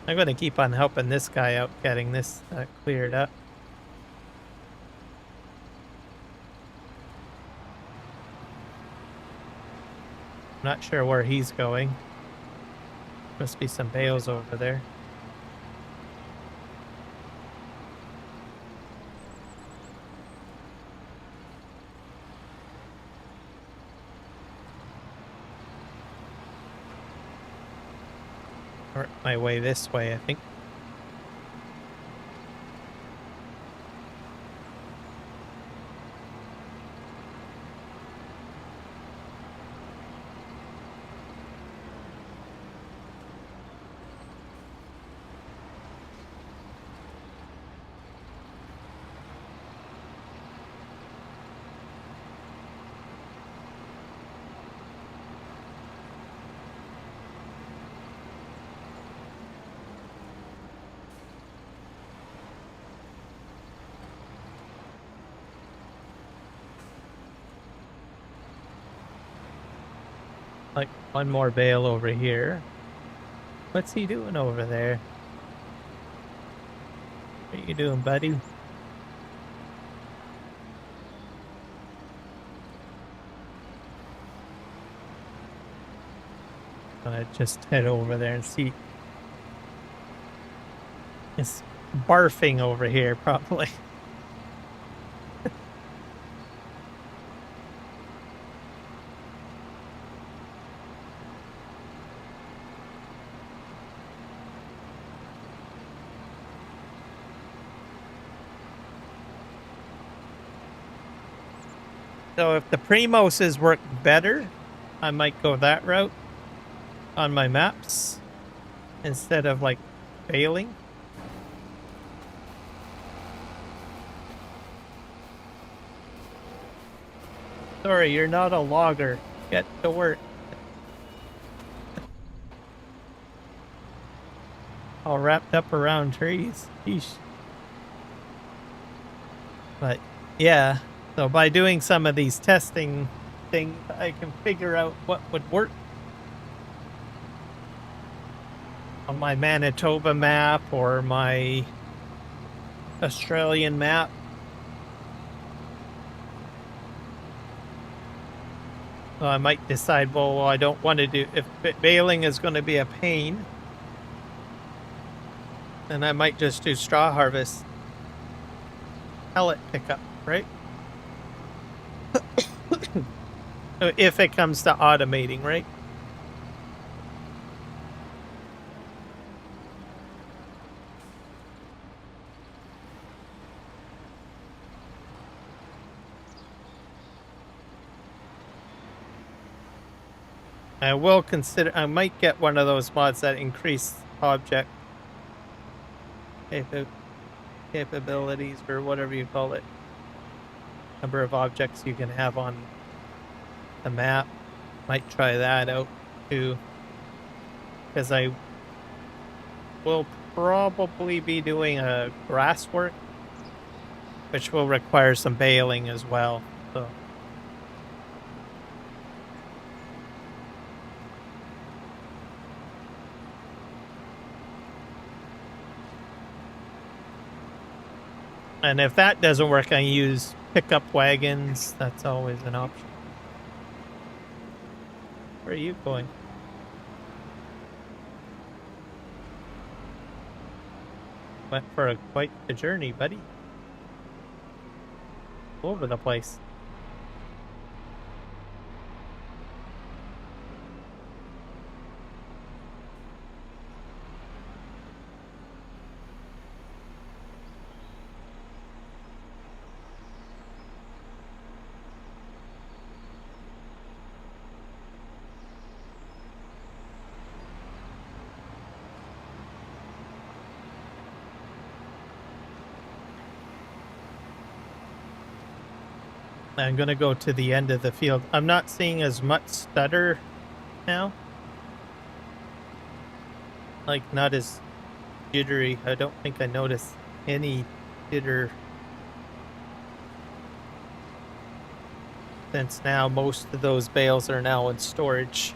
I'm going to keep on helping this guy out, getting this cleared up. Not sure where he's going. Must be some bales over there. Work my way this way, I think. Like one more bale over here. What's he doing over there? What are you doing, buddy? Gonna just head over there and see. It's barfing over here, probably. So if the Primoses work better, I might go that route on my maps instead of like Baling. Sorry, you're not a logger. Get to work. All wrapped up around trees. Yeesh. But yeah. So by doing some of these testing things, I can figure out what would work on my Manitoba map or my Australian map. So I might decide, well, I don't want to do, if baling is going to be a pain, then I might just do straw harvest pellet pickup, right? If it comes to automating, right? I will consider, I might get one of those mods that increase object capabilities, or whatever you call it. Number of objects you can have on the map. Might try that out too, because I will probably be doing a grass work, which will require some baling as well. So and if that doesn't work, I use pickup wagons. That's always an option. Where are you going? Went for quite the journey, buddy. All over the place. I'm going to go to the end of the field. I'm not seeing as much stutter now. Like, not as jittery. I don't think I noticed any jitter since now most of those bales are now in storage.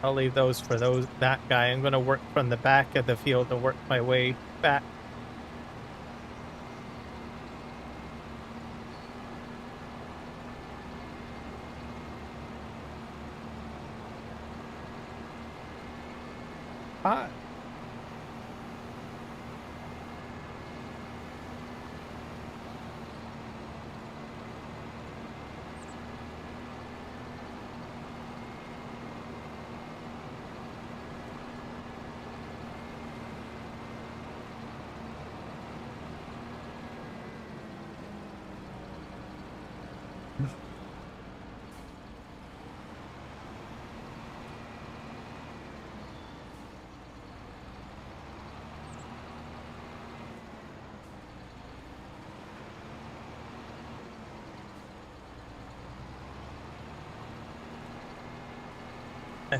I'll leave those for that guy. I'm going to work from the back of the field to work my way back. Ah.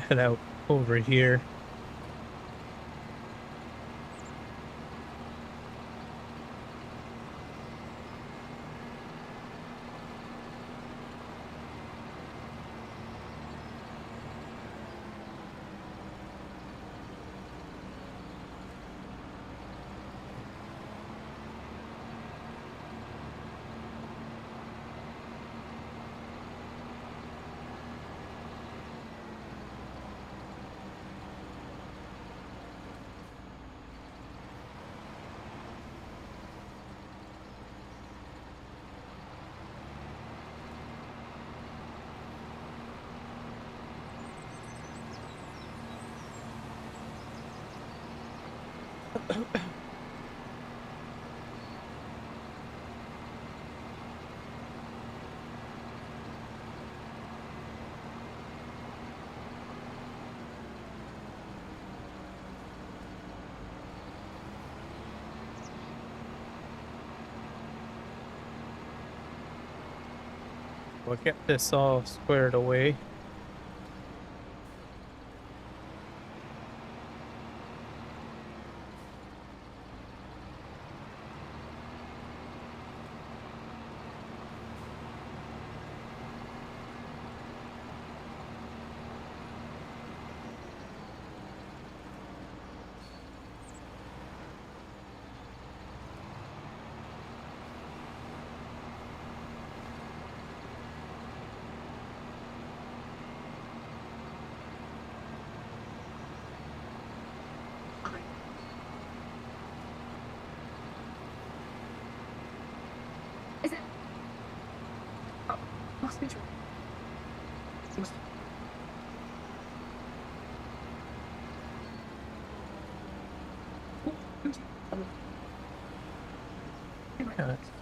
Head out over here. We'll get this all squared away. Is it? Oh, must be true. Must.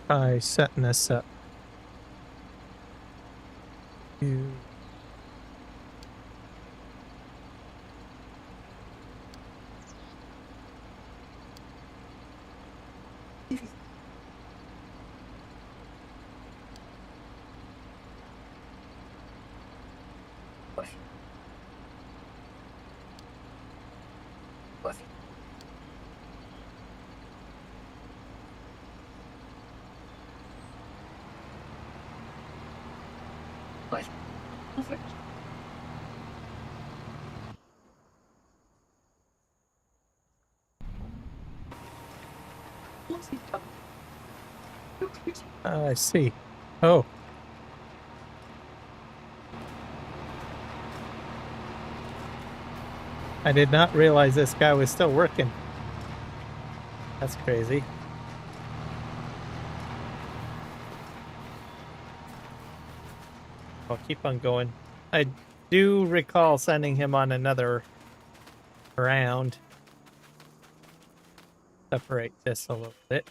Try setting this up. You. Push. Push. Push. Push. I see. Oh. I did not realize this guy was still working. That's crazy. I'll keep on going. I do recall sending him on another round. Separate this a little bit.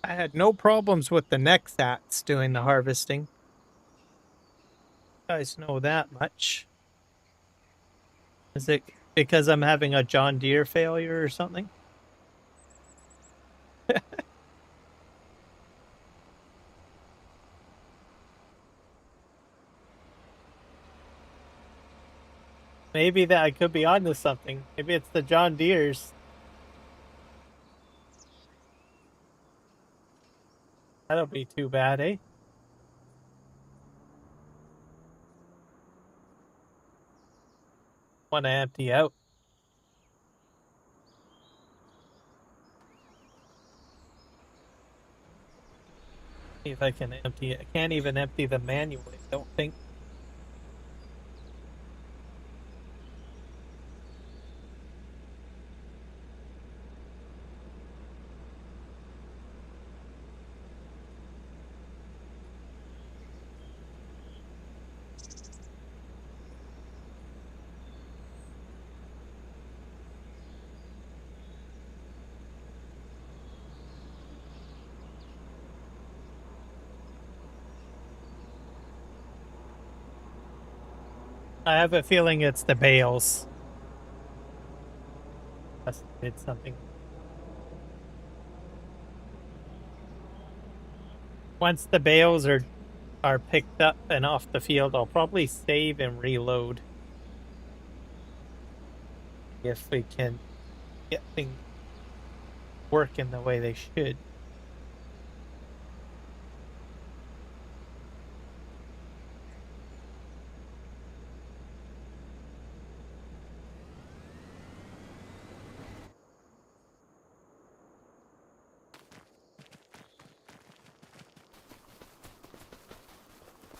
I had no problems with the Nexats doing the harvesting. You guys know that much. Is it because I'm having a John Deere failure or something? Maybe that I could be onto something. Maybe it's the John Deere's. That'll be too bad, eh? Want to empty out. See if I can empty it. I can't even empty them manually, I don't think. I have a feeling it's the bales. Must have did something. Once the bales are picked up and off the field, I'll probably save and reload. If we can get things working the way they should.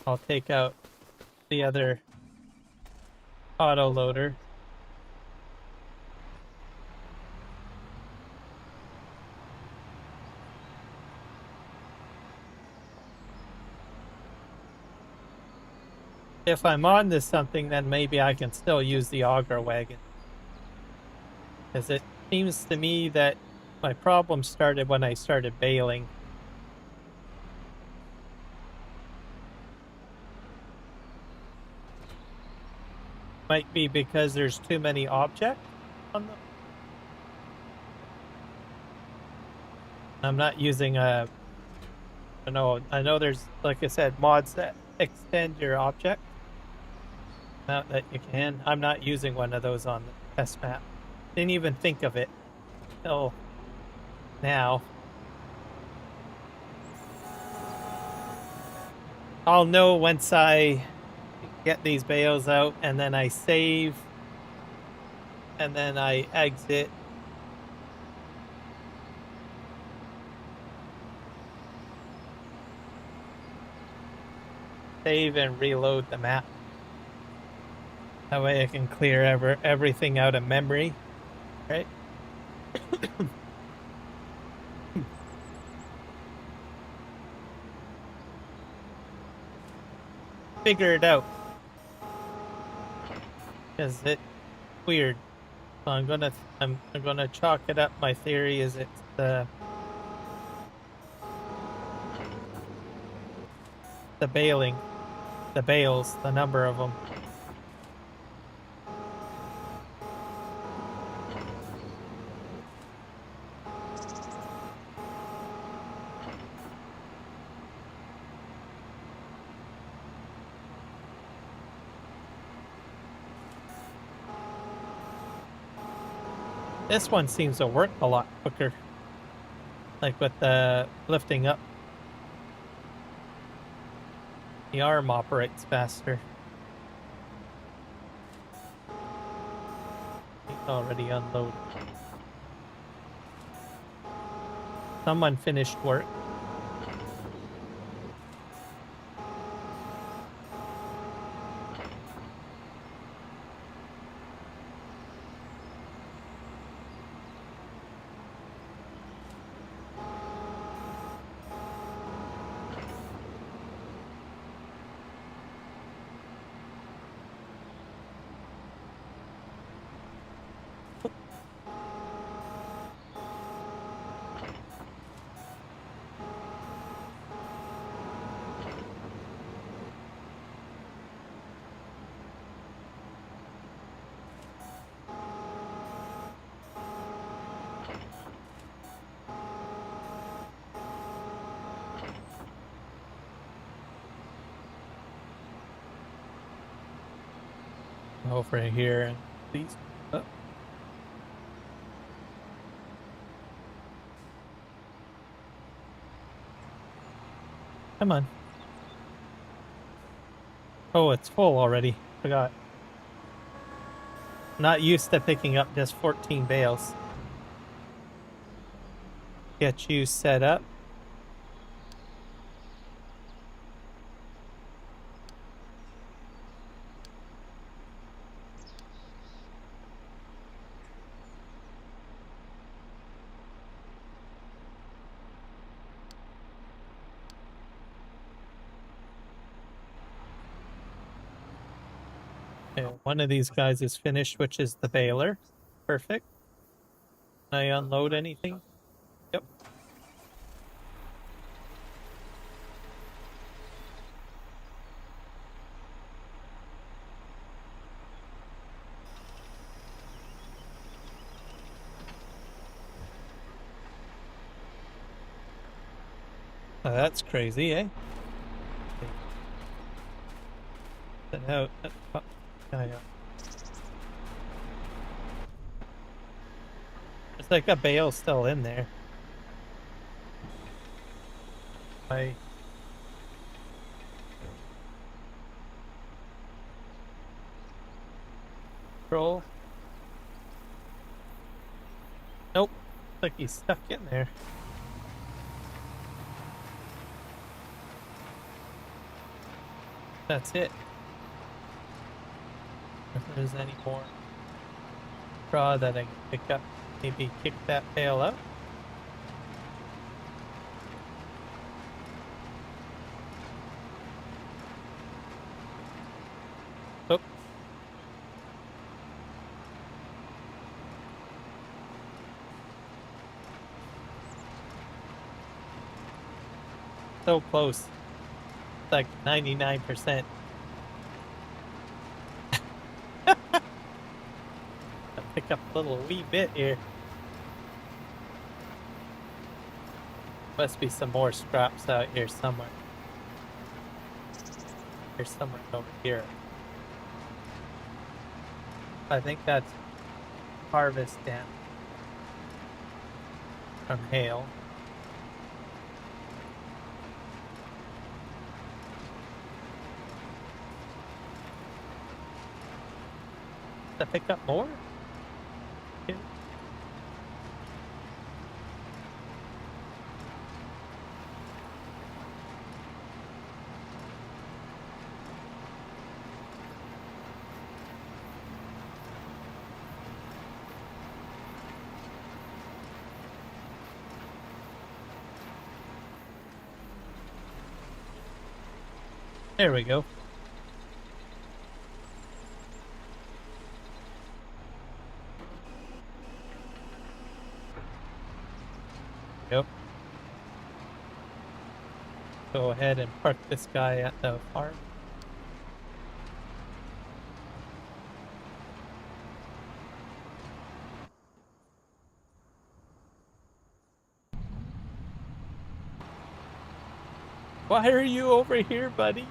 I'll take out the other autoloader. If I'm on to something, then maybe I can still use the Auger wagon. Because it seems to me that my problem started when I started baling. Might be because there's too many objects on them. I'm not using a... I know there's, like I said, mods that extend your object. Not that you can. I'm not using one of those on the test map. Didn't even think of it till now. I'll know once I get these bales out and then I save and then I exit. Save and reload the map. That way I can clear everything out of memory, right? Figure it out. Because it's weird. So I'm gonna chalk it up. My theory is it's the baling, the bales, the number of them. This one seems to work a lot quicker. Like with the lifting up. The arm operates faster. It's already unloaded. Someone finished work. over here and please. Oh. Come on. Oh, it's full already. Forgot. Not used to picking up just 14 bales. Get you set up. Okay, one of these guys is finished, which is the baler. Perfect. Can I unload anything? Yep. Oh, that's crazy, eh? No, yeah. There's like a bale still in there. I control. Nope. Looks like he's stuck in there. That's it. If there's any more straw that I can pick up, maybe kick that bale out. Oh. So close. It's like 99%. Pick up a little wee bit here. Must be some more scraps out here somewhere. There's someone over here. I think that's harvest damage from hail. To pick up more? Yeah. There we go. Yep. Go ahead and park this guy at the farm. Why are you over here, buddy?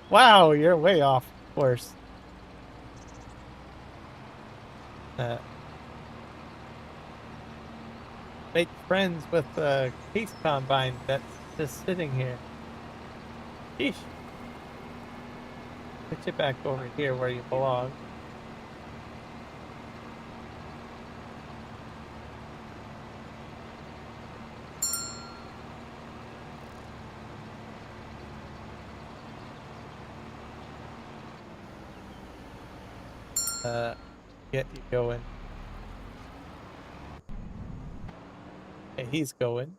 Wow, you're way off course. Make friends with the case combine that's just sitting here. Sheesh. Put you back over here where you belong. Get you going. Okay, he's going.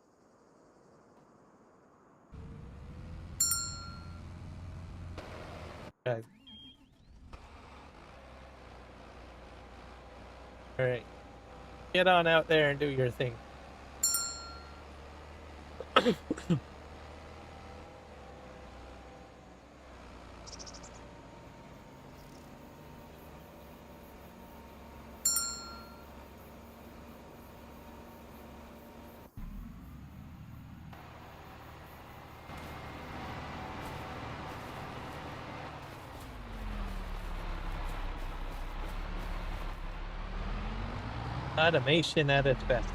Okay. Alright. Get on out there and do your thing. Automation at its best.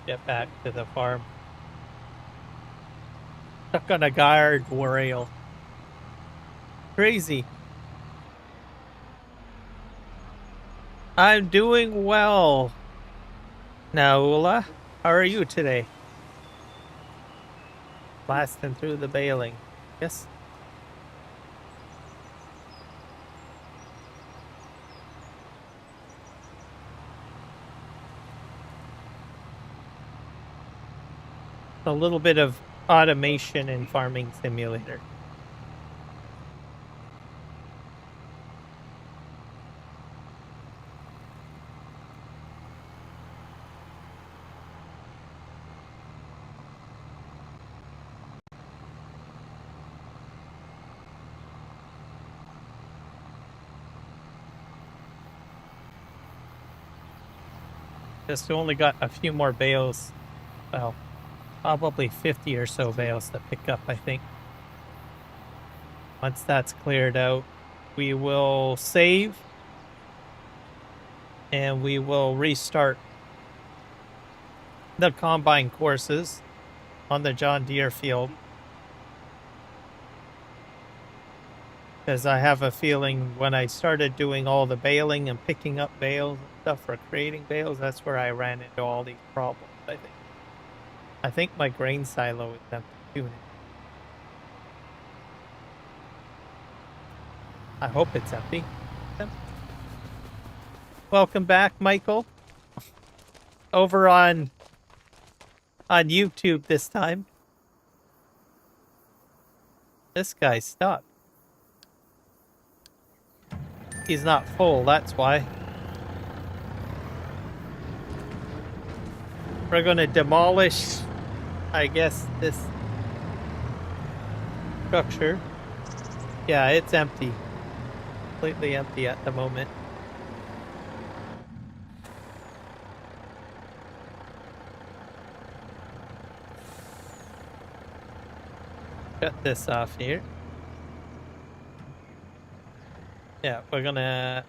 Get back to the farm. Stuck on a guard rail. Crazy. I'm doing well. Naula, how are you today? Blasting through the baling. Yes. A little bit of automation in Farming Simulator. Just only got a few more bales. Well, probably 50 or so bales to pick up, I think. Once that's cleared out, we will save and we will restart the combine courses on the John Deere field. Because I have a feeling when I started doing all the baling and picking up bales and stuff for creating bales, that's where I ran into all these problems, I think. I think my grain silo is empty too. I hope it's empty. Welcome back, Michael. Over on YouTube this time. This guy's stuck. He's not full, that's why. We're gonna demolish, I guess, this structure. Yeah, it's empty. Completely empty at the moment. Shut this off here. Yeah, we're gonna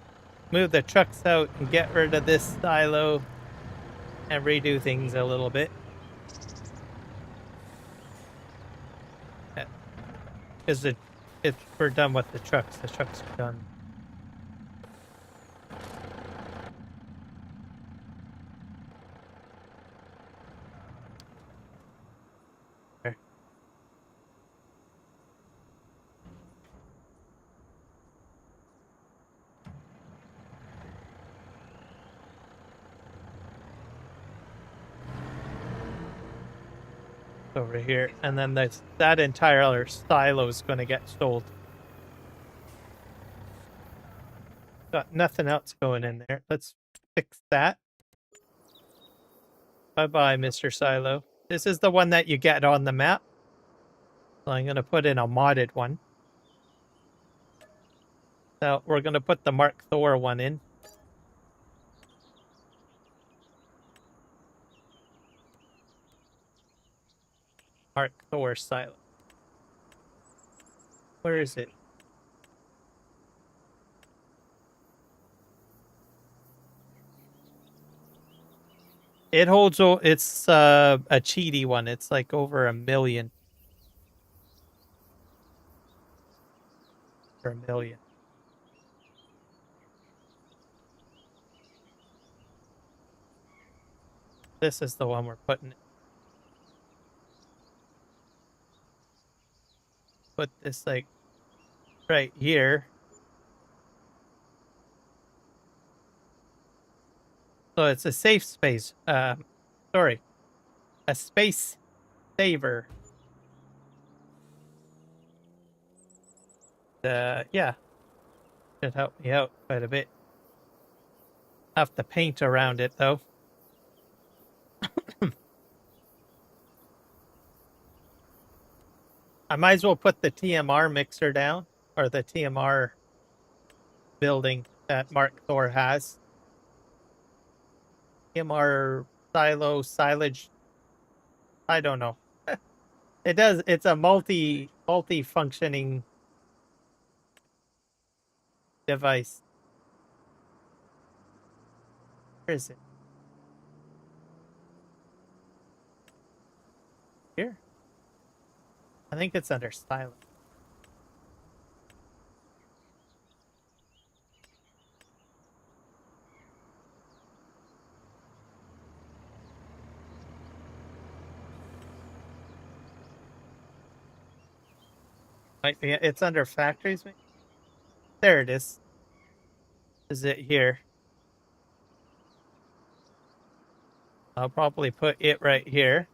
move the trucks out and get rid of this silo and redo things a little bit. Because if we're done with the trucks are done. There. Over here, and then that entire silo is going to get sold. Got nothing else going in there. Let's fix that. Bye-bye, Mr. Silo. This is the one that you get on the map. So I'm going to put in a modded one. So we're going to put the MARKTHOR one in. MARKTHOR silo. Where is it? It holds, it's a cheaty one. It's like over 1 million. For 1 million. This is the one we're putting in. Put this like right here. So it's a safe space. Sorry. A space saver. Yeah. Should help me out quite a bit. Have to paint around it though. I might as well put the TMR mixer down, or the TMR building that MARKTHOR has. TMR silo, silage. I don't know. It does. It's a multi-functioning device. Where is it? Here? I think it's under styling. Might be, it's under factories, maybe? There it is. Is it here? I'll probably put it right here.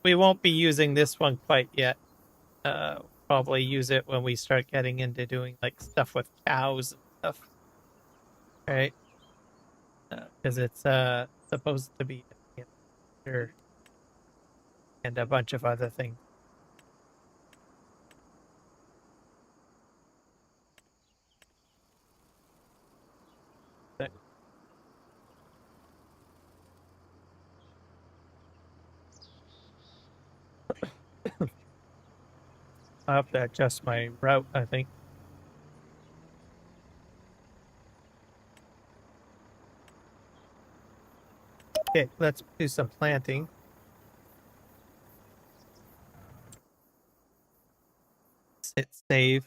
We won't be using this one quite yet. Probably use it when we start getting into doing like stuff with cows and stuff. Right? Because it's supposed to be here and a bunch of other things. I have to adjust my route, I think. Okay, let's do some planting. Hit save.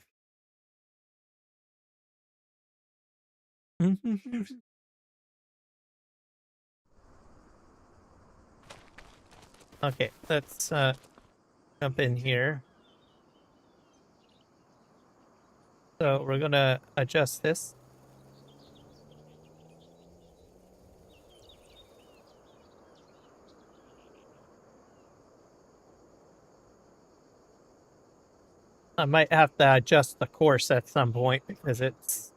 Okay, let's jump in here. So we're gonna adjust this. I might have to adjust the course at some point because it's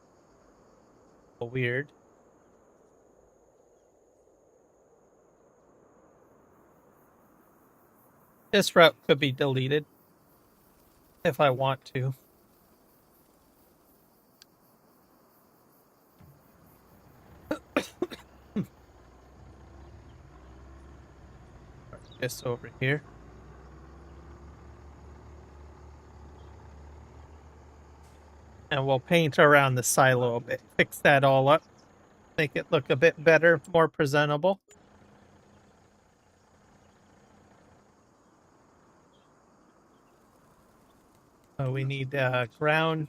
weird. This route could be deleted if I want to. This over here. And we'll paint around the silo a bit. Fix that all up. Make it look a bit better, more presentable. So we need ground.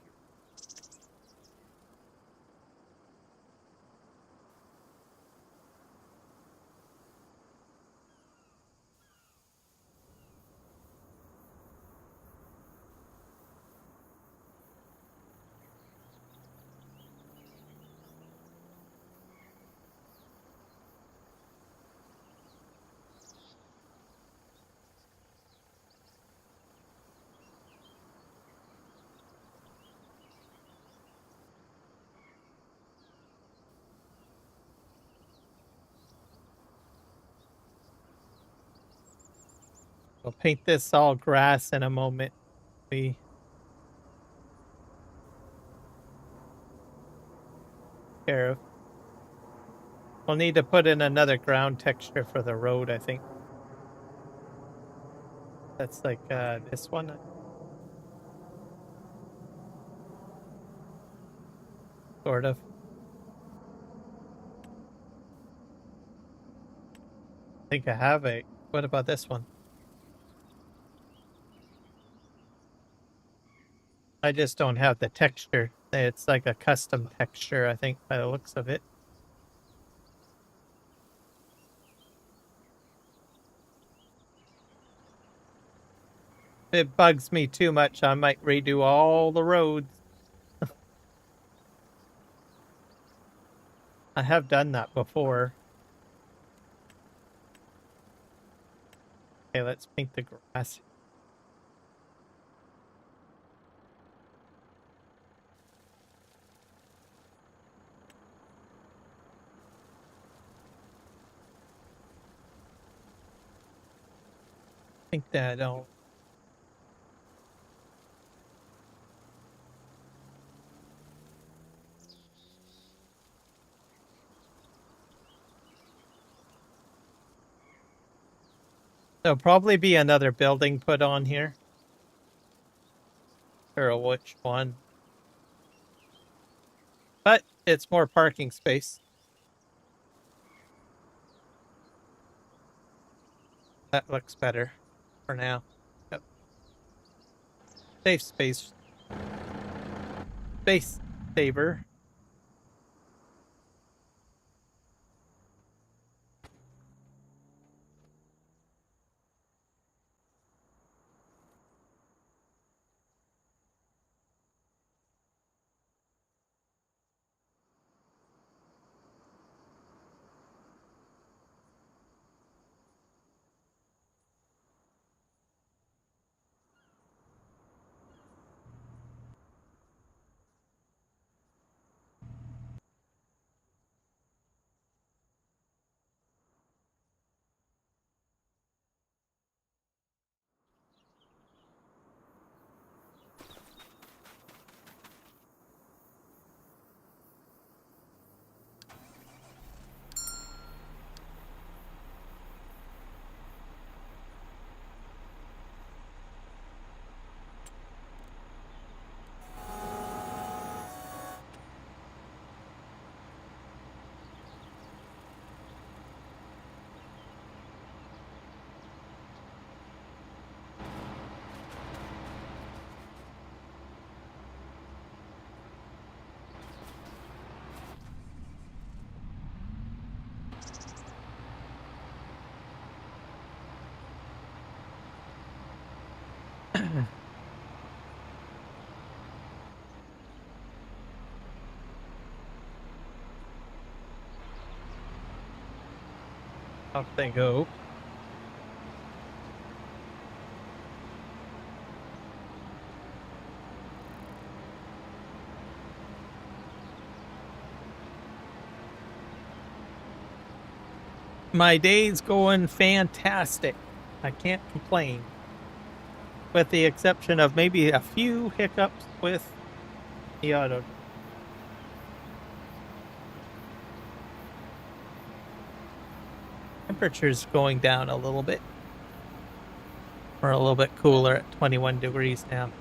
We'll paint this all grass in a moment. We'll need to put in another ground texture for the road, I think. That's like this one. Sort of. I think I have a. What about this one? I just don't have the texture. It's like a custom texture, I think, by the looks of it. If it bugs me too much, I might redo all the roads. I have done that before. Okay, let's paint the grass. I think that I'll... There'll probably be another building put on here. sure which one. But it's more parking space. That looks better for now. Yep. Safe space. Space saver. Off they go. My day's going fantastic. I can't complain. With the exception of maybe a few hiccups with the auto. Temperature's going down a little bit. We're a little bit cooler at 21 degrees now.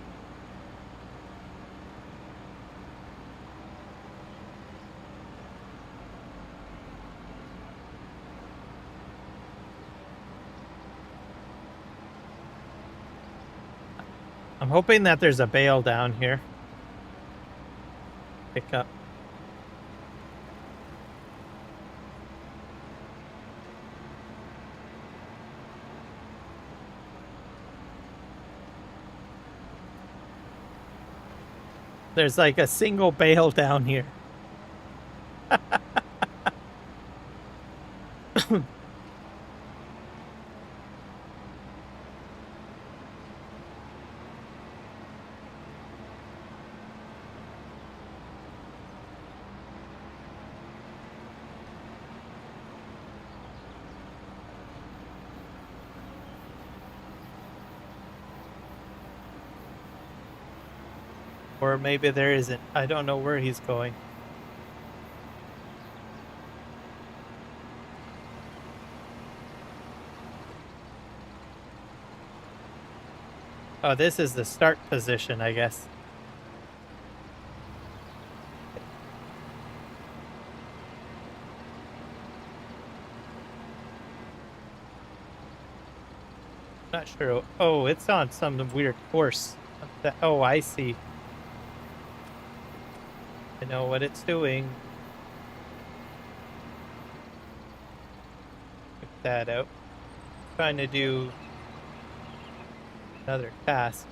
I'm hoping that there's a bale down here. Pick up. There's like a single bale down here. Or maybe there isn't. I don't know where he's going. Oh, this is the start position, I guess. Not sure. Oh, it's on some weird course. Oh, I see. I know what it's doing. Check that out. Trying to do another task.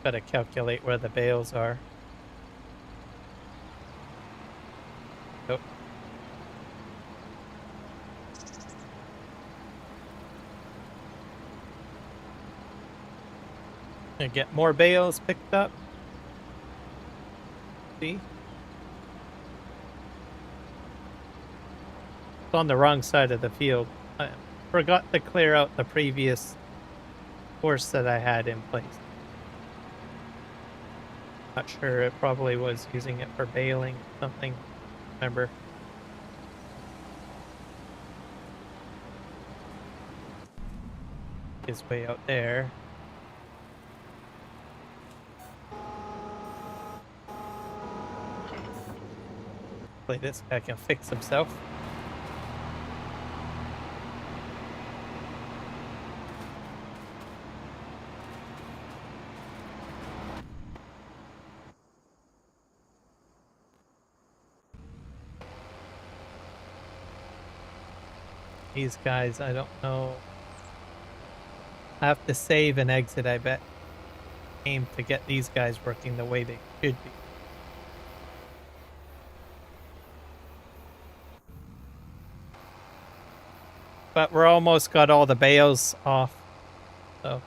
Gotta calculate where the bales are. Nope. And get more bales picked up. See? It's on the wrong side of the field. I forgot to clear out the previous course that I had in place. Not sure. It probably was using it for baling or something. Remember? His way out there. Hopefully this guy can fix himself. These guys, I don't know. I have to save and exit, I bet. Aim to get these guys working the way they should be. But we're almost got all the bales off, so.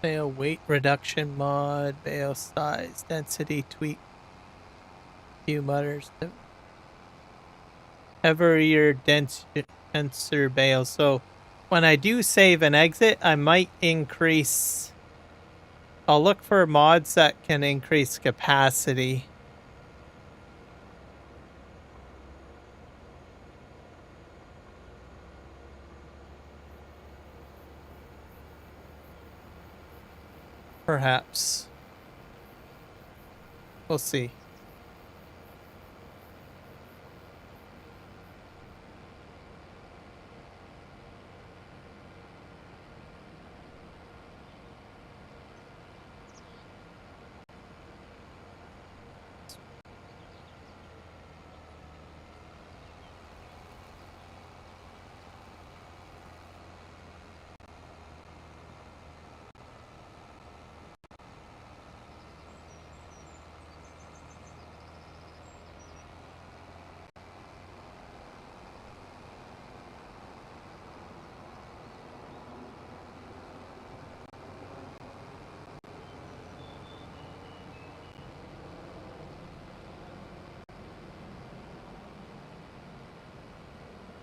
Bale weight reduction mod, bale size, density tweak, few mutters. Heavier, denser bale. So when I do save and exit, I might increase. I'll look for mods that can increase capacity. Perhaps. We'll see.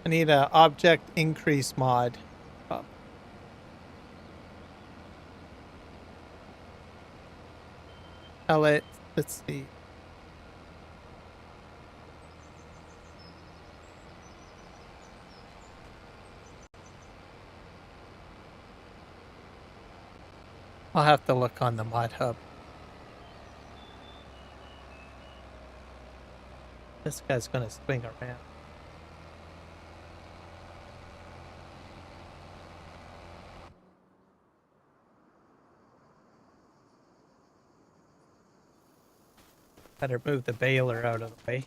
I need a object increase mod. Pallet. Let's see. I'll have to look on the mod hub. This guy's gonna swing around. Better move the baler out of the way.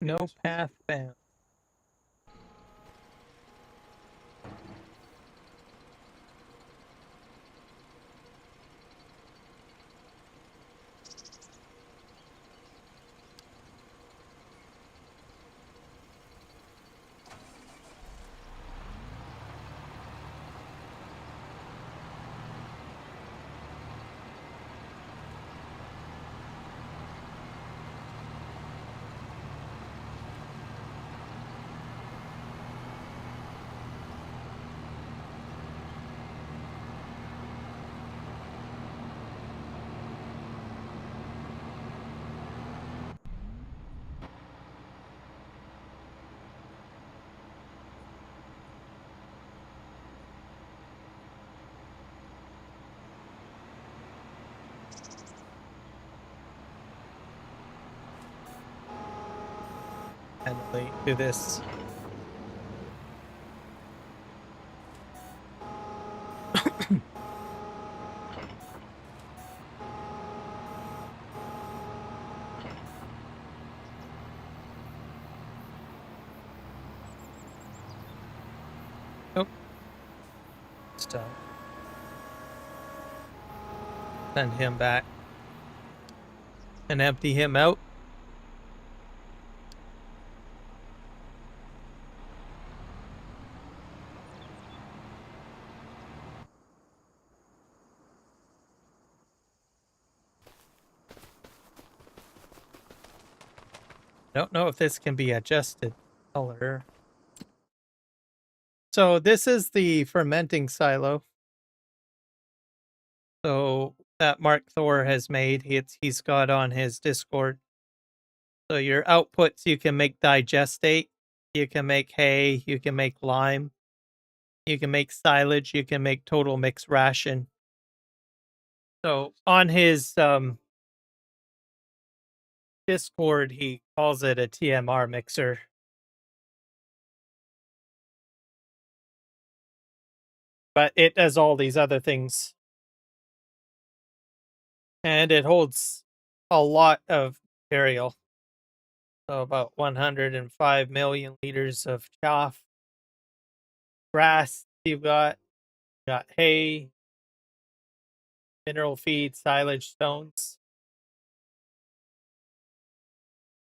No path found. manually do this. Oh, it's done. Send him back and empty him out. Don't know if this can be adjusted color. So this is the fermenting silo. So that MarkTHOR has made. He's got on his Discord. So your outputs, you can make digestate, you can make hay, you can make lime, you can make silage, you can make total mix ration. So on his Discord, he calls it a TMR mixer. But it does all these other things. And it holds a lot of material. So about 105 million liters of chaff. Grass, you've got hay, mineral feed, silage, stones.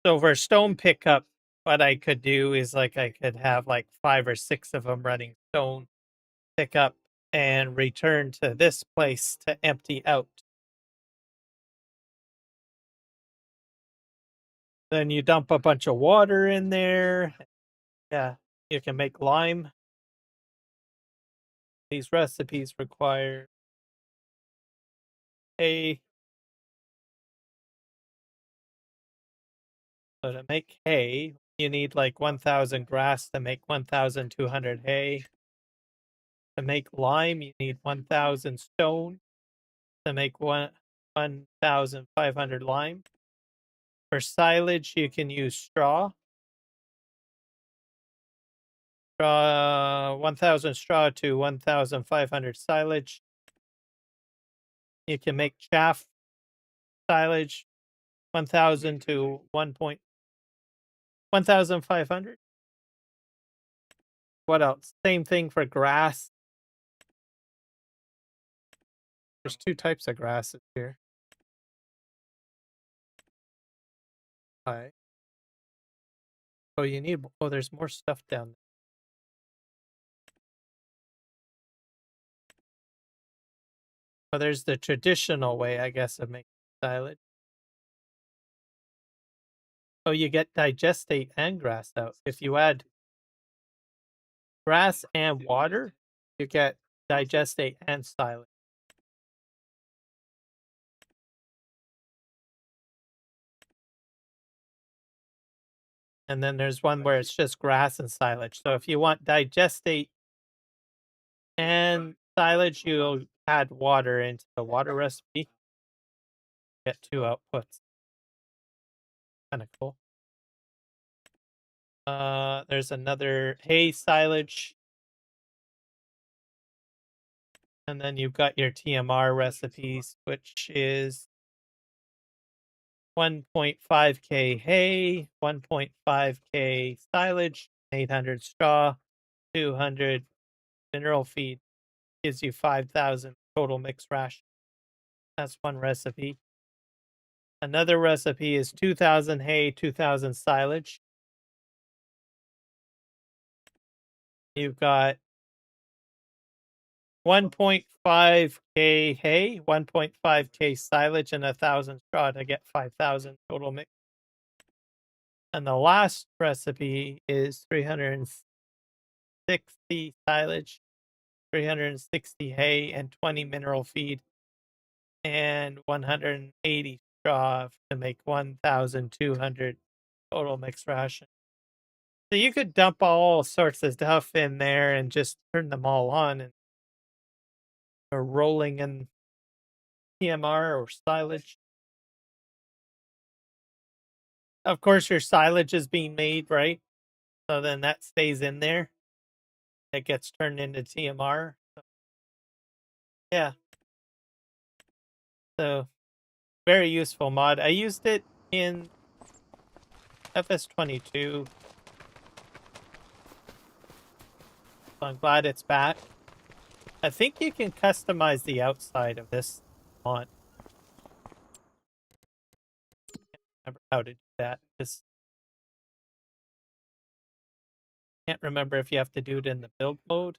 So for stone pickup, what I could do is I could have 5 or 6 of them running stone pickup and return to this place to empty out. Then you dump a bunch of water in there. Yeah, you can make lime. These recipes require hay. So to make hay, you need 1,000 grass to make 1,200 hay. To make lime, you need 1,000 stone to make 1,500 lime. For silage, you can use straw. 1,000 straw to 1,500 silage. You can make chaff silage 1,000 to 1,500. What else? Same thing for grass. There's 2 types of grasses here. Hi. Oh, you need. Oh, there's more stuff down there. Oh, there's the traditional way, I guess, of making silage. Oh, you get digestate and grass out. If you add grass and water, you get digestate and silage. And then there's one where it's just grass and silage. So if you want digestate and silage, you'll add water into the water recipe. Get 2 outputs. Kind of cool. There's another hay silage. And then you've got your TMR recipes, which is 1.5k hay, 1.5k silage, 800 straw, 200 mineral feed. Gives you 5,000 total mix ration. That's one recipe. Another recipe is 2,000 hay, 2,000 silage. You've got 1.5k hay, 1.5k silage, and 1,000 straw to get 5,000 total mix. And the last recipe is 360 silage, 360 hay, and 20 mineral feed, and 180 straw to make 1,200 total mix ration. So you could dump all sorts of stuff in there and just turn them all on and are rolling in TMR or silage. of course, your silage is being made, right? So then that stays in there. It gets turned into TMR. Yeah. So very useful mod. I used it in FS22. So I'm glad it's back. I think you can customize the outside of this font. Remember how to do that. Just can't remember if you have to do it in the build mode.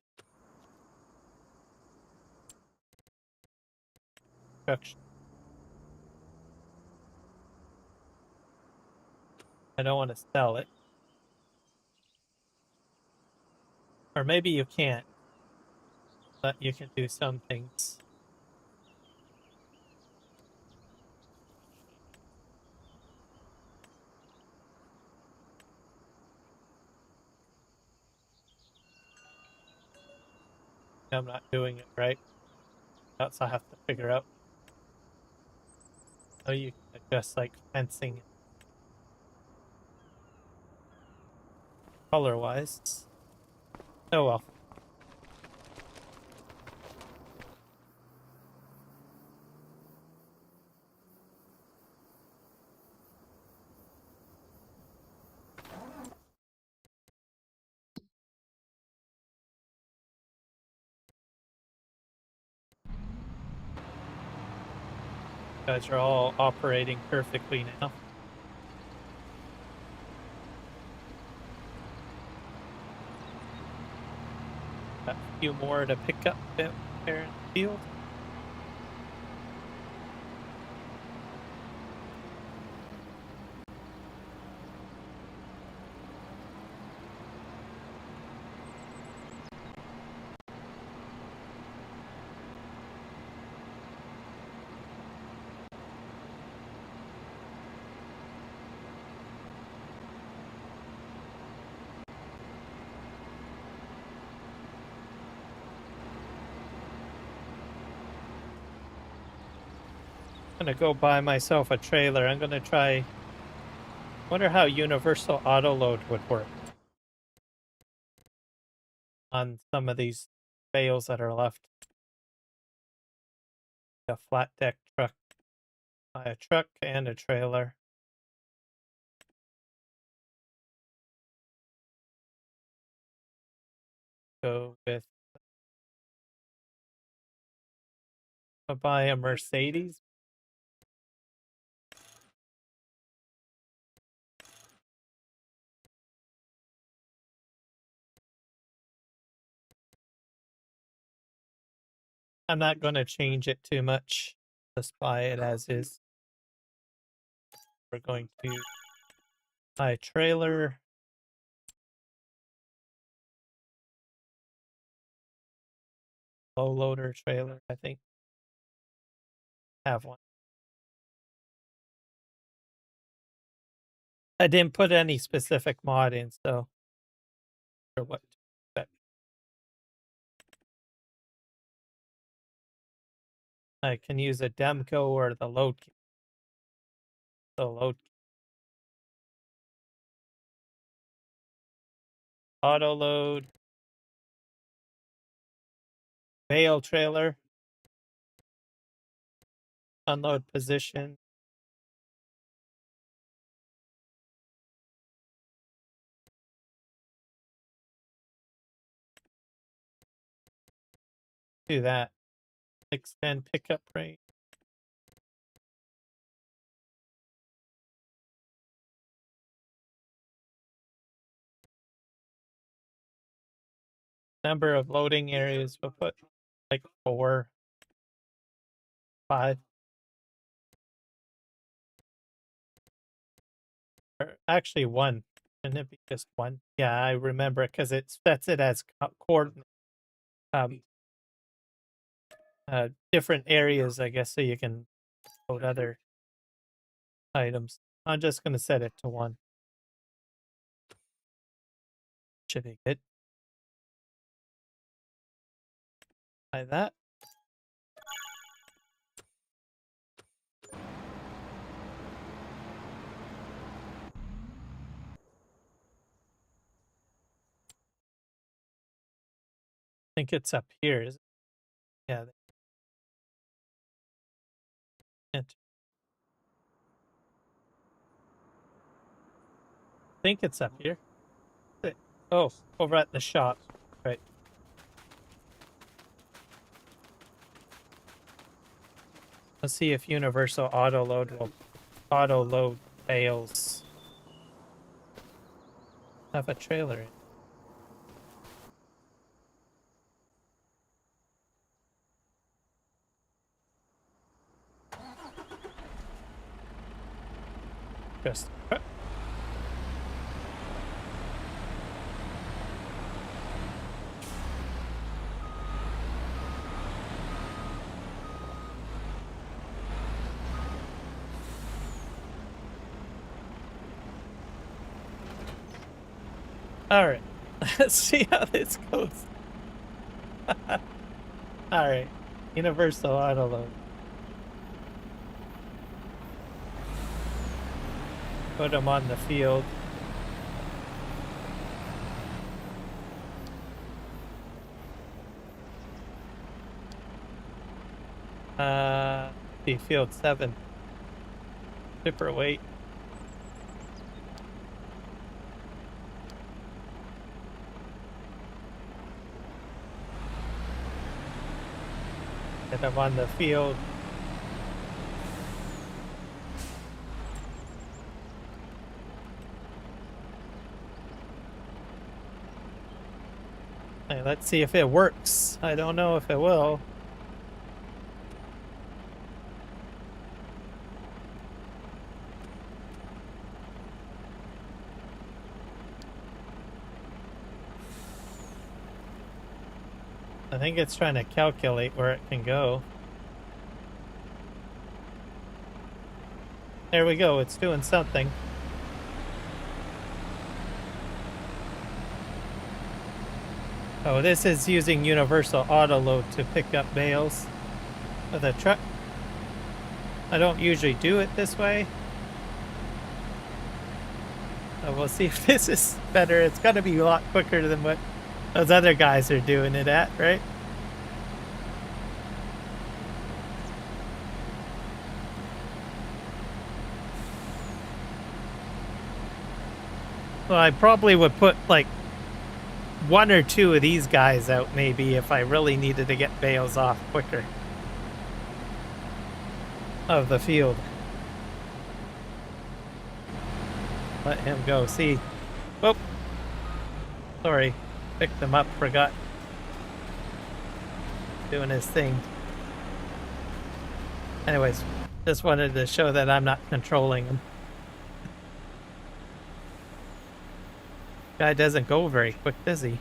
Construction. I don't want to sell it. Or maybe you can't. But you can do some things. I'm not doing it right. That's I have to figure out. Oh, you can adjust like fencing color wise. Oh well. You guys are all operating perfectly now. Got a few more to pick up there in the field. I'm gonna go buy myself a trailer. I'm gonna try. Wonder how universal autoload would work on some of these bales that are left. A flat deck truck, buy a truck and a trailer. Go with. I'll buy a Mercedes. I'm not going to change it too much. Just buy it as is. We're going to buy a trailer. Low loader trailer, I think. Have one. I didn't put any specific mod in, so or what to expect. I can use a Demco or the load kit. The load kit. Autoload. Bale trailer. Unload position. Do that. Extend pickup rate. Number of loading areas, we'll put like 4, 5. Or actually 1. Shouldn't it be just 1? Yeah, I remember it because it sets it as coordinate. Different areas, I guess, so you can load other items. I'm just going to set it to 1. Should be good. Like that. think it's up here. Is it? Yeah. Enter. I think it's up here. Oh, over at the shop. Right. Let's see if Universal Autoload will autoload bales. Have a trailer in. Just Alright. Let's see how this goes. Alright. Universal Autoload. Put them on the field. See, field 7. Tipper weight. Get them on the field. Hey, let's see if it works. I don't know if it will. I think it's trying to calculate where it can go. There we go, it's doing something. Oh, this is using Universal Autoload to pick up bales with a truck. I don't usually do it this way. So we'll see if this is better. It's got to be a lot quicker than what those other guys are doing it at, right? Well, I probably would put like 1 or 2 of these guys out maybe if I really needed to get bales off quicker of the field. Let him go. See. Oh, sorry. Picked him up. Forgot. Doing his thing. Anyways, just wanted to show that I'm not controlling him. Guy doesn't go very quick, does he?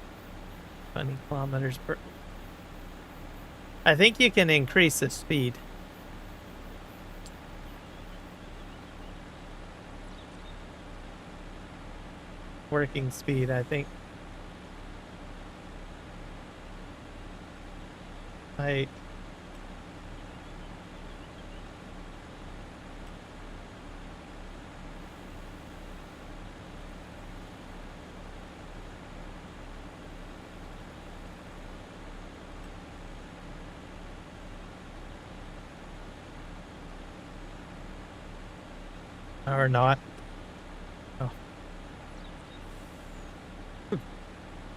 20 kilometers per... I think you can increase the speed. Working speed, I think. Or not. Oh.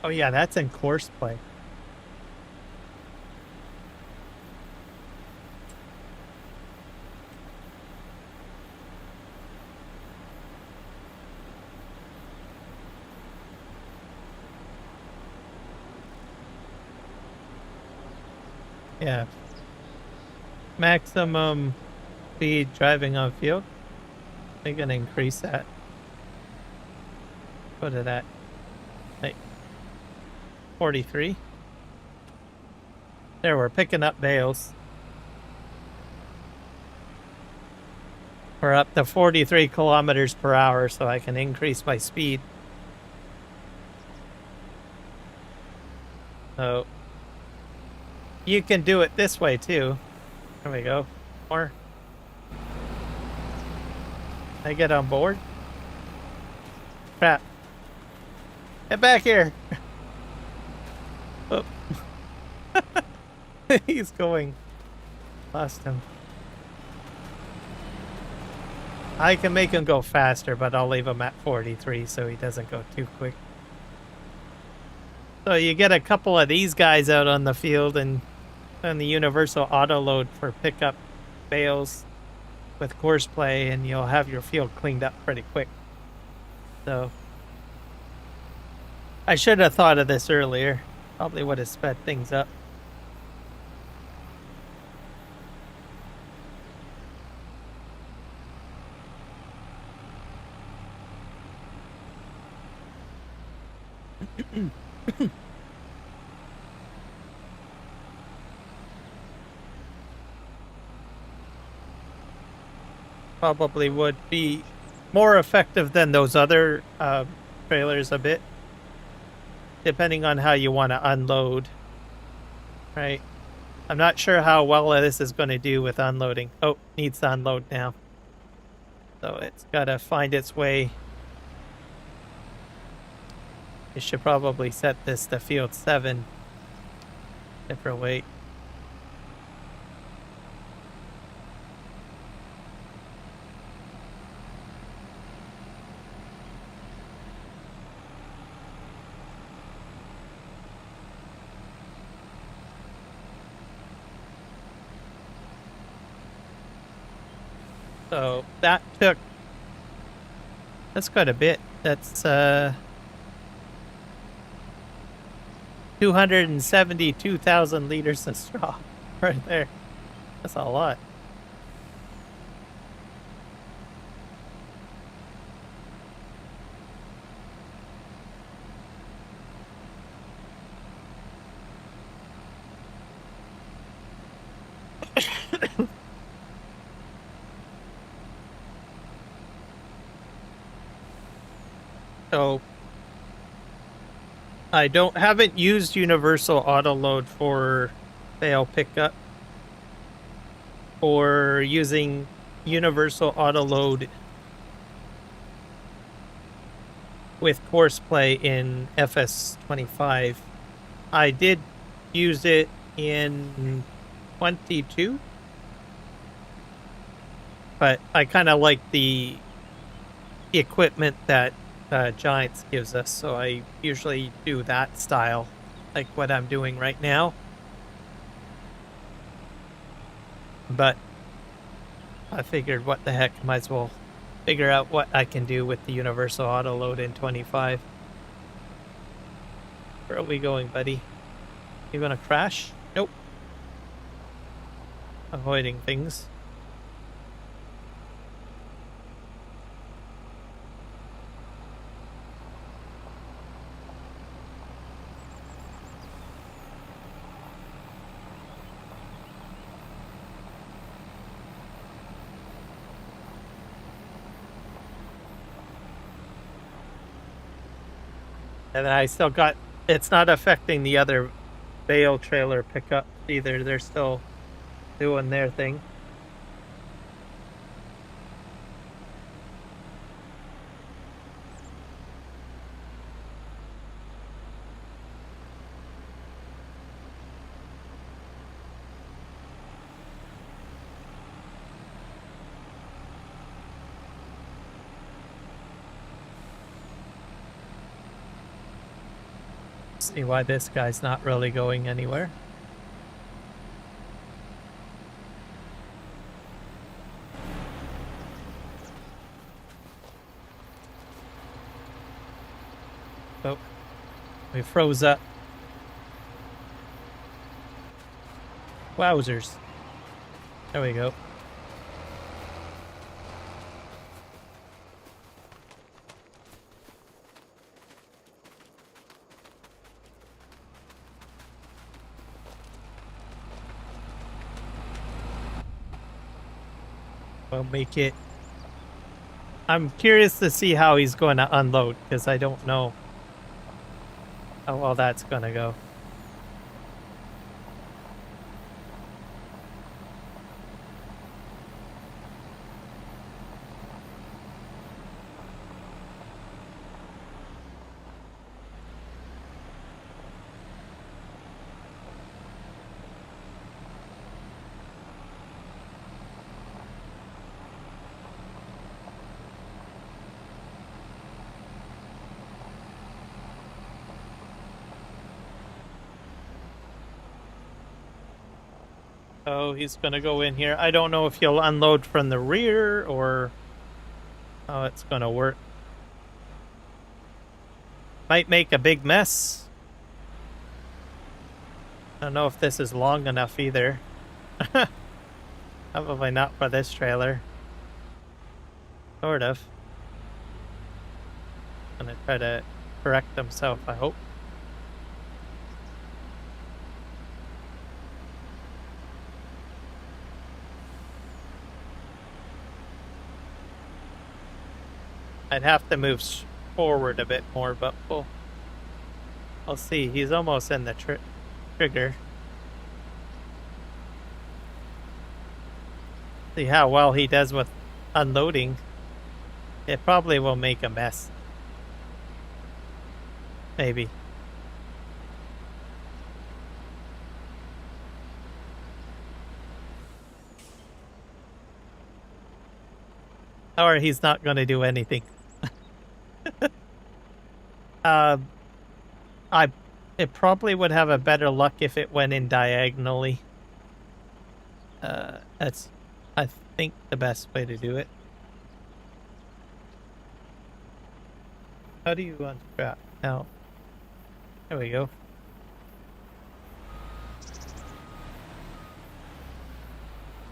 Oh yeah, that's in Courseplay. Yeah. Maximum speed driving on field. They're gonna increase that. What is that? Like 43. There, we're picking up bales. We're up to 43 kilometers per hour, so I can increase my speed. So you can do it this way too. There we go. More. I get on board? Crap. Get back here. Oh. He's going. Lost him. I can make him go faster, but I'll leave him at 43 so he doesn't go too quick. So you get a couple of these guys out on the field and the universal autoload for pickup bales with Courseplay, and you'll have your field cleaned up pretty quick. So I should have thought of this earlier. Probably would have sped things up. Probably would be more effective than those other trailers a bit, depending on how you want to unload, right? I'm not sure how well this is going to do with unloading. Oh, needs to unload now. So it's got to find its way. You should probably set this to field 7. Different weight. So that took, that's quite a bit. That's 272,000 liters of straw right there. That's a lot. So I haven't used universal autoload for bale pickup or using universal autoload with Courseplay in FS25. I did use it in 22, but I kind of like the equipment that Giants gives us, so I usually do that style, like what I'm doing right now. But I figured, what the heck, might as well figure out what I can do with the universal autoload in 25. Where are we going, buddy? You gonna crash? Nope. Avoiding things. And then I still got, it's not affecting the other bale trailer pickup either. They're still doing their thing. See why this guy's not really going anywhere. Oh, we froze up. Wowzers. There we go. We'll make it. I'm curious to see how he's going to unload, because I don't know how well that's going to go. So he's gonna go in here. I don't know if he'll unload from the rear or how it's gonna work. Might make a big mess. I don't know if this is long enough either. Probably not for this trailer. Sort of. Gonna try to correct himself, I hope. I'd have to move forward a bit more, but we'll see. He's almost in the trigger. See how well he does with unloading. It probably will make a mess. Maybe. Or he's not going to do anything. It probably would have a better luck if it went in diagonally. That's, I think, the best way to do it. How do you unstrap now? There we go.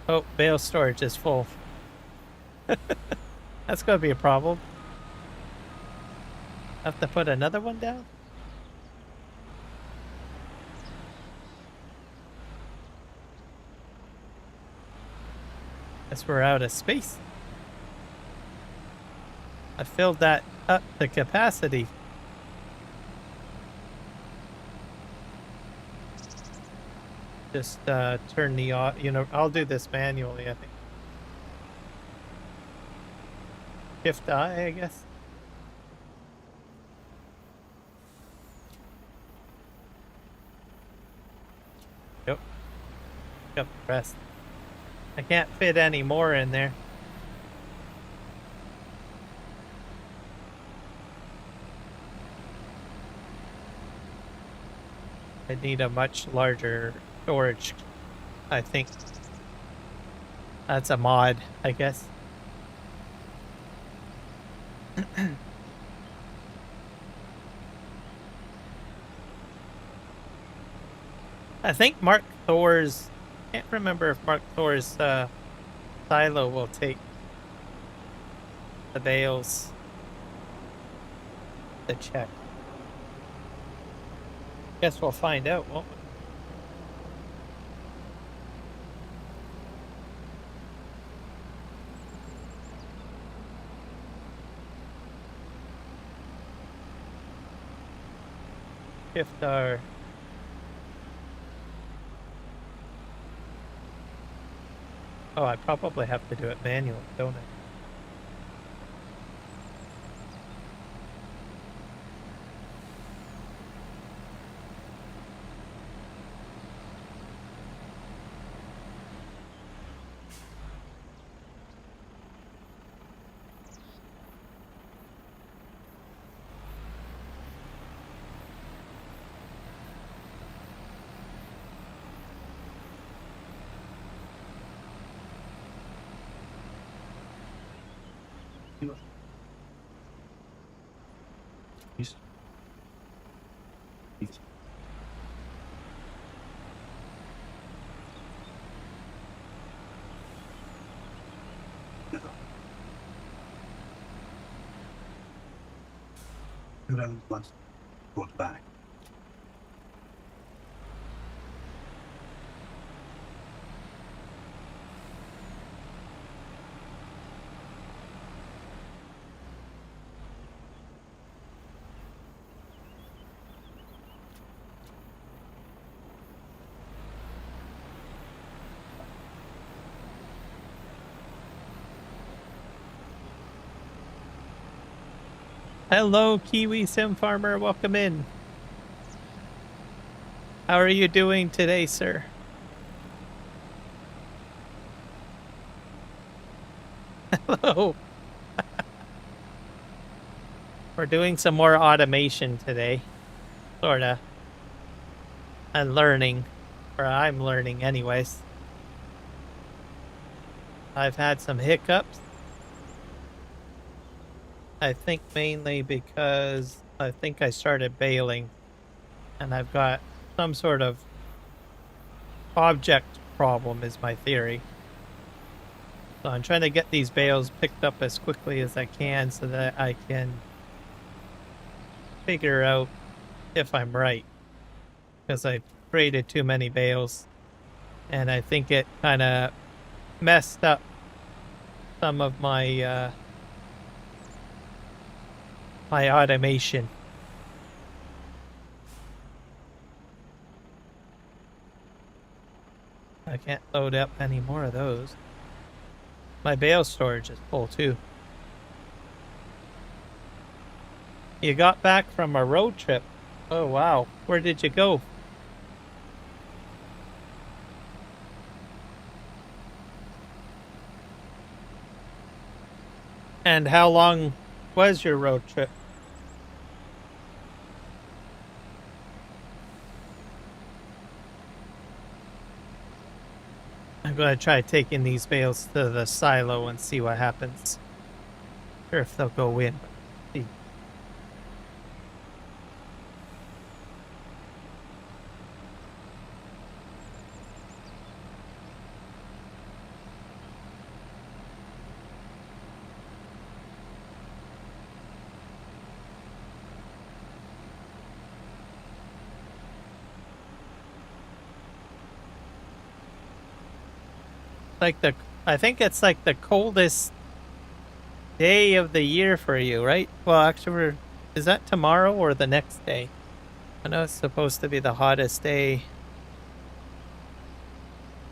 Oh, bale storage is full. That's gonna be a problem. Have to put another one down? Guess we're out of space. I filled that up to capacity. Just turn the I'll do this manually, I think. Shift I guess. Yep. Yep, press. I can't fit any more in there. I need a much larger storage, I think. That's a mod, I guess. I think MARKTHOR's, can't remember if MARKTHOR's silo will take the bales. To check. Guess we'll find out, won't we? Shift R. Oh, I probably have to do it manually, don't I? Once brought back. Hello, Kiwi Sim Farmer. Welcome in. How are you doing today, sir? Hello. We're doing some more automation today. Sorta. And learning. Or I'm learning anyways. I've had some hiccups. I think mainly because I think I started baling and I've got some sort of object problem is my theory. So I'm trying to get these bales picked up as quickly as I can so that I can figure out if I'm right. Because I created too many bales and I think it kind of messed up some of my my automation. I can't load up any more of those. My bale storage is full too. You got back from a road trip. Oh wow, where did you go? And how long was your road trip? I'm gonna try taking these bales to the silo and see what happens. Sure if they'll go in. See. Like I think it's like the coldest day of the year for you, right? Well, actually, is that tomorrow or the next day? I know it's supposed to be the hottest day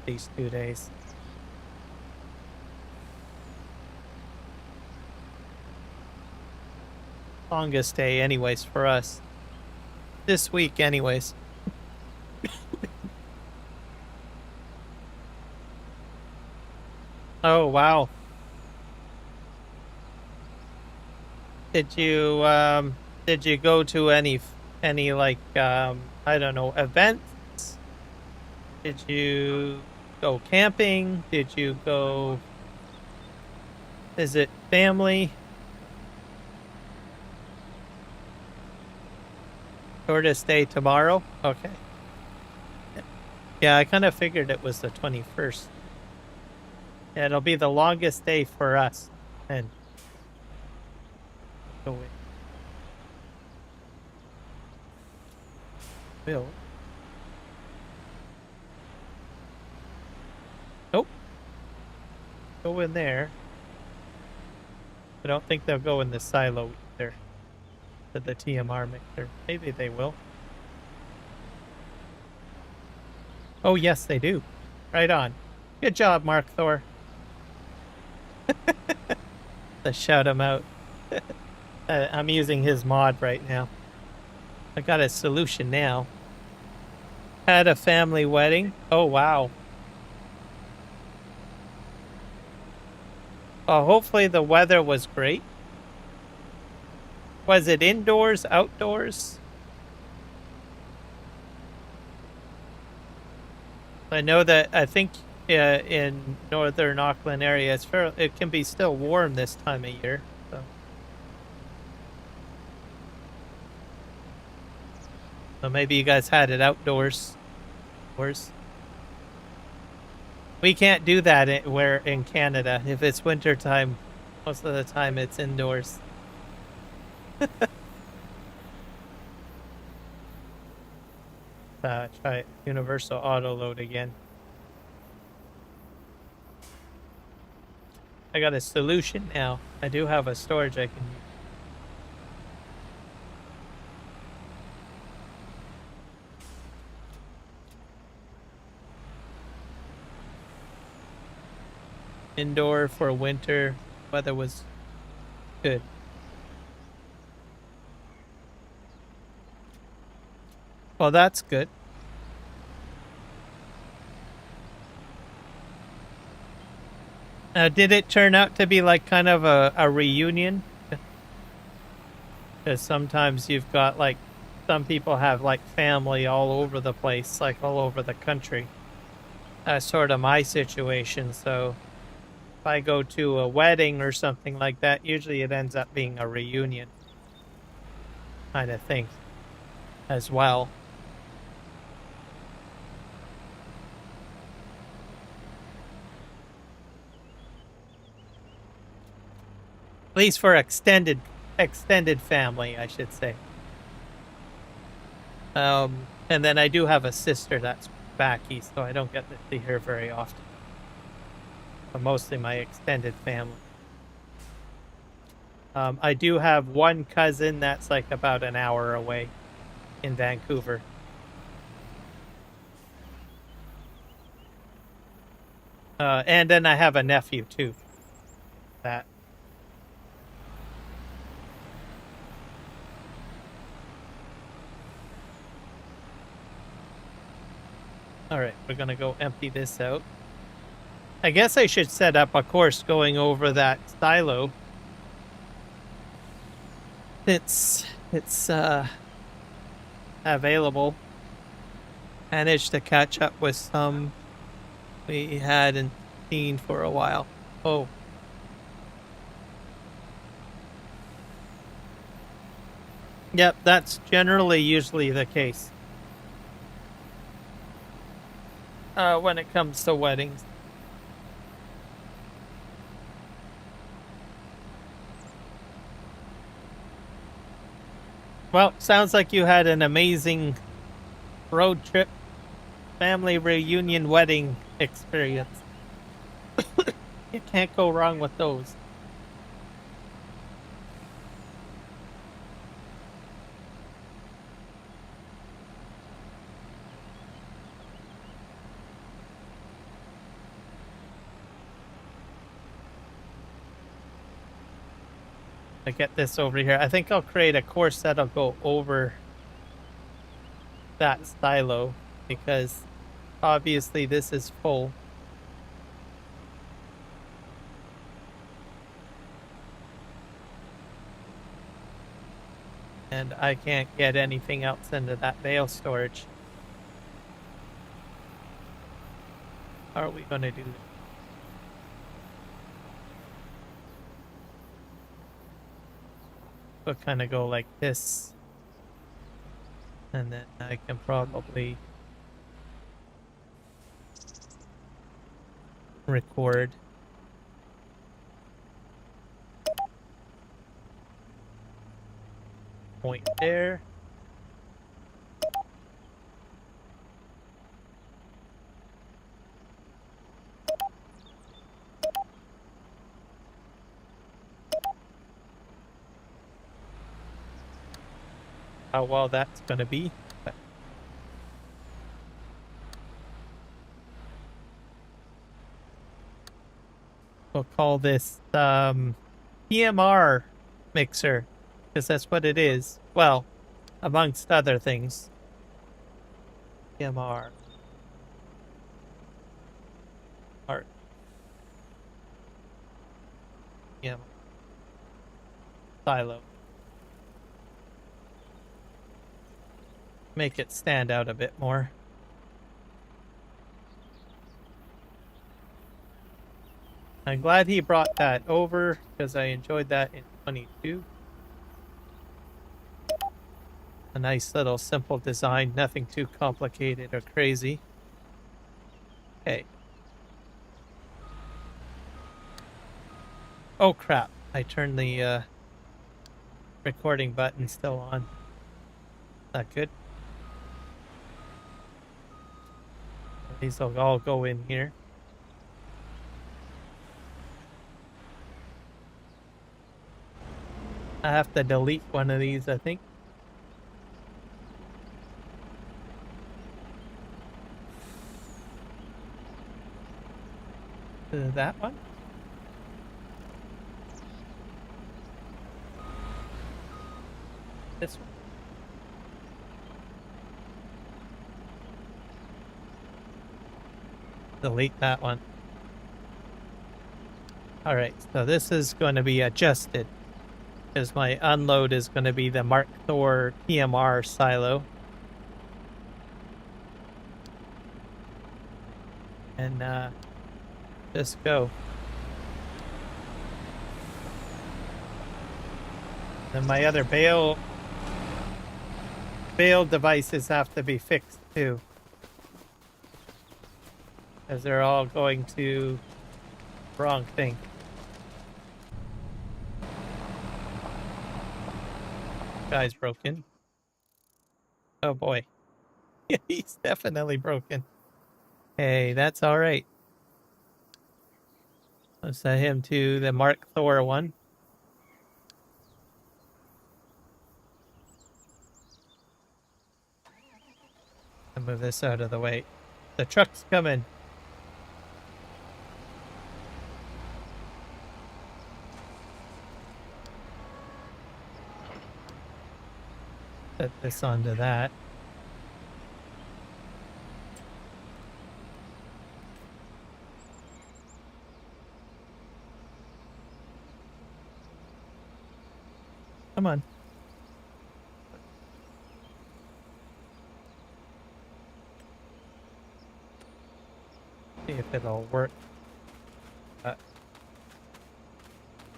these 2 days. Longest day anyways for us. This week anyways. Oh wow. Did you go to any like I don't know, events? Did you go camping? Did you go visit family? Shortest day tomorrow? Okay. Yeah, I kind of figured it was the 21st. Yeah, it'll be the longest day for us. And go in. Bill. Nope. Go in there. I don't think they'll go in the silo either. To the TMR mixer. Maybe they will. Oh yes, they do. Right on. Good job, MARKTHOR. Let's shout him out. I'm using his mod right now. I got a solution now. Had a family wedding. Oh, wow. Well, hopefully the weather was great. Was it indoors, outdoors? I know that I think in northern Auckland area, it can be still warm this time of year. So maybe you guys had it outdoors. We can't do that in Canada. If it's winter time, most of the time it's indoors. Try universal autoload again. I got a solution now. I do have a storage I can use. Indoor for winter. Weather was good. Well, that's good. Did it turn out to be like kind of a reunion? Because sometimes you've got like, some people have like family all over the place, like all over the country. That's sort of my situation, so I go to a wedding or something like that, usually it ends up being a reunion kind of thing as well. At least for extended family, I should say. And then I do have a sister that's back east, so I don't get to see her very often. But mostly my extended family. I do have one cousin that's like about an hour away in Vancouver. And then I have a nephew too. That. Alright, we're gonna go empty this out. I guess I should set up a course going over that silo. It's available. Managed to catch up with some we hadn't seen for a while. Oh. Yep, that's generally usually the case. When it comes to weddings. Well, sounds like you had an amazing road trip, family reunion wedding experience. You can't go wrong with those. I get this over here. I think I'll create a course that'll go over that silo because obviously this is full. And I can't get anything else into that bale storage. How are we going to do that? We'll kind of go like this. And then I can probably record. Point there. How well that's going to be. We'll call this PMR mixer, because that's what it is. Well, amongst other things. PMR. Art. PMR. Silo. Make it stand out a bit more. I'm glad he brought that over because I enjoyed that in 22. A nice little simple design, nothing too complicated or crazy. Okay. Oh crap, I turned the recording button still on. Not good. These will all go in here. I have to delete one of these, I think. That one? This one? Delete that one. Alright, so this is going to be adjusted. Because my unload is going to be the MARKTHOR PMR silo. And just go. And my other bale devices have to be fixed too, as they're all going to the wrong thing. Guy's broken. Oh boy. He's definitely broken. Hey, that's all right. I'll set him to the MARKTHOR one. I'll move this out of the way. The truck's coming. Set this onto that. Come on. See if it'll work.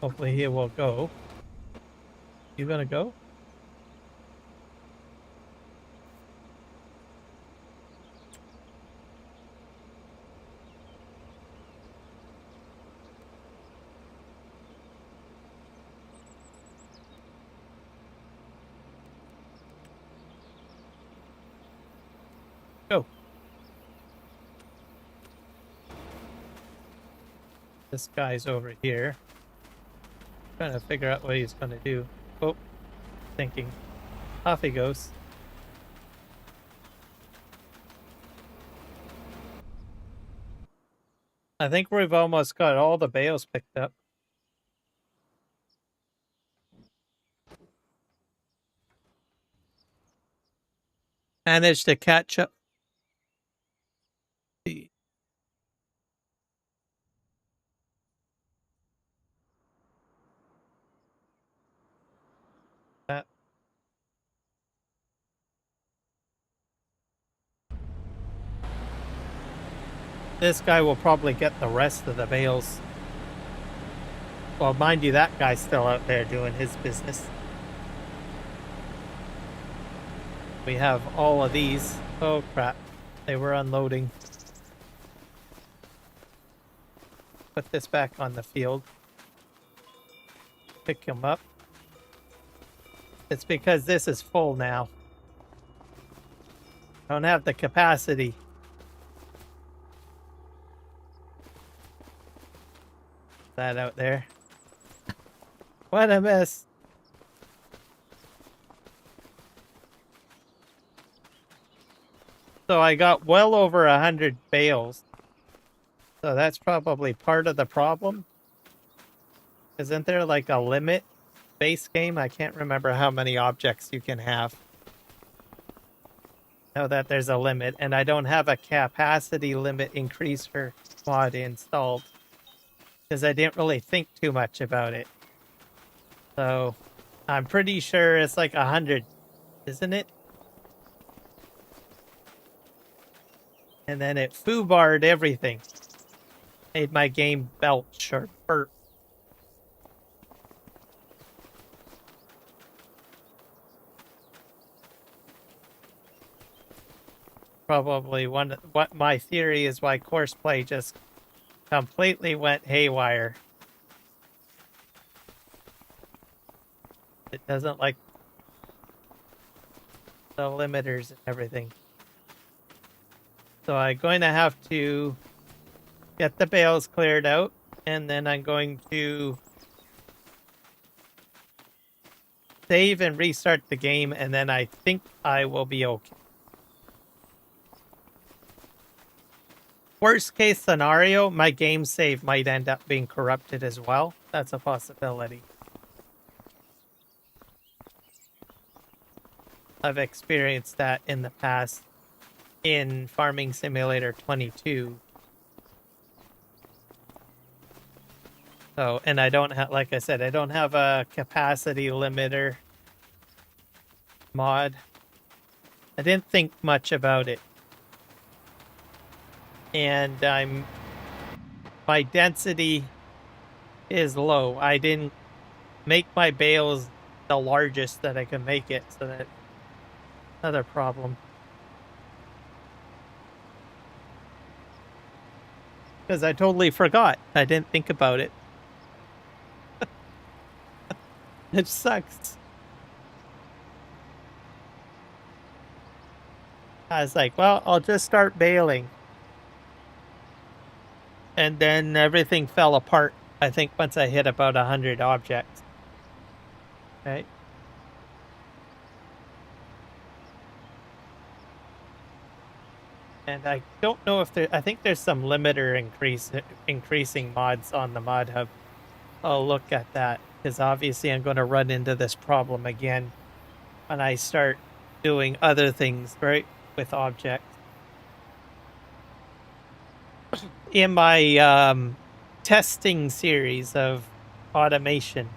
Hopefully it will go. You gonna go? Go. This guy's over here. Trying to figure out what he's going to do. Oh, thinking. Off he goes. I think we've almost got all the bales picked up. Managed to catch up. That. This guy will probably get the rest of the bales. Well, mind you, that guy's still out there doing his business. We have all of these. Oh crap, they were unloading. Put this back on the field. Pick him up. It's because this is full now. Don't have the capacity. That out there. What a mess. So I got well over 100 bales. So that's probably part of the problem. Isn't there like a limit base game? I can't remember how many objects you can have. Know that there's a limit, and I don't have a capacity limit increaser mod installed because I didn't really think too much about it. So I'm pretty sure it's like 100, isn't it? And then it foobarred everything. Made my game belch or burp. Probably what my theory is why Courseplay just completely went haywire. It doesn't like the limiters and everything. So I'm going to have to get the bales cleared out, and then I'm going to save and restart the game, and then I think I will be okay. Worst case scenario, my game save might end up being corrupted as well. That's a possibility. I've experienced that in the past in Farming Simulator 22. So, and I don't have, like I said, I don't have a capacity limiter mod. I didn't think much about it. And my density is low. I didn't make my bales the largest that I can make it, so that's another problem. Because I totally forgot. I didn't think about it. It sucks. I was like, well, I'll just start baling. And then everything fell apart, I think, once I hit about 100 objects. Right? And I don't know if there... I think there's some limiter increasing mods on the mod hub. I'll look at that, because obviously I'm going to run into this problem again when I start doing other things, right, with objects. In my testing series of automation,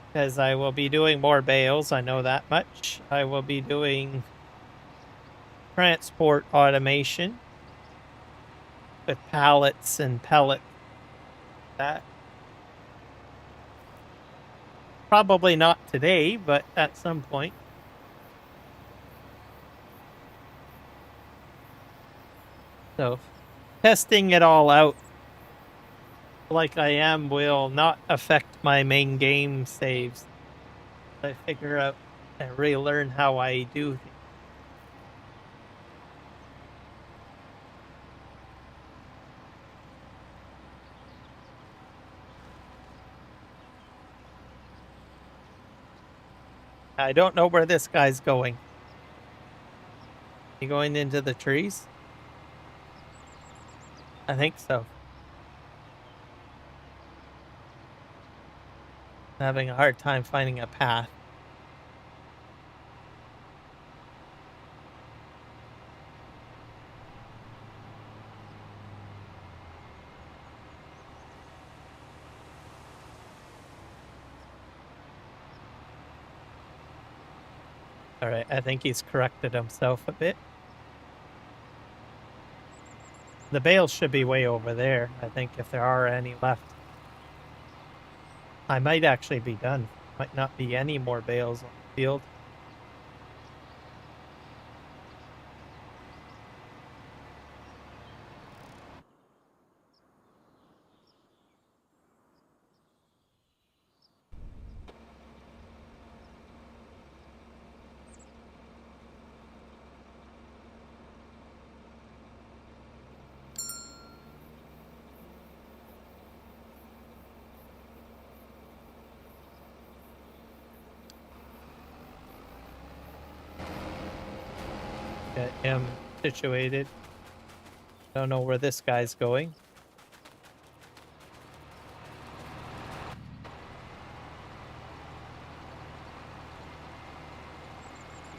because I will be doing more bales, I know that much. I will be doing transport automation with pallets and pellets. That probably not today, but at some point. So testing it all out like I am will not affect my main game saves. I figure out and relearn how I do things. I don't know where this guy's going. He going into the trees? I think so. I'm having a hard time finding a path. Alright, I think he's corrected himself a bit. The bales should be way over there, I think, if there are any left. I might actually be done. Might not be any more bales on the field. Get him situated. Don't know where this guy's going.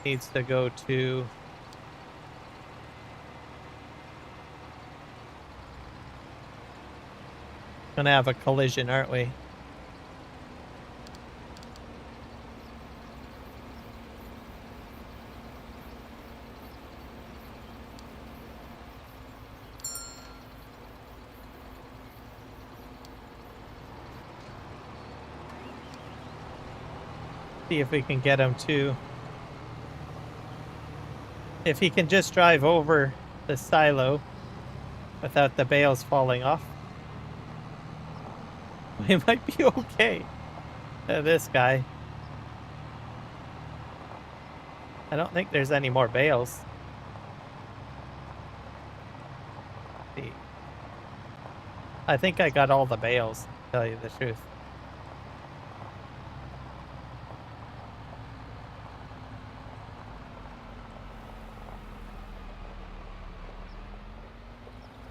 Needs to go to... Gonna have a collision, aren't we? See if we can get him to... If he can just drive over the silo without the bales falling off, we might be okay. This guy. I don't think there's any more bales. Let's see. I think I got all the bales, to tell you the truth.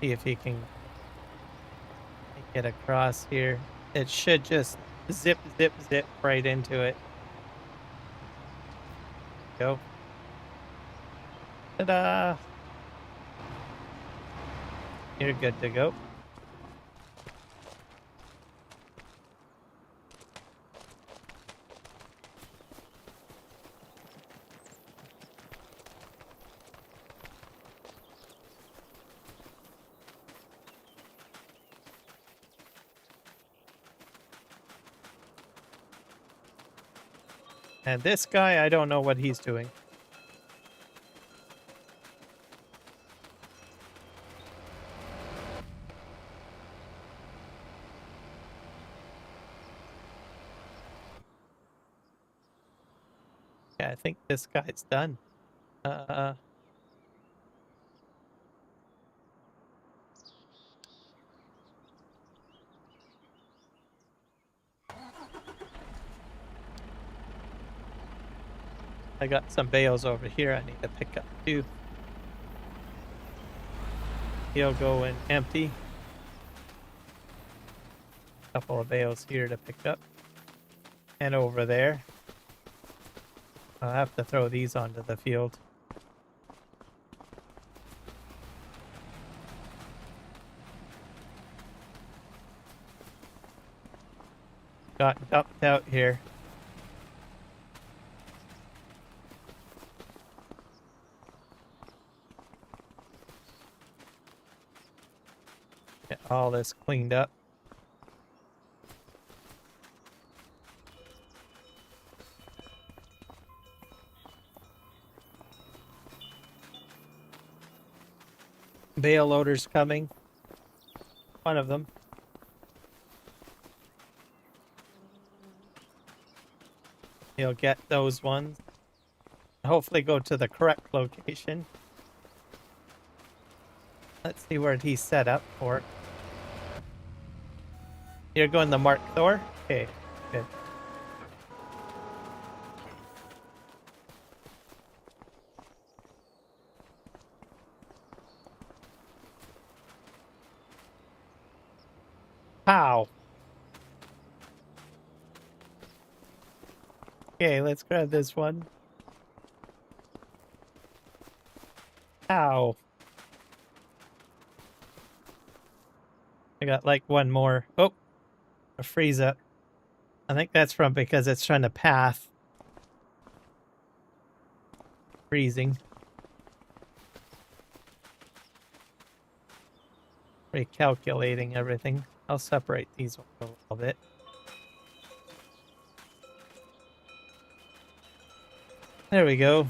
See if he can get across here. It should just zip, zip, zip right into it. Go. Ta-da! You're good to go. And this guy, I don't know what he's doing. Yeah, I think this guy's done. I got some bales over here I need to pick up too. He'll go in empty. Couple of bales here to pick up. And over there. I'll have to throw these onto the field. Got dumped out here. Get all this cleaned up. Bale loaders coming. One of them. He'll get those ones. Hopefully go to the correct location. Let's see where he's set up for. You're going to MARKTHOR? Okay, good. Pow. Okay, let's grab this one. Ow. I got like one more. Oh, a freeze up. I think that's from because it's trying to path. Freezing. Recalculating everything. I'll separate these a little bit. There we go.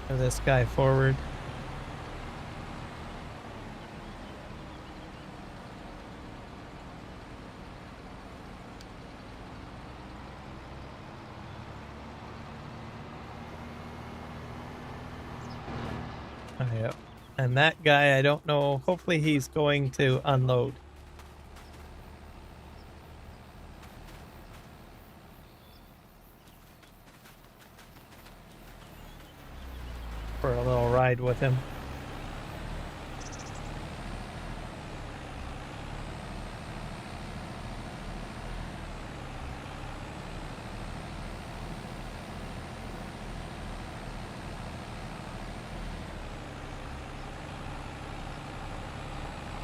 Move this guy forward. Oh, yeah. And that guy, I don't know. Hopefully he's going to unload. For a little ride with him.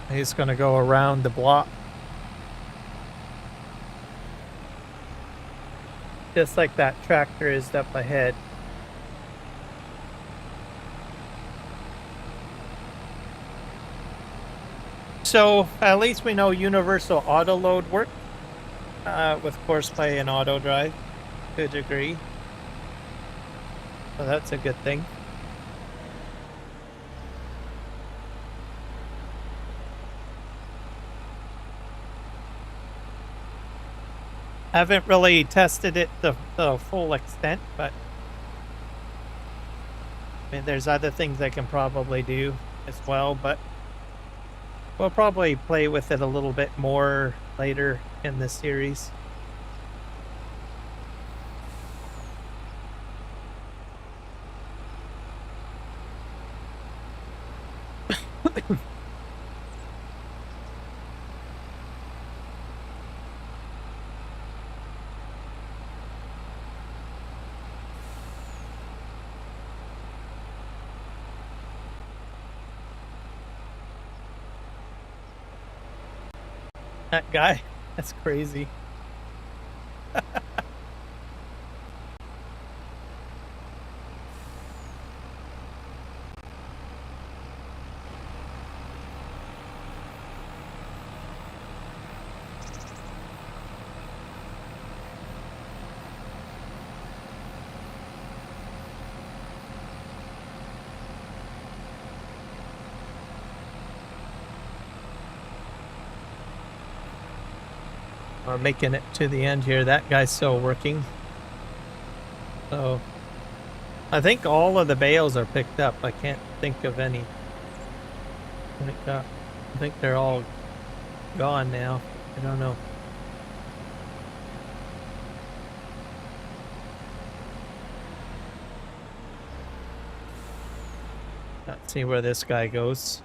He's going to go around the block. Just like that tractor is up ahead. So at least we know universal autoload work with Courseplay and AutoDrive to a degree. So that's a good thing. I haven't really tested it to the full extent, but I mean, there's other things I can probably do as well, but we'll probably play with it a little bit more later in this series. That guy, that's crazy. We're making it to the end here. That guy's still working. So I think all of the bales are picked up. I can't think of any. I think they're all gone now. I don't know. Let's see where this guy goes.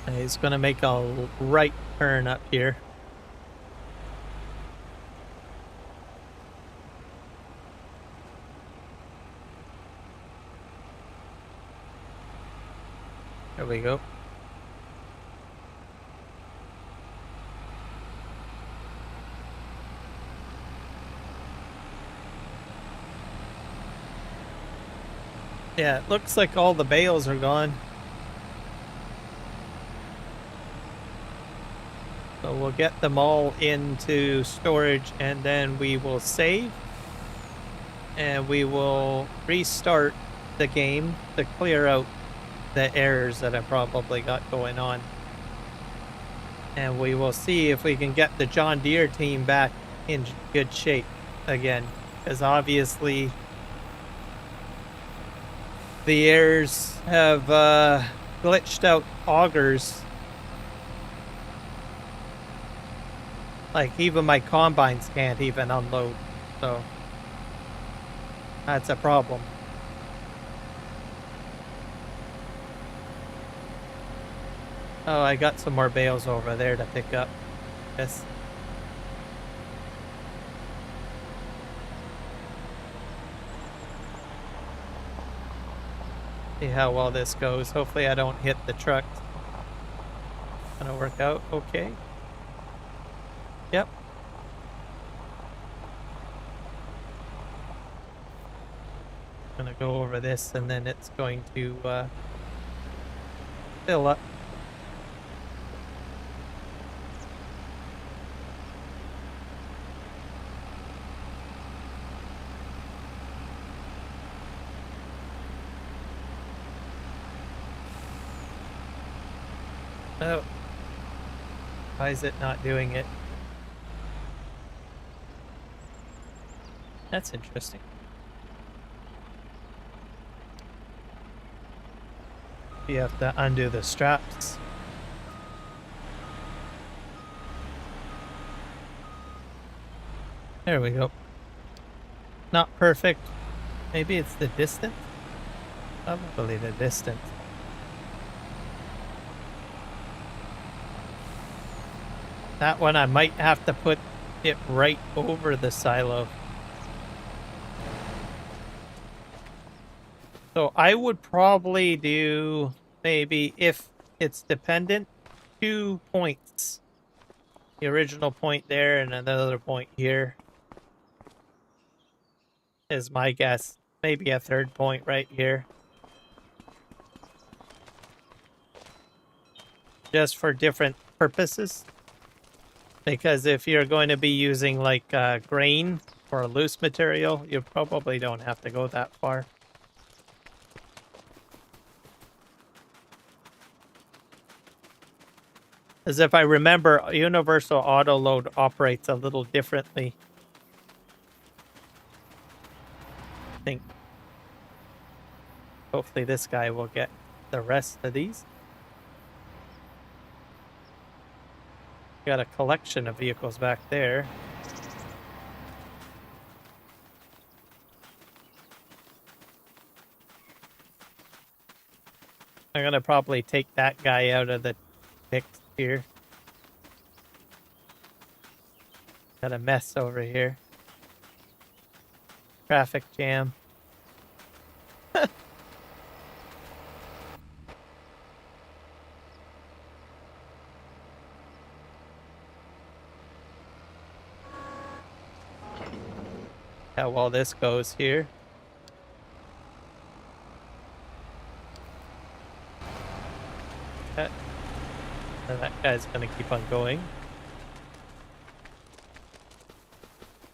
He's gonna make a right turn up here. There we go. Yeah, it looks like all the bales are gone. So we'll get them all into storage and then we will save. And we will restart the game to clear out the errors that I probably got going on. And we will see if we can get the John Deere team back in good shape again. Because obviously the errors have glitched out augers. Like even my combines can't even unload. So that's a problem. Oh, I got some more bales over there to pick up. Yes. See how well this goes. Hopefully I don't hit the truck. Gonna work out okay. Yep. Gonna go over this and then it's going to fill up. Oh. Why is it not doing it? That's interesting. You have to undo the straps. There we go. Not perfect. Maybe it's the distance? Probably the distance. That one I might have to put it right over the silo. So I would probably do maybe, if it's dependent, 2 points. The original point there and another point here is my guess. Maybe a third point right here. Just for different purposes. Because if you're going to be using like grain or loose material, you probably don't have to go that far. As if I remember, universal autoload operates a little differently. I think. Hopefully this guy will get the rest of these. Got a collection of vehicles back there. I'm gonna probably take that guy out of the mix here. Got a mess over here. Traffic jam. How well this goes here. And that guy's gonna keep on going.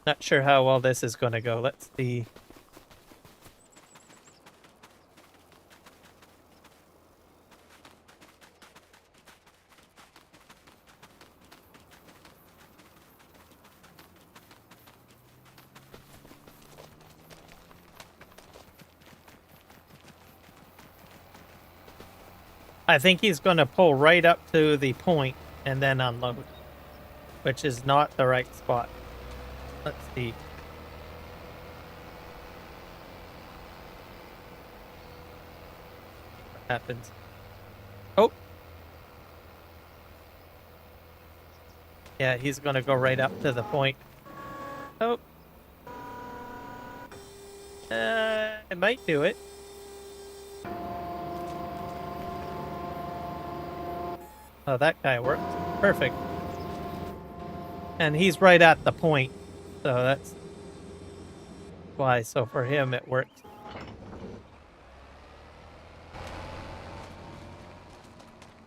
Not sure how well this is gonna go. Let's see. I think he's going to pull right up to the point and then unload, which is not the right spot. Let's see. What happens? Oh! Yeah, he's going to go right up to the point. Oh! It might do it. Oh, that guy worked. Perfect. And he's right at the point. So that's why. So for him, it worked.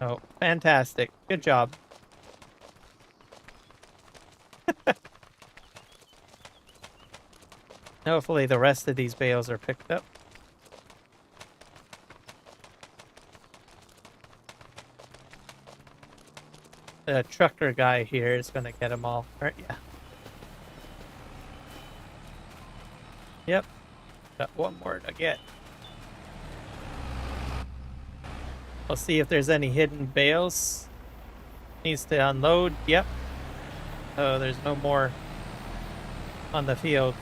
Oh, fantastic. Good job. Hopefully the rest of these bales are picked up. The trucker guy here is going to get them all. Right, yeah. Yep. Got one more to get. We'll see if there's any hidden bales. Needs to unload. Yep. Oh, there's no more on the field.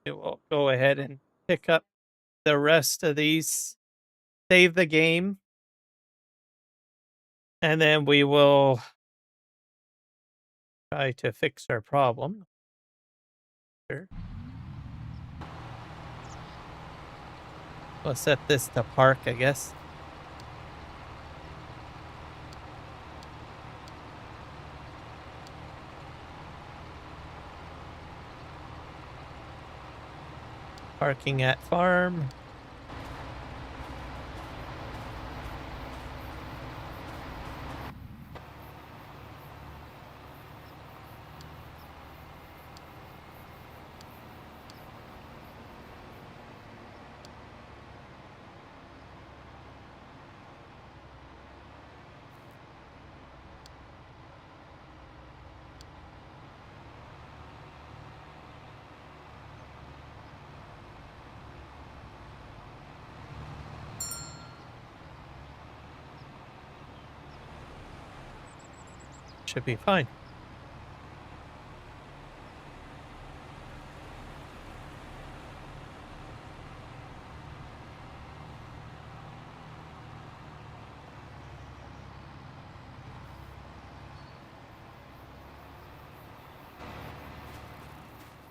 It will go ahead and pick up the rest of these. Save the game. And then we will try to fix our problem. Sure. We'll set this to park, I guess. Parking at farm. Should be fine.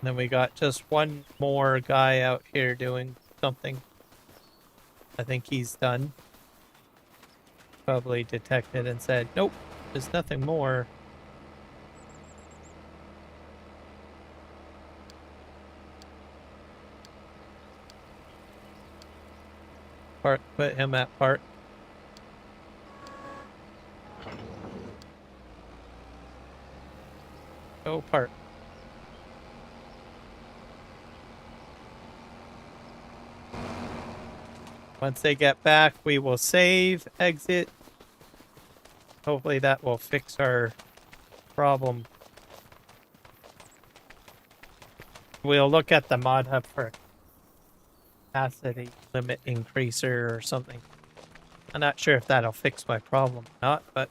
And then we got just one more guy out here doing something. I think he's done. Probably detected and said, nope, there's nothing more. Park, put him at park. Go park. Once they get back, we will save, exit. Hopefully that will fix our problem. We'll look at the mod hub for capacity limit increaser or something. I'm not sure if that'll fix my problem or not, but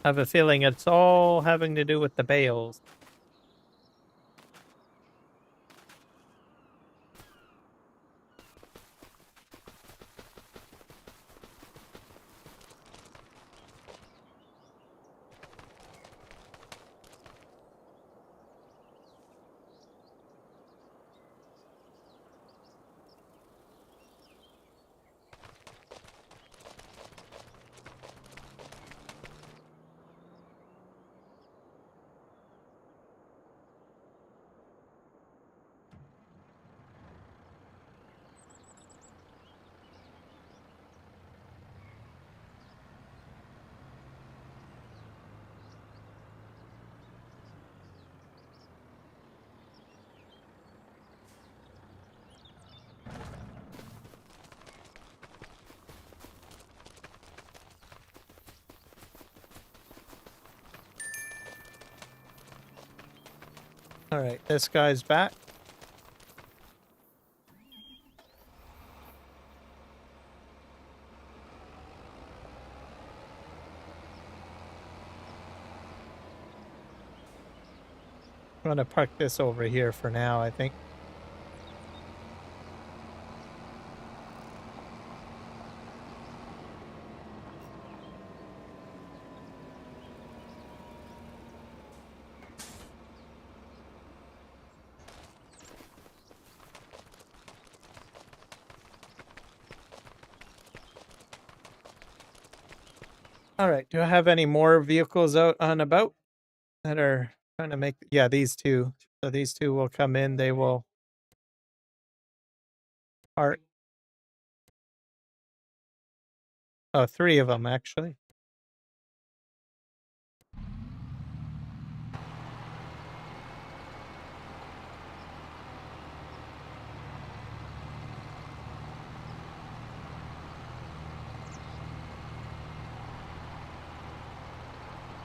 I have a feeling it's all having to do with the bales. All right, this guy's back. I'm gonna park this over here for now, I think. All right, do I have any more vehicles out on about that are trying to make, yeah, these two. So these two will come in, they will park. Oh, 3 of them actually.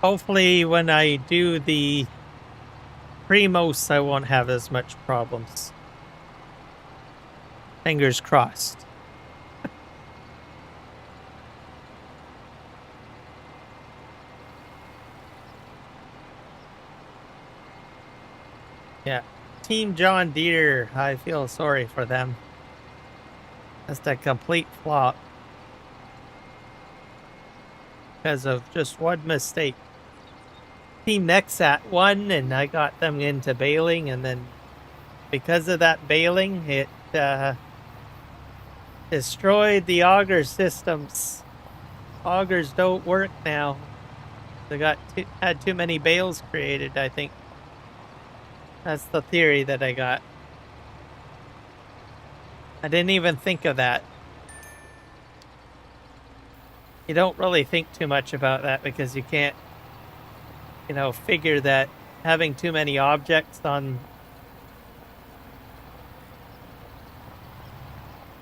Hopefully when I do the Primos, I won't have as much problems. Fingers crossed. Yeah. Team John Deere, I feel sorry for them. That's a complete flop. Because of just one mistake. Team Nexat won, and I got them into baling, and then because of that baling, it destroyed the auger systems. Augers don't work now. They had too many bales created, I think. That's the theory that I got. I didn't even think of that. You don't really think too much about that because you can't, you know, figure that having too many objects on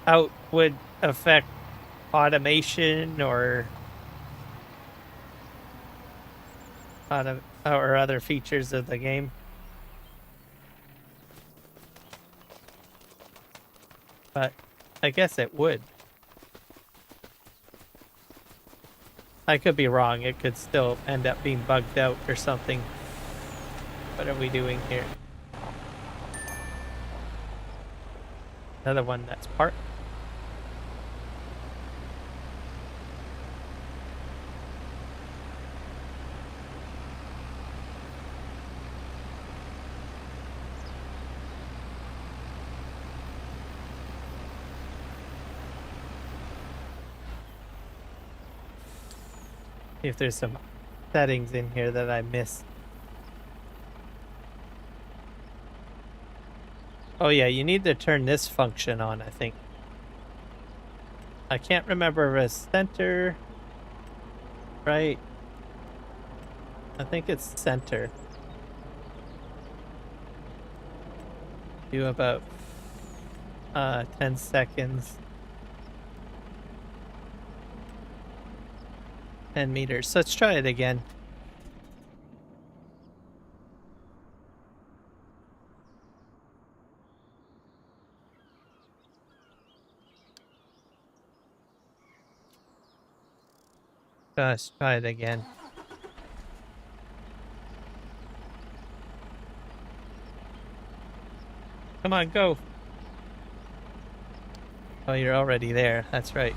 out would affect automation or other features of the game. But I guess it would. I could be wrong. It could still end up being bugged out or something. What are we doing here? Another one that's parked. See if there's some settings in here that I missed. Oh yeah, you need to turn this function on, I think. I can't remember if it's center, right? I think it's center. Do about 10 seconds. 10 meters. Let's try it again. Let's try it again. Come on, go. Oh, you're already there. That's right.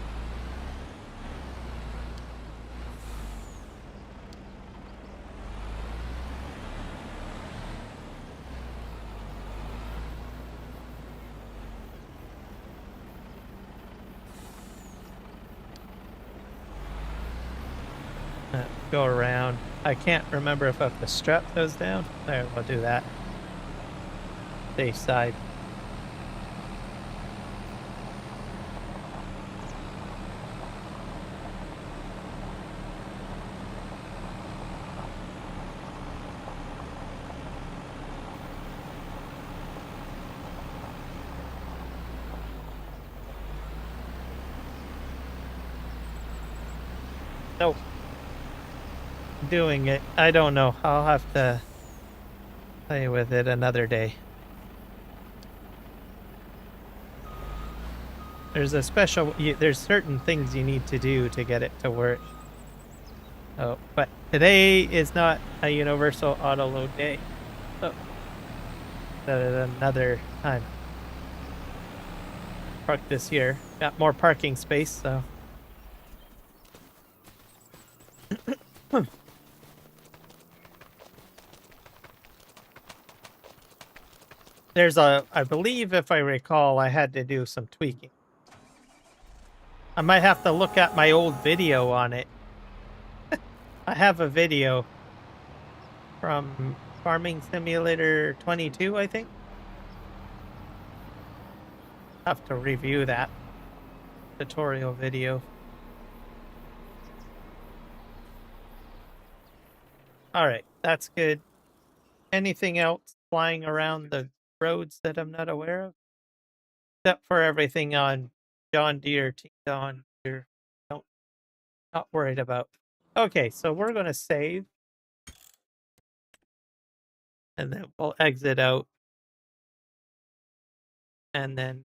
Go around. I can't remember if I have to strap those down. There, we'll do that. Safe side. Nope. Doing it. I don't know. I'll have to Play with it another day. There's a special. There's certain things you need to do to get it to work. Oh, but today is not a universal autoload day. So at another time. Park this here. Got more parking space, so. There's I believe if I recall, I had to do some tweaking. I might have to look at my old video on it. I have a video from Farming Simulator 22, I think. Have to review that tutorial video. All right, that's good. Anything else flying around the roads that I'm not aware of? Except for everything on John Deere, John Deere. Don't, not worried about. Okay, so we're going to save. And then we'll exit out. And then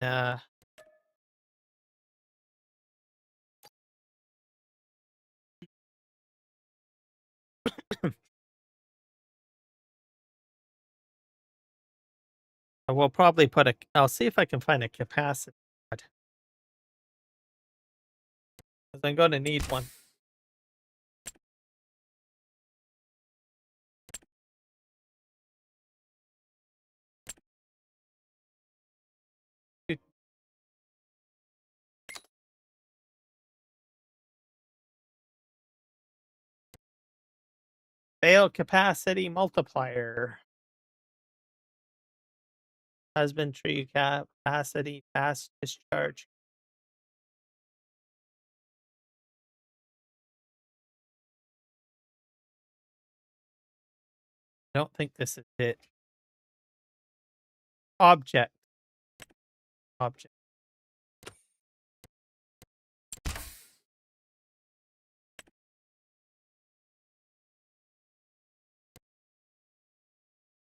we'll probably put a. I'll see if I can find a capacity. Because I'm going to need one. Bale capacity multiplier. Husbandry capacity fast discharge. I don't think this is it. Object. Object.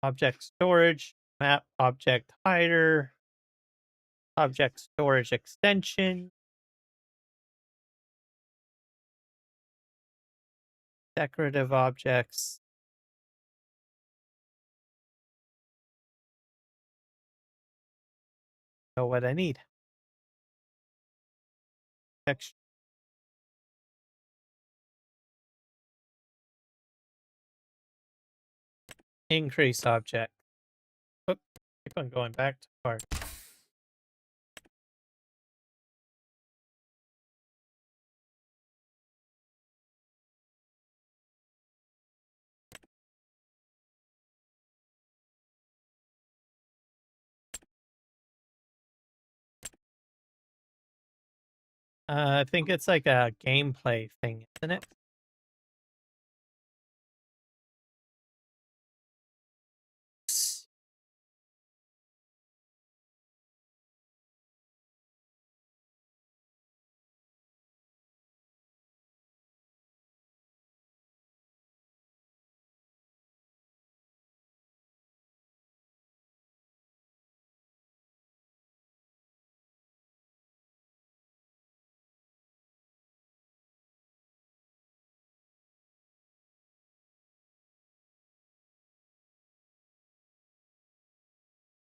Object storage. Map object hider. Object storage extension. Decorative objects. Know what I need. Text. Increase object. Oop, keep on going back to part. I think it's like a gameplay thing, isn't it?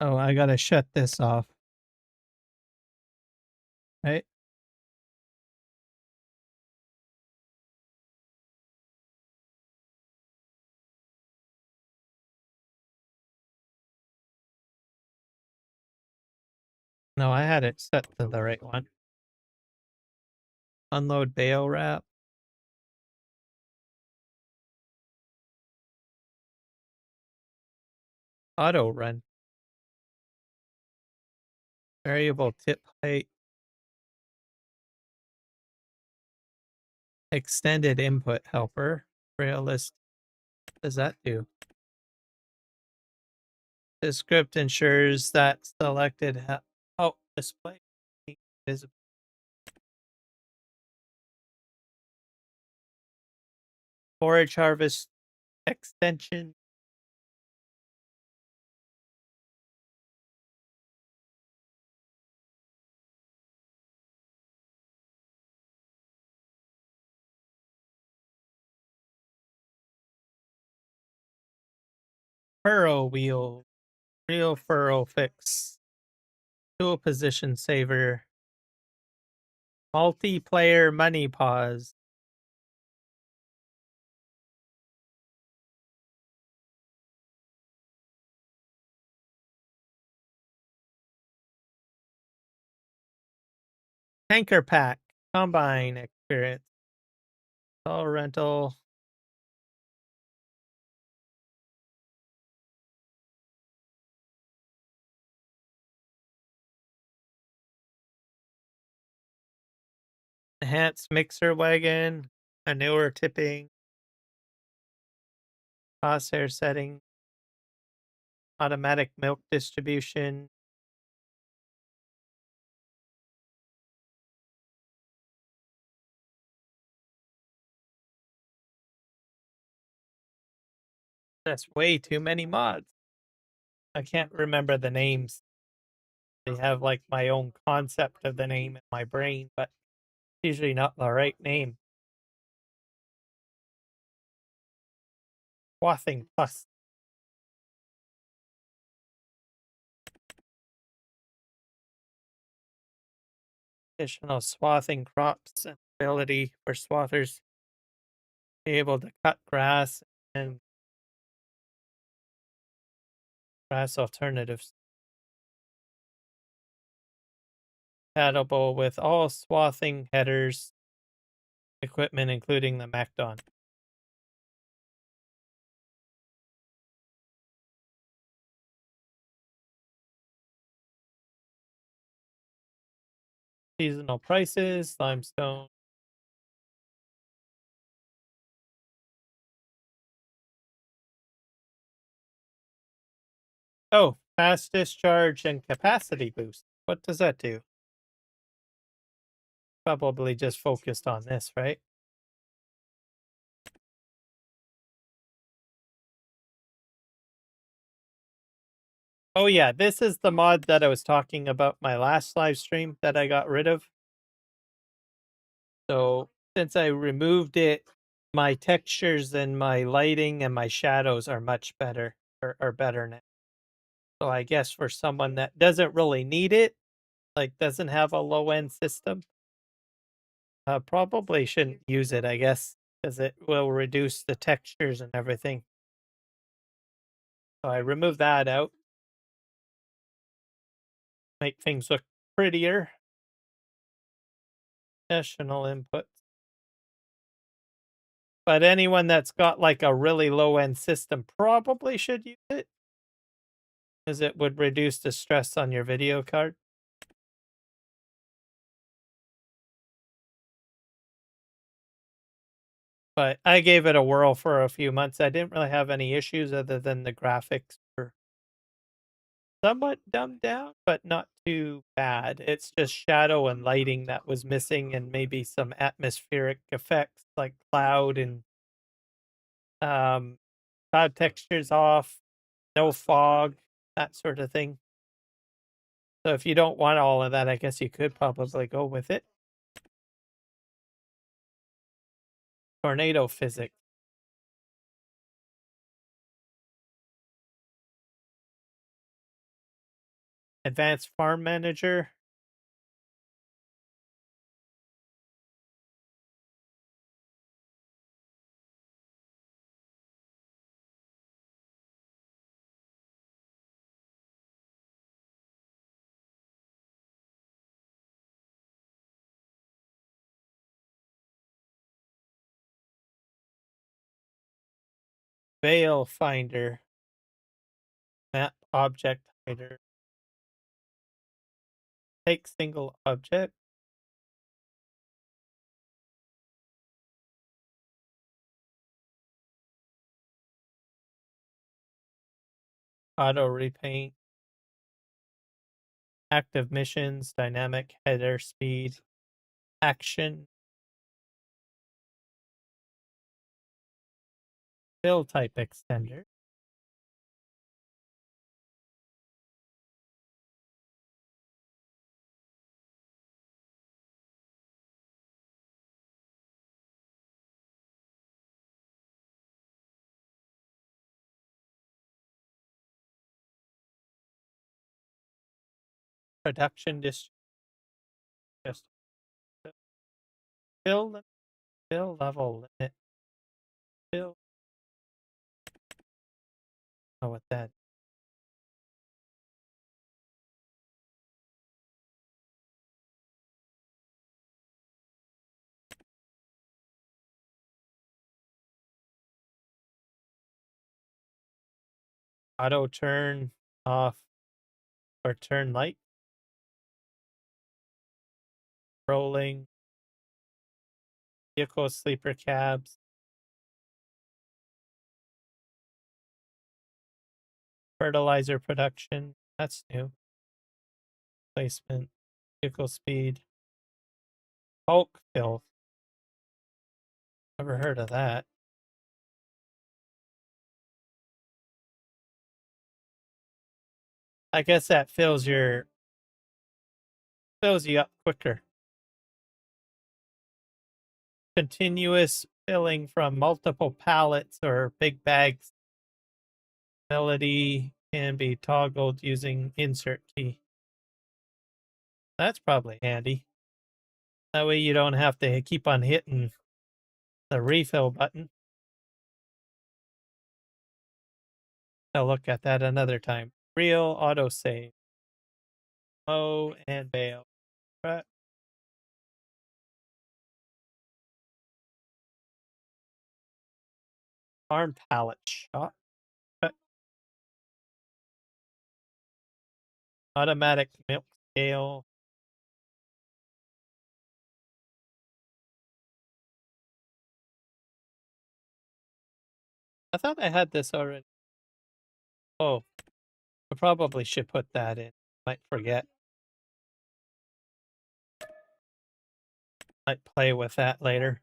Oh, I gotta shut this off. Right? No, I had it set to the right one. Unload bale wrap. Auto run. Variable tip height. Extended input helper. Rail list. What does that do? The script ensures that selected display visible. Forage harvest extension. Furrow wheel. Real furrow fix. Tool position saver. Multiplayer money pause. Tanker pack. Combine experience. All rental. Enhanced mixer wagon. Manure tipping. Crosshair setting. Automatic milk distribution. That's way too many mods. I can't remember the names. I have like my own concept of the name in my brain, but usually not the right name. Swathing plus. Additional swathing crops and ability for swathers be able to cut grass and grass alternatives. Compatible with all swathing headers equipment, including the MacDon. Seasonal prices, limestone. Oh, fast discharge and capacity boost. What does that do? Probably just focused on this, right? Oh yeah, this is the mod that I was talking about my last live stream that I got rid of. So since I removed it, my textures and my lighting and my shadows are much better, or are better now. So I guess for someone that doesn't really need it, like doesn't have a low end system, probably shouldn't use it, I guess, because it will reduce the textures and everything. So I removed that out. Make things look prettier. Additional inputs. But anyone that's got like a really low end system probably should use it, because it would reduce the stress on your video card. But I gave it a whirl for a few months. I didn't really have any issues other than the graphics were somewhat dumbed down, but not too bad. It's just shadow and lighting that was missing, and maybe some atmospheric effects like cloud and cloud textures off, no fog, that sort of thing. So if you don't want all of that, I guess you could probably go with it. Tornado physics. Advanced farm manager. Bale finder. Map object hider. Take single object. Auto repaint. Active missions. Dynamic header speed. Action. Fill type extender. production just fill level limit. Fill. Oh, what that? Auto turn off or turn light. Rolling. Vehicle sleeper cabs. Fertilizer production. That's new. Placement. Vehicle speed. Bulk fill. Never heard of that. I guess that fills you up quicker. Continuous filling from multiple pallets or big bags. Ability can be toggled using insert key. That's probably handy. That way you don't have to keep on hitting the refill button. I'll look at that another time. Real autosave. Mow and Bale. Right. Farm pallet shop. Right. Automatic milk scale. I thought I had this already. Oh, I probably should put that in. Might forget. Might play with that later.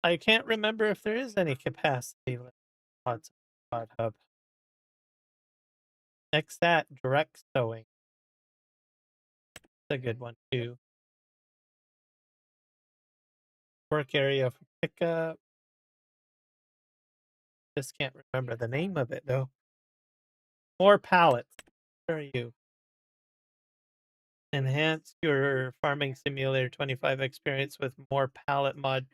I can't remember if there is any capacity limit on Pod Hub. Nexat direct sewing. That's a good one too. Work area for pickup. Just can't remember the name of it though. More pallets. Where are you? Enhance your Farming Simulator 25 experience with more pallet mod.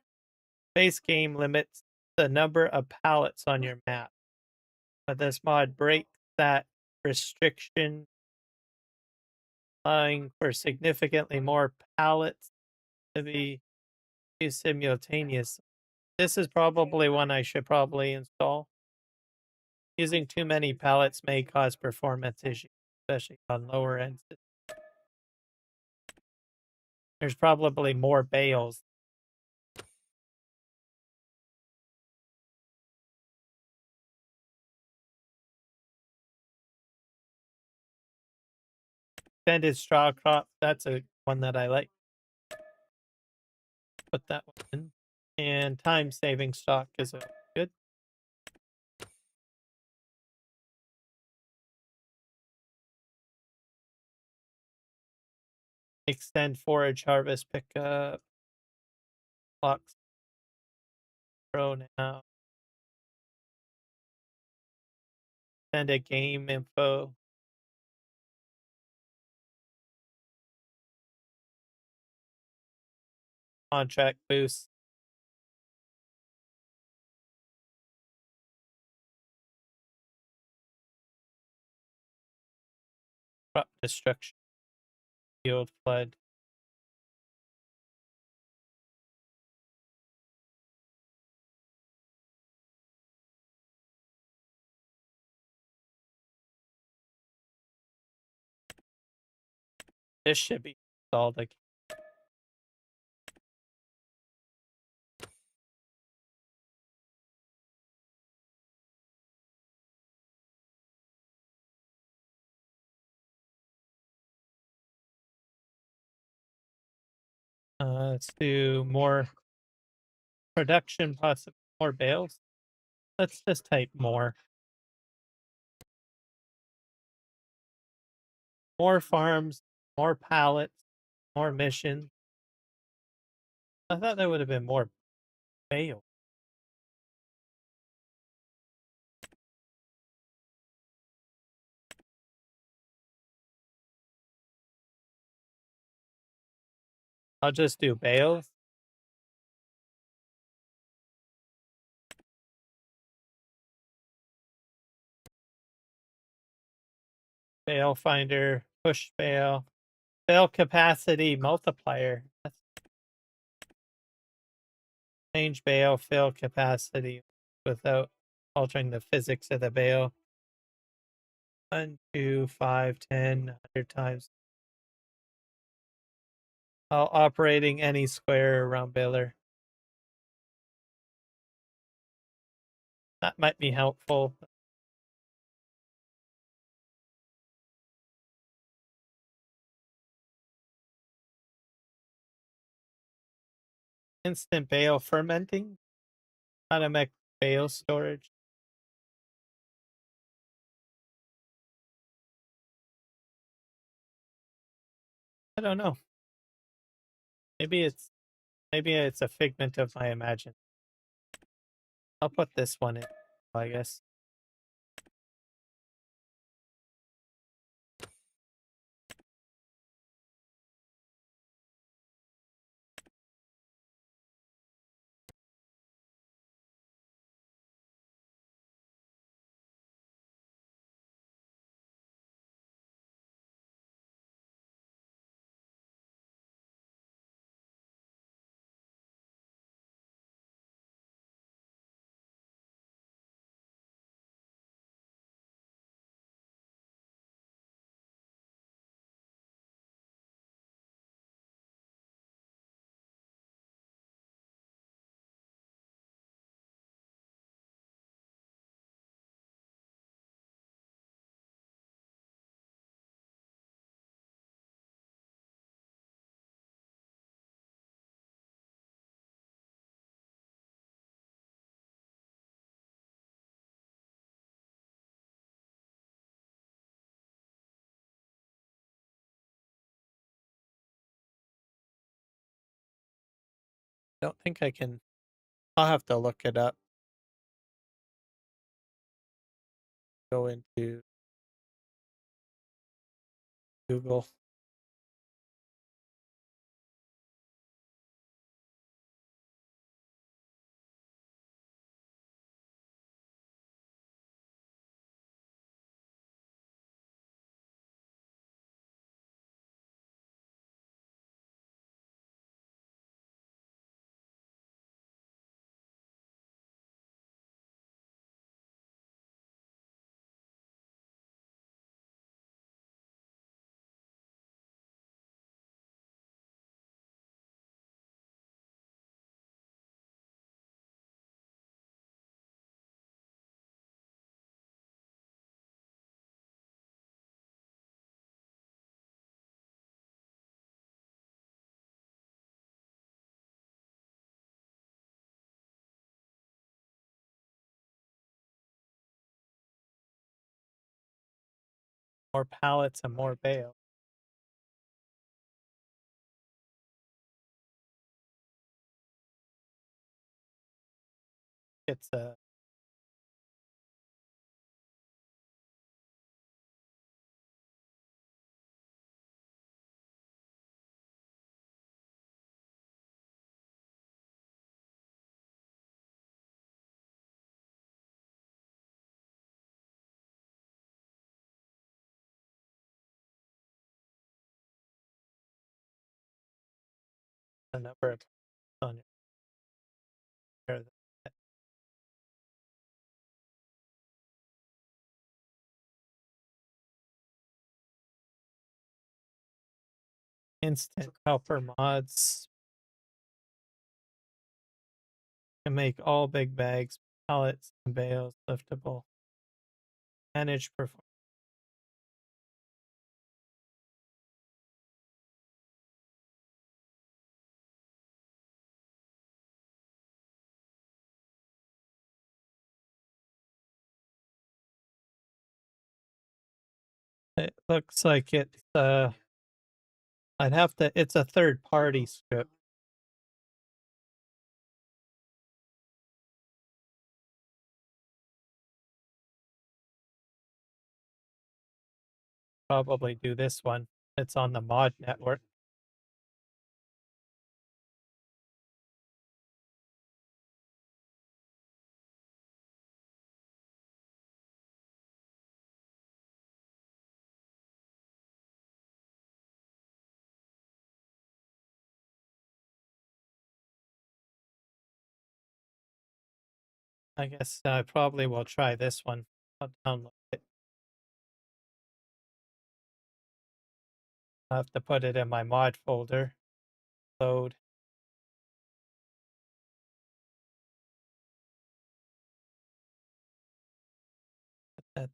Base game limits the number of pallets on your map, but this mod breaks that restriction, allowing for significantly more pallets to be used simultaneously. This is probably one I should probably install. Using too many pallets may cause performance issues, especially on lower ends. There's probably more bales. Extended straw crop, that's a one that I like. Put that one in. And time saving stock is good. Extend forage harvest pickup. Clocks. Krone now. Send a game info. Contract boost. Crop destruction. Field flood. This should be installed again. Let's do more production, possibly more bales. let's just type more. More farms, more pallets, more missions. I thought there would have been more Bale. I'll just do Bale. Bale finder, push bale, bale capacity multiplier. That's change bale fill capacity without altering the physics of the bale. 1, 2, 5, 10, 100 times. While operating any square around baler. That might be helpful. Instant bale fermenting. How to make bale storage. I don't know. Maybe it's a figment of my imagination. I'll put this one in, I guess. Don't think I can. I'll have to look it up. Go into Google. More pallets and more bale. It's a number of on your instant helper mods can make all big bags, pallets, and bales liftable. Manage performance. It looks like it's I'd have to. It's a third party script. Probably do this one. It's on the mod network. I guess I probably will try this one. I'll download it. I'll have to put it in my mod folder. Load. That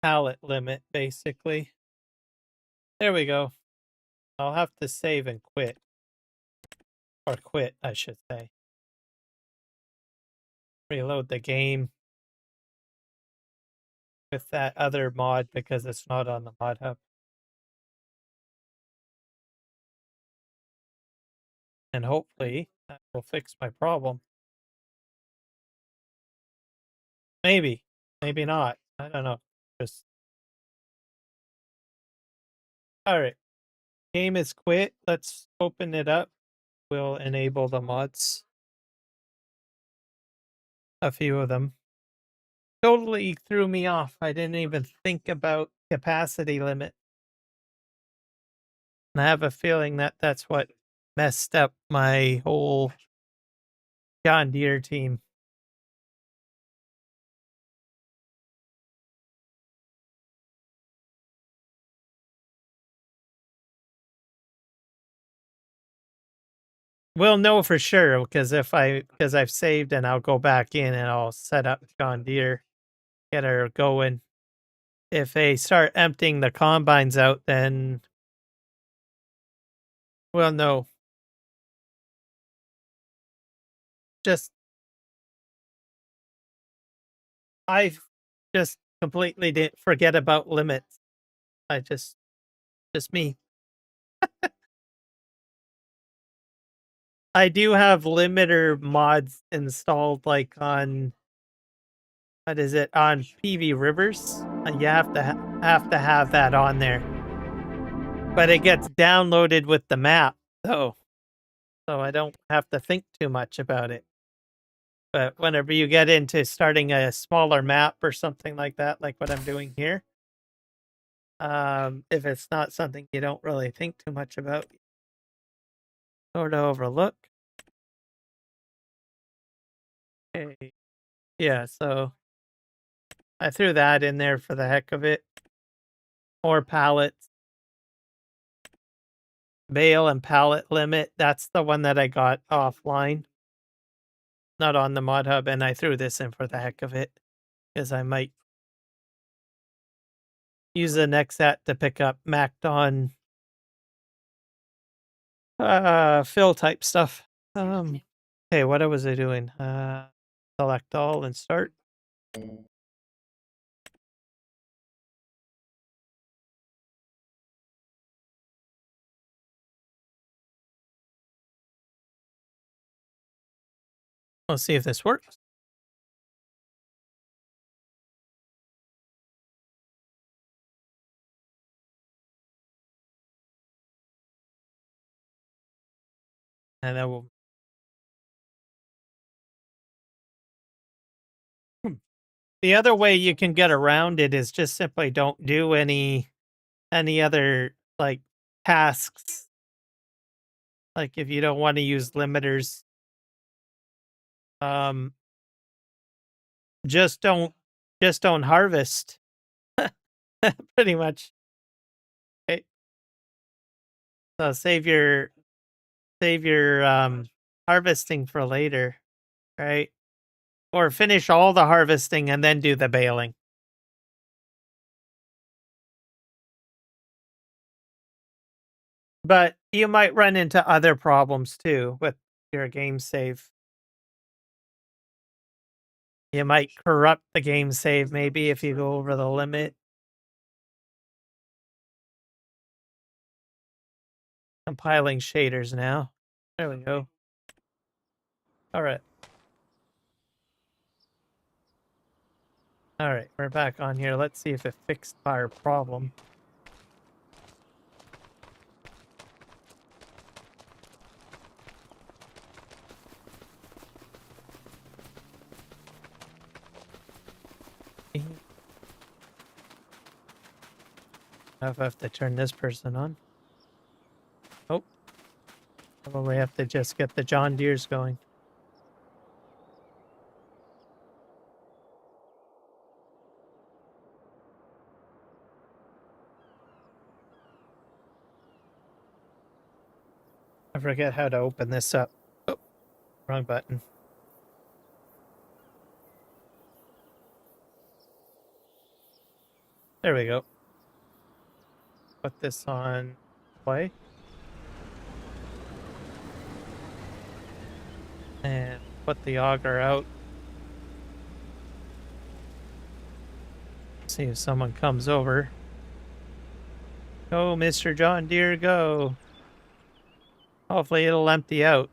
pallet limit, basically. There we go. I'll have to save and quit. Or quit, I should say. Reload the game with that other mod because it's not on the mod hub. And hopefully that will fix my problem. Maybe. Maybe not. I don't know. Just alright. Game is quit. Let's open it up. We'll enable the mods. A few of them. Totally threw me off. I didn't even think about capacity limit. And I have a feeling that that's what messed up my whole John Deere team. We'll know for sure because because I've saved and I'll go back in and I'll set up John Deere, get her going. If they start emptying the combines out, then we'll know. Just I just completely didn't forget about limits. I just me. I do have limiter mods installed, like on what is it on PV Rivers? You have to have that on there, but it gets downloaded with the map, so I don't have to think too much about it. But whenever you get into starting a smaller map or something like that, like what I'm doing here, if it's not something you don't really think too much about, sort of overlook. Okay. Yeah, so I threw that in there for the heck of it. More pallets. Bale and pallet limit. That's the one that I got offline. Not on the mod hub, and I threw this in for the heck of it. Because I might use the Nexat to pick up MacDon fill type stuff. Okay, what was I doing? Select all and start. Let's see if this works. And then we'll. The other way you can get around it is just simply don't do any other like tasks. Like if you don't want to use limiters, just don't harvest. Pretty much. Okay. So save your harvesting for later, right? Or finish all the harvesting and then do the baling. But You might run into other problems too with your game save. You might corrupt the game save maybe if you go over the limit. Compiling shaders now. There we go. All right. All right, we're back on here. Let's see if it fixed our problem. I have to turn this person on. Oh. Probably have to just get the John Deere's going. I forget how to open this up. Oh, wrong button. There we go. Put this on play. And put the auger out. See if someone comes over. Go, Mr. John Deere, go. Hopefully it'll empty out.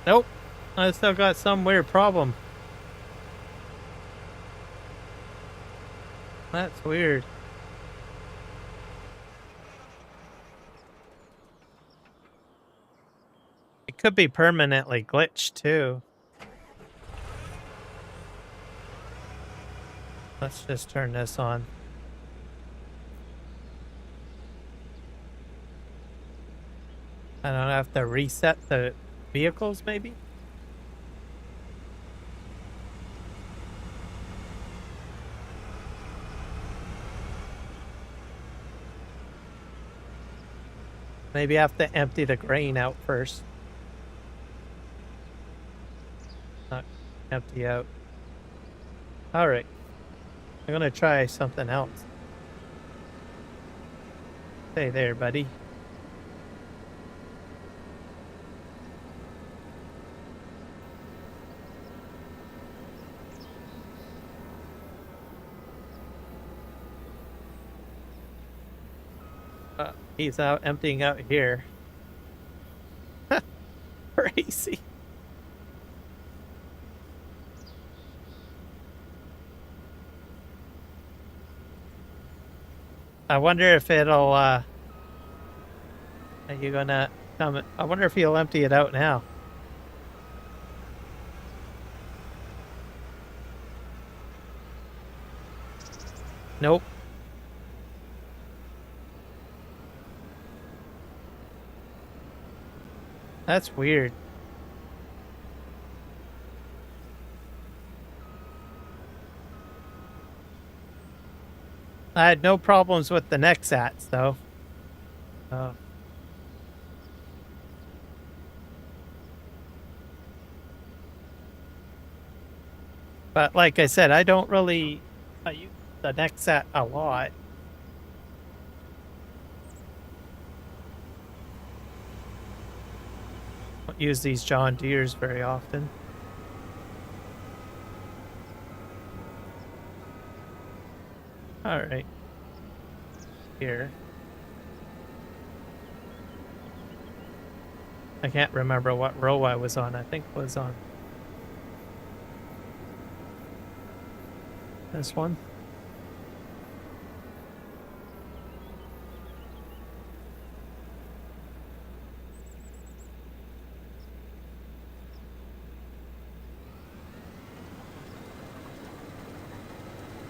Nope. I still got some weird problem. That's weird. It could be permanently glitched too. Let's just turn this on. I don't have to reset the vehicles, maybe? Maybe I have to empty the grain out first. Not empty out. Alright. I'm gonna try something else. Stay there, buddy. He's out emptying out here. Crazy. I wonder if it'll are you gonna come? I wonder if he'll empty it out now. Nope. That's weird. I had no problems with the Nexats, though. But like I said, I don't really use the Nexat a lot. Don't use these John Deere's very often. Alright. Here. I can't remember what row I was on. I think it was on this one.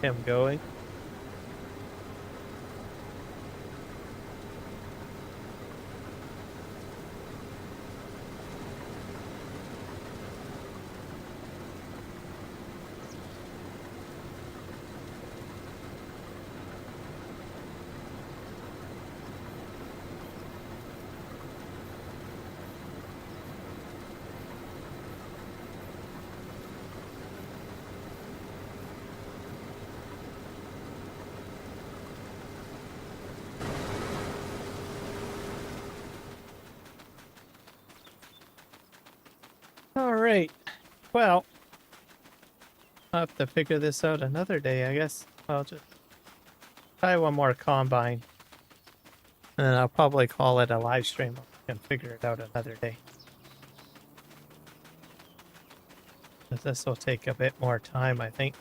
Him going. Alright. Well, I'll have to figure this out another day, I guess. I'll just try one more combine. And then I'll probably call it a live stream and figure it out another day. 'Cause this will take a bit more time, I think.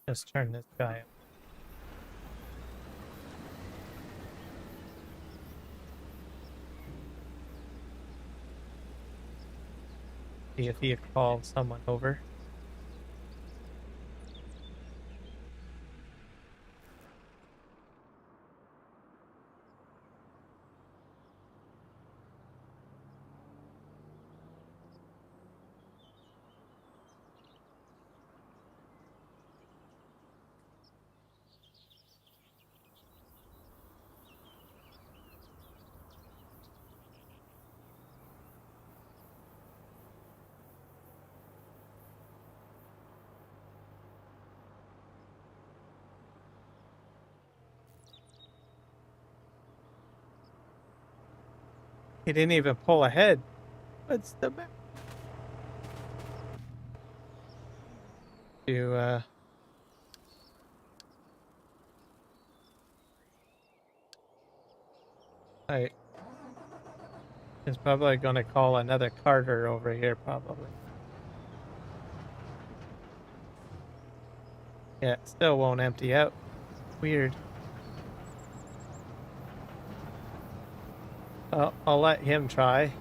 Just turn this guy up. See if he calls someone over. He didn't even pull ahead. What's the matter? Right. He's probably gonna call another Carter over here, probably. Yeah, it still won't empty out. Weird. I'll let him try.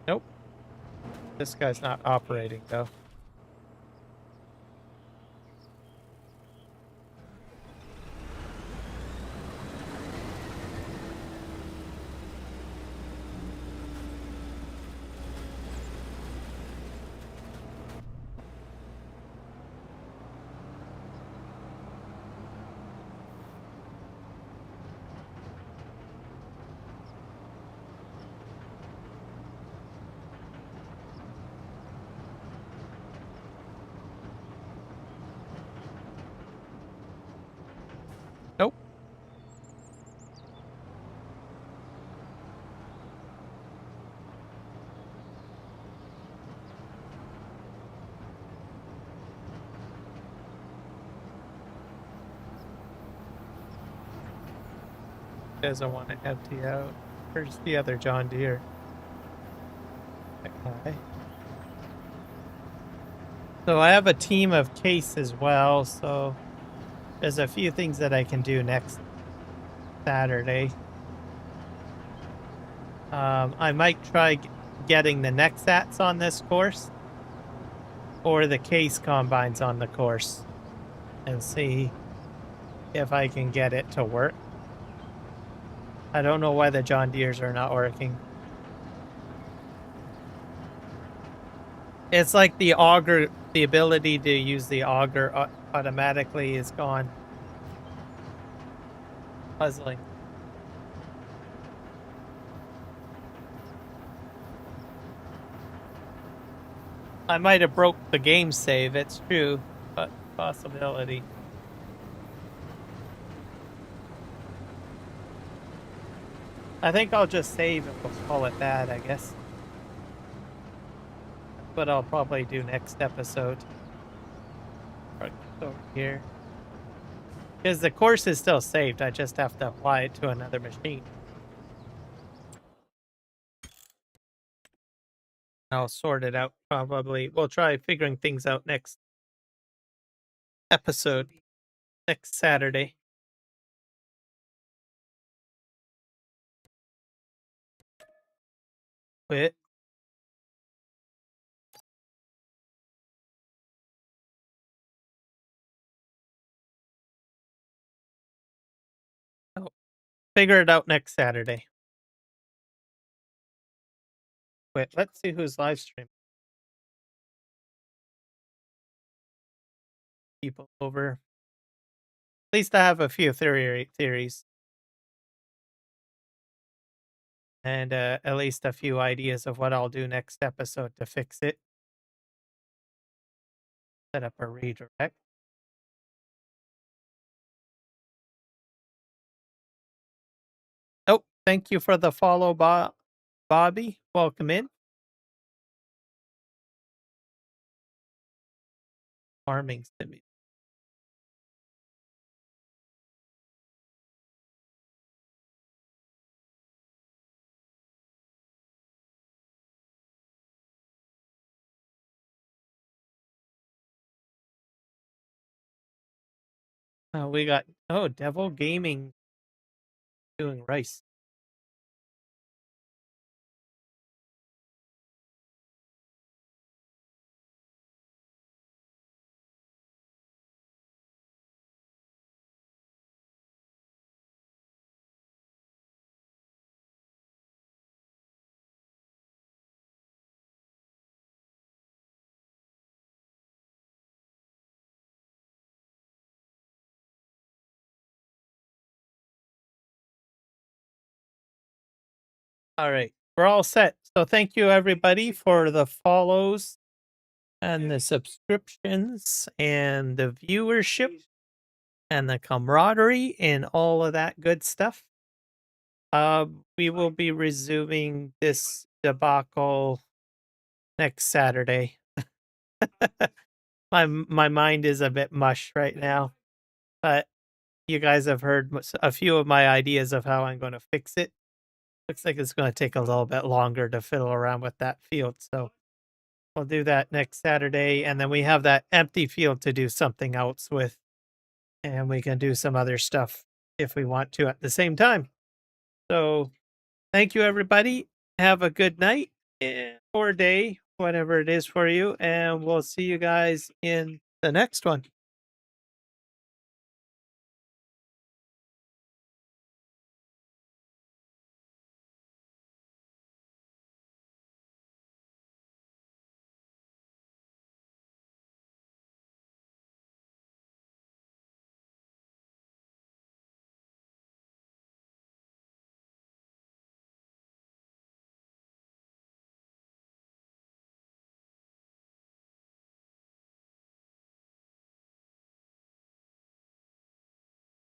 Nope. This guy's not operating, though. Nope. Doesn't want to empty out. Where's the other John Deere? That guy. So I have a team of case as well, so there's a few things that I can do next Saturday. I might try getting the Nexats on this course or the case combines on the course and see if I can get it to work. I don't know why the John Deeres are not working. It's like the Auger, the ability to use the Auger automatically is gone. Puzzling. I might have broke the game save, it's true, but possibility. I think I'll just save and we'll call it that, I guess. But I'll probably do next episode. Right over here. Because the course is still saved, I just have to apply it to another machine. I'll sort it out probably. We'll try figuring things out next episode. Next Saturday. Quit. Oh, figure it out next Saturday. Wait, let's see who's live streaming. people over. At least I have a few theories. And at least a few ideas of what I'll do next episode to fix it. Set up a redirect. Oh, thank you for the follow, Bobby. Welcome in. Farming simulator. We got Devil Gaming doing rice. All right, we're all set. So thank you everybody for the follows and the subscriptions and the viewership and the camaraderie and all of that good stuff. We will be resuming this debacle next Saturday. My mind is a bit mush right now, but you guys have heard a few of my ideas of how I'm going to fix it. Looks like it's going to take a little bit longer to fiddle around with that field, so we'll do that next Saturday, and then we have that empty field to do something else with, and we can do some other stuff if we want to at the same time. So thank you, everybody. Have a good night or day, whatever it is for you, and we'll see you guys in the next one.